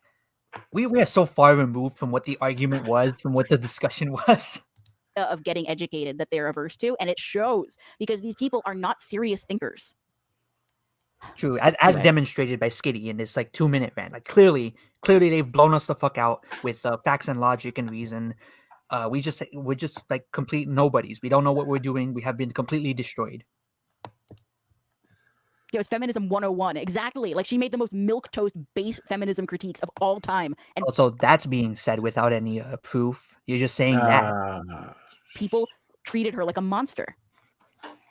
we are so far removed from what the argument was, from what the discussion was. Of getting educated that they're averse to, and it shows because these people are not serious thinkers. True, as demonstrated by Skitty in this like 2-minute rant. Like clearly they've blown us the fuck out with facts and logic and reason. We're just like complete nobodies. We don't know what we're doing. We have been completely destroyed. It was feminism 101. Exactly. Like, she made the most milquetoast base feminism critiques of all time. And also, that's being said without any proof. You're just saying that. People treated her like a monster.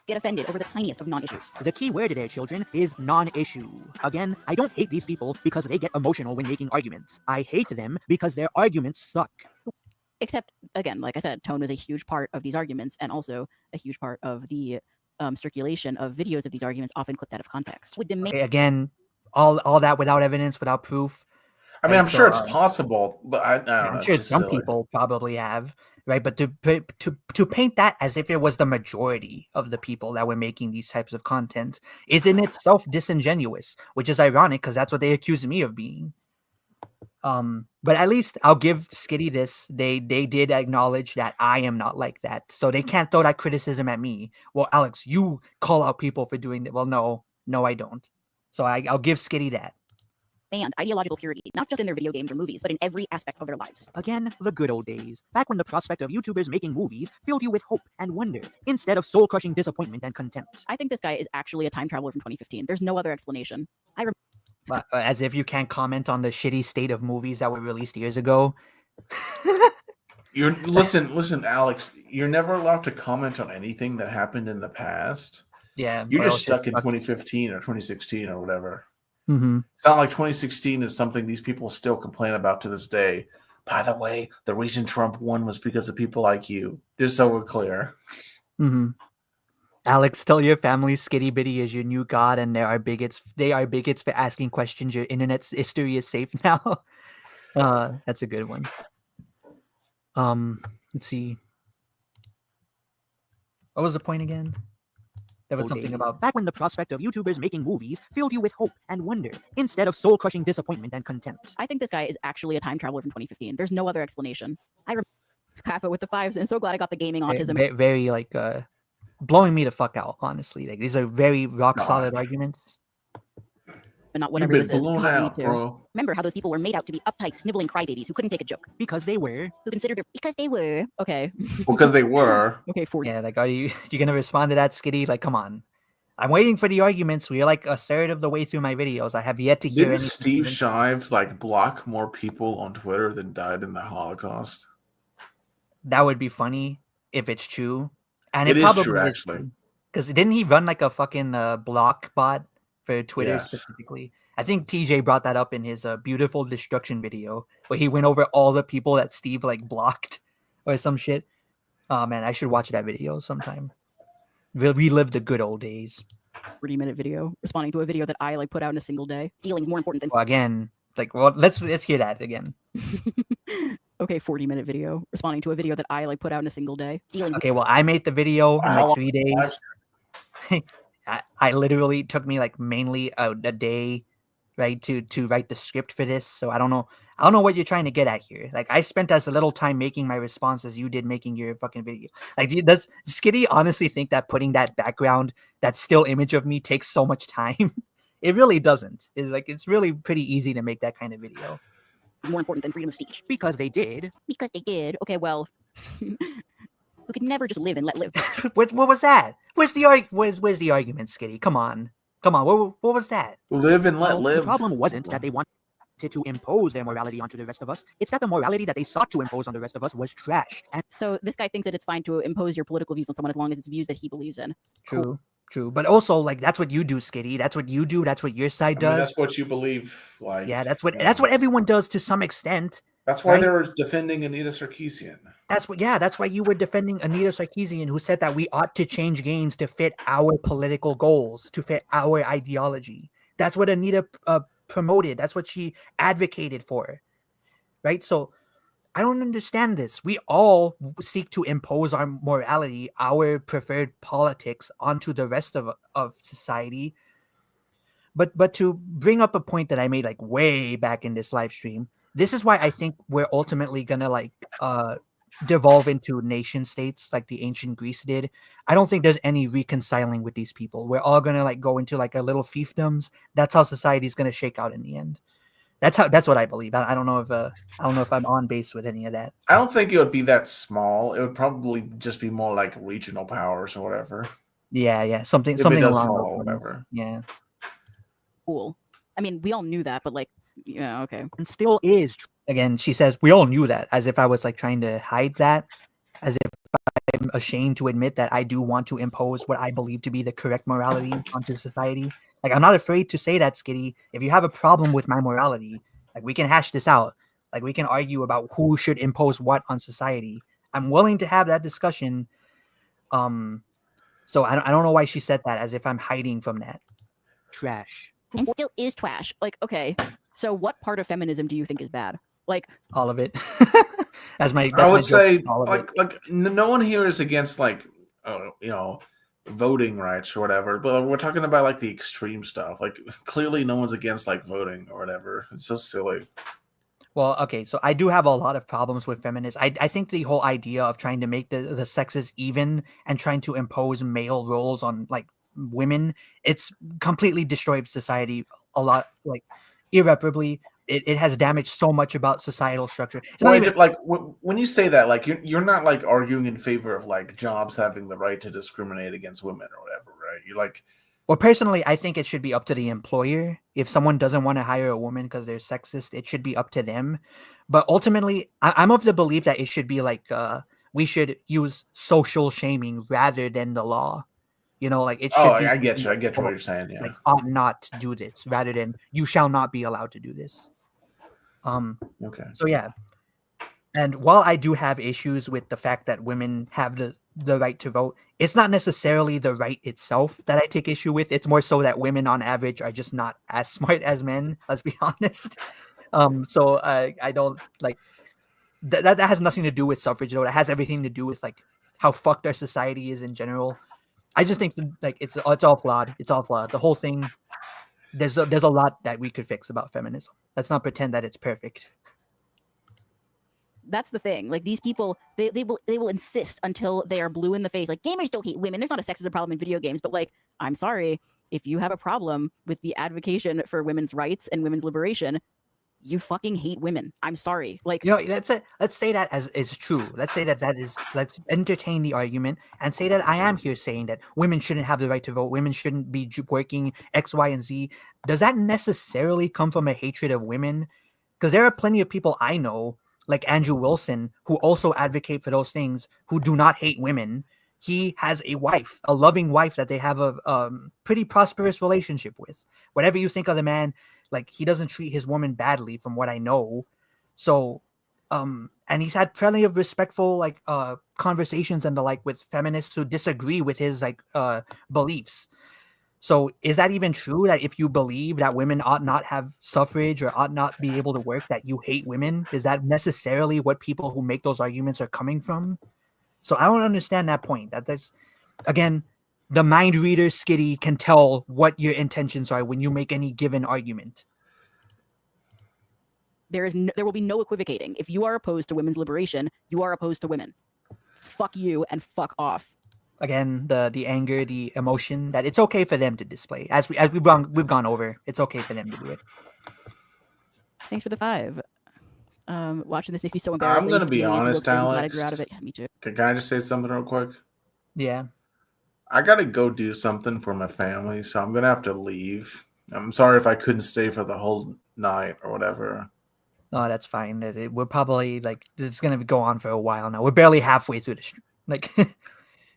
Get offended over the tiniest of non-issues. The key word there, children, is non-issue. Again, I don't hate these people because they get emotional when making arguments. I hate them because their arguments suck. Except, again, like I said, tone was a huge part of these arguments and also a huge part of the circulation of videos of these arguments, often clipped out of context. Would demand again, all that without evidence, without proof. I mean, I'm sure it's possible, but I don't know. I'm sure some people probably have, right? But to paint that as if it was the majority of the people that were making these types of content is in itself disingenuous, which is ironic because that's what they accuse me of being. But at least I'll give Skitty this. They did acknowledge that I am not like that. So they can't throw that criticism at me. Well, Alex, you call out people for doing that. Well, no, No, I don't. So I'll give Skitty that. And ideological purity, not just in their video games or movies, but in every aspect of their lives. Again, the good old days, back when the prospect of YouTubers making movies filled you with hope and wonder, instead of soul-crushing disappointment and contempt. I think this guy is actually a time traveler from 2015. There's no other explanation. As if you can't comment on the shitty state of movies that were released years ago. Listen, Alex. You're never allowed to comment on anything that happened in the past. Yeah, You're or just else stuck in you're 2015 or 2016 or whatever. Mhm. It's not like 2016 is something these people still complain about to this day. By the way, the reason Trump won was because of people like you. Just so we're clear. Mhm. Alex, tell your family Skitty Bitty is your new god, and they are bigots for asking questions. Your internet's history is safe now. That's a good one. Let's see. What was the point again? There was something about back when the prospect of YouTubers making movies filled you with hope and wonder, instead of soul-crushing disappointment and contempt. I think this guy is actually a time traveler from 2015. There's no other explanation. Kaffa with the 5s, and so glad I got the gaming autism. very like blowing me the fuck out. Honestly, like these are very rock solid arguments. But not You've whatever been this is. blown God, me out, too. bro. Remember how those people were made out to be uptight, sniveling crybabies who couldn't take a joke, Because they were. who considered because they were okay. Because they were. Okay, 40. Yeah, like are you gonna respond to that, Skitty? Like, come on. I'm waiting for the arguments. We're like a third of the way through my videos. I have yet to hear Didn't any. Steve Shives like block more people on Twitter than died in the Holocaust? That would be funny if it's true, and It it is probably true, actually. Because didn't he run like a fucking block bot for Twitter Yes. specifically? I think TJ brought that up in his beautiful destruction video where he went over all the people that Steve like blocked or some shit. Oh man, I should watch that video sometime. Relive the good old days. 30-minute video responding to a video that I like put out in a single day. Feelings more important than Well, again, like, well, let's hear that again. okay, 40-minute video responding to a video that I like put out in a single day. Feelings. Okay, well, I made the video in How like long 3 days. I literally took me like mainly a day, right, to write the script for this. So I don't know what you're trying to get at here. Like I spent as little time making my response as you did making your fucking video. Like does Skitty honestly think that putting that background, that still image of me takes so much time? It really doesn't. It's really pretty easy to make that kind of video. More important than freedom of speech. Because they did. Because they did. Okay, well, we could never just live and let live. What was that? Where's the argument, Skitty? Come on. What was that? Live and let Well, live. The problem wasn't that they wanted to impose their morality onto the rest of us. It's that the morality that they sought to impose on the rest of us was trash. And So this guy thinks that it's fine to impose your political views on someone as long as it's views that he believes in. True. But also, like, that's what you do, Skitty. That's what you do. That's what your side I mean, does. that's what you believe. Like, Yeah, that's what everyone does to some extent. That's why right? they were defending Anita Sarkeesian. That's why you were defending Anita Sarkeesian, who said that we ought to change games to fit our political goals, to fit our ideology. That's what Anita promoted. That's what she advocated for, right? So I don't understand this. We all seek to impose our morality, our preferred politics onto the rest of society. But to bring up a point that I made like way back in this live stream, this is why I think we're ultimately gonna like devolve into nation states like the ancient Greece did. I don't think there's any reconciling with these people. We're all gonna like go into like a little fiefdoms. That's how society's gonna shake out in the end. That's what I believe. I don't know if I'm on base with any of that. I don't think it would be that small. It would probably just be more like regional powers or whatever. Yeah, something If it does along fall, those lines. whatever. Yeah. Cool. I mean, we all knew that, but like, yeah, okay. and still is. Again, she says we all knew that, as if I was like trying to hide that, as if I'm ashamed to admit that I do want to impose what I believe to be the correct morality onto society. Like, I'm not afraid to say that, Skitty. If you have a problem with my morality, like, we can hash this out. Like, we can argue about who should impose what on society. I'm willing to have that discussion. So I don't know why she said that, as if I'm hiding from that. Trash. And still is trash. Like, okay, so what part of feminism do you think is bad? Like, All of it. That's I my would joke, say all of it. like no one here is against like voting rights or whatever, but we're talking about like the extreme stuff. Like clearly no one's against like voting or whatever. It's so silly. Well, okay, so I do have a lot of problems with feminists. I think the whole idea of trying to make the sexes even and trying to impose male roles on like women, it's completely destroyed society a lot, like irreparably. It has damaged so much about societal structure. It's not even like when you say that, like you're not like arguing in favor of like jobs having the right to discriminate against women or whatever, right? You're like, well, personally, I think it should be up to the employer. If someone doesn't want to hire a woman because they're sexist, it should be up to them. But ultimately, I'm of the belief that it should be like we should use social shaming rather than the law. You know, like it should oh, be. I get you. I get what you're saying. Yeah. Like ought not to do this rather than you shall not be allowed to do this. Okay. So yeah. And while I do have issues with the fact that women have the right to vote, it's not necessarily the right itself that I take issue with. It's more so that women on average are just not as smart as men, let's be honest. So I don't like that has nothing to do with suffrage though. That has everything to do with like how fucked our society is in general. I just think like it's all flawed. It's all flawed. The whole thing, there's a lot that we could fix about feminism. Let's not pretend that it's perfect. That's the thing. Like these people, they will insist until they are blue in the face. Like gamers don't hate women. There's not a sexism problem in video games, but like, I'm sorry, if you have a problem with the advocacy for women's rights and women's liberation, you fucking hate women. I'm sorry. Like, you know, that's it. Let's say that as is true. Let's say that is. Let's entertain the argument and say that I am here saying that women shouldn't have the right to vote. Women shouldn't be working X, Y, and Z. Does that necessarily come from a hatred of women? Because there are plenty of people I know, like Andrew Wilson, who also advocate for those things, who do not hate women. He has a wife, a loving wife that they have a pretty prosperous relationship with. Whatever you think of the man, like he doesn't treat his woman badly from what I know. So, and he's had plenty of respectful like conversations and the like with feminists who disagree with his like beliefs. So is that even true that if you believe that women ought not have suffrage or ought not be able to work, that you hate women? Is that necessarily what people who make those arguments are coming from? So I don't understand that point. That's, again, the mind reader Skitty can tell what your intentions are when you make any given argument. there will be no equivocating. If you are opposed to women's liberation, you are opposed to women. Fuck you and fuck off. Again, the anger, the emotion that it's okay for them to display. As we've gone over, it's okay for them to do it. Thanks for the 5. Watching this makes me so embarrassed. I'm gonna be honest, Alex. Glad I grew out of it. Me too. Can I just say something real quick? Yeah. I gotta go do something for my family, so I'm gonna have to leave. I'm sorry if I couldn't stay for the whole night or whatever. Oh, that's fine. We're probably like it's gonna go on for a while now. We're barely halfway through the stream. Like,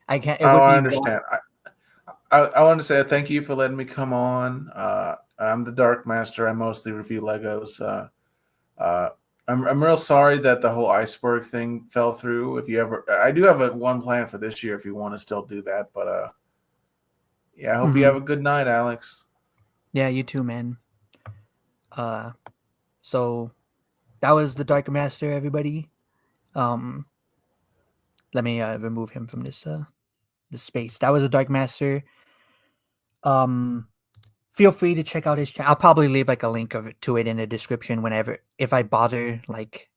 I can't. I understand. I want to say thank you for letting me come on. I'm the Dark Master. I mostly review Legos. I'm real sorry that the whole iceberg thing fell through. If you ever, I do have one plan for this year if you want to still do that. But yeah, I hope you have a good night, Alex. Yeah, you too, man. So that was the Dark Master, everybody. Let me remove him from this space. That was the Dark Master. Feel free to check out his channel. I'll probably leave like a link to it in the description if I bother like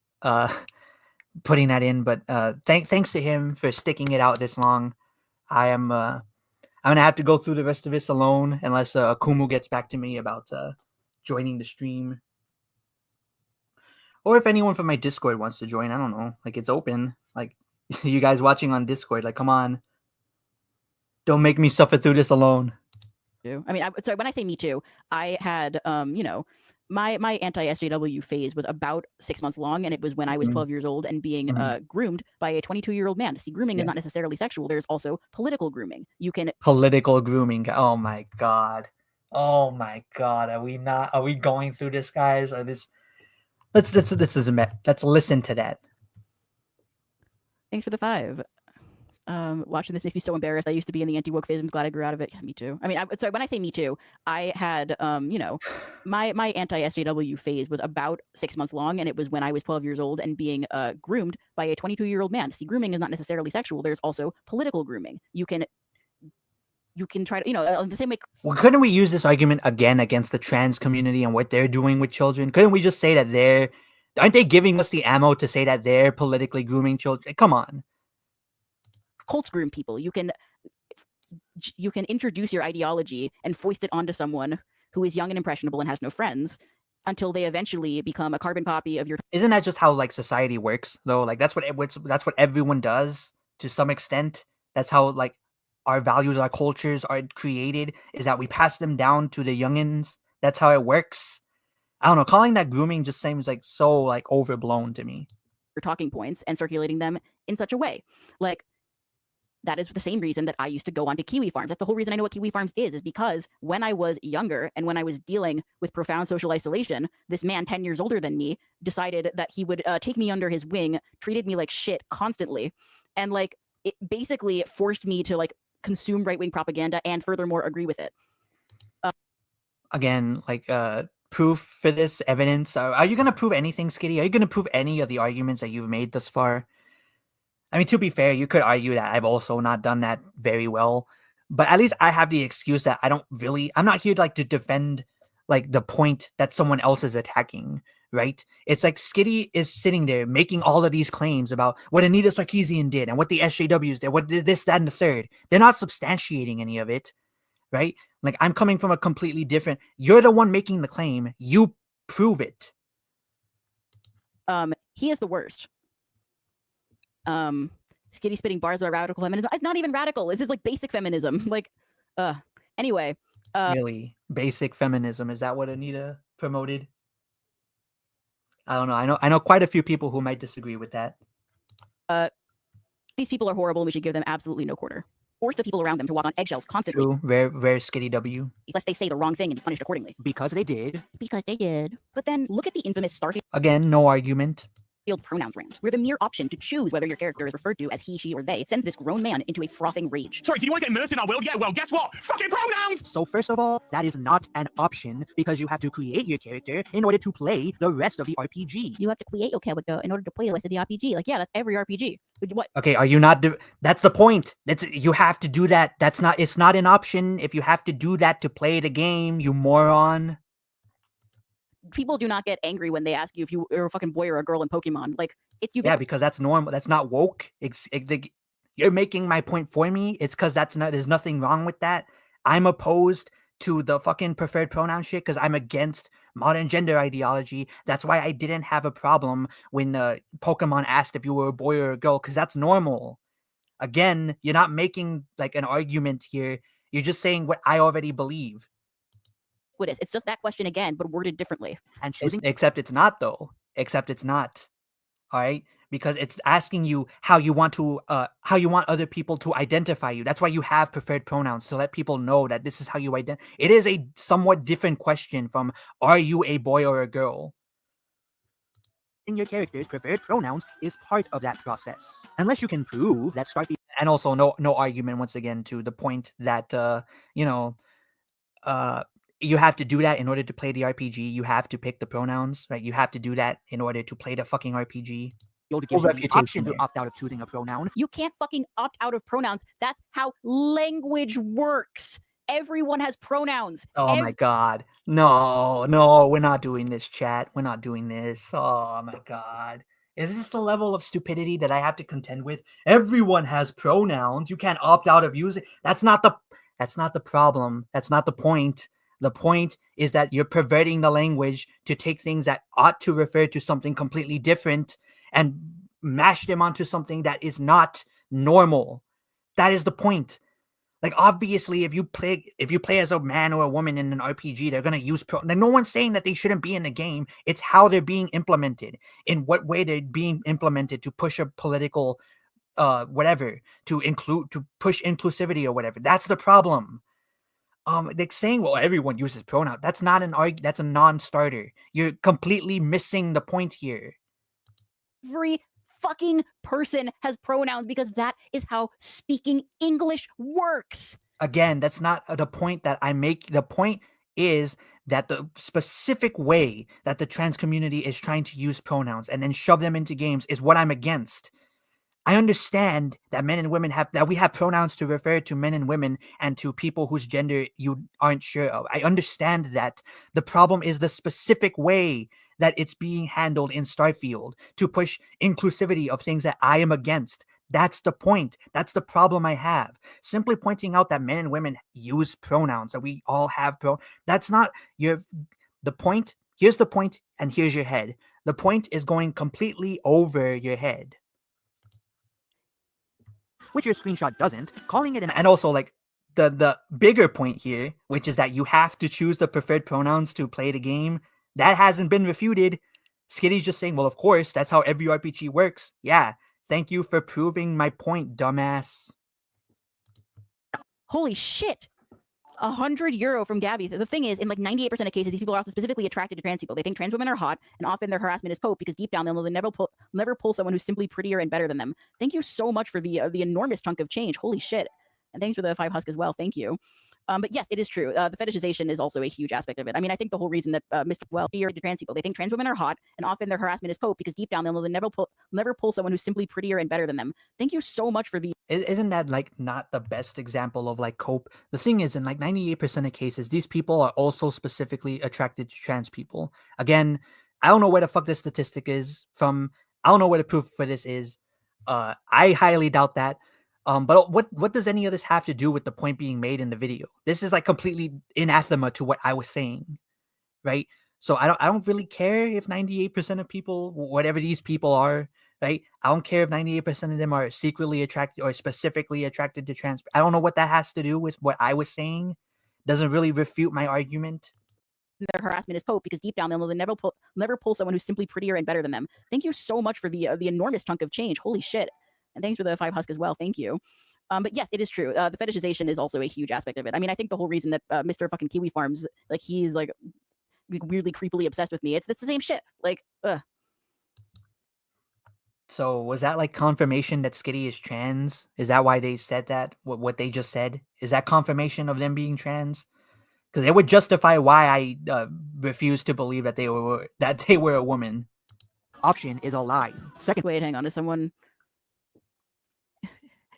putting that in. But thanks to him for sticking it out this long. I'm gonna have to go through the rest of this alone unless Akumu gets back to me about joining the stream. Or if anyone from my Discord wants to join, I don't know. Like it's open. Like you guys watching on Discord, like come on. Don't make me suffer through this alone. I mean, sorry, when I say me too, I had, my anti-SJW phase was about 6 months long, and it was when I was 12 years old and being groomed by a 22-year-old man. See, grooming is not necessarily sexual. There's also political grooming. Political grooming. Oh my god. Oh my god. Are we going through this, guys? Let's listen to that. Thanks for the 5. Watching this makes me so embarrassed. I used to be in the anti-woke phase. I'm glad I grew out of it. Yeah, me too. I mean, sorry, when I say me too, I had, my anti-SJW phase was about 6 months long, and it was when I was 12 years old and being groomed by a 22-year-old man. See, grooming is not necessarily sexual. There's also political grooming. You can try to, the same way. Well, couldn't we use this argument again against the trans community and what they're doing with children? Couldn't we just say that aren't they giving us the ammo to say that they're politically grooming children? Come on. Cults groom people. You can you can introduce your ideology and foist it onto someone who is young and impressionable and has no friends until they eventually become a carbon copy of your. Isn't that just how like society works though? Like that's what everyone does to some extent. That's how like our values, our cultures are created, is that we pass them down to the youngins. That's how it works. I don't know. Calling that grooming just seems like so like overblown to me. Your talking points and circulating them in such a way. Like, that is the same reason that I used to go onto Kiwi Farms. That's the whole reason I know what Kiwi Farms is because when I was younger and when I was dealing with profound social isolation, this man 10 years older than me decided that he would take me under his wing, treated me like shit constantly. And like, it basically forced me to like consume right-wing propaganda and furthermore agree with it. Again, like proof for this, evidence. Are you going to prove anything, Skitty? Are you going to prove any of the arguments that you've made thus far? I mean, to be fair, you could argue that I've also not done that very well, but at least I have the excuse that I'm not here to defend like the point that someone else is attacking, right? It's like Skitty is sitting there making all of these claims about what Anita Sarkeesian did and what the SJWs did, what did this, that, and the third. They're not substantiating any of it, right? Like I'm coming from a completely different, you're the one making the claim, you prove it. He is the worst. Skitty spitting bars about radical feminism. It's not even radical. It's just like basic feminism. Like, anyway. Really? Basic feminism. Is that what Anita promoted? I don't know. I know quite a few people who might disagree with that. These people are horrible and we should give them absolutely no quarter. Force the people around them to walk on eggshells constantly. True. Rare Skitty W. Lest they say the wrong thing and be punished accordingly. Because they did. Because they did. But then look at the infamous Starfield Again, no argument. pronouns rant, where the mere option to choose whether your character is referred to as he, she, or they sends this grown man into a frothing rage. Sorry, do you want to get immersed in our world? Yeah, well, guess what? Fucking pronouns! So first of all, that is not an option because you have to create your character in order to play the rest of the RPG. You have to create your character in order to play the rest of the RPG. Like, yeah, that's every RPG. What? Okay, are you not? That's the point. You have to do that. It's not an option if you have to do that to play the game, you moron. People do not get angry when they ask you if you're a fucking boy or a girl in Pokemon. Like, it's you. Yeah, because that's normal. That's not woke. You're making my point for me. It's because there's nothing wrong with that. I'm opposed to the fucking preferred pronoun shit because I'm against modern gender ideology. That's why I didn't have a problem when Pokemon asked if you were a boy or a girl, because that's normal. Again, you're not making like an argument here. You're just saying what I already believe. It's just that question again, but worded differently. And choosing Except it's not, though. Except it's not. All right? Because it's asking you how you want other people to identify you. That's why you have preferred pronouns, to let people know that this is how you identify. It is a somewhat different question from, are you a boy or a girl? in your character's preferred pronouns is part of that process. Unless you can prove that Starfield. And also no argument once again to the point that you have to do that in order to play the RPG. You have to pick the pronouns, right? You have to do that in order to play the fucking RPG. Gives you the option to opt out of choosing a pronoun. You can't fucking opt out of pronouns. That's how language works. Everyone has pronouns. Oh my god. No, we're not doing this, chat. We're not doing this. Oh my god. Is this the level of stupidity that I have to contend with? Everyone has pronouns. You can't opt out of using. That's not the problem. That's not the point. The point is that you're perverting the language to take things that ought to refer to something completely different and mash them onto something that is not normal. That is the point. Like, obviously, if you play as a man or a woman in an RPG, they're gonna use like, no one's saying that they shouldn't be in the game. It's how they're being implemented, in what way they're being implemented to push a political whatever, to push inclusivity or whatever. That's the problem. Like saying, well, everyone uses pronoun. That's not an argument. That's a non-starter. You're completely missing the point here. Every fucking person has pronouns because that is how speaking English works. Again, that's not the point that I make. The point is that the specific way that the trans community is trying to use pronouns and then shove them into games is what I'm against. I understand that men and women we have pronouns to refer to men and women and to people whose gender you aren't sure of. I understand that. The problem is the specific way that it's being handled in Starfield to push inclusivity of things that I am against. That's the point. That's the problem I have. Simply pointing out that men and women use pronouns, that we all have that's not the point. Here's the point, and here's your head. The point is going completely over your head. which your screenshot doesn't, calling it an And also, like, the bigger point here, which is that you have to choose the preferred pronouns to play the game, that hasn't been refuted. Skitty's just saying, well, of course, that's how every RPG works. Yeah, thank you for proving my point, dumbass. Holy shit. €100 from Gabby. The thing is, in like 98% of cases, these people are also specifically attracted to trans people. They think trans women are hot, and often their harassment is hope because deep down they'll never pull someone who's simply prettier and better than them. Thank you so much for the enormous chunk of change. Holy shit. And thanks for the 5 husk as well. Thank you. But yes, it is true. The fetishization is also a huge aspect of it. I mean, I think the whole reason that Mr. Well, to trans people, they think trans women are hot, and often their harassment is hope because deep down they'll never pull someone who's simply prettier and better than them. Thank you so much for the. Isn't that like not the best example of like cope? The thing is, in like 98% of cases, these people are also specifically attracted to trans people. Again, I don't know where the fuck this statistic is from. I don't know where the proof for this is. I highly doubt that. But what does any of this have to do with the point being made in the video? This is like completely anathema to what I was saying, right? So I don't really care if 98% of people, whatever these people are, right? I don't care if 98% of them are secretly attracted or specifically attracted to trans. I don't know what that has to do with what I was saying. Doesn't really refute my argument. Their harassment is hope because deep down they'll never pull someone who's simply prettier and better than them. Thank you so much for the enormous chunk of change. Holy shit. And thanks for the 5 husk as well. Thank you. But yes, it is true. The fetishization is also a huge aspect of it. I mean, I think the whole reason that Mr. fucking Kiwi Farms, like, he's like weirdly creepily obsessed with me. It's the same shit. Like, ugh. So was that like confirmation that Skitty is trans? Is that why they said that? What they just said? Is that confirmation of them being trans? Because it would justify why I refuse to believe that they were a woman. option is a lie. Second, Wait, hang on.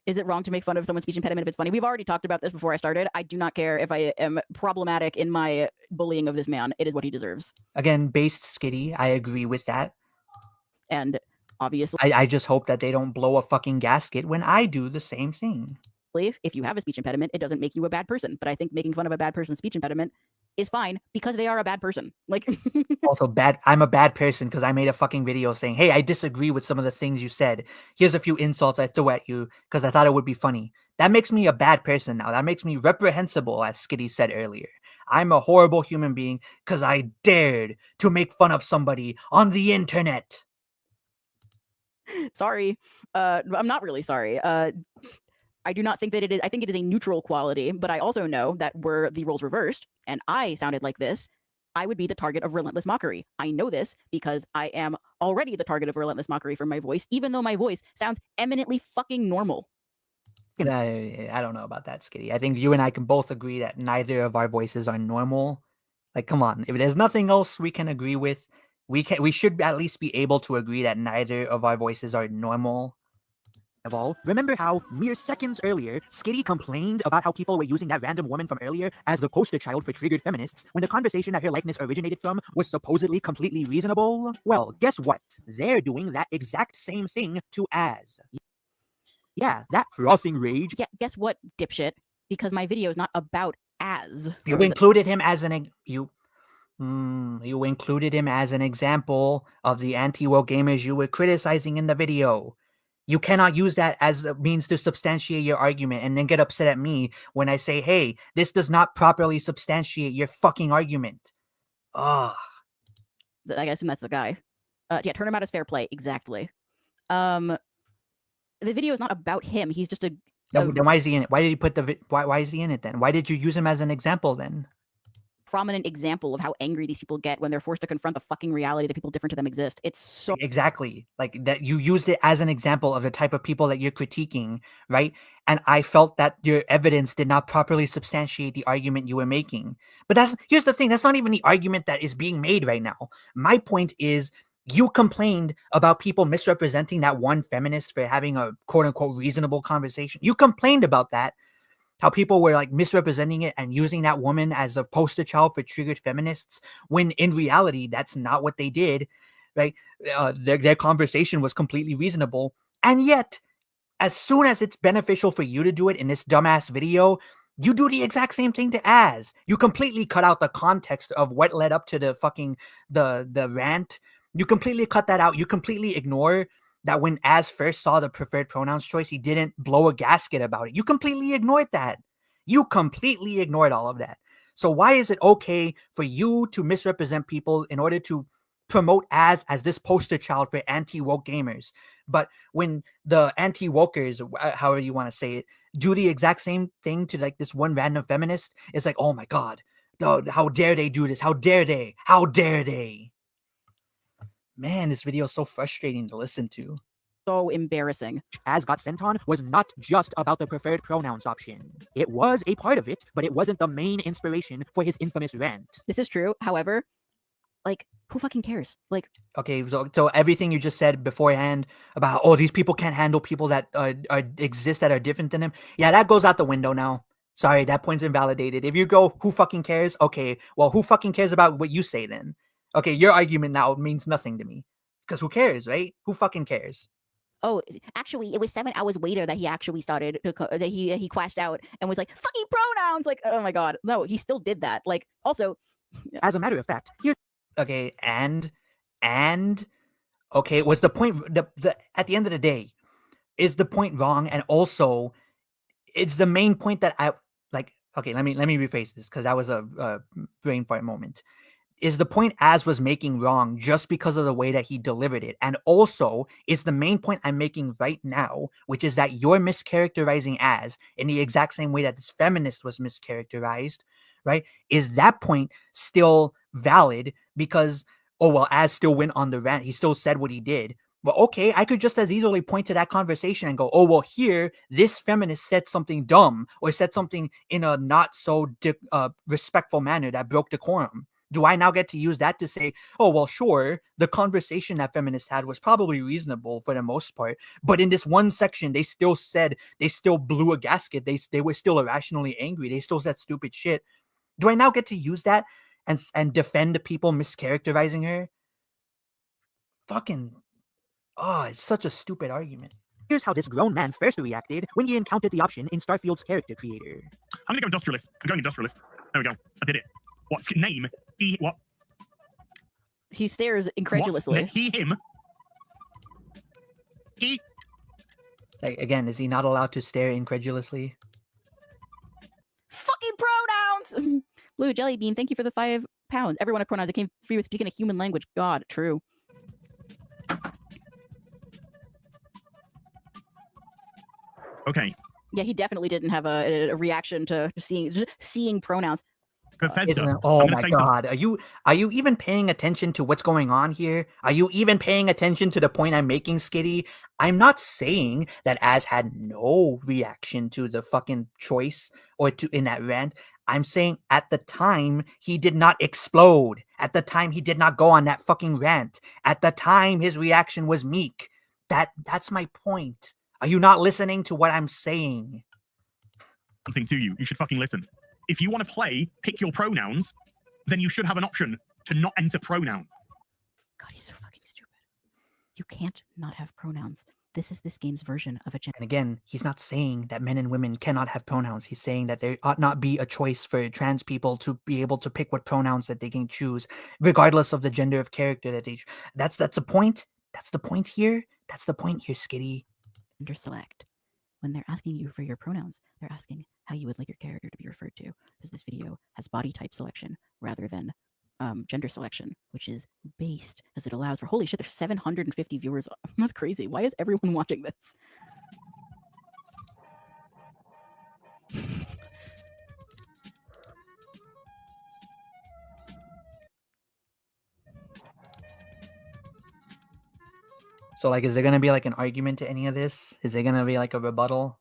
Is it wrong to make fun of someone's speech impediment if it's funny? We've already talked about this before I started. I do not care if I am problematic in my bullying of this man. It is what he deserves. Again, based Skitty, I agree with that. And obviously, I just hope that they don't blow a fucking gasket when I do the same thing. if you have a speech impediment, it doesn't make you a bad person. But I think making fun of a bad person's speech impediment is fine because they are a bad person. Like, Also bad. I'm a bad person because I made a fucking video saying, hey, I disagree with some of the things you said. Here's a few insults I threw at you because I thought it would be funny. That makes me a bad person now. That makes me reprehensible, as Skitty said earlier. I'm a horrible human being because I dared to make fun of somebody on the internet. sorry. I'm not really sorry. I do not think that it is. I think it is a neutral quality, but I also know that were the roles reversed and I sounded like this, I would be the target of relentless mockery. I know this because I am already the target of relentless mockery from my voice, even though my voice sounds eminently fucking normal. I don't know about that, Skitty. I think you and I can both agree that neither of our voices are normal. Like, come on. If there's nothing else we can agree with, we should at least be able to agree that neither of our voices are normal. of all, remember how mere seconds earlier, Skitty complained about how people were using that random woman from earlier as the poster child for triggered feminists when the conversation that her likeness originated from was supposedly completely reasonable? Well, guess what? They're doing that exact same thing to Az. Yeah, that frothing rage. Yeah, guess what, dipshit? Because my video is not about Az. You included him as you included him as an example of the anti-woke gamers you were criticizing in the video. You cannot use that as a means to substantiate your argument and then get upset at me when I say, hey, this does not properly substantiate your fucking argument. Ugh. I assume that's the guy. Yeah, turn him out as fair play. Exactly. The video is not about him. He's just Then why is he in it? Why did he put why is he in it then? Why did you use him as an example then? prominent example of how angry these people get when they're forced to confront the fucking reality that people different to them exist. It's so exactly like that. You used it as an example of the type of people that you're critiquing, right? And I felt that your evidence did not properly substantiate the argument you were making. But here's the thing. That's not even the argument that is being made right now. My point is, you complained about people misrepresenting that one feminist for having a quote unquote reasonable conversation. You complained about that. How people were like misrepresenting it and using that woman as a poster child for triggered feminists, when in reality, that's not what they did, right? Their conversation was completely reasonable. And yet, as soon as it's beneficial for you to do it in this dumbass video, you do the exact same thing to Az. You completely cut out the context of what led up to the fucking the rant. You completely cut that out. You completely ignore that when Az first saw the preferred pronouns choice, he didn't blow a gasket about it. You completely ignored that. You completely ignored all of that. So why is it okay for you to misrepresent people in order to promote Az as this poster child for anti-woke gamers? But when the anti-wokers, however you want to say it, do the exact same thing to like this one random feminist, it's like, oh my God, how dare they do this? How dare they? How dare they? Man, this video is so frustrating to listen to. So embarrassing. Az got sent on was not just about the preferred pronouns option. It was a part of it, but it wasn't the main inspiration for his infamous rant. This is true. However, like, who fucking cares? Like, okay, so everything you just said beforehand about, oh, these people can't handle people that exist that are different than them, yeah, that goes out the window now. Sorry, that point's invalidated. If you go, who fucking cares? Okay, well, who fucking cares about what you say then? Okay, your argument now means nothing to me. Because who cares, right? Who fucking cares? oh, actually, it was 7 hours later that he actually started that he crashed out and was like, fucking pronouns. Like, oh my God. No, he still did that. Like, also, as a matter of fact, here's okay, and okay, was the point at the end of the day, is the point wrong? And also, it's the main point that I like. Okay, let me rephrase this because that was a brain fart moment. Is the point Az was making wrong just because of the way that he delivered it? And also, is the main point I'm making right now, which is that you're mischaracterizing Az in the exact same way that this feminist was mischaracterized, right? Is that point still valid? Because, oh, well, Az still went on the rant. He still said what he did. Well, okay, I could just as easily point to that conversation and go, oh, well, here, this feminist said something dumb or said something in a not so respectful manner that broke decorum. Do I now get to use that to say, oh, well, sure, the conversation that feminists had was probably reasonable for the most part, but in this one section, they still blew a gasket. They were still irrationally angry. They still said stupid shit. Do I now get to use that and defend the people mischaracterizing her? Fucking, oh, it's such a stupid argument. Here's how this grown man first reacted when he encountered the option in Starfield's character creator. I'm gonna go industrialist. I'm going industrialist. There we go. I did it. What's name? He what? He stares incredulously. What? He him. He. Like, again, is he not allowed to stare incredulously? Fucking pronouns. Blue Jelly Bean, thank you for the £5. Everyone had pronouns. It came free with speaking a human language. God, true. Okay. Yeah, he definitely didn't have a reaction to seeing pronouns. Oh my God. Are you even paying attention to what's going on here? Are you even paying attention to the point I'm making, Skitty? I'm not saying that Az had no reaction to the fucking choice or to in that rant. I'm saying at the time he did not explode. At the time he did not go on that fucking rant. At the time his reaction was meek. That's my point. Are you not listening to what I'm saying? Something to you. You should fucking listen. If you want to play, pick your pronouns, then you should have an option to not enter pronoun. God, he's so fucking stupid. You can't not have pronouns. This is this game's version of a gender. And again, he's not saying that men and women cannot have pronouns. He's saying that there ought not be a choice for trans people to be able to pick what pronouns that they can choose, regardless of the gender of character that they choose. That's the point. That's the point here. That's the point here, Skitty. Gender select. When they're asking you for your pronouns, they're asking how you would like your character to be referred to, because this video has body type selection rather than gender selection, which is based as it allows for, holy shit, there's 750 viewers. That's crazy. Why is everyone watching this? So, like, is there going to be, like, an argument to any of this? Is there going to be, like, a rebuttal?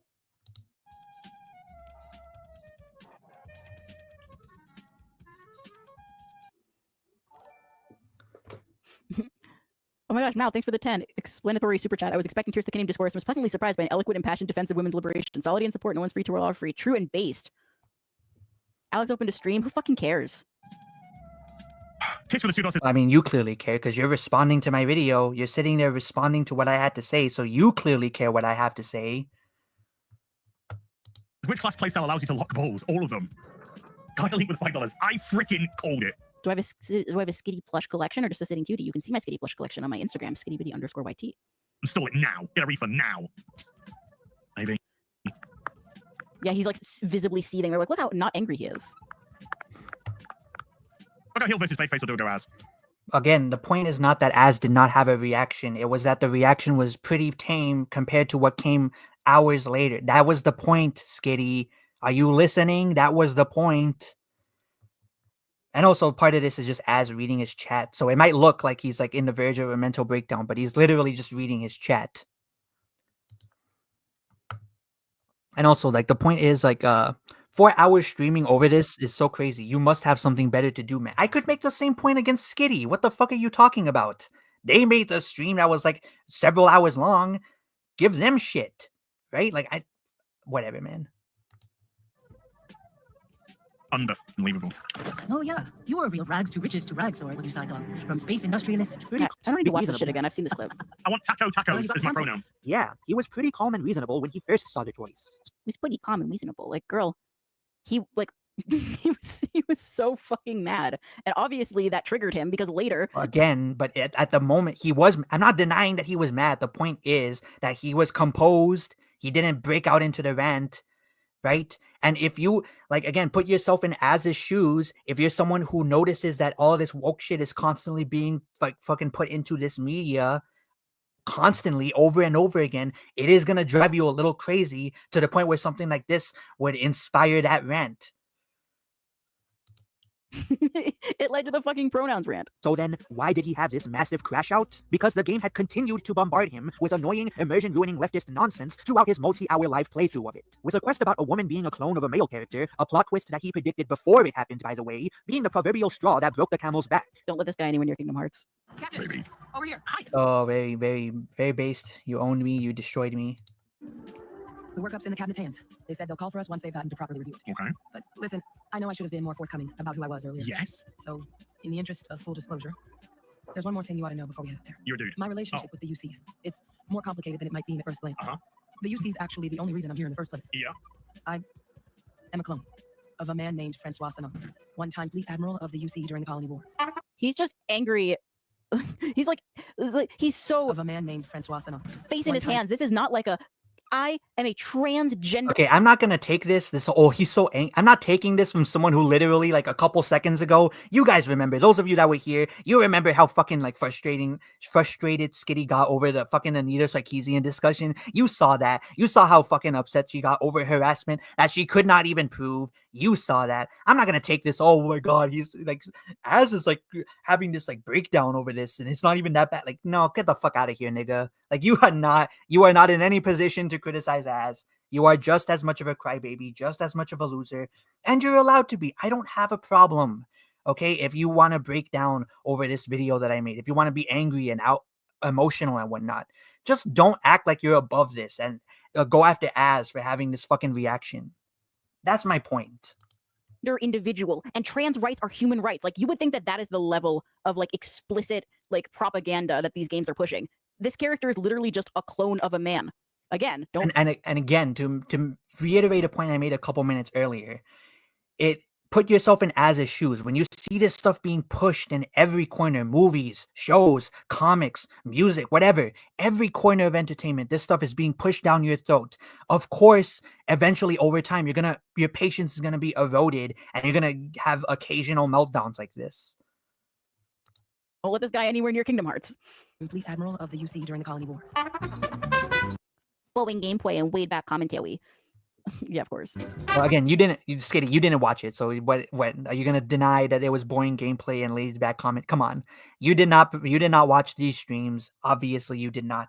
Oh my gosh, Mal, thanks for the 10. Explanatory super chat. I was expecting Tears to Kingdom discourse and was pleasantly surprised by an eloquent, impassioned defense of women's liberation. Solidity and support. No one's free to all are free. True and based. Alex opened a stream. Who fucking cares? Kiss with the $2. I mean, you clearly care because you're responding to my video. You're sitting there responding to what I had to say, so you clearly care what I have to say. Which class playstyle allows you to lock balls? All of them. Kyle Elite with $5. I freaking called it. Do I have a Skitty plush collection or just a sitting cutie? You can see my Skitty plush collection on my Instagram, skittybitty_YT. Install it now. Get a refund now. Maybe. Yeah, he's like visibly seething. We're like, look how not angry he is. Look how heel versus Babyface will do go as. Again, the point is not that Az did not have a reaction. It was that the reaction was pretty tame compared to what came hours later. That was the point, Skitty. Are you listening? That was the point. And also part of this is just Az reading his chat. So it might look like he's like in the verge of a mental breakdown, but he's literally just reading his chat. And also, like, the point is, like, 4 hours streaming over this is so crazy. You must have something better to do, man. I could make the same point against Skitty. What the fuck are you talking about? They made the stream that was, like, several hours long. Give them shit, right? Like, whatever, man. Unbelievable. Oh yeah, you were a real rags to riches to rags sword when you signed on. From space industrialist to Yeah, I don't need to watch this shit again. I've seen this clip. I want taco Well, you tacos got as my sample. pronoun. Yeah, he was pretty calm and reasonable when he first saw the choice. He's pretty calm and reasonable. Like, girl, he like he was so fucking mad, and obviously that triggered him because later, Again, but at the moment, he was... I'm not denying that he was mad. The point is that he was composed. He didn't break out into the rant, right? And if you, like, again, put yourself in Az's shoes, if you're someone who notices that all this woke shit is constantly being, like, fucking put into this media, constantly, over and over again, it is going to drive you a little crazy to the point where something like this would inspire that rant. it led to the fucking pronouns rant. So then, why did he have this massive crash out? Because the game had continued to bombard him with annoying, immersion-ruining leftist nonsense throughout his multi-hour live playthrough of it. With a quest about a woman being a clone of a male character, a plot twist that he predicted before it happened, by the way, being the proverbial straw that broke the camel's back. Don't let this guy anywhere near Kingdom Hearts. Captain, Baby. over here. Hi. Oh, very, very, very based. You owned me. You destroyed me. The workup's in the cabinet's hands. They said they'll call for us once they've gotten to properly reviewed. Okay. But listen, I know I should have been more forthcoming about who I was earlier. Yes. So, in the interest of full disclosure, there's one more thing you ought to know before we head up there. You're a dude. My relationship with the UC. It's more complicated than it might seem at first glance. Uh-huh. The UC is actually the only reason I'm here in the first place. Yeah. I am a clone of a man named Francois Sanon, one-time fleet admiral of the UC during the Colony War. He's just angry. he's like he's so Of a man named Francois Sanon. face in his hands. This is not like a I am a transgender. Okay, I'm not gonna take this. He's so angry. I'm not taking this from someone who literally, like, a couple seconds ago. You guys remember, those of you that were here, you remember how fucking, like, frustrated Skitty got over the fucking Anita Sarkeesian discussion. You saw that. You saw how fucking upset she got over harassment that she could not even prove. You saw that. I'm not gonna take this. Oh my god, he's like, Az is like having this like breakdown over this, and it's not even that bad. Like, no, get the fuck out of here, nigga. Like, you are not in any position to criticize Az. You are just as much of a crybaby, just as much of a loser, and you're allowed to be. I don't have a problem. Okay, if you want to break down over this video that I made, if you want to be angry and out emotional and whatnot, just don't act like you're above this and go after Az for having this fucking reaction. That's my point. Individual, and trans rights are human rights. Like, you would think that that is the level of like explicit like propaganda that these games are pushing. This character is literally just a clone of a man. Again, don't And again, to reiterate a point I made a couple minutes earlier, put yourself in Az's shoes. When you see this stuff being pushed in every corner, movies, shows, comics, music, whatever, every corner of entertainment, this stuff is being pushed down your throat. Of course, eventually over time, your patience is gonna be eroded, and you're gonna have occasional meltdowns like this. don't let this guy anywhere near Kingdom Hearts. Fleet admiral of the UC during the Colony War. Flowing gameplay and weighed back commentary. Yeah, of course. Well, again, you didn't watch it, so what are you gonna deny that it was boring gameplay and laid back comment? Come on, you did not watch these streams. Obviously, you did not.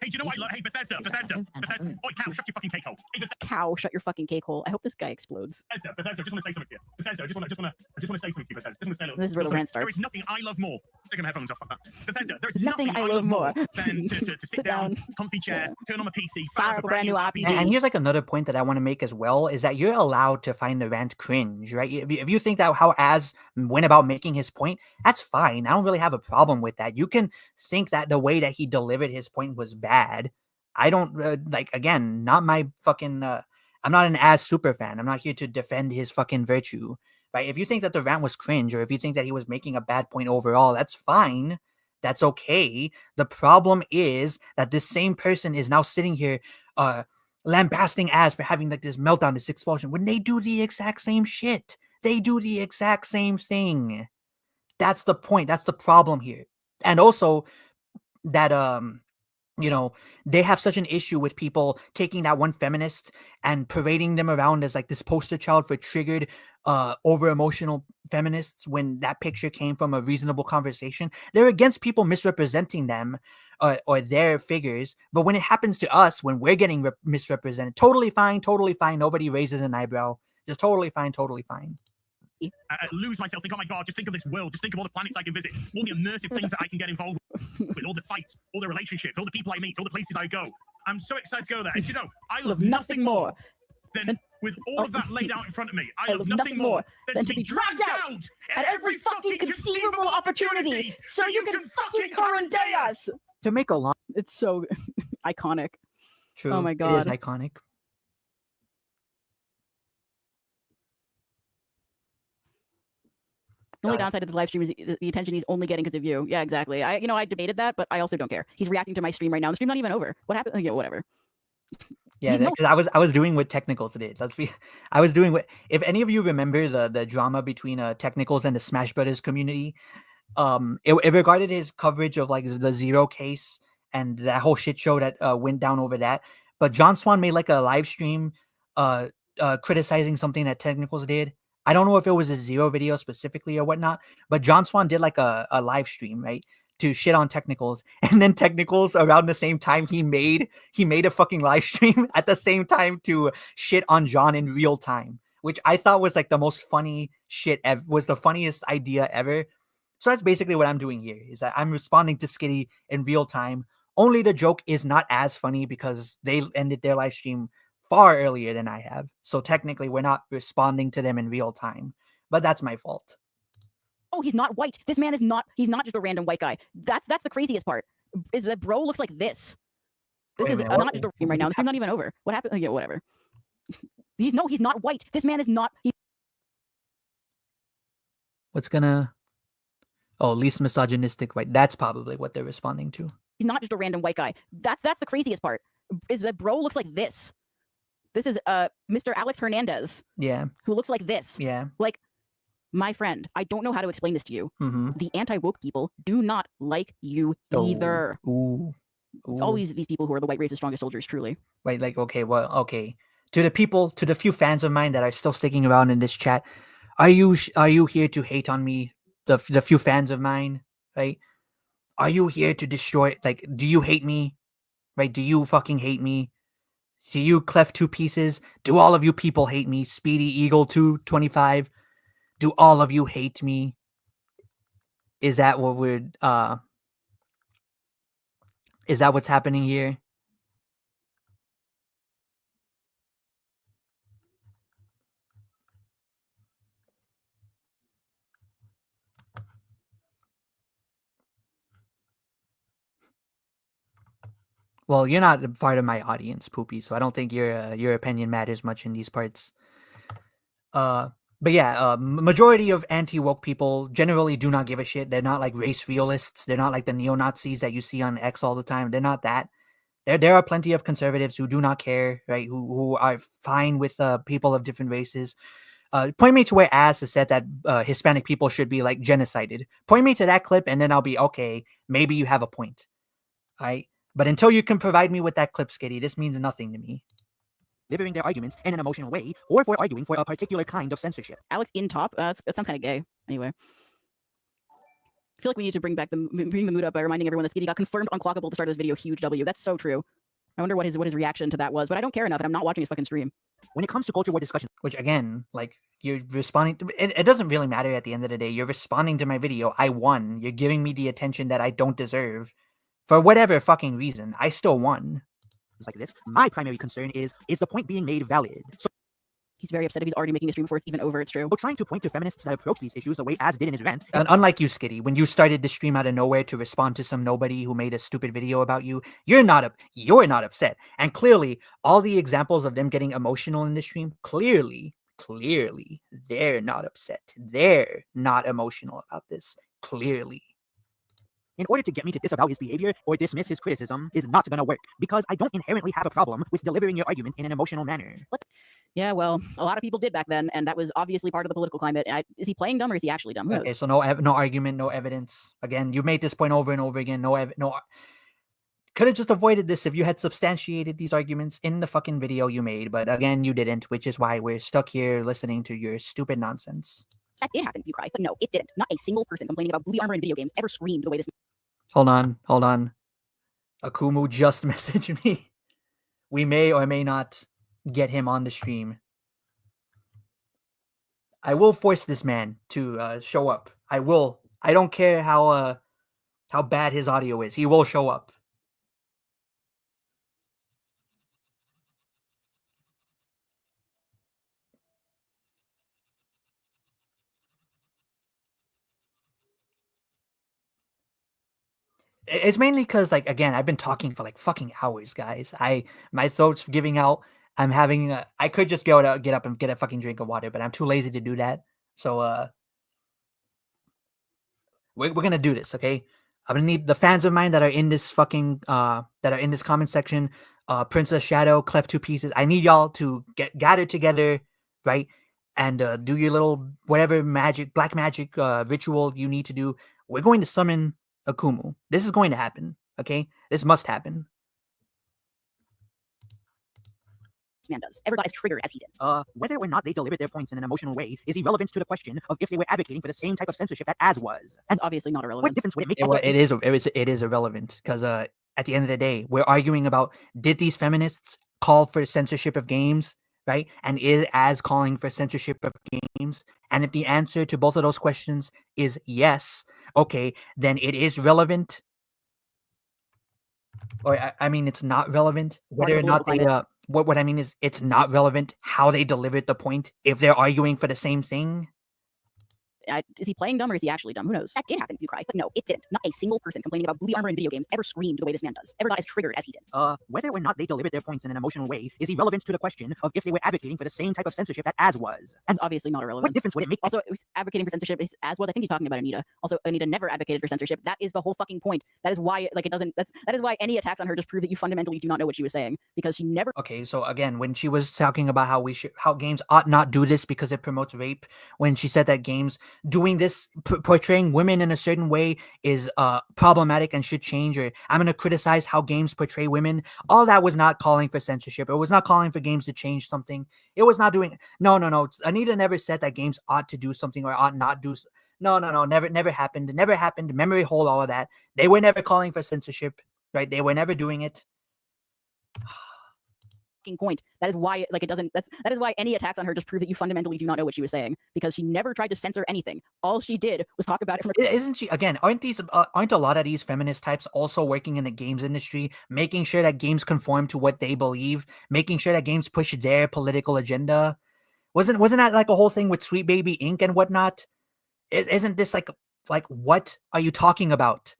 Hey, do you know what I love? Hey, Bethesda. Oi, cow, shut your fucking cake hole. Hey, Cow, shut your fucking cake hole. I hope this guy explodes. Bethesda, I just want to say something to you. Bethesda, I just want to say something to you, Bethesda. This is where the rant starts. There is nothing I love more taking my headphones off. Bethesda, there's Nothing I love more than to sit down, comfy chair, turn on my PC, fire up a brand new RPG. And here's like another point that I want to make as well is that you're allowed to find the rant cringe, right? If you think that how Az went about making his point, that's fine. I don't really have a problem with that. You can think that the way that he delivered his point was bad. I don't like, again, not my fucking. I'm not an Az super fan. I'm not here to defend his fucking virtue, right? If you think that the rant was cringe, or if you think that he was making a bad point overall, that's fine. That's okay. The problem is that this same person is now sitting here lambasting Az for having like this meltdown, this explosion, when they do the exact same shit. They do the exact same thing. That's the point. That's the problem here. And also that you know, they have such an issue with people taking that one feminist and parading them around as like this poster child for triggered over emotional feminists when that picture came from a reasonable conversation. They're against people misrepresenting them or their figures, but when it happens to us, when we're getting misrepresented, totally fine. Nobody raises an eyebrow. Just totally fine. I lose myself, think, oh my god, just think of this world, just think of all the planets I can visit, all the immersive things that I can get involved with, all the fights, all the relationships, all the people I meet, all the places I go. I'm so excited to go there. And you know, I love nothing more than, with all of that laid out in front of me, I love nothing more than to be dragged out at every fucking conceivable opportunity so you can fucking current day us. To make a long It's so iconic. True. Oh my It is God. iconic. The only downside of the live stream is the attention he's only getting because of you. Yeah, exactly. I debated that, but I also don't care. He's reacting to my stream right now. The stream's not even over. What happened? Yeah, whatever. Yeah, because I was doing what Technicals did. I was doing what, if any of you remember the drama between Technicals and the Smash Brothers community, it regarded his coverage of like the Zero case and that whole shit show that went down over that. But John Swan made like a live stream criticizing something that Technicals did. I don't know if it was a Zero video specifically or whatnot, but John Swan did like a live stream, right, to shit on Technicals, and then Technicals around the same time he made a fucking live stream at the same time to shit on John in real time, which I thought was like the most funny shit ever, was the funniest idea ever. So that's basically what I'm doing here, is that I'm responding to Skitty in real time. Only the joke is not as funny because they ended their live stream far earlier than I have. So technically we're not responding to them in real time, but that's my fault. Oh, he's not white. This man is not, he's not just a random white guy. That's the craziest part, is that bro looks like this. This is not just a stream right now. The stream's not even over. What happened? Yeah, whatever. He's not white. This man is not. What's gonna... Oh, least misogynistic white. That's probably what they're responding to. He's not just a random white guy. That's the craziest part, is that bro looks like this. This is Mr. Alex Hernandez. Yeah. Who looks like this. Yeah. Like, my friend, I don't know how to explain this to you. Mm-hmm. The anti-woke people do not like you either. Ooh. It's always these people who are the white race's strongest soldiers, truly. Wait, like, okay, well, okay. To the few fans of mine that are still sticking around in this chat, are you here to hate on me? The few fans of mine, right? Are you here to destroy? Like, do you hate me? Right? Do you fucking hate me? Do you Clef 2 Pieces? Do all of you people hate me? Speedy Eagle 225. Do all of you hate me? Is that what we're is that what's happening here? Well, you're not a part of my audience, Poopy, so I don't think your opinion matters much in these parts. But yeah, majority of anti-woke people generally do not give a shit. They're not like race realists. They're not like the neo-Nazis that you see on X all the time. They're not that. There are plenty of conservatives who do not care, right? Who are fine with people of different races. Point me to where Az has said that Hispanic people should be like genocided. Point me to that clip, and then I'll be okay. Maybe you have a point, all right? But until you can provide me with that clip, Skitty, this means nothing to me. Delivering their arguments in an emotional way, or for arguing for a particular kind of censorship. Alex in top? That sounds kind of gay. Anyway. I feel like we need to bring the mood up by reminding everyone that Skitty got confirmed unclockable at the start of this video. Huge W. That's so true. I wonder what his reaction to that was, but I don't care enough, and I'm not watching his fucking stream. When it comes to culture war discussion, Which again, like you're responding to it doesn't really matter at the end of the day. You're responding to my video. I won. You're giving me the attention that I don't deserve. For whatever fucking reason, I still won. like this, my primary concern is the point being made valid? So He's very upset if he's already making a stream before it's even over. It's true. trying to point to feminists that approach these issues the way Az did in his rant, And unlike you, Skitty, when you started the stream out of nowhere to respond to some nobody who made a stupid video about you, you're not upset. And clearly, all the examples of them getting emotional in the stream, clearly, they're not upset. They're not emotional about this. Clearly. in order to get me to disavow his behavior or dismiss his criticism is not going to work, because I don't inherently have a problem with delivering your argument in an emotional manner. Yeah, well, a lot of people did back then, and that was obviously part of the political climate. Is he playing dumb or is he actually dumb? Who knows? Okay, so no argument, no evidence. Again, you made this point over and over again. Could have just avoided this if you had substantiated these arguments in the fucking video you made, but again, you didn't, which is why we're stuck here listening to your stupid nonsense. That did happen, you cry, but no, it didn't. Not a single person complaining about booty armor in video games ever screamed the way this. Hold on. Akumu just messaged me. We may or may not get him on the stream. I will force this man to show up. I will. I don't care how bad his audio is. He will show up. It's mainly because, like, again, I've been talking for like fucking hours, guys. My throat's giving out. I'm having. I could just get up and get a fucking drink of water, but I'm too lazy to do that. So, we're gonna do this, okay? I'm gonna need the fans of mine that are in this fucking that are in this comment section. Princess Shadow, Cleft 2 Pieces. I need y'all to gather together, right? And do your little whatever black magic ritual you need to do. We're going to summon Akumu. This is going to happen, okay? This must happen. Man does. Ever got as triggered as he did. Whether or not they delivered their points in an emotional way is irrelevant to the question of if they were advocating for the same type of censorship that Az was. That's obviously not irrelevant. What difference would it make? It is irrelevant because at the end of the day, we're arguing about, did these feminists call for censorship of games, right? And is Az calling for censorship of games? And if the answer to both of those questions is yes, okay, then it is relevant. Or I mean, it's not relevant whether or not they. What I mean is, it's not relevant how they delivered the point if they're arguing for the same thing. Is he playing dumb or is he actually dumb? Who knows? That did happen, you cry, but no, it didn't. Not a single person complaining about booty armor in video games ever screamed the way this man does. Ever got as triggered as he did. Whether or not they delivered their points in an emotional way is irrelevant to the question of if they were advocating for the same type of censorship that Az was. That's obviously not irrelevant. What difference would it make? Also, it was advocating for censorship as was. I think he's talking about Anita. Also, Anita never advocated for censorship. That is the whole fucking point. That is why, like, it doesn't. That is why any attacks on her just prove that you fundamentally do not know what she was saying, because she never. Okay, so again, when she was talking about how games ought not do this because it promotes rape, when she said that games doing this, portraying women in a certain way is problematic and should change, or I'm going to criticize how games portray women, all that was not calling for censorship. It was not calling for games to change something. It was not doing. No. Anita never said that games ought to do something or ought not do. No. Never happened. It never happened. Memory hold all of that. They were never calling for censorship, right? They were never doing it. Point. That is why, like, it doesn't. That is why any attacks on her just prove that you fundamentally do not know what she was saying, because she never tried to censor anything. All she did was talk about it from. Isn't she? Again, aren't a lot of these feminist types also working in the games industry, making sure that games conform to what they believe, making sure that games push their political agenda? Wasn't that like a whole thing with Sweet Baby Inc. and whatnot? Isn't this like what are you talking about?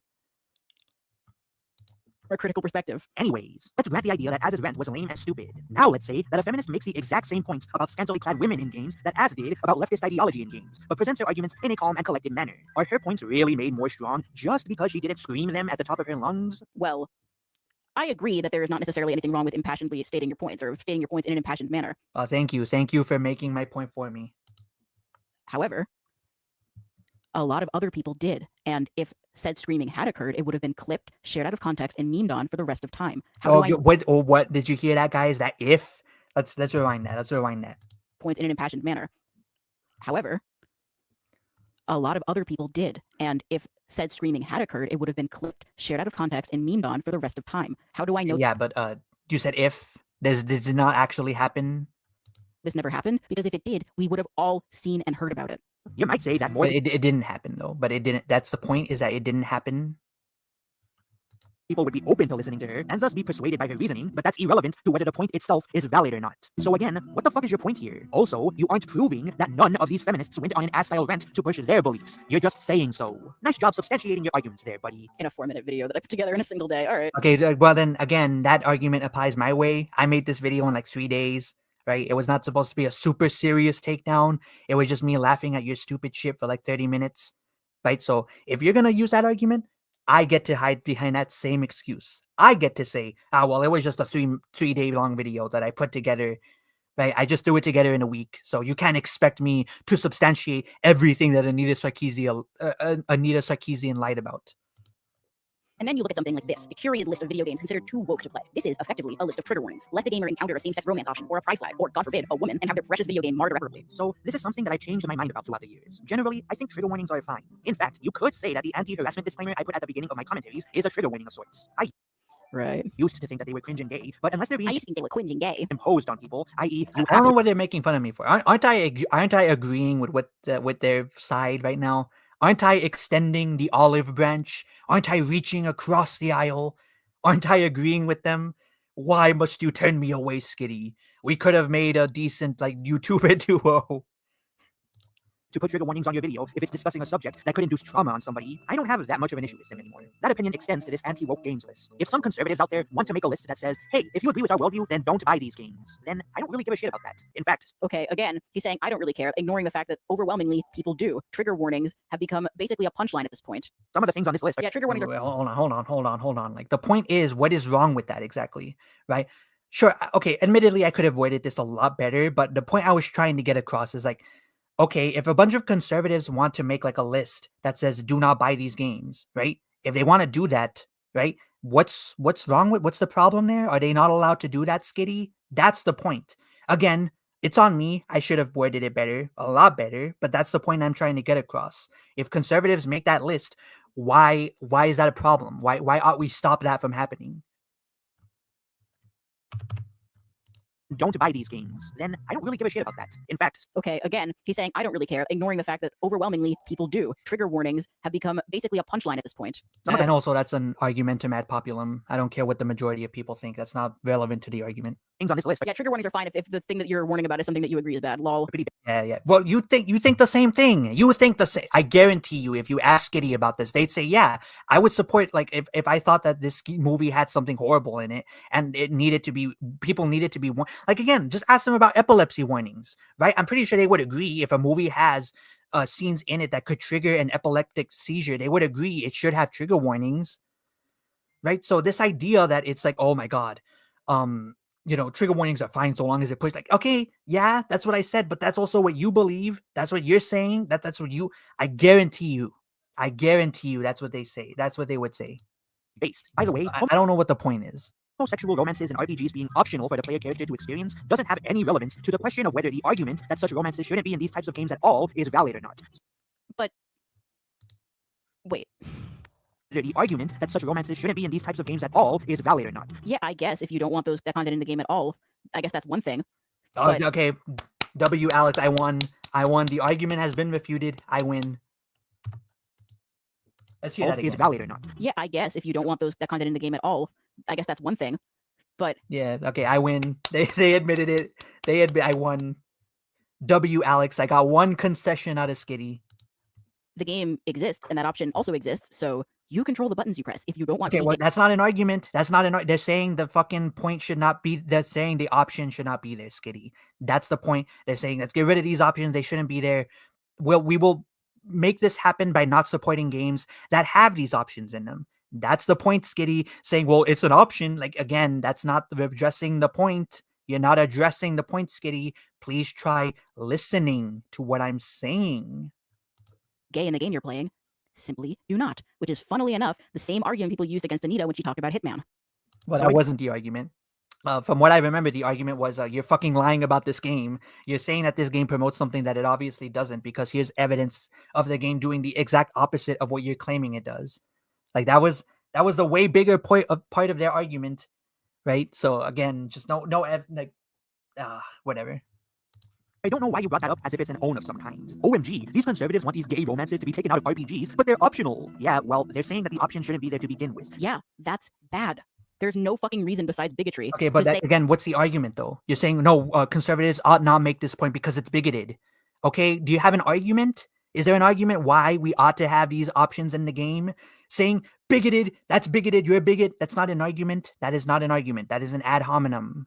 A critical perspective. Anyways, let's grant the idea that Az's rant was lame and stupid. Now let's say that a feminist makes the exact same points about scantily clad women in games that Az did about leftist ideology in games, but presents her arguments in a calm and collected manner. Are her points really made more strong just because she didn't scream them at the top of her lungs? Well, I agree that there is not necessarily anything wrong with impassionedly stating your points or stating your points in an impassioned manner. Thank you for making my point for me. However, a lot of other people did, and if said screaming had occurred, it would have been clipped, shared out of context, and memed on for the rest of time. What did you hear that, guys? That if let's rewind that. Points in an impassioned manner. However, a lot of other people did, and if said screaming had occurred, it would have been clipped, shared out of context, and memed on for the rest of time. How do I know? Yeah, but You said if this did not actually happen. This never happened because if it did, we would have all seen and heard about it. You might say that more But it didn't happen though. But it didn't. That's the point. Is that it didn't happen. people would be open to listening to her and thus be persuaded by her reasoning, but that's irrelevant to whether the point itself is valid or not. So again, what the fuck is your point here? Also, you aren't proving that none of these feminists went on an ass-style rant to push their beliefs. You're just saying so. Nice job substantiating your arguments there, buddy. In a 4-minute video that I put together in a single day. All right. Okay. Well then, again, that argument applies my way. I made this video in like 3 days. Right? It was not supposed to be a super serious takedown. It was just me laughing at your stupid shit for like 30 minutes. Right? So if you're gonna use that argument, I get to hide behind that same excuse. I get to say, well, it was just a three day long video that I put together. Right? I just threw it together in a week. So you can't expect me to substantiate everything that Anita Sarkeesian lied about. And then you look at something like this, a curated list of video games considered too woke to play. This is effectively a list of trigger warnings. Lest a gamer encounter a same-sex romance option, or a pride flag, or, God forbid, a woman, and have their precious video game marred irreparably. So this is something that I changed my mind about throughout the years. Generally, I think trigger warnings are fine. In fact, you could say that the anti-harassment disclaimer I put at the beginning of my commentaries is a trigger warning of sorts. I Right. used to think that they were cringe and gay, but unless they're being I used to think they were cringe and gay. imposed on people, i.e., you I have don't know to what they're making fun of me for. Aren't I agreeing with with their side right now? Aren't I extending the olive branch? Aren't I reaching across the aisle? Aren't I agreeing with them? Why must you turn me away, Skitty? We could have made a decent like YouTuber duo. to put trigger warnings on your video if it's discussing a subject that could induce trauma on somebody. I don't have that much of an issue with them anymore. That opinion extends to this anti-woke games list. If some conservatives out there want to make a list that says, hey, if you agree with our worldview, then don't buy these games, then I don't really give a shit about that. In fact, Okay, again, he's saying, I don't really care, ignoring the fact that overwhelmingly people do. Trigger warnings have become basically a punchline at this point. some of the things on this list are Yeah, trigger warnings are Wait, hold on. Like the point is, what is wrong with that exactly, right? Sure, okay. Admittedly, I could have worded this a lot better, but the point I was trying to get across is like, okay, if a bunch of conservatives want to make like a list that says do not buy these games, right? If they want to do that, right? What's wrong with what's the problem there? Are they not allowed to do that, Skitty? That's the point. Again, it's on me. I should have worded it better, a lot better, but that's the point I'm trying to get across. If conservatives make that list, why is that a problem? Why ought we stop that from happening? don't buy these games, then I don't really give a shit about that. In fact, okay, again, he's saying, I don't really care, ignoring the fact that overwhelmingly people do. Trigger warnings have become basically a punchline at this point. some of the And also, that's an argumentum ad populum. I don't care what the majority of people think. That's not relevant to the argument. things on this list are Yeah, trigger warnings are fine if the thing that you're warning about is something that you agree is bad. Lol. pretty Yeah. Well, you think the same thing. You think the same. I guarantee you, if you ask Skitty about this, they'd say, yeah, I would support, like, if I thought that this movie had something horrible in it and it needed to be, people needed to be, like, again, just ask them about epilepsy warnings, right? I'm pretty sure they would agree if a movie has scenes in it that could trigger an epileptic seizure, they would agree it should have trigger warnings, right? So this idea that it's like, oh my God, trigger warnings are fine so long as it pushes, like, okay, yeah, that's what I said, but that's also what you believe. That's what you're saying. That's what you, I guarantee you, that's what they say. That's what they would say. based. By the way, I don't know what the point is. homosexual romances in RPGs being optional for the player character to experience doesn't have any relevance to the question of whether the argument that such romances shouldn't be in these types of games at all is valid or not. Wait. Whether the argument that such romances shouldn't be in these types of games at all is valid or not. Yeah, I guess if you don't want that content in the game at all, I guess that's one thing. But- Okay, W, Alex, I won. The argument has been refuted. I win. Let's hear that Is again. valid or not. Yeah, I guess if you don't want that content in the game at all, I guess that's one thing. But Yeah, okay, I win. They admitted it. I won. W, Alex, I got one concession out of Skitty. the game exists and that option also exists, so you control the buttons you press. If you don't want Okay, to, well, that's not an argument. That's not an. They're saying the fucking point should not be. They're saying the option should not be there, Skitty. That's the point. They're saying let's get rid of these options. They shouldn't be there. We will make this happen by not supporting games that have these options in them. That's the point, Skitty. Saying, well, it's an option. Like, again, that's not addressing the point. You're not addressing the point, Skitty. Please try listening to what I'm saying. gay in the game you're playing, simply do not. Which is, funnily enough, the same argument people used against Anita when she talked about Hitman. Well, So that wasn't the argument. From what I remember, the argument was you're fucking lying about this game. You're saying that this game promotes something that it obviously doesn't because here's evidence of the game doing the exact opposite of what you're claiming it does. Like that was the way bigger part of their argument. right? So again, just whatever. I don't know why you brought that up as if it's an own of some kind. OMG, these conservatives want these gay romances to be taken out of RPGs, but they're optional. Yeah, well, they're saying that the option shouldn't be there to begin with. Yeah, that's bad. There's no fucking reason besides bigotry. Okay, but to say, again, what's the argument though? You're saying no, conservatives ought not make this point because it's bigoted. Okay, do you have an argument? Is there an argument why we ought to have these options in the game? Saying bigoted, that's bigoted, you're a bigot, that's not an argument. That is not an argument. That is an ad hominem.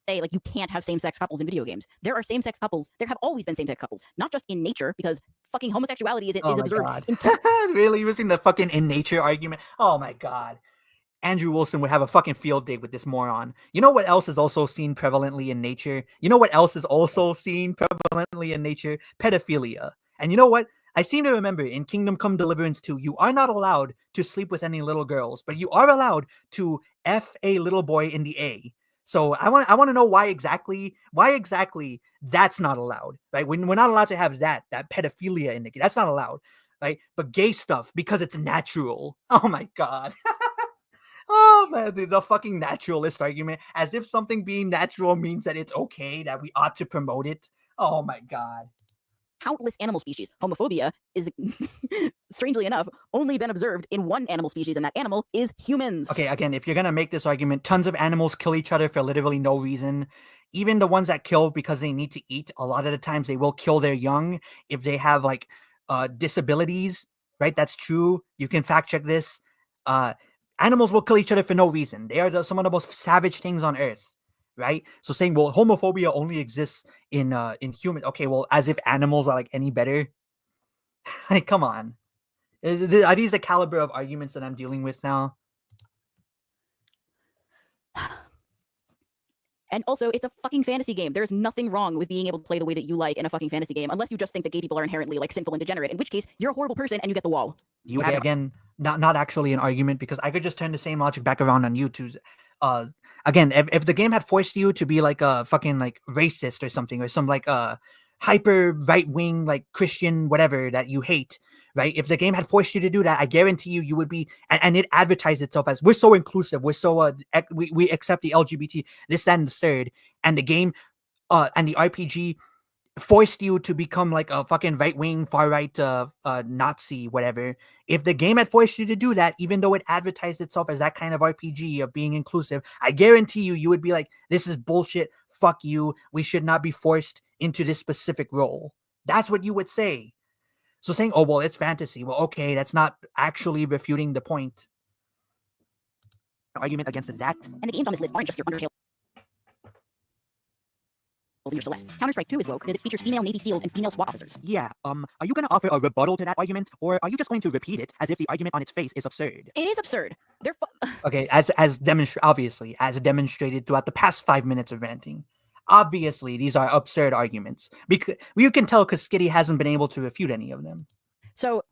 like, you can't have same-sex couples in video games. There are same-sex couples. There have always been same-sex couples, not just in nature, because fucking homosexuality is Oh my observed. god. Really using the fucking in nature argument? Oh my god. Andrew Wilson would have a fucking field day with this moron. You know what else is also seen prevalently in nature? You know what else is also seen prevalently in nature? Pedophilia. And you know what? I seem to remember in Kingdom Come Deliverance 2, you are not allowed to sleep with any little girls, but you are allowed to F a little boy in the A. So I want to know why exactly that's not allowed, right? We're not allowed to have that pedophilia in the game. That's not allowed, right? But gay stuff, because it's natural. Oh my god. Oh man, the fucking naturalist argument, as if something being natural means that it's okay, that we ought to promote it. Oh my god. Countless animal species. Homophobia is, strangely enough, only been observed in one animal species, and that animal is humans. Okay, again, if you're gonna make this argument, tons of animals kill each other for literally no reason. Even the ones that kill because they need to eat, a lot of the times they will kill their young if they have like disabilities, right? That's true. You can fact check this. Animals will kill each other for no reason. They are some of the most savage things on earth, right? So saying, well, homophobia only exists in humans. Okay, well, as if animals are like any better. Like, come on. Are these the caliber of arguments that I'm dealing with now? And also, it's a fucking fantasy game. There's nothing wrong with being able to play the way that you like in a fucking fantasy game, unless you just think that gay people are inherently like sinful and degenerate, in which case you're a horrible person and you get the wall. You Okay, have again, not actually an argument, because I could just turn the same logic back around on you to again, if the game had forced you to be like a fucking like racist or something, or some like hyper right wing like Christian whatever that you hate, right? If the game had forced you to do that, I guarantee you would be, and it advertised itself as, we're so inclusive, we're so we accept the LGBT, this, that, and the third, and the game and the RPG forced you to become like a fucking right-wing, far-right Nazi, whatever. If the game had forced you to do that, even though it advertised itself as that kind of RPG of being inclusive, I guarantee you would be like, this is bullshit, fuck you, we should not be forced into this specific role. That's what you would say. So saying, oh, well, it's fantasy. Well, okay, that's not actually refuting the point. argument against that. And the games on this list aren't just your Undertale and your Celeste. Counter-Strike 2 is woke because it features female Navy SEALs and female SWAT officers. Yeah, are you gonna offer a rebuttal to that argument, or are you just going to repeat it as if the argument on its face is absurd? It is absurd. They're Okay, obviously, as demonstrated throughout the past 5 minutes of ranting. Obviously, these are absurd arguments. Because you can tell because Skitty hasn't been able to refute any of them. So,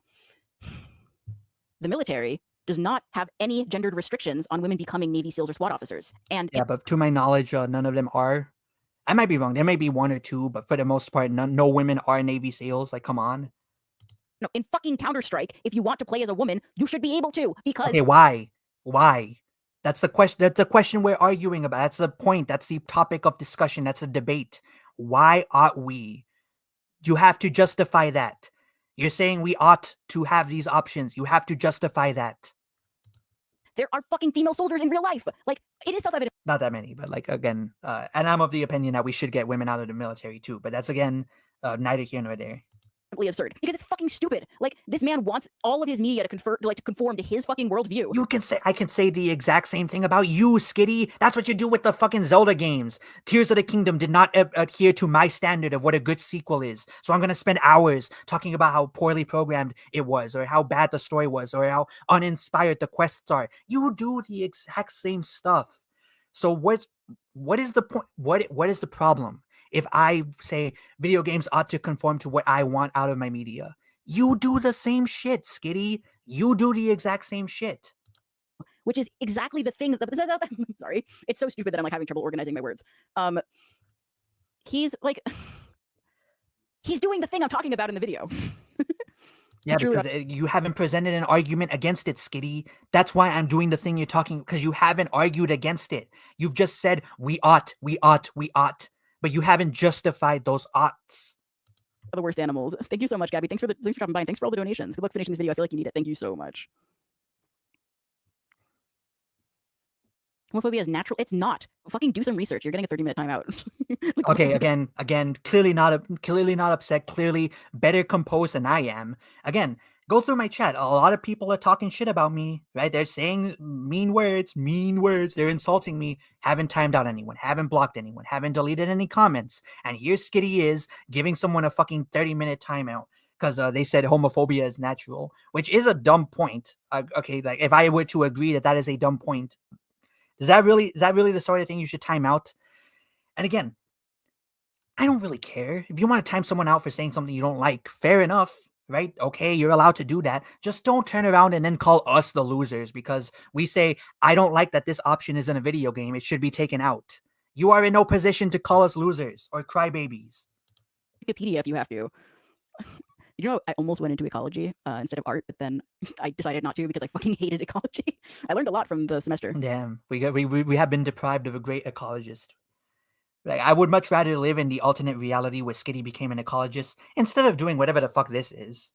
the military does not have any gendered restrictions on women becoming Navy SEALs or SWAT officers. And yeah, but to my knowledge, none of them are. I might be wrong. There may be one or two, but for the most part, no women are Navy SEALs. Like, come on. No, in fucking Counter-Strike, if you want to play as a woman, you should be able to, because... Okay, why? Why? That's the question. That's the question we're arguing about. That's the point. That's the topic of discussion. That's a debate. Why ought we? You have to justify that. You're saying we ought to have these options. You have to justify that. There are fucking female soldiers in real life. Like, it is self-evident. Not that many, but like, again, and I'm of the opinion that we should get women out of the military too. But that's, again, neither here nor there. Absurd, because it's fucking stupid. Like, this man wants all of his media to conform to his fucking worldview. I can say the exact same thing about you, Skitty. That's what you do with the fucking Zelda games. Tears of the Kingdom did not adhere to my standard of what a good sequel is. So I'm gonna spend hours talking about how poorly programmed it was, or how bad the story was, or how uninspired the quests are. You do the exact same stuff. So what is the point? What is the problem? If I say video games ought to conform to what I want out of my media, you do the same shit, Skitty. You do the exact same shit. Which is exactly the thing that sorry, it's so stupid that I'm like having trouble organizing my words. He's doing the thing I'm talking about in the video. Yeah, Truly because you haven't presented an argument against it, Skitty. That's why I'm doing the thing you're talking, because you haven't argued against it. You've just said we ought, but you haven't justified those oughts. the worst animals. Thank you so much, Gabby. Thanks for dropping by. And thanks for all the donations. Good luck finishing this video. I feel like you need it. Thank you so much. Homophobia is natural. It's not. Fucking do some research. You're getting a 30-minute timeout. Like, Okay, again, clearly not upset. Clearly better composed than I am. Again, go through my chat. A lot of people are talking shit about me, right? They're saying mean words. They're insulting me. Haven't timed out anyone. Haven't blocked anyone. Haven't deleted any comments. And here Skitty is giving someone a fucking 30-minute timeout because they said homophobia is natural, which is a dumb point. Okay, like if I were to agree that is a dumb point, is that really the sort of thing you should time out? And again, I don't really care. If you want to time someone out for saying something you don't like, fair enough, right? Okay, you're allowed to do that. Just don't turn around and then call us the losers because we say, I don't like that this option is in a video game. It should be taken out. You are in no position to call us losers or crybabies. Wikipedia if you have to. You know, I almost went into ecology instead of art, but then I decided not to because I fucking hated ecology. I learned a lot from the semester. Damn, we have been deprived of a great ecologist. Like, I would much rather live in the alternate reality where Skitty became an ecologist instead of doing whatever the fuck this is.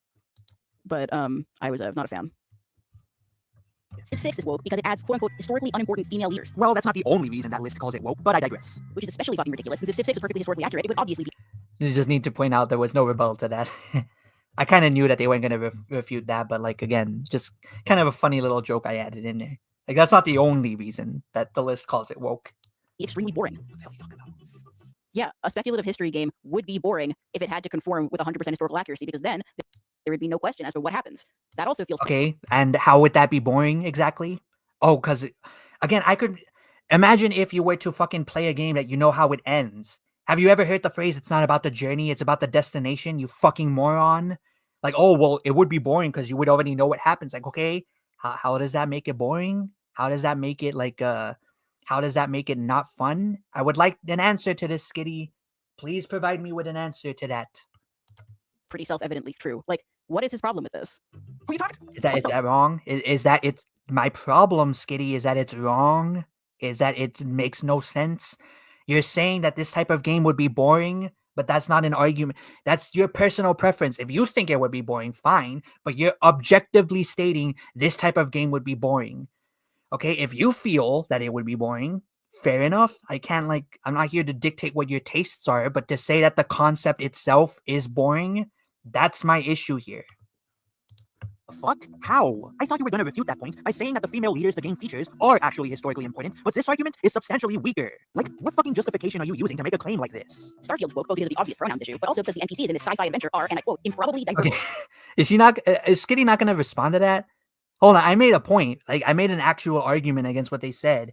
But I was not a fan. Civ 6 is woke because it adds quote-unquote historically unimportant female leaders. Well, that's not the only reason that list calls it woke, but I digress. Which is especially fucking ridiculous since if Civ 6 was perfectly historically accurate, it would obviously be. You just need to point out there was no rebuttal to that. I kind of knew that they weren't going to refute that, but like, again, just kind of a funny little joke I added in there. Like, that's not the only reason that the list calls it woke. Extremely boring. Yeah, a speculative history game would be boring if it had to conform with 100% historical accuracy, because then there would be no question as to what happens. That also feels okay. And how would that be boring exactly? Oh, because again, I could imagine if you were to fucking play a game that you know how it ends. Have you ever heard the phrase, it's not about the journey, it's about the destination, you fucking moron? Like, oh, well, it would be boring because you would already know what happens. Like, okay, how does that make it boring? How does that make it like, how does that make it not fun? I would like an answer to this, Skitty. Please provide me with an answer to that. pretty self-evidently true. Like, what is his problem with this? Who you talking to? Is that wrong? Is that it's my problem, Skitty? Is that it's wrong? Is that it makes no sense? You're saying that this type of game would be boring, but that's not an argument. That's your personal preference. If you think it would be boring, fine. But you're objectively stating this type of game would be boring. Okay, if you feel that it would be boring, fair enough. I'm not here to dictate what your tastes are, but to say that the concept itself is boring, that's my issue here. The fuck? How? I thought you were going to refute that point by saying that the female leaders the game features are actually historically important, but this argument is substantially weaker. Like, what fucking justification are you using to make a claim like this? Starfield's woke both because of the obvious pronouns issue, but also because the NPCs in this sci-fi adventure are, and I quote, improbably diverse. Okay. Is Skitty not going to respond to that? Hold on, I made a point. Like, I made an actual argument against what they said,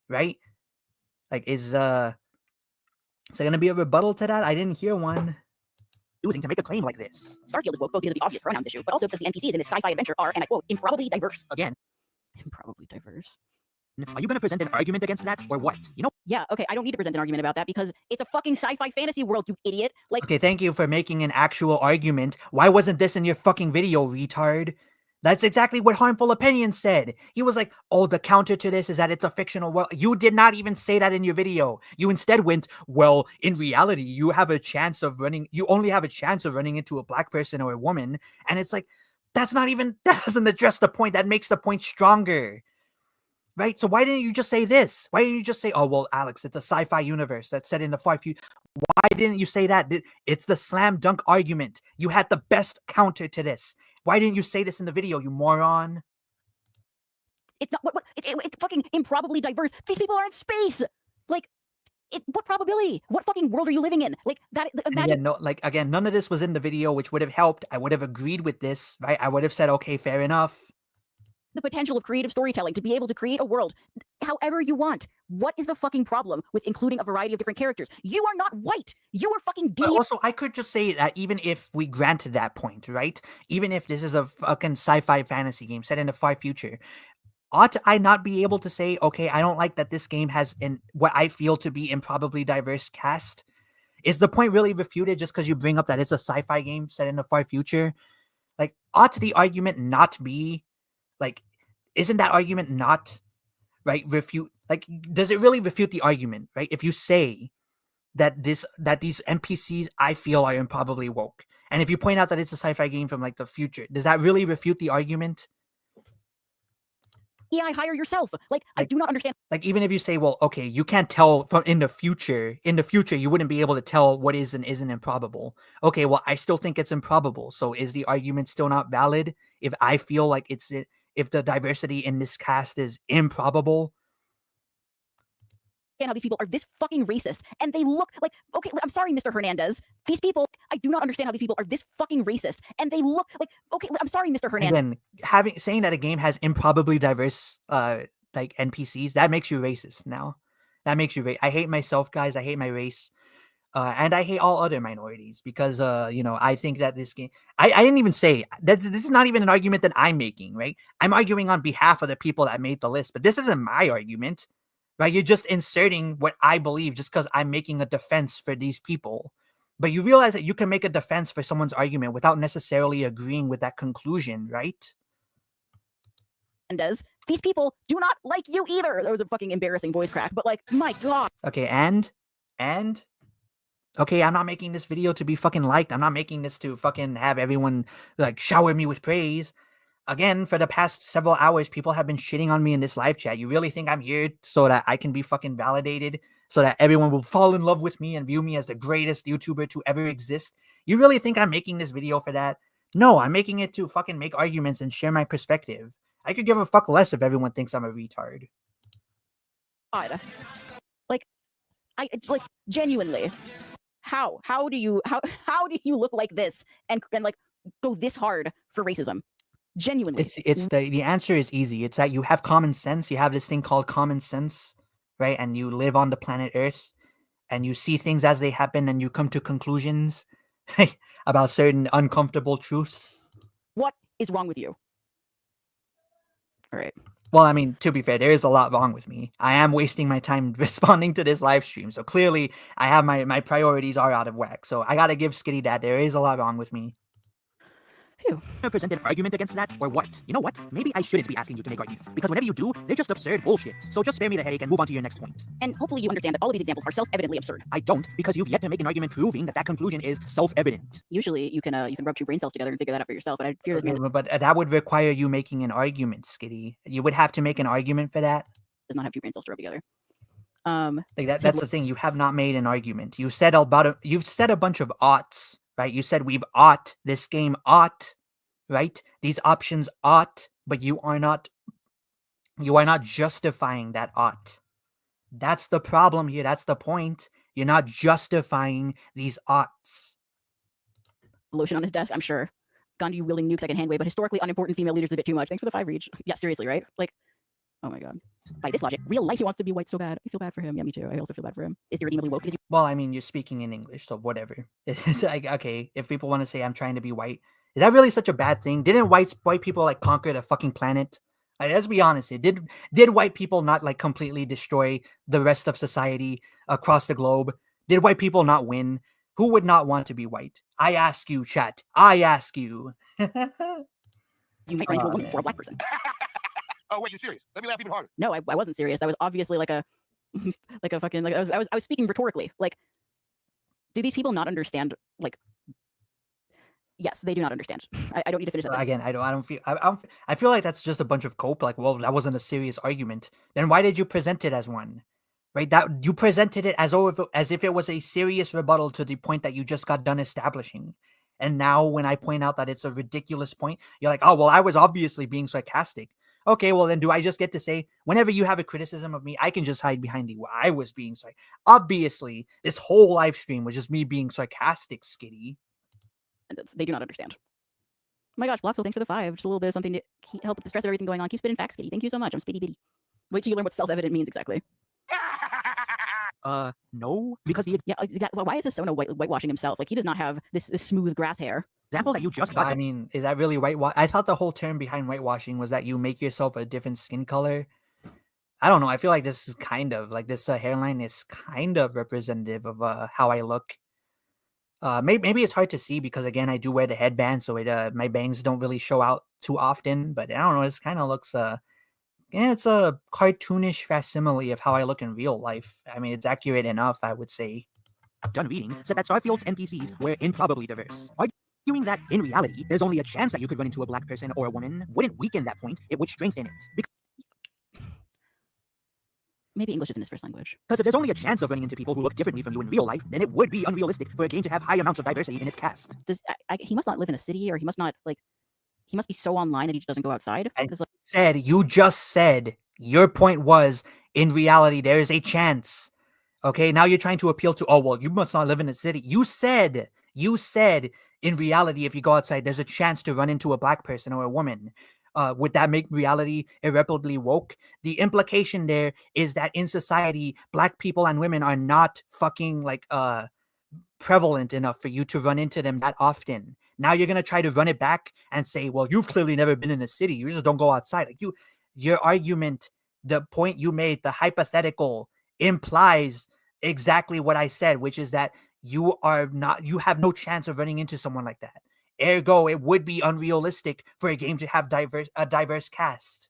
right? Like, is there going to be a rebuttal to that? I didn't hear one. Using to make a claim like this. Starfield is woke both because of the obvious pronouns issue, but also because the NPCs in this sci-fi adventure are, and I quote, improbably diverse. Again. Improbably diverse. Are you going to present an argument against that, or what? You know? Yeah, okay, I don't need to present an argument about that because it's a fucking sci-fi fantasy world, you idiot. Like, Okay, thank you for making an actual argument. Why wasn't this in your fucking video, retard? That's exactly what Harmful Opinions said. He was like, oh, the counter to this is that it's a fictional world. You did not even say that in your video. You instead went, well, in reality, you only have a chance of running into a black person or a woman. And it's like, that doesn't address the point. That makes the point stronger. Right? So why didn't you just say this? Why didn't you just say, oh, well, Alex, it's a sci-fi universe that's set in the far future. Why didn't you say that? It's the slam dunk argument. You had the best counter to this. Why didn't you say this in the video, you moron? it's not, it's fucking improbably diverse. These people are in space! Like, what probability? What fucking world are you living in? Like, that, imagine. Again, none of this was in the video, which would have helped. I would have agreed with this, right? I would have said, okay, fair enough. The potential of creative storytelling to be able to create a world however you want. What is the fucking problem with including a variety of different characters? You are not white. You are fucking But also, I could just say that even if we granted that point, right? Even if this is a fucking sci-fi fantasy game set in the far future, ought I not be able to say, okay, I don't like that this game has what I feel to be improbably diverse cast? Is the point really refuted just because you bring up that it's a sci-fi game set in the far future? Like, ought the argument not be like, isn't that argument not right refute, like, does it really refute the argument, right? If you say that these NPCs I feel are improbably woke, and if you point out that it's a sci-fi game from like the future, does that really refute the argument? AI hire yourself. Like, I do not understand. Like, even if you say, well, okay, you can't tell from in the future, you wouldn't be able to tell what is and isn't improbable. Okay, well, I still think it's improbable. So is the argument still not valid if I feel like if the diversity in this cast is improbable? How these people are this fucking racist, and they look like, okay, I'm sorry, Mr. Hernandez. These people, I do not understand how these people are this fucking racist, and they look like, okay, I'm sorry, Mr. Hernandez. Again, saying that a game has improbably diverse like NPCs, that makes you racist now. That makes you I hate myself, guys. I hate my race. And I hate all other minorities because, I think that this game, I didn't even say this is not even an argument that I'm making, right? I'm arguing on behalf of the people that made the list, but this isn't my argument, right? You're just inserting what I believe just because I'm making a defense for these people. But you realize that you can make a defense for someone's argument without necessarily agreeing with that conclusion, right? These people do not like you either. That was a fucking embarrassing voice crack, but like, my God. Okay, and okay, I'm not making this video to be fucking liked. I'm not making this to fucking have everyone like shower me with praise. Again, for the past several hours, people have been shitting on me in this live chat. You really think I'm here so that I can be fucking validated, so that everyone will fall in love with me and view me as the greatest YouTuber to ever exist? You really think I'm making this video for that? No, I'm making it to fucking make arguments and share my perspective. I could give a fuck less if everyone thinks I'm a retard. God. Like, genuinely, how do you look like this and like go this hard for racism? Genuinely, it's the answer is easy. It's that you have common sense. You have this thing called common sense, right? And you live on the planet Earth, and you see things as they happen, and you come to conclusions about certain uncomfortable truths. What is wrong with you? All right. Well, I mean, to be fair, there is a lot wrong with me. I am wasting my time responding to this live stream. So clearly, I have my priorities are out of whack. So I got to give Skitty that. There is a lot wrong with me. Phew. Present an argument against that, or what? You know what? Maybe I shouldn't be asking you to make arguments, because whenever you do, they're just absurd bullshit. So just spare me the headache and move on to your next point. And hopefully you understand that all of these examples are self-evidently absurd. I don't, because you've yet to make an argument proving that that conclusion is self-evident. Usually you can rub two brain cells together and figure that out for yourself, but I fear that Okay, but that would require you making an argument, Skitty. You would have to make an argument for that. does not have two brain cells to rub together. Like that's the thing. You have not made an argument. You said you've said a bunch of oughts, right? You said we've ought, this game ought, right? These options ought, but you are not justifying that ought. That's the problem here. That's the point. You're not justifying these oughts. Lotion on his desk, I'm sure. Gandhi really nukes I can hand wave, but historically unimportant female leaders is a bit too much. Thanks for the 5 reach. Yeah, seriously, right? Like, oh my God. By this logic, real life he wants to be white so bad. I feel bad for him. Yeah, me too. I also feel bad for him. Is irredeemably woke? Well, I mean, you're speaking in English, so whatever. It's like, okay, if people want to say I'm trying to be white, is that really such a bad thing? Didn't white people like conquer the fucking planet? Like, let's be honest here. Did white people not like completely destroy the rest of society across the globe? Did white people not win? Who would not want to be white? I ask you, chat. I ask you. You might run into a woman or a black person. Oh wait, you're serious? Let me laugh even harder. No, I wasn't serious. I was obviously like a fucking like I was speaking rhetorically. Like, do these people not understand? Like, yes, they do not understand. I don't need to finish that. Again, I feel like that's just a bunch of cope. Like, well, that wasn't a serious argument. Then why did you present it as one? Right? That you presented it as if it was a serious rebuttal to the point that you just got done establishing. And now when I point out that it's a ridiculous point, you're like, oh, well, I was obviously being sarcastic. Okay, well, then do I just get to say, whenever you have a criticism of me, I can just hide behind the, well, I was being sarcastic. Obviously, this whole live stream was just me being sarcastic, Skitty. And they do not understand. Oh my gosh, Bloxel, thanks for the 5. Just a little bit of something to help with the stress of everything going on. Keep spitting facts, Skitty. Thank you so much. I'm Spitty Bitty. Wait till you learn what self-evident means exactly. No, because the why is Sona whitewashing himself? Like, he does not have this smooth grass hair. example that you just got. I mean, is that really whitewash? I thought the whole term behind whitewashing was that you make yourself a different skin color. I don't know. I feel like this is kind of like this hairline is kind of representative of how I look. Maybe it's hard to see because again I do wear the headband, so my bangs don't really show out too often. But I don't know, it kind of looks yeah, it's a cartoonish facsimile of how I look in real life. I mean, it's accurate enough, I would say. Done reading said that Starfield's NPCs were improbably diverse, arguing that in reality, there's only a chance that you could run into a black person or a woman wouldn't weaken that point; it would strengthen it. Maybe English isn't his first language. Because if there's only a chance of running into people who look differently from you in real life, then it would be unrealistic for a game to have high amounts of diversity in its cast. He must not live in a city, or he must not he must be so online that he just doesn't go outside. You just said your point was in reality there is a chance. Okay, now you're trying to appeal to, oh well, you must not live in a city. You said in reality if you go outside there's a chance to run into a black person or a woman. Would that make reality irreparably woke? The implication there is that in society, black people and women are not fucking prevalent enough for you to run into them that often. Now you're gonna try to run it back and say, well, you've clearly never been in a city. You just don't go outside. Like your argument, the point you made, the hypothetical implies exactly what I said, which is that you have no chance of running into someone like that. Ergo, it would be unrealistic for a game to have a diverse cast.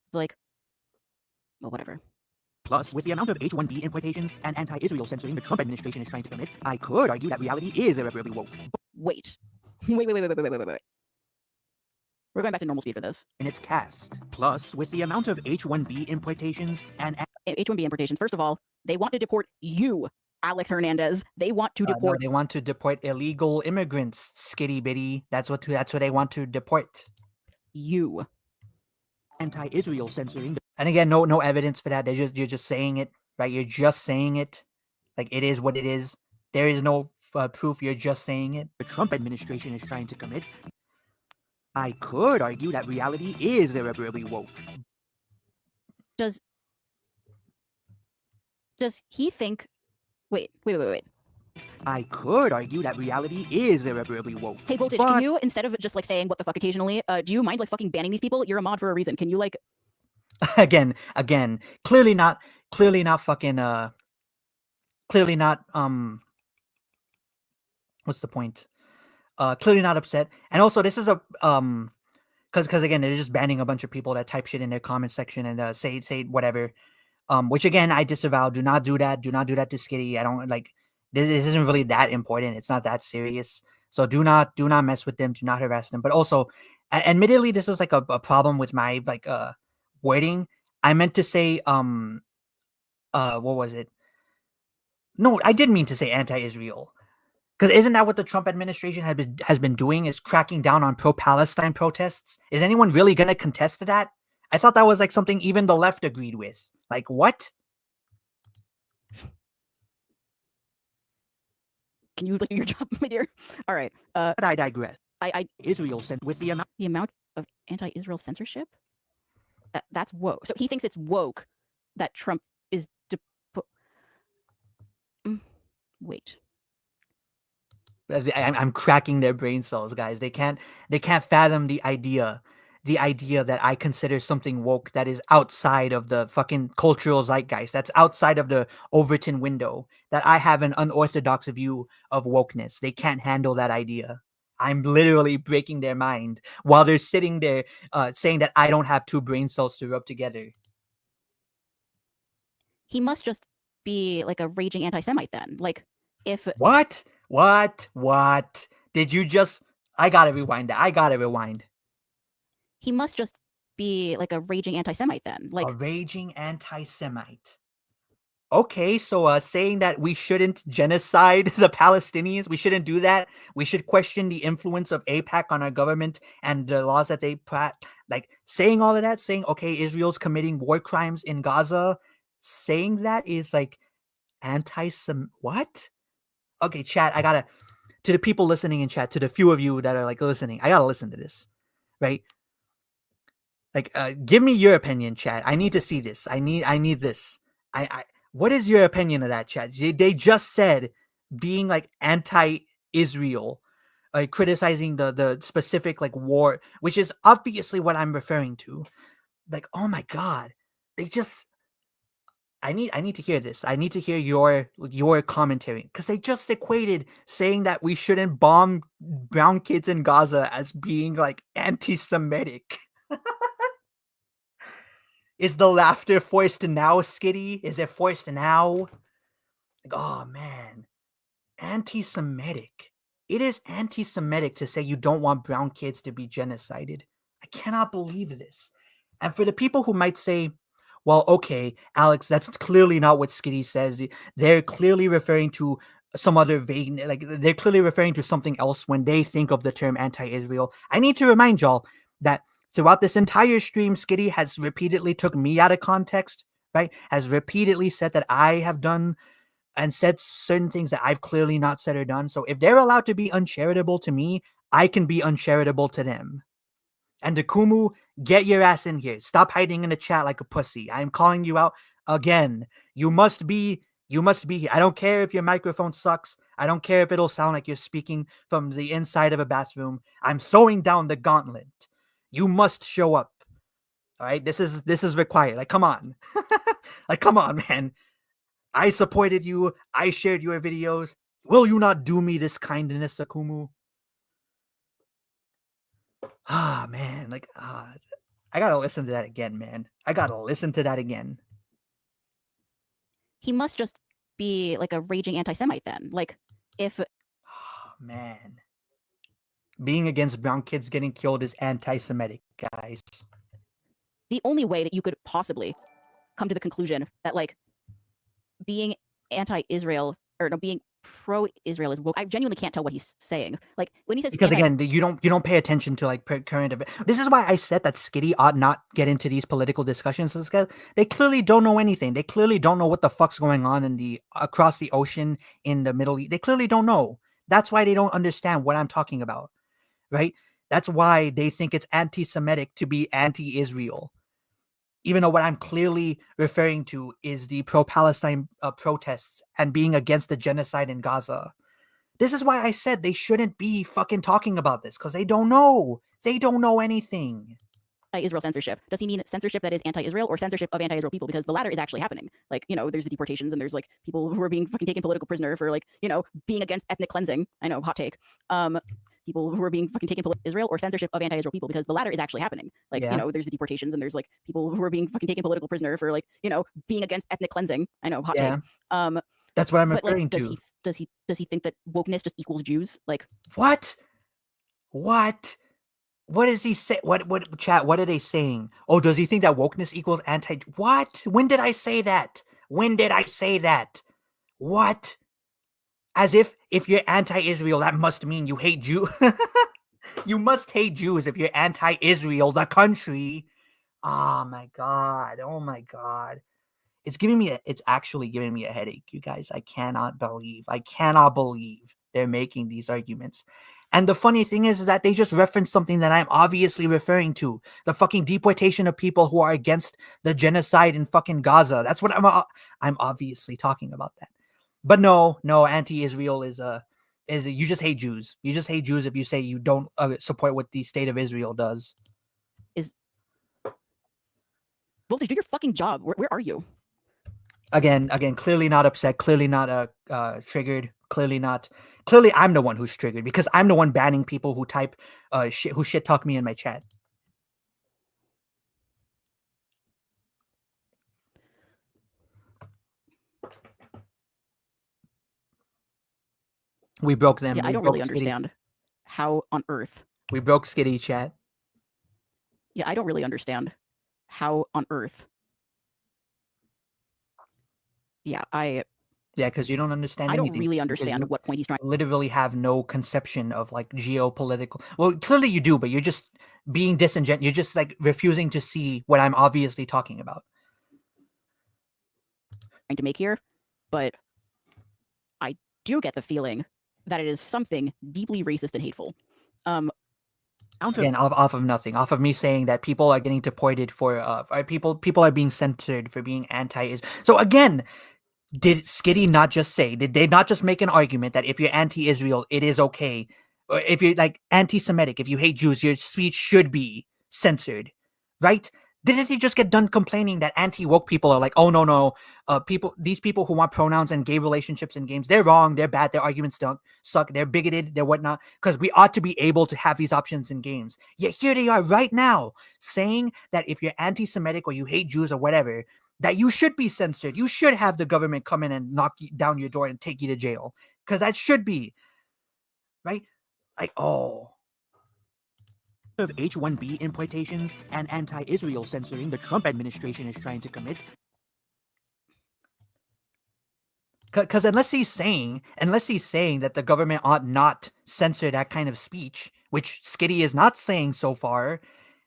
It's like, well, whatever. Plus, with the amount of H-1B importations and anti-Israel censoring the Trump administration is trying to commit, I could argue that reality is irreparably woke. Wait. Wait. We're going back to normal speed for this. In its cast. Plus, with the amount of H-1B importations and H-1B importations, first of all, they want to deport you, Alex Hernandez. They want to deport. No, they want to deport illegal immigrants, Skitty Bitty. That's what they want to deport. You. Anti-Israel censoring. And again, no evidence for that. You're just saying it, right? You're just saying it. Like, it is what it is. There is no proof. You're just saying it. The Trump administration is trying to commit. I could argue that reality is irreparably woke. Does he think? Wait. I could argue that reality is irreparably woke. Hey, Voltage, can you, instead of just saying what the fuck occasionally, do you mind fucking banning these people? You're a mod for a reason. Can you again, clearly not fucking clearly not what's the point? Clearly not upset. And also this is a because again, they're just banning a bunch of people that type shit in their comment section and say whatever. Which again I disavow. Do not do that. Do not do that to Skitty. I don't like this isn't really that important. It's not that serious. So do not mess with them. Do not harass them. But also, admittedly, this is a problem with my wording. I meant to say what was it? No, I did mean to say anti-Israel. Because isn't that what the Trump administration has been doing? Is cracking down on pro-Palestine protests? Is anyone really going to contest to that? I thought that was something even the left agreed with. Like, what? Can you do your job, my dear? All right. But I digress. Israel sent with the amount of anti-Israel censorship. That's woke. So he thinks it's woke that Trump is. Wait. I'm cracking their brain cells, guys. They can't fathom the idea that I consider something woke that is outside of the fucking cultural zeitgeist, that's outside of the Overton window, that I have an unorthodox view of wokeness. They can't handle that idea. I'm literally breaking their mind while they're sitting there saying that I don't have two brain cells to rub together. He must just be a raging anti-Semite then. If What? Did you just... I gotta rewind that. He must just be a raging anti-Semite then. A raging anti-Semite. Okay, so saying that we shouldn't genocide the Palestinians, we shouldn't do that. We should question the influence of AIPAC on our government and the laws that they saying all of that, saying, okay, Israel's committing war crimes in Gaza, saying that is anti-Sem... What? Okay, chat, to the people listening in chat, to the few of you that are listening, I gotta listen to this, right? Give me your opinion, chat. I need to see this. I need this. What is your opinion of that, chat? They just said being anti-Israel, criticizing the specific war, which is obviously what I'm referring to. Oh my God, they just... I need to hear this. I need to hear your commentary because they just equated saying that we shouldn't bomb brown kids in Gaza as being like anti-Semitic. Is the laughter forced now, Skitty? Is it forced now? Like, oh man, anti-Semitic. It is anti-Semitic to say you don't want brown kids to be genocided. I cannot believe this. And for the people who might say, well, okay, Alex, that's clearly not what Skitty says. They're clearly referring to some other vague, like they're clearly referring to something else when they think of the term anti-Israel. I need to remind y'all that throughout this entire stream, Skitty has repeatedly took me out of context, right? Has repeatedly said that I have done and said certain things that I've clearly not said or done. So if they're allowed to be uncharitable to me, I can be uncharitable to them. And Akumu, get your ass in here. Stop hiding in the chat like a pussy. I'm calling you out again. You must be here. I don't care if your microphone sucks. I don't care if it'll sound like you're speaking from the inside of a bathroom. I'm throwing down the gauntlet. You must show up. All right? This is required. Like, come on. Like, come on, man. I supported you. I shared your videos. Will you not do me this kindness, Akumu? Ah, man. Like, I gotta listen to that again, man. I gotta listen to that again. He must just be like a raging anti-Semite then. Like, if... Oh, man. Being against brown kids getting killed is anti-Semitic, guys. The only way that you could possibly come to the conclusion that, like, being anti-Israel or no, being pro-Israel is woke. I genuinely can't tell what he's saying. Like when he says because again, you don't pay attention to like current events. This is why I said that Skitty ought not get into these political discussions. Because they clearly don't know anything. They clearly don't know what the fuck's going on in the across the ocean in the Middle East. They clearly don't know. That's why they don't understand what I'm talking about, right? That's why they think it's anti-Semitic to be anti-Israel. Even though what I'm clearly referring to is the pro-Palestine protests and being against the genocide in Gaza. This is why I said they shouldn't be fucking talking about this, because they don't know. They don't know anything. Israel censorship. Does he mean censorship that is anti-Israel or censorship of anti-Israel people? Because the latter is actually happening. Like, you know, there's the deportations and there's like people who are being fucking taken political prisoner for like, you know, being against ethnic cleansing. I know, hot take. People who are being fucking taken Israel or censorship of anti-Israel people, because the latter is actually happening. Like, you know, there's the deportations and there's like people who are being fucking taken political prisoner for like, you know, being against ethnic cleansing. I know, hot take. That's what I'm but, referring like, to. Does he think that wokeness just equals Jews? Like, what? What is he say? What chat? What are they saying? Oh, does he think that wokeness equals anti? What? When did I say that? When did I say that? What? As if you're anti-Israel, that must mean you hate Jews. You must hate Jews if you're anti-Israel, the country. Oh my god. Oh my god. It's actually giving me a headache, you guys. I cannot believe they're making these arguments. And the funny thing is that they just reference something that I'm obviously referring to. The fucking deportation of people who are against the genocide in fucking Gaza. That's what I'm obviously talking about that. But no, anti-Israel is you just hate Jews. You just hate Jews if you say you don't support what the state of Israel does. Voltage, do your fucking job. Where are you? Again, clearly not upset, clearly not triggered, clearly I'm the one who's triggered because I'm the one banning people who type who shit talk me in my chat. We broke them. Yeah, I don't really understand how on earth. We broke Skitty, chat. Yeah, I don't really understand how on earth. Yeah, because you don't understand. I don't really understand what point he's trying. Literally have no conception of like geopolitical. Well, clearly you do, but you're just being disingenuous. You're just like refusing to see what I'm obviously talking about. Trying to make here, but I do get the feeling that it is something deeply racist and hateful. Again, off of nothing, off of me saying that people are getting deported for people are being censored for being anti-Israel. So again, did Skitty not just say? Did they not just make an argument that if you're anti-Israel, it is okay? Or if you're like anti-Semitic, if you hate Jews, your speech should be censored, right? Didn't he just get done complaining that anti-woke people are like, oh no, these people who want pronouns and gay relationships in games, they're wrong, they're bad, their arguments don't suck, they're bigoted, they're whatnot, because we ought to be able to have these options in games. Yet here they are right now saying that if you're anti-Semitic or you hate Jews or whatever, that you should be censored. You should have the government come in and knock you down your door and take you to jail, because that should be right. Like, oh. Of H-1B importations and anti-Israel censoring the Trump administration is trying to commit. Because unless he's saying that the government ought not censor that kind of speech, which Skitty is not saying so far,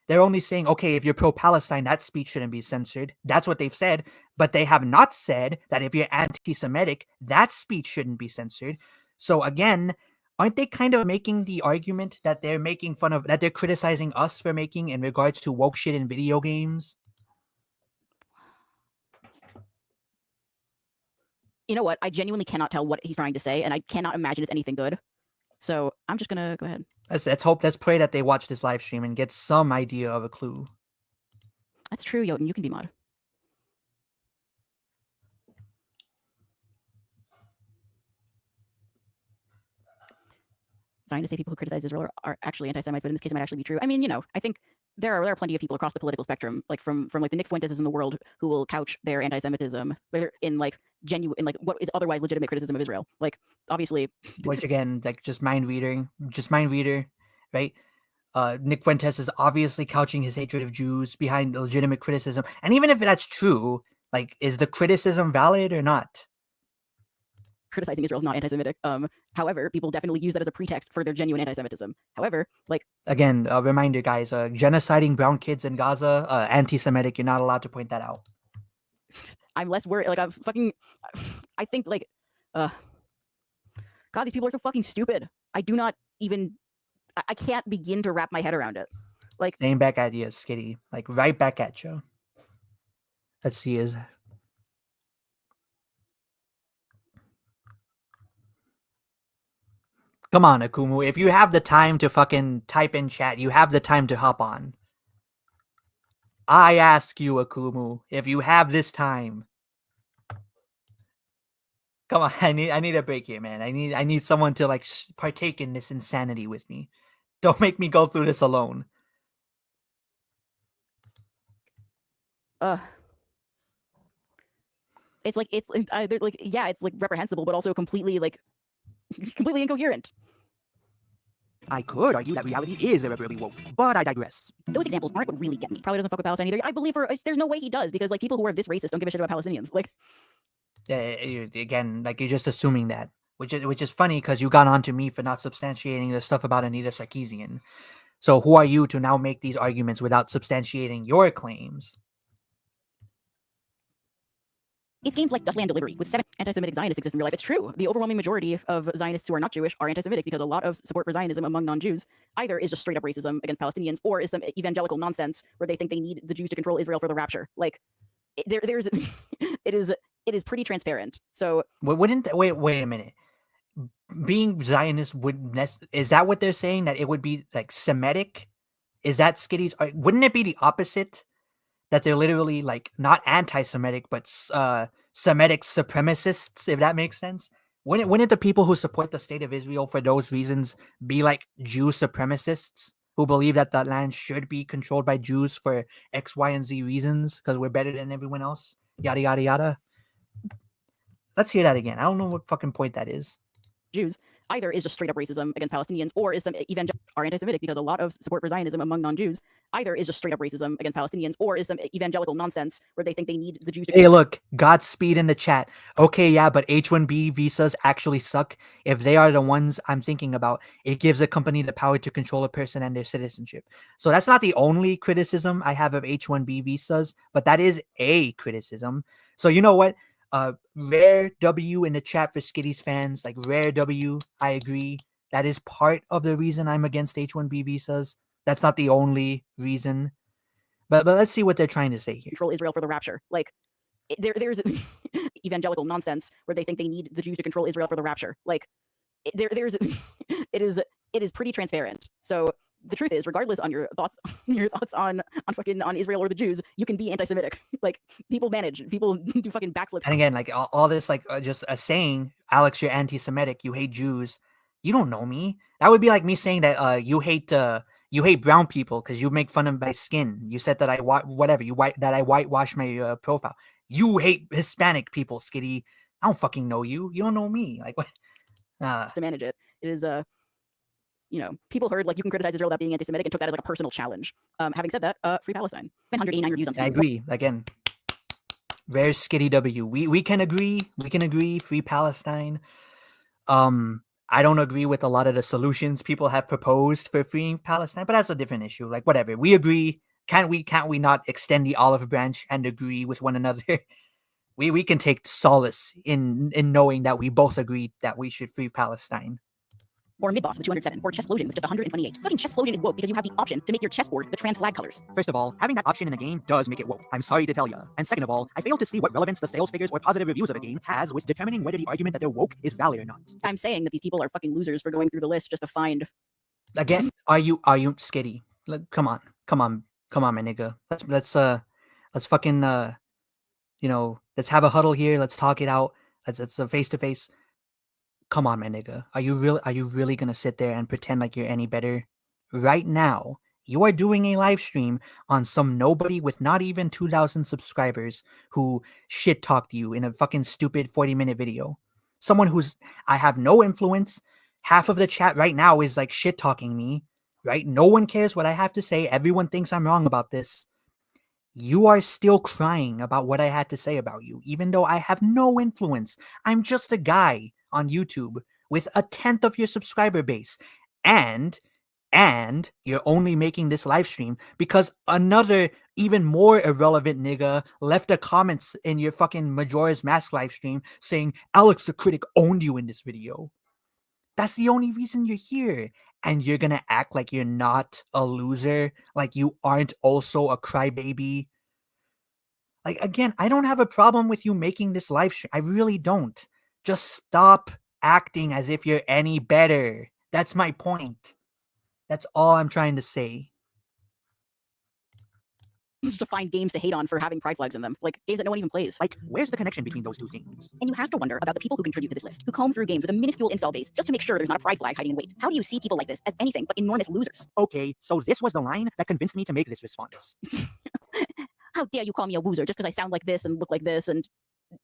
they're only saying, okay, if you're pro-Palestine, that speech shouldn't be censored. That's what they've said, but they have not said that if you're anti-Semitic, that speech shouldn't be censored. So again, aren't they kind of making the argument that they're making fun of, that they're criticizing us for making in regards to woke shit in video games? You know what? I genuinely cannot tell what he's trying to say, and I cannot imagine it's anything good. So I'm just gonna go ahead. Let's hope, let's pray that they watch this live stream and get some idea of a clue. That's true, Jotun. You can be mod. Trying to say people who criticize Israel are actually anti-Semites, but in this case, it might actually be true. I mean, you know, I think there are plenty of people across the political spectrum, like from like the Nick Fuentes in the world, who will couch their anti-Semitism in like genuine, in like what is otherwise legitimate criticism of Israel. Like, obviously, which again, like just mind reader, right? Nick Fuentes is obviously couching his hatred of Jews behind legitimate criticism, and even if that's true, like, is the criticism valid or not? Criticizing Israel is not anti-Semitic. However, people definitely use that as a pretext for their genuine anti-Semitism. However, like, again, a reminder, guys, genociding brown kids in Gaza, anti-Semitic. You're not allowed to point that out. I'm less worried. Like, I think like, God, these people are so fucking stupid. I do not even, I can't begin to wrap my head around it. Like, same back at you, Skitty. Like, right back at you. Let's see his. Come on, Akumu. If you have the time to fucking type in chat, you have the time to hop on. I ask you, Akumu, if you have this time. Come on, I need a break here, man. I need someone to like partake in this insanity with me. Don't make me go through this alone. It's like yeah, it's like reprehensible, but also completely incoherent. I could argue that reality is irreparably woke, but I digress. Those examples aren't what really get me. Probably doesn't fuck with Palestine either. I believe there's no way he does, because like people who are this racist don't give a shit about Palestinians. Like, again, like you're just assuming that, which is funny because you got on to me for not substantiating the stuff about Anita Sarkeesian. So who are you to now make these arguments without substantiating your claims? It's games like Dustland Delivery with 7 anti-Semitic Zionists exist in real life. It's true. The overwhelming majority of Zionists who are not Jewish are anti-Semitic, because a lot of support for Zionism among non-Jews either is just straight up racism against Palestinians, or is some evangelical nonsense where they think they need the Jews to control Israel for the rapture. Like, there's it is pretty transparent. So wait a minute. Being Zionist is that what they're saying, that it would be like Semitic? Is that Skitty's? Wouldn't it be the opposite? That they're literally like not anti-Semitic, but Semitic supremacists, if that makes sense. Wouldn't the people who support the state of Israel for those reasons be like Jew supremacists who believe that the land should be controlled by Jews for X, Y, and Z reasons because we're better than everyone else? Yada, yada, yada. Let's hear that again. I don't know what fucking point that is. Jews either is just straight up racism against Palestinians, or is some evangelical are anti-Semitic, because a lot of support for Zionism among non-Jews either is just straight up racism against Palestinians, or is some evangelical nonsense where they think they need the Jews to. Hey, look, Godspeed in the chat. Okay, yeah, but H-1B visas actually suck. If they are the ones I'm thinking about, it gives a company the power to control a person and their citizenship. So that's not the only criticism I have of H-1B visas, but that is a criticism. So you know what? Rare W in the chat for Skitty's fans, like rare W. I agree. That is part of the reason I'm against H-1B visas. That's not the only reason. But let's see what they're trying to say here. Control Israel for the rapture. Like, there's evangelical nonsense where they think they need the Jews to control Israel for the rapture. Like, it is pretty transparent. So the truth is, regardless on your thoughts on fucking on Israel or the Jews, you can be anti-Semitic. Like people do fucking backflips. And again, like all this, like just a saying, Alex, you're anti-Semitic, you hate Jews. You don't know me. That would be like me saying that you hate brown people because you make fun of my skin. You said that I whitewash my profile. You hate Hispanic people, Skitty. I don't fucking know you. You don't know me. Like what? To manage it. It is people heard like you can criticize Israel without being anti-Semitic and took that as like a personal challenge. Having said that, free Palestine. 189 reviews on Steam. I agree. Again, there's Skitty W. We can agree. We can agree. Free Palestine. I don't agree with a lot of the solutions people have proposed for freeing Palestine, but that's a different issue. Like whatever. We agree. Can't we not extend the olive branch and agree with one another? We can take solace in knowing that we both agree that we should free Palestine. Or mid-boss with 207, or chesslosion with just 128. Fucking chesslosion is woke because you have the option to make your chessboard the trans flag colors. First of all, having that option in a game does make it woke. I'm sorry to tell ya. And second of all, I fail to see what relevance the sales figures or positive reviews of a game has with determining whether the argument that they're woke is valid or not. I'm saying that these people are fucking losers for going through the list just to find. Again, are you Skitty? Come on, my nigga. Let's fucking let's have a huddle here. Let's talk it out. Let's face to face. Come on, my nigga. Are you really gonna sit there and pretend like you're any better? Right now, you are doing a live stream on some nobody with not even 2,000 subscribers who shit talked you in a fucking stupid 40-minute video. Someone I have no influence. Half of the chat right now is like shit talking me, right? No one cares what I have to say. Everyone thinks I'm wrong about this. You are still crying about what I had to say about you, even though I have no influence. I'm just a guy on YouTube with 1/10 of your subscriber base. And you're only making this live stream because another even more irrelevant nigga left a comments in your fucking Majora's Mask live stream saying Alex the Critic owned you in this video. That's the only reason you're here. And you're gonna act like you're not a loser, like you aren't also a crybaby. Like, again, I don't have a problem with you making this live stream. I really don't. Just stop acting as if you're any better. That's my point. That's all I'm trying to say. Just to find games to hate on for having pride flags in them, like games that no one even plays. Like, where's the connection between those two things? And you have to wonder about the people who contribute to this list, who comb through games with a minuscule install base just to make sure there's not a pride flag hiding in wait. How do you see people like this as anything but enormous losers? Okay, so this was the line that convinced me to make this response. How dare you call me a loser just because I sound like this and look like this and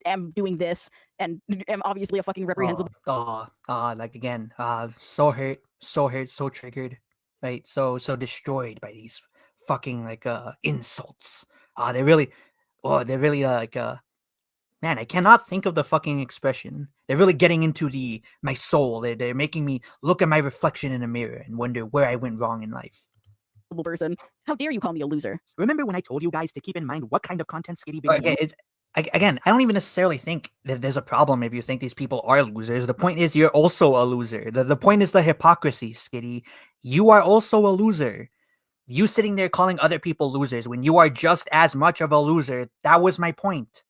am doing this and am obviously a fucking reprehensible. Like again, so hurt, so triggered, right? So destroyed by these fucking like insults. They're really like man, I cannot think of the fucking expression. They're really getting into my soul. They're making me look at my reflection in a mirror and wonder where I went wrong in life. Person. How dare you call me a loser? Remember when I told you guys to keep in mind what kind of content Skitty video? Okay, again, I don't even necessarily think that there's a problem if you think these people are losers. The point is you're also a loser. The point is the hypocrisy, Skitty. You are also a loser. You sitting there calling other people losers when you are just as much of a loser. That was my point.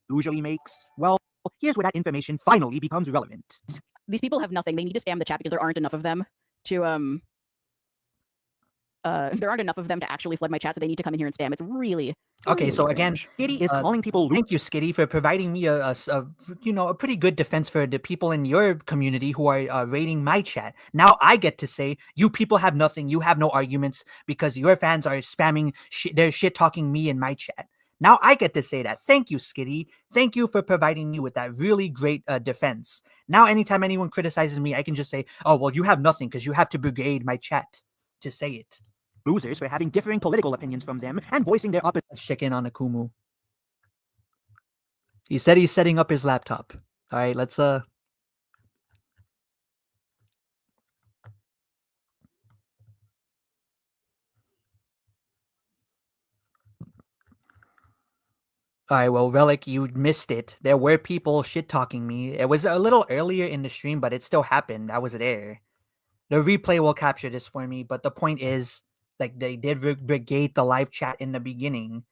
Usually makes, well, here's where that information finally becomes relevant. These people have nothing. They need to spam the chat because there aren't enough of them to there aren't enough of them to actually flood my chat, so they need to come in here and spam. It's really okay. So again, Skitty is calling people. Thank you, Skitty, for providing me a pretty good defense for the people in your community who are raiding my chat. Now I get to say you people have nothing. You have no arguments because your fans are spamming. They're shit talking me in my chat. Now I get to say that. Thank you, Skitty. Thank you for providing me with that really great defense. Now anytime anyone criticizes me, I can just say, oh well, you have nothing because you have to brigade my chat to say it. Losers for having differing political opinions from them and voicing their opposite. Let's check in on Akumu. He said he's setting up his laptop. All right, let's All right, well, Relic, you missed it. There were people shit-talking me. It was a little earlier in the stream, but it still happened. I was there. The replay will capture this for me, but the point is, like, they did brigade the live chat in the beginning.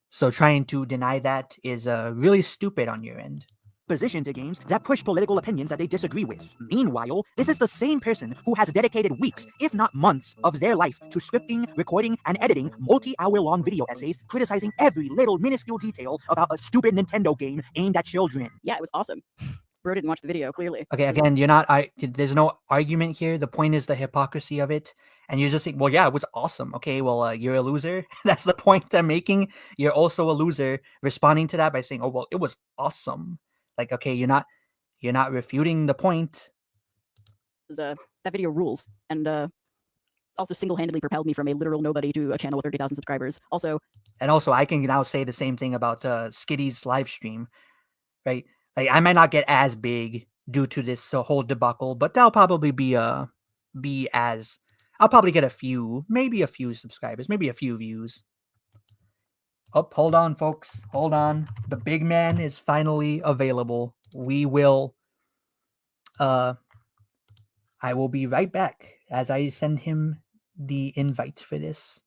So trying to deny that is really stupid on your end. opposition to games that push political opinions that they disagree with. Meanwhile, this is the same person who has dedicated weeks, if not months, of their life to scripting, recording, and editing multi-hour-long video essays criticizing every little minuscule detail about a stupid Nintendo game aimed at children. Yeah, it was awesome. Bro didn't watch the video, clearly. Okay, again, there's no argument here. The point is the hypocrisy of it. And you're just saying, well, yeah, it was awesome. Okay, well, you're a loser. That's the point I'm making. You're also a loser, responding to that by saying, oh, well, it was awesome. Like, okay, you're not refuting the point. That video rules. And also single-handedly propelled me from a literal nobody to a channel with 30,000 subscribers. Also, I can now say the same thing about Skitty's live stream, right? Like, I might not get as big due to this whole debacle, but I'll probably I'll probably get maybe a few subscribers, maybe a few views. Oh, hold on, folks. Hold on. The big man is finally available. We will, I will be right back as I send him the invite for this.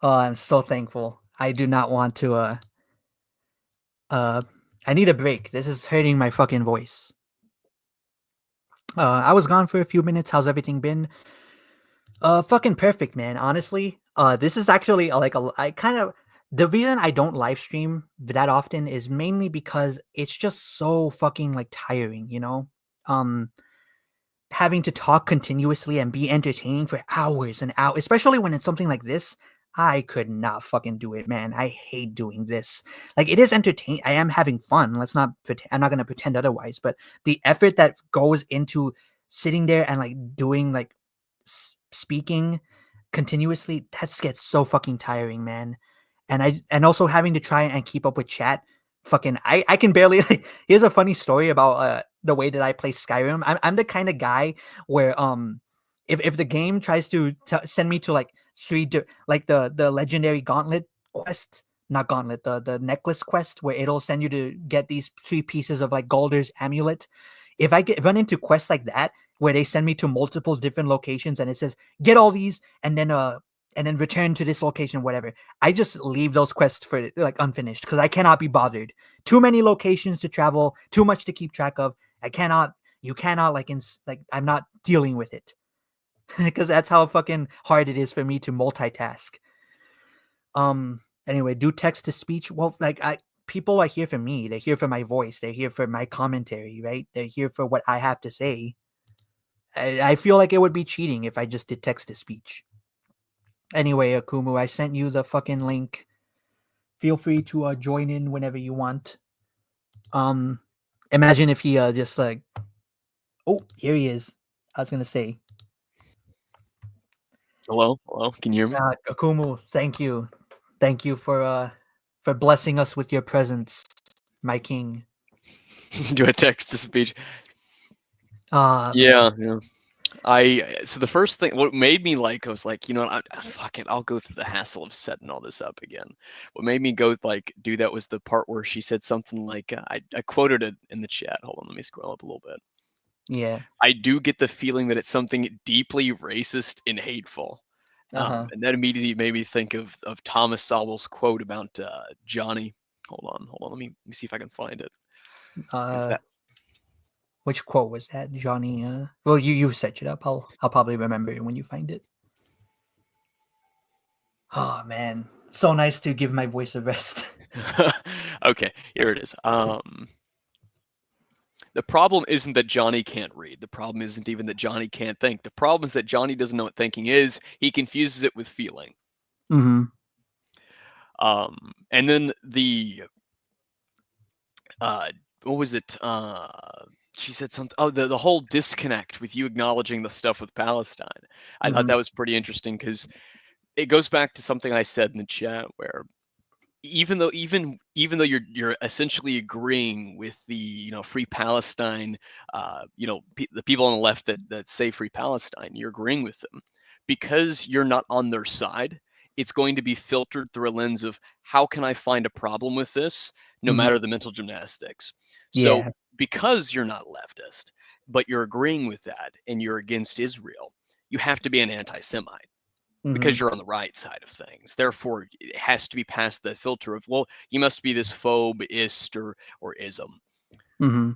Oh, I'm so thankful. I do not want to, I need a break. This is hurting my fucking voice. I was gone for a few minutes. How's everything been? Fucking perfect, man. Honestly, this is actually the reason I don't live stream that often is mainly because it's just so fucking like tiring, you know? Having to talk continuously and be entertaining for hours and hours, especially when it's something like this. I could not fucking do it, man. I hate doing this. Like, it is entertaining. I am having fun. I'm not going to pretend otherwise, but the effort that goes into sitting there and like doing like speaking continuously, that gets so fucking tiring, man. And also having to try and keep up with chat. Fucking, I can barely, like, here's a funny story about the way that I play Skyrim. I'm the kind of guy where if the game tries to send me to like like the legendary gauntlet quest, not gauntlet, the necklace quest, where it'll send you to get these 3 pieces of like Galder's amulet. If I run into quests like that where they send me to multiple different locations and it says get all these and then return to this location, whatever, I just leave those quests for like unfinished because I cannot be bothered. Too many locations to travel, too much to keep track of. You cannot like I'm not dealing with it. Because that's how fucking hard it is for me to multitask. Anyway, do text to speech. Well, like people are here for me. They're here for my voice. They're here for my commentary, right? They're here for what I have to say. I feel like it would be cheating if I just did text to speech. Anyway, Akumu, I sent you the fucking link. Feel free to join in whenever you want. Imagine if he just like, oh, here he is. I was gonna say. Hello, can you hear me? Akumu, thank you for blessing us with your presence, my king. Do a text to speech. Yeah. So the first thing, what made me like, I was like, you know, fuck it, I'll go through the hassle of setting all this up again. What made me go like do that was the part where she said something like, I quoted it in the chat. Hold on, let me scroll up a little bit. Yeah. I do get the feeling that it's something deeply racist and hateful. And that immediately made me think of Thomas Sowell's quote about Johnny. Hold on. Let me see if I can find it. Which quote was that, Johnny? Well, you set it up. I'll probably remember it when you find it. Oh man, so nice to give my voice a rest. Okay, here it is. The problem isn't that Johnny can't read. The problem isn't even that Johnny can't think. The problem is that Johnny doesn't know what thinking is. He confuses it with feeling. Mm-hmm. And then what was it? She said something. Oh, the whole disconnect with you acknowledging the stuff with Palestine. I thought that was pretty interesting because it goes back to something I said in the chat where even though you're essentially agreeing with the Free Palestine, the people on the left that say Free Palestine, you're agreeing with them because you're not on their side. It's going to be filtered through a lens of how can I find a problem with this, no matter the mental gymnastics. So because you're not leftist, but you're agreeing with that and you're against Israel, you have to be an anti-Semite. because you're on the right side of things. Therefore, it has to be past the filter of, well, you must be this phobeist or ism. Mm-hmm.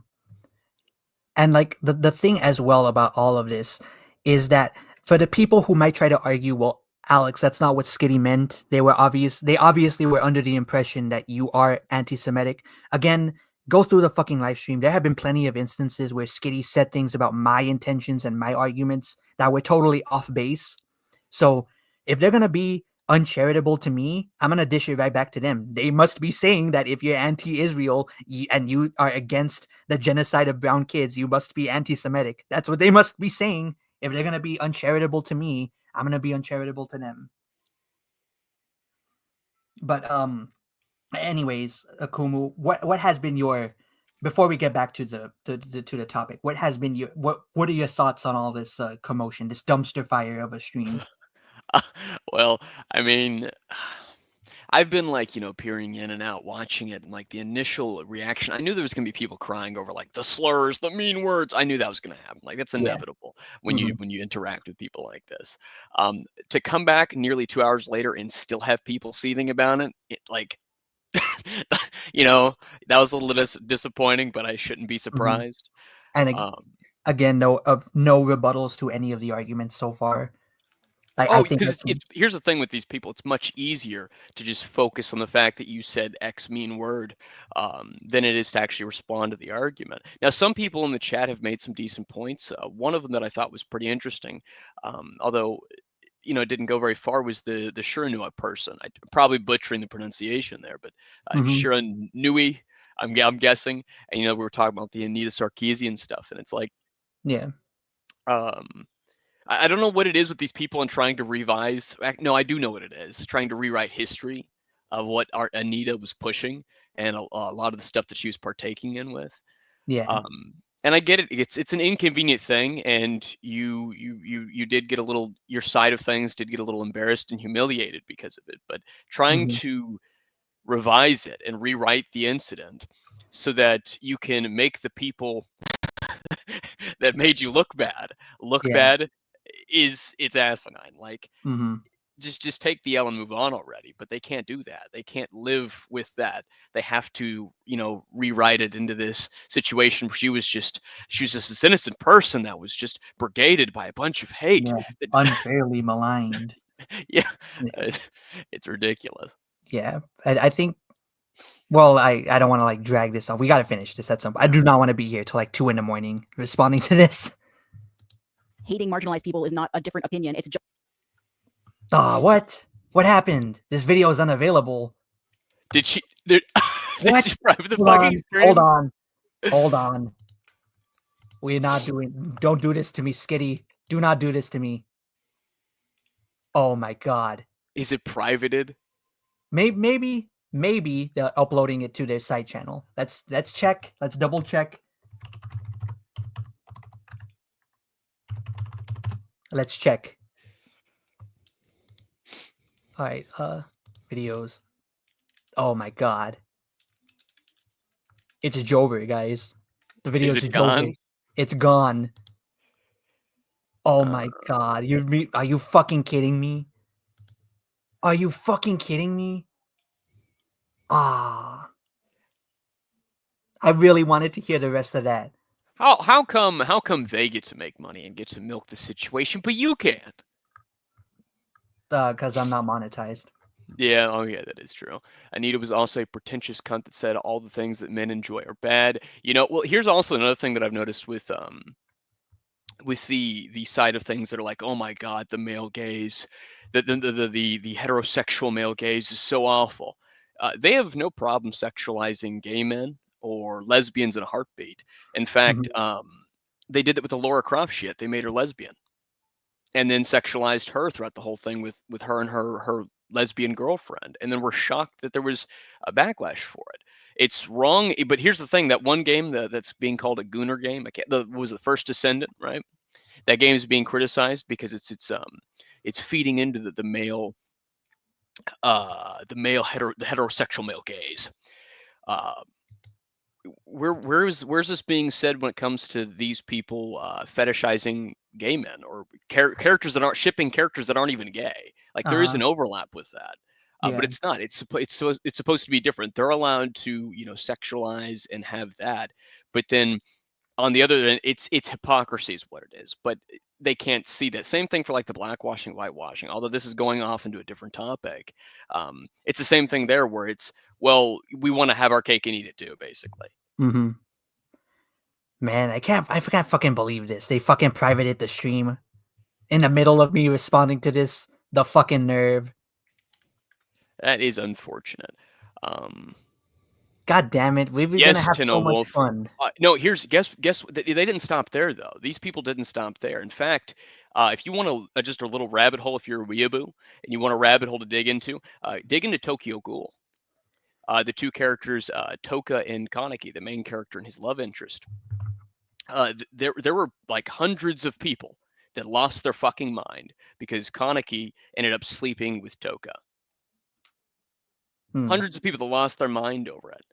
And like the thing as well about all of this is that for the people who might try to argue, well, Alex, that's not what Skitty meant. They obviously were under the impression that you are anti-Semitic. Again, go through the fucking live stream. There have been plenty of instances where Skitty said things about my intentions and my arguments that were totally off base. So if they're gonna be uncharitable to me, I'm gonna dish it right back to them. They must be saying that if you're anti-Israel and you are against the genocide of brown kids, you must be anti-Semitic. That's what they must be saying. If they're gonna be uncharitable to me, I'm gonna be uncharitable to them. But anyways, Akumu, what has been your, before we get back to the topic, what has been your what are your thoughts on all this commotion, this dumpster fire of a stream? Well, I mean, I've been like, peering in and out, watching it, and like the initial reaction, I knew there was gonna be people crying over like the slurs, the mean words. I knew that was gonna happen. Like that's Yeah. inevitable when you interact with people like this. To come back nearly 2 hours later and still have people seething about it, like, that was a little disappointing, but I shouldn't be surprised. And again, no rebuttals to any of the arguments so far. I think because here's the thing with these people, it's much easier to just focus on the fact that you said X mean word than it is to actually respond to the argument. Now, some people in the chat have made some decent points. One of them that I thought was pretty interesting, although it didn't go very far, was the Shiranui person. I'm probably butchering the pronunciation there, but Shiranui, I'm guessing. And we were talking about the Anita Sarkeesian stuff, and it's like, yeah. I don't know what it is with these people and trying to revise. No, I do know what it is. Trying to rewrite history of what Anita was pushing and a lot of the stuff that she was partaking in with. Yeah. And I get it. It's an inconvenient thing, and you did get a little, your side of things did get a little embarrassed and humiliated because of it. But trying to revise it and rewrite the incident so that you can make the people that made you look bad bad, it's asinine. Like, just take the L and move on already. But they can't do that. They can't live with that. They have to, rewrite it into this situation where she was just this innocent person that was just brigaded by a bunch of hate, unfairly maligned. Yeah, it's ridiculous. Yeah, I think. Well, I don't want to like drag this on. We got to finish this at some point. I do not want to be here till like 2 a.m. responding to this. Hating marginalized people is not a different opinion. It's just. What happened? This video is unavailable. Did she? Did she private the Hold fucking on, stream? Hold on. We're not doing. Don't do this to me, Skitty. Do not do this to me. Oh my god. Is it privated? Maybe they're uploading it to their side channel. Let's check. Let's double check. Let's check. All right, videos. Oh my god. It's Jover, guys. The video is gone? It's gone. Oh my god. Are you fucking kidding me? Are you fucking kidding me? I really wanted to hear the rest of that. How come they get to make money and get to milk the situation, but you can't? Because I'm not monetized. Yeah, that is true. Anita was also a pretentious cunt that said all the things that men enjoy are bad. Well, here's also another thing that I've noticed with the side of things that are like, oh my god, the male gaze, the heterosexual male gaze is so awful. They have no problem sexualizing gay men or lesbians in a heartbeat. In fact, they did that with the Laura Croft shit. They made her lesbian, and then sexualized her throughout the whole thing with her and her lesbian girlfriend, and then we're shocked that there was a backlash for it. It's wrong, but here's the thing: that one game that's being called a Gooner game, was the First Descendant, right? That game is being criticized because it's feeding into the male, the heterosexual male gaze. Where's this being said when it comes to these people fetishizing gay men or characters that aren't shipping characters that aren't even gay? Like there is Uh-huh. an overlap with that. But Yeah. it's not. It's supposed to be different. They're allowed to, sexualize and have that. But then on the other end, it's hypocrisy is what it is. But they can't see that. Same thing for like the blackwashing, whitewashing. Although this is going off into a different topic, it's the same thing there, where it's, well, we want to have our cake and eat it too, basically. Mm-hmm. Man, I can't fucking believe this. They fucking privated the stream in the middle of me responding to this. The fucking nerve. That is unfortunate. God damn it. We're gonna Yes, have Tino so much Wolf. fun. No, guess they didn't stop there though. These people didn't stop there. In fact, if you want just a little rabbit hole, if you're a weeaboo and you want a rabbit hole to dig into Tokyo Ghoul. The two characters, Toka and Kaneki, the main character and his love interest. There were like hundreds of people that lost their fucking mind because Kaneki ended up sleeping with Toka. Hundreds of people that lost their mind over it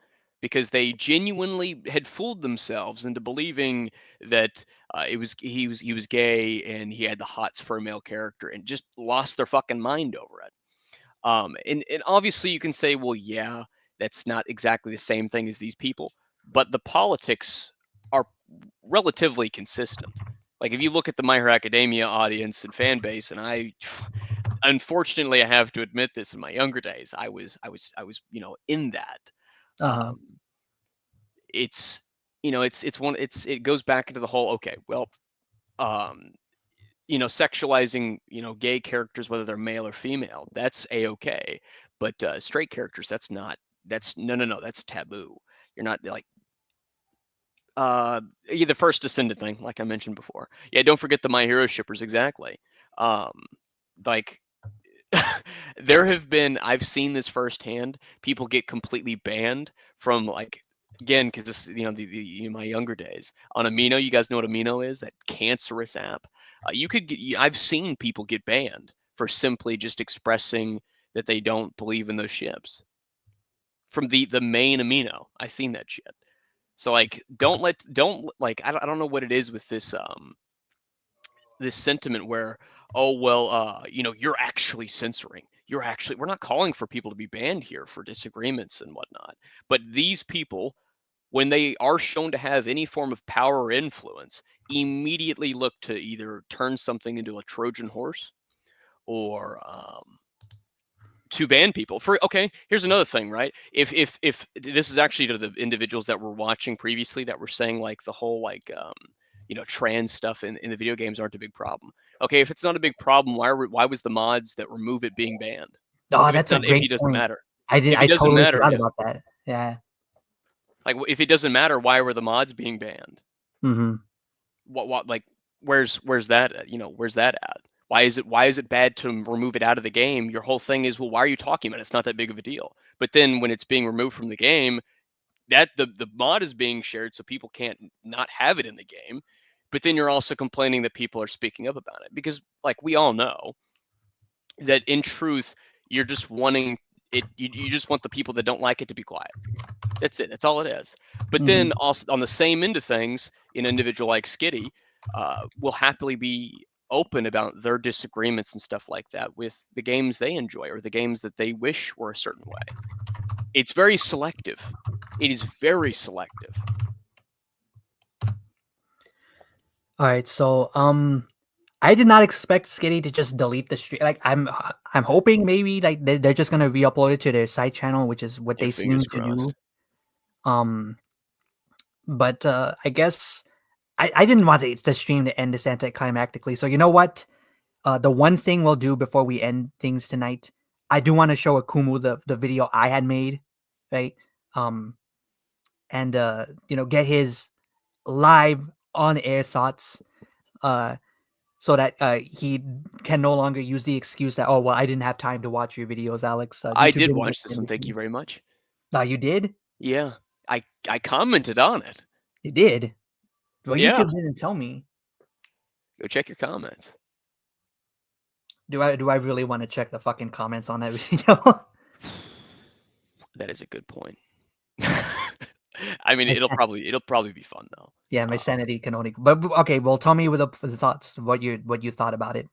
because they genuinely had fooled themselves into believing that he was gay and he had the hots for a male character, and just lost their fucking mind over it. And obviously you can say, well, yeah, that's not exactly the same thing as these people, but the politics are relatively consistent. Like if you look at the My Hero Academia audience and fan base, and unfortunately I have to admit this, in my younger days, I was in that. Uh-huh. It goes back into the whole, okay, well, sexualizing, gay characters, whether they're male or female, that's a-okay. But straight characters, that's not. That's no, that's taboo. You're not like the first descendant thing, like I mentioned before. Yeah, don't forget the My Hero shippers, exactly. Like there have been, I've seen this firsthand, people get completely banned from, like, again, because this, my younger days on Amino. You guys know what Amino is? That cancerous app. I've seen people get banned for simply just expressing that they don't believe in those ships from the main Amino. I've seen that shit. So like, don't like, I don't know what it is with this this sentiment where, oh well, you're actually censoring. We're not calling for people to be banned here for disagreements and whatnot. But these people, when they are shown to have any form of power or influence, immediately look to either turn something into a Trojan horse or to ban people. Okay, here's another thing, right? If this is actually to the individuals that were watching previously that were saying like the whole like trans stuff in the video games aren't a big problem. Okay, if it's not a big problem, why was the mods that remove it being banned? Oh, If that's a if he great doesn't point. matter. I If he doesn't totally matter, forgot yeah. about that. Yeah. Like if it doesn't matter, why were the mods being banned? Mm-hmm. What like where's that at? Where's that at? Why is it bad to remove it out of the game? Your whole thing is, well, why are you talking about it? It's not that big of a deal. But then when it's being removed from the game, that the mod is being shared so people can't not have it in the game. But then you're also complaining that people are speaking up about it, because like we all know that in truth, you're just wanting it. You just want the people that don't like it to be quiet. That's it. That's all it is. But then also on the same end of things, an individual like Skitty will happily be open about their disagreements and stuff like that with the games they enjoy or the games that they wish were a certain way. It's very selective. It is very selective. All right, so I did not expect Skitty to just delete the stream. Like I'm hoping maybe like they're just gonna re-upload it to their side channel, which is what they seem to do. But I guess I didn't want the stream to end this anticlimactically. So you know what? The one thing we'll do before we end things tonight, I do want to show Akumu the video I had made, right? And get his live on air thoughts, so that he can no longer use the excuse that, oh well, I didn't have time to watch your videos, Alex. I did watch this one. Thank you very much. You did? Yeah, I commented on it. You did? Well, Yeah. YouTube didn't tell me. Go check your comments. Do I really want to check the fucking comments on that video? That is a good point. I mean, it'll probably be fun though. Yeah, my sanity can only. But okay, well, tell me with the thoughts. What you thought about it.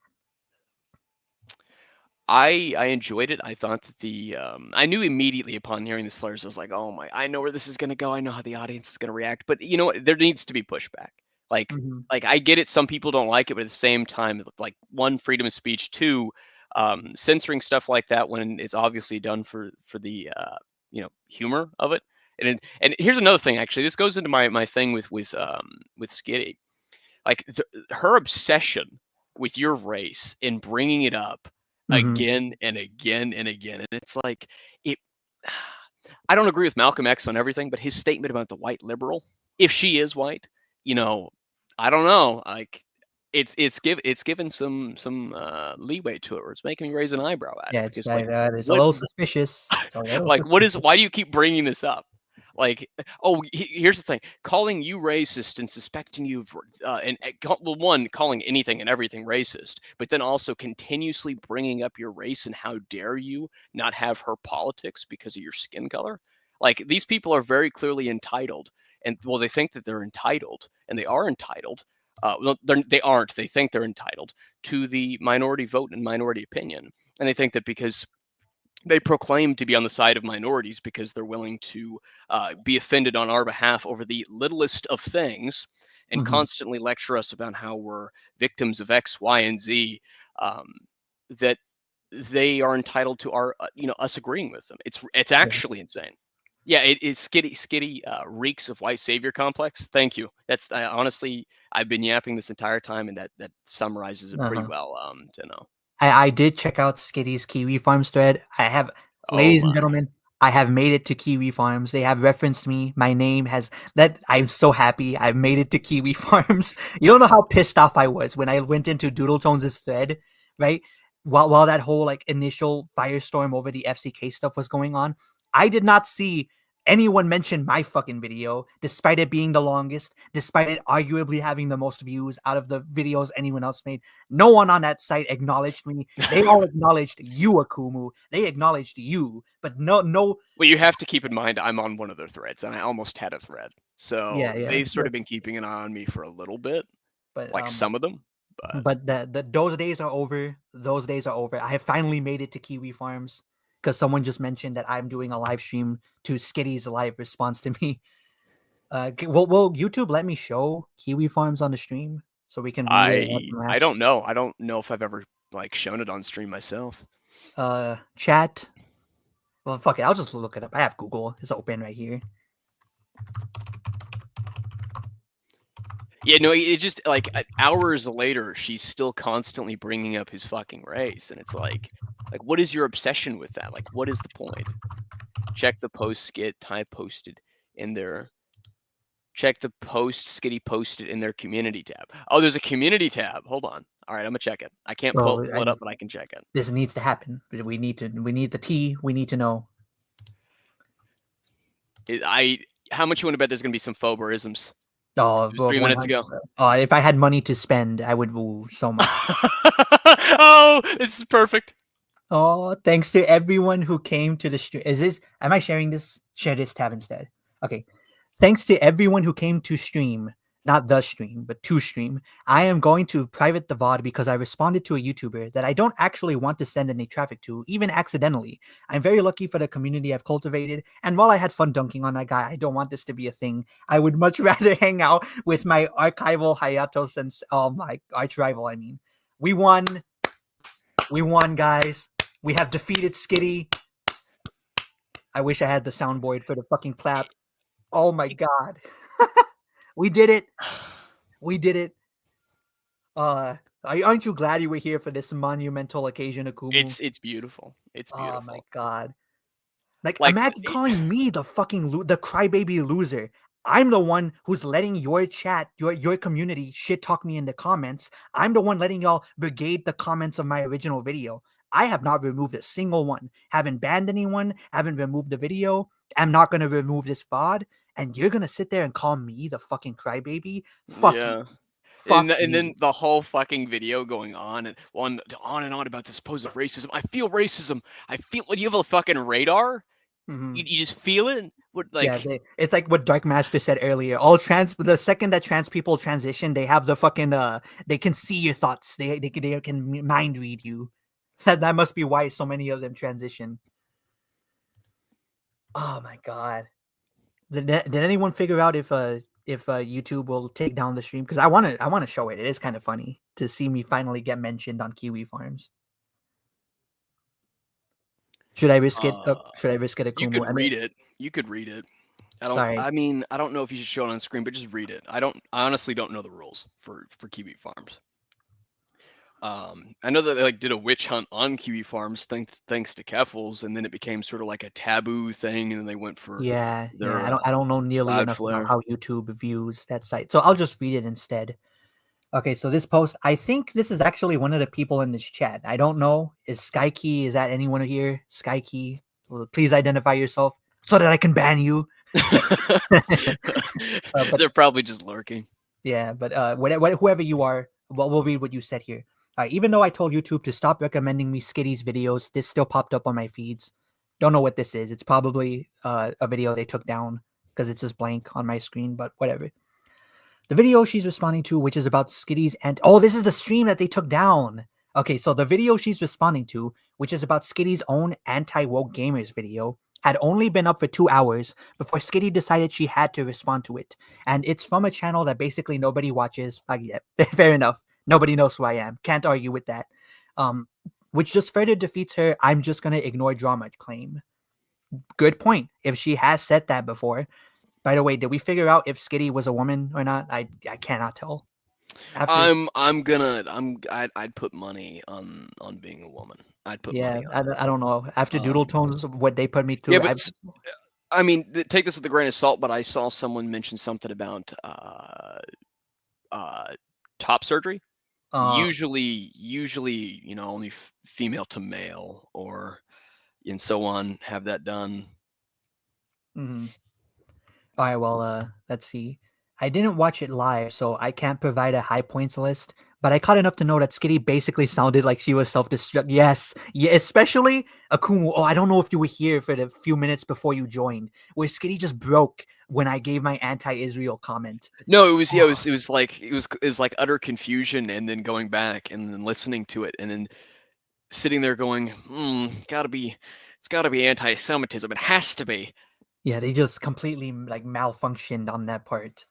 I enjoyed it. I thought that I knew immediately upon hearing the slurs, I was like, oh my, I know where this is gonna go. I know how the audience is gonna react. But you know what? There needs to be pushback. Like Mhm. like I get it. Some people don't like it, but at the same time, like one, freedom of speech. Two, censoring stuff like that when it's obviously done for the humor of it. And here's another thing. Actually, this goes into my thing with Skitty. Like her obsession with your race and bringing it up Mhm. again and again and again. And it's like it I don't agree with Malcolm X on everything, but his statement about the white liberal, if she is white, I don't know. Like it's given some leeway to it, or it's making me raise an eyebrow at it Yeah, it's because like it's a what little suspicious. It's a little like suspicious. why do you keep bringing this up? Like, oh, here's the thing: calling you racist and suspecting you of, one, calling anything and everything racist, but then also continuously bringing up your race and how dare you not have her politics because of your skin color. Like, these people are very clearly entitled, and well, they think that they're entitled, and they are entitled. Well, they aren't. They think they're entitled to the minority vote and minority opinion, and they think that because they proclaim to be on the side of minorities because they're willing to be offended on our behalf over the littlest of things and Mhm. constantly lecture us about how we're victims of X, Y, and Z, that they are entitled to our, us agreeing with them. It's Yeah. actually insane. Yeah, it is Skitty reeks of white savior complex. Thank you. That's honestly, I've been yapping this entire time, and that summarizes it pretty Uh-huh. well. To know. I did check out Skitty's Kiwi Farms thread. Oh Ladies and my. gentlemen, I have made it to Kiwi Farms. They have referenced me. My name has that. I'm so happy. I've made it to Kiwi Farms. You don't know how pissed off I was when I went into Doodle Tones' thread, right? While that whole like initial firestorm over the FCK stuff was going on, I did not see anyone mention my fucking video, despite it being the longest, despite it arguably having the most views out of the videos anyone else made. No one on that site acknowledged me. They all acknowledged you, Akumu. They acknowledged you, but no. Well, you have to keep in mind I'm on one of their threads, and I almost had a thread. So Yeah. they've sort of been keeping an eye on me for a little bit, But like some of them. But but those days are over. Those days are over. I have finally made it to Kiwi Farms because someone just mentioned that I'm doing a live stream to Skitty's live response to me. Will YouTube let me show Kiwi Farms on the stream so we can relay what I laughs? don't know. I don't know if I've ever like shown it on stream myself. Chat. Well, fuck it. I'll just look it up. I have Google. It's open right here. Yeah, no, it just like hours later, she's still constantly bringing up his fucking race, and it's like what is your obsession with that? Like, what is the point? Check the post Skit Ty posted in their. Check the post Skitty posted in their community tab. Oh, there's a community tab. Hold on. All right, I'm gonna check it. I can't pull it up, but I can check it. This needs to happen. We need the tea. We need to know. How much you want to bet there's gonna be some phoberisms? Oh, 3 minutes ago. If I had money to spend, I would woo so much. Oh, this is perfect. Oh, thanks to everyone who came to the stream. Am I sharing this? Share this tab instead. Okay. Thanks to everyone who came to stream, not the stream, but to stream. I am going to private the VOD because I responded to a YouTuber that I don't actually want to send any traffic to, even accidentally. I'm very lucky for the community I've cultivated, and while I had fun dunking on that guy, I don't want this to be a thing. I would much rather hang out with my archival Hayato since my arch rival, I mean. We won. We won, guys. We have defeated Skitty. I wish I had the soundboard for the fucking clap. Oh my god. We did it. We did it. Aren't you glad you were here for this monumental occasion, Akumu? It's beautiful. It's beautiful. Oh my god. Like imagine calling me the fucking the crybaby loser. I'm the one who's letting your chat, your community shit talk me in the comments. I'm the one letting y'all brigade the comments of my original video. I have not removed a single one. Haven't banned anyone. Haven't removed the video. I'm not gonna remove this VOD. And you're gonna sit there and call me the fucking crybaby? Fuck yeah. you. Fuck and you. then the whole fucking video going on and on about the supposed racism. I feel racism. I feel. What, you have a fucking radar? Mhm. You just feel it? What, like? Yeah, it's like what Dark Master said earlier. The second that trans people transition, they have the fucking they can see your thoughts. They can mind read you. That must be why so many of them transition. Oh my god! Did anyone figure out if YouTube will take down the stream? Because I want to show it. It is kind of funny to see me finally get mentioned on Kiwi Farms. Should I risk it? Should I risk it, Akumu? You could read it. You could read it. Alright. I mean, I don't know if you should show it on screen, but just read it. I honestly don't know the rules for Kiwi Farms. I know that they like did a witch hunt on Kiwi Farms thanks to Keffels, and then it became sort of like a taboo thing, and then they went for Yeah, their I don't know nearly enough about Cloudflare. how YouTube views that site, so I'll just read it instead. Okay, so this post, I think this is actually one of the people in this chat. I don't know. Is Skykey? Is that anyone here? Skykey, please identify yourself so that I can ban you. They're probably just lurking. Yeah, but whoever you are, well, we'll read what you said here. Even though I told YouTube to stop recommending me Skitty's videos, this still popped up on my feeds. Don't know what this is. It's probably a video they took down because it's just blank on my screen, but whatever. The video she's responding to, which is about Skitty's and oh, this is the stream that they took down. Okay, so the video she's responding to, which is about Skitty's own anti-woke gamers video, had only been up for 2 hours before Skitty decided she had to respond to it. And it's from a channel that basically nobody watches. Yeah, fair enough. Nobody knows who I am. Can't argue with that. Which just further defeats her "I'm just gonna ignore drama" claim. Good point. If she has said that before. By the way, did we figure out if Skitty was a woman or not? I cannot tell. I'd put money on being a woman. I'd put money on I don't know. After Doodle Tones, what they put me through. Yeah, but I mean, take this with a grain of salt. But I saw someone mention something about top surgery. Usually, only female to male or and so on have that done. Mm-hmm. All right, well, let's see. I didn't watch it live, so I can't provide a high points list, but I caught enough to know that Skitty basically sounded like she was self-destruct. Yes, yeah, especially Akumu. Oh, I don't know if you were here for the few minutes before you joined, where Skitty just broke when I gave my anti-Israel comment. No, it was like utter confusion, and then going back and then listening to it, and then sitting there going, it's gotta be anti-Semitism. It has to be. Yeah, they just completely like malfunctioned on that part.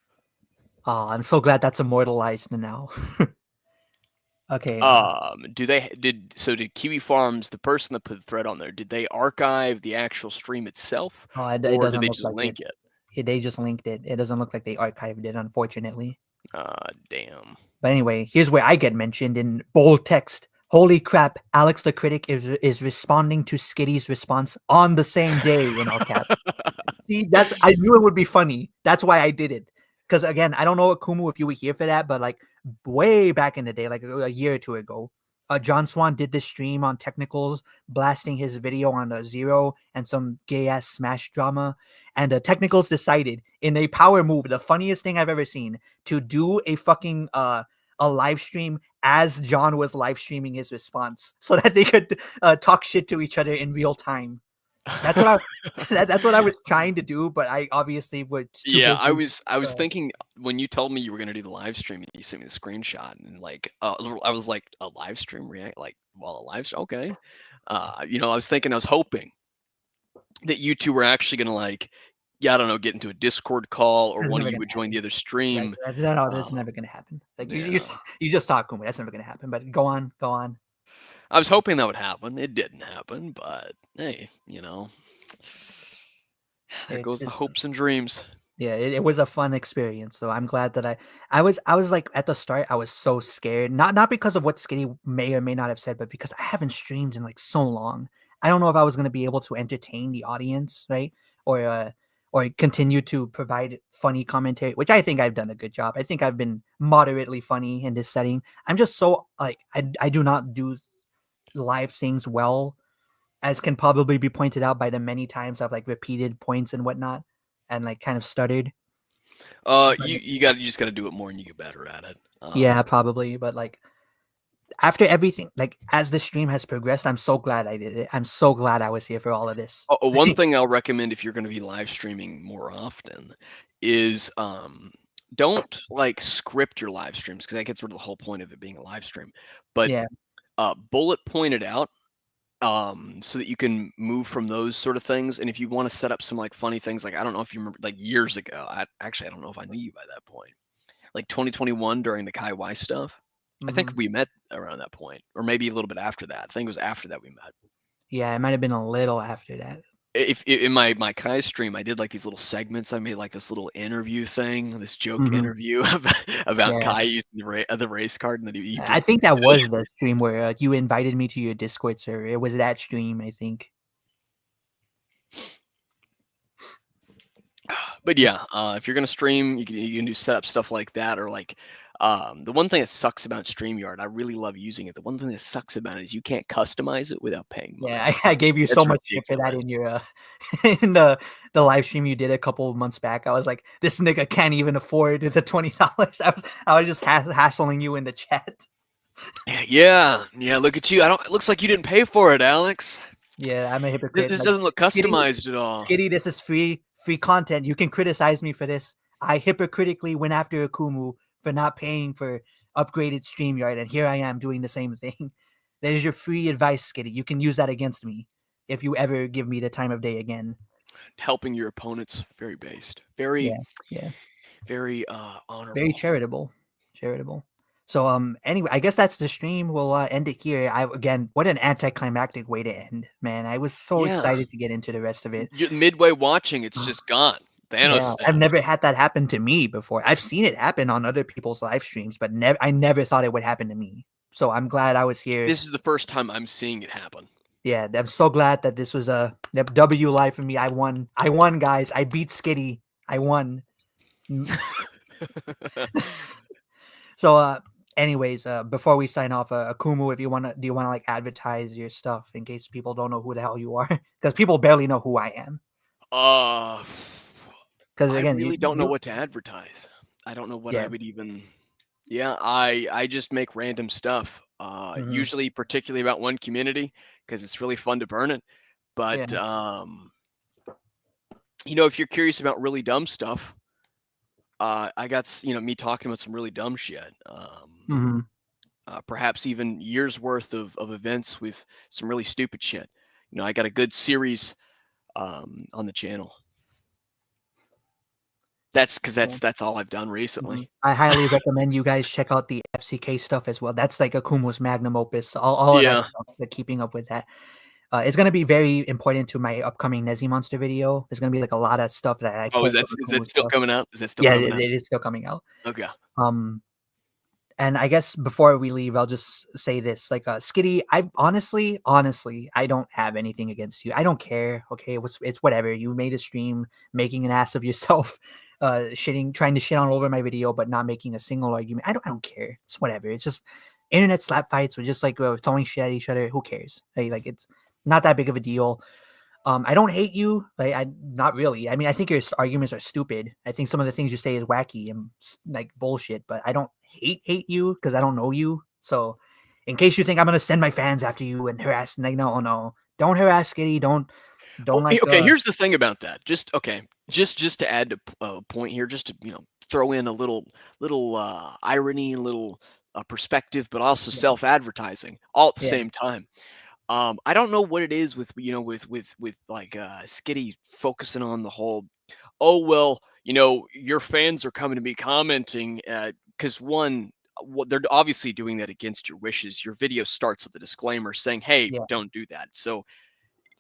I'm so glad that's immortalized now. Okay. Did Kiwi Farms, the person that put the thread on there, did they archive the actual stream itself, it or doesn't did they look just like link it? They just linked it. It doesn't look like they archived it, unfortunately. Damn. But anyway, here's where I get mentioned in bold text. Holy crap, Alex the Critic is responding to Skitty's response on the same day in all caps. See, I knew it would be funny. That's why I did it. Because again, I don't know, Akumu, if you were here for that, but like way back in the day, like a year or two ago, John Swan did this stream on Technicals, blasting his video on Zero and some gay-ass Smash drama. And Technicals decided, in a power move, the funniest thing I've ever seen, to do a fucking a live stream as John was live streaming his response so that they could talk shit to each other in real time. That's what that's what I was trying to do, but I obviously would. Yeah, I was thinking when you told me you were gonna do the live stream, you sent me the screenshot, and like I was like, a live stream react, like, well, a live stream, okay. I was hoping that you two were actually gonna, like, I don't know, get into a Discord call, or one of you would join the other stream. No, that's never gonna happen. Like you just talk Kuma. That's never gonna happen. But go on. I was hoping that would happen. It didn't happen, but hey, there goes the hopes and dreams. Yeah, it was a fun experience. So I'm glad that I was like, at the start, I was so scared. Not because of what Skitty may or may not have said, but because I haven't streamed in like so long. I don't know if I was gonna be able to entertain the audience, right? Or continue to provide funny commentary, which I think I've done a good job. I think I've been moderately funny in this setting. I'm just so like I do not do live things well, as can probably be pointed out by the many times I've like repeated points and whatnot and like kind of stuttered. You just gotta do it more and you get better at it. Yeah, probably. But like after everything, like as the stream has progressed, I'm so glad I did it. I'm so glad I was here for all of this. One thing I'll recommend if you're going to be live streaming more often is don't like script your live streams, because that gets rid of the whole point of it being a live stream. But bullet pointed out, so that you can move from those sort of things. And if you want to set up some like funny things, like I don't know if you remember, like years ago, I don't know if I knew you by that point, like 2021 during the Kai Y stuff. I think Mhm. we met around that point, or maybe a little bit after that. I think it was after that we met. Yeah, it might have been a little after that. If in my Kai stream, I did like these little segments. I made like this little interview thing, this joke Mhm. interview about Yeah. Kai using the race card, and then he I think that was the stream where you invited me to your Discord server. It was that stream, I think. But yeah, if you're gonna stream, you can do setup stuff like that, or like the one thing that sucks about StreamYard, I really love using it. The one thing that sucks about it is you can't customize it without paying money. Yeah, I gave you That's so much shit for that ridiculous. in your in the live stream you did a couple of months back. I was like, this nigga can't even afford the $20. I was just hassling you in the chat. Yeah, look at you. It looks like you didn't pay for it, Alex. Yeah, I'm a hypocrite. This Like, doesn't look Skitty, customized at all. Skitty, this is free content. You can criticize me for this. I hypocritically went after Akumu for not paying for upgraded StreamYard, and here I am doing the same thing. There's your free advice, Skitty. You can use that against me if you ever give me the time of day again. Helping your opponents, very based, very, Yeah. very honorable. Very charitable. So anyway, I guess that's the stream. We'll end it here. Again, what an anticlimactic way to end, man. I was so Yeah. excited to get into the rest of it. Midway watching, it's just gone. Thanos. Yeah, I've never had that happen to me before. I've seen it happen on other people's live streams, but I never thought it would happen to me. So I'm glad I was here. This is the first time I'm seeing it happen. Yeah, I'm so glad that this was a W live for me. I won, guys. I beat Skitty. I won. So anyways, before we sign off, Akumu, if you do you want to like advertise your stuff in case people don't know who the hell you are? Because people barely know who I am. Because I again, really don't know what to advertise. I don't know what I would even. Yeah, I just make random stuff. Usually, particularly about one community, because it's really fun to burn it. But if you're curious about really dumb stuff, I got me talking about some really dumb shit. Perhaps even years worth of events with some really stupid shit. I got a good series on the channel. That's because that's all I've done recently. I highly recommend you guys check out the FCK stuff as well. That's like Akumu's magnum opus. All of that stuff, the keeping up with that. It's going to be very important to my upcoming Nezzy Monster video. There's going to be like a lot of stuff that I is that still coming out? Is that still coming out? It is still coming out. Okay. And I guess before we leave, I'll just say this: like, Skitty, I honestly, I don't have anything against you. I don't care. Okay, it's whatever. You made a stream making an ass of yourself, trying to shit on over my video, but not making a single argument. I don't care. It's whatever. It's just internet slap fights. We're just like throwing shit at each other. Who cares? Like it's not that big of a deal. I don't hate you. I not really. I mean, I think your arguments are stupid. I think some of the things you say is wacky and like bullshit. But I don't hate you because I don't know you. So, in case you think I'm gonna send my fans after you and harass, like no, don't harass Skitty. Don't like. Okay, here's the thing about that. Just to add a point here, just to throw in a little irony, a little perspective, but also self-advertising all at the same time. I don't know what it is with like Skitty focusing on the whole, oh well, your fans are coming to me commenting because they're obviously doing that against your wishes. Your video starts with a disclaimer saying, hey, don't do that. So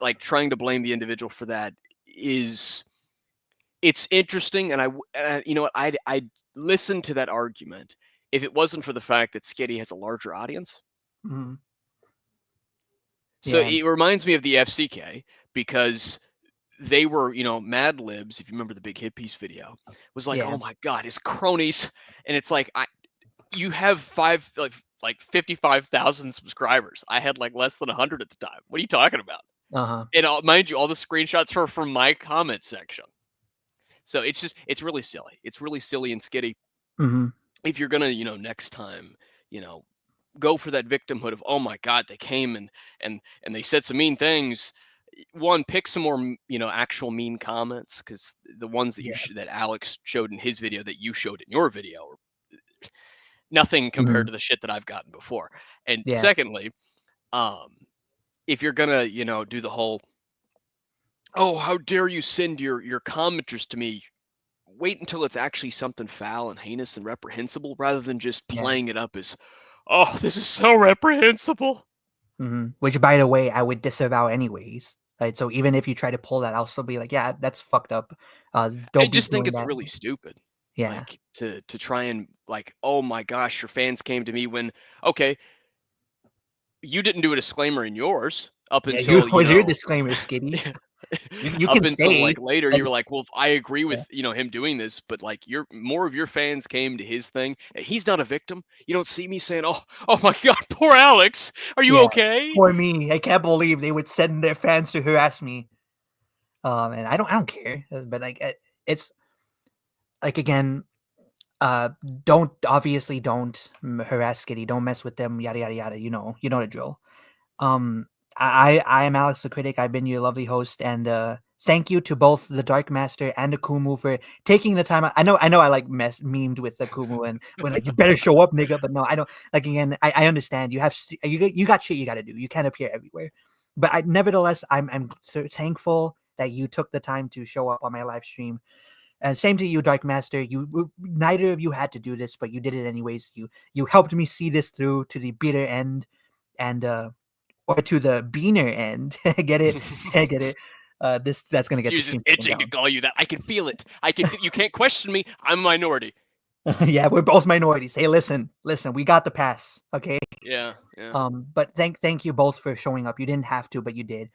like trying to blame the individual for that it's interesting, and I'd listen to that argument if it wasn't for the fact that Skitty has a larger audience. So it reminds me of the FCK because they were, Mad Libs, if you remember the big hit piece video, was like, oh my God, his cronies. And it's like, you have 55,000 subscribers. I had like less than 100 at the time. What are you talking about? And mind you, all the screenshots are from my comment section. So it's really silly. It's really silly and Skitty. If you're going to, next time, go for that victimhood of, oh my God, they came and they said some mean things. One, pick some more, actual mean comments, because the ones that that Alex showed in his video that you showed in your video, Nothing compared to the shit that I've gotten before. And Yeah. secondly, if you're gonna, do the whole, oh, how dare you send your commenters to me? Wait until it's actually something foul and heinous and reprehensible, rather than just Yeah. playing it up as, oh, this is so reprehensible. Which, by the way, I would disavow anyways. Right? So even if you try to pull that, I'll still be like, yeah, that's fucked up. I Don't be just think doing it's that. really stupid. Yeah. Like to try and like, oh my gosh, your fans came to me when, okay, you didn't do a disclaimer in yours up Yeah, until, was your disclaimer, Skitty. You up can until stay. like later, and- you were like, well, I agree Yeah. with him doing this, but like more of your fans came to his thing. He's not a victim. You don't see me saying, oh my God, poor Alex. Are you Yeah. okay? Poor me. I can't believe they would send their fans to harass me. And I don't care. But like, it's like, again, don't harass Skitty. Don't mess with them. Yada yada yada. You know the drill. I am Alex the Critic. I've been your lovely host, and thank you to both the Dark Master and the Kumu for taking the time. I know I like memed with the Kumu and when like, you better show up, nigga. But no, I don't. Like, again, I understand. You got shit you got to do. You can't appear everywhere. But nevertheless, I'm so thankful that you took the time to show up on my live stream. And same to you, Dark Master. Neither of you had to do this, but you did it anyways. You helped me see this through to the bitter end, and or to the beaner end. Get it? Get it? That's gonna get You're the just stream taken itching to down. call you that. I can feel it. You can't question me. I'm a minority. Yeah, we're both minorities. Hey, listen, we got the pass, okay? Yeah, yeah. But thank you both for showing up. You didn't have to, but you did.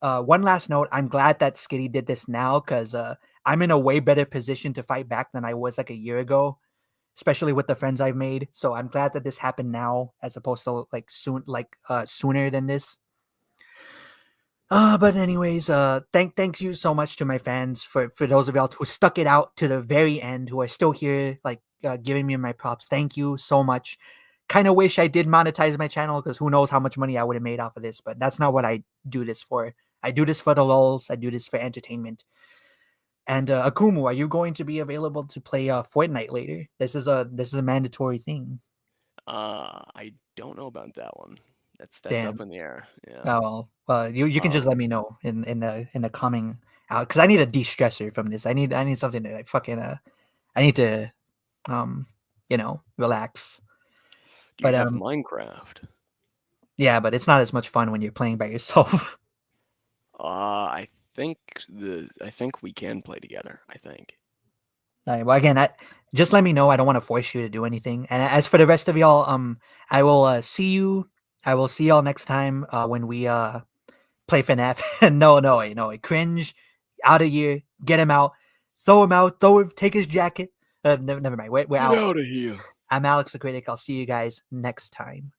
One last note, I'm glad that Skitty did this now, because I'm in a way better position to fight back than I was like a year ago, especially with the friends I've made. So I'm glad that this happened now as opposed to like sooner than this. But anyways, thank you so much to my fans, for those of y'all who stuck it out to the very end, who are still here, like giving me my props. Thank you so much. Kind of wish I did monetize my channel, because who knows how much money I would have made off of this, but that's not what I do this for. I do this for the lulz. I do this for entertainment. And Akumu, are you going to be available to play Fortnite later? This is a mandatory thing. I don't know about that one. That's Damn. up in the air. Yeah. Oh well, you can just let me know in the coming out, because I need a de-stressor from this. I need something to like fucking I need to relax. Do you have Minecraft? Yeah, but it's not as much fun when you're playing by yourself. I think we can play together. I think. All right, well, again, just let me know. I don't want to force you to do anything. And as for the rest of y'all, I will see you. I will see y'all next time when we play FNAF. No, cringe, out of here, get him out, throw him out, take his jacket. Never mind. We're out. Get out of here. I'm Alex the Critic. I'll see you guys next time.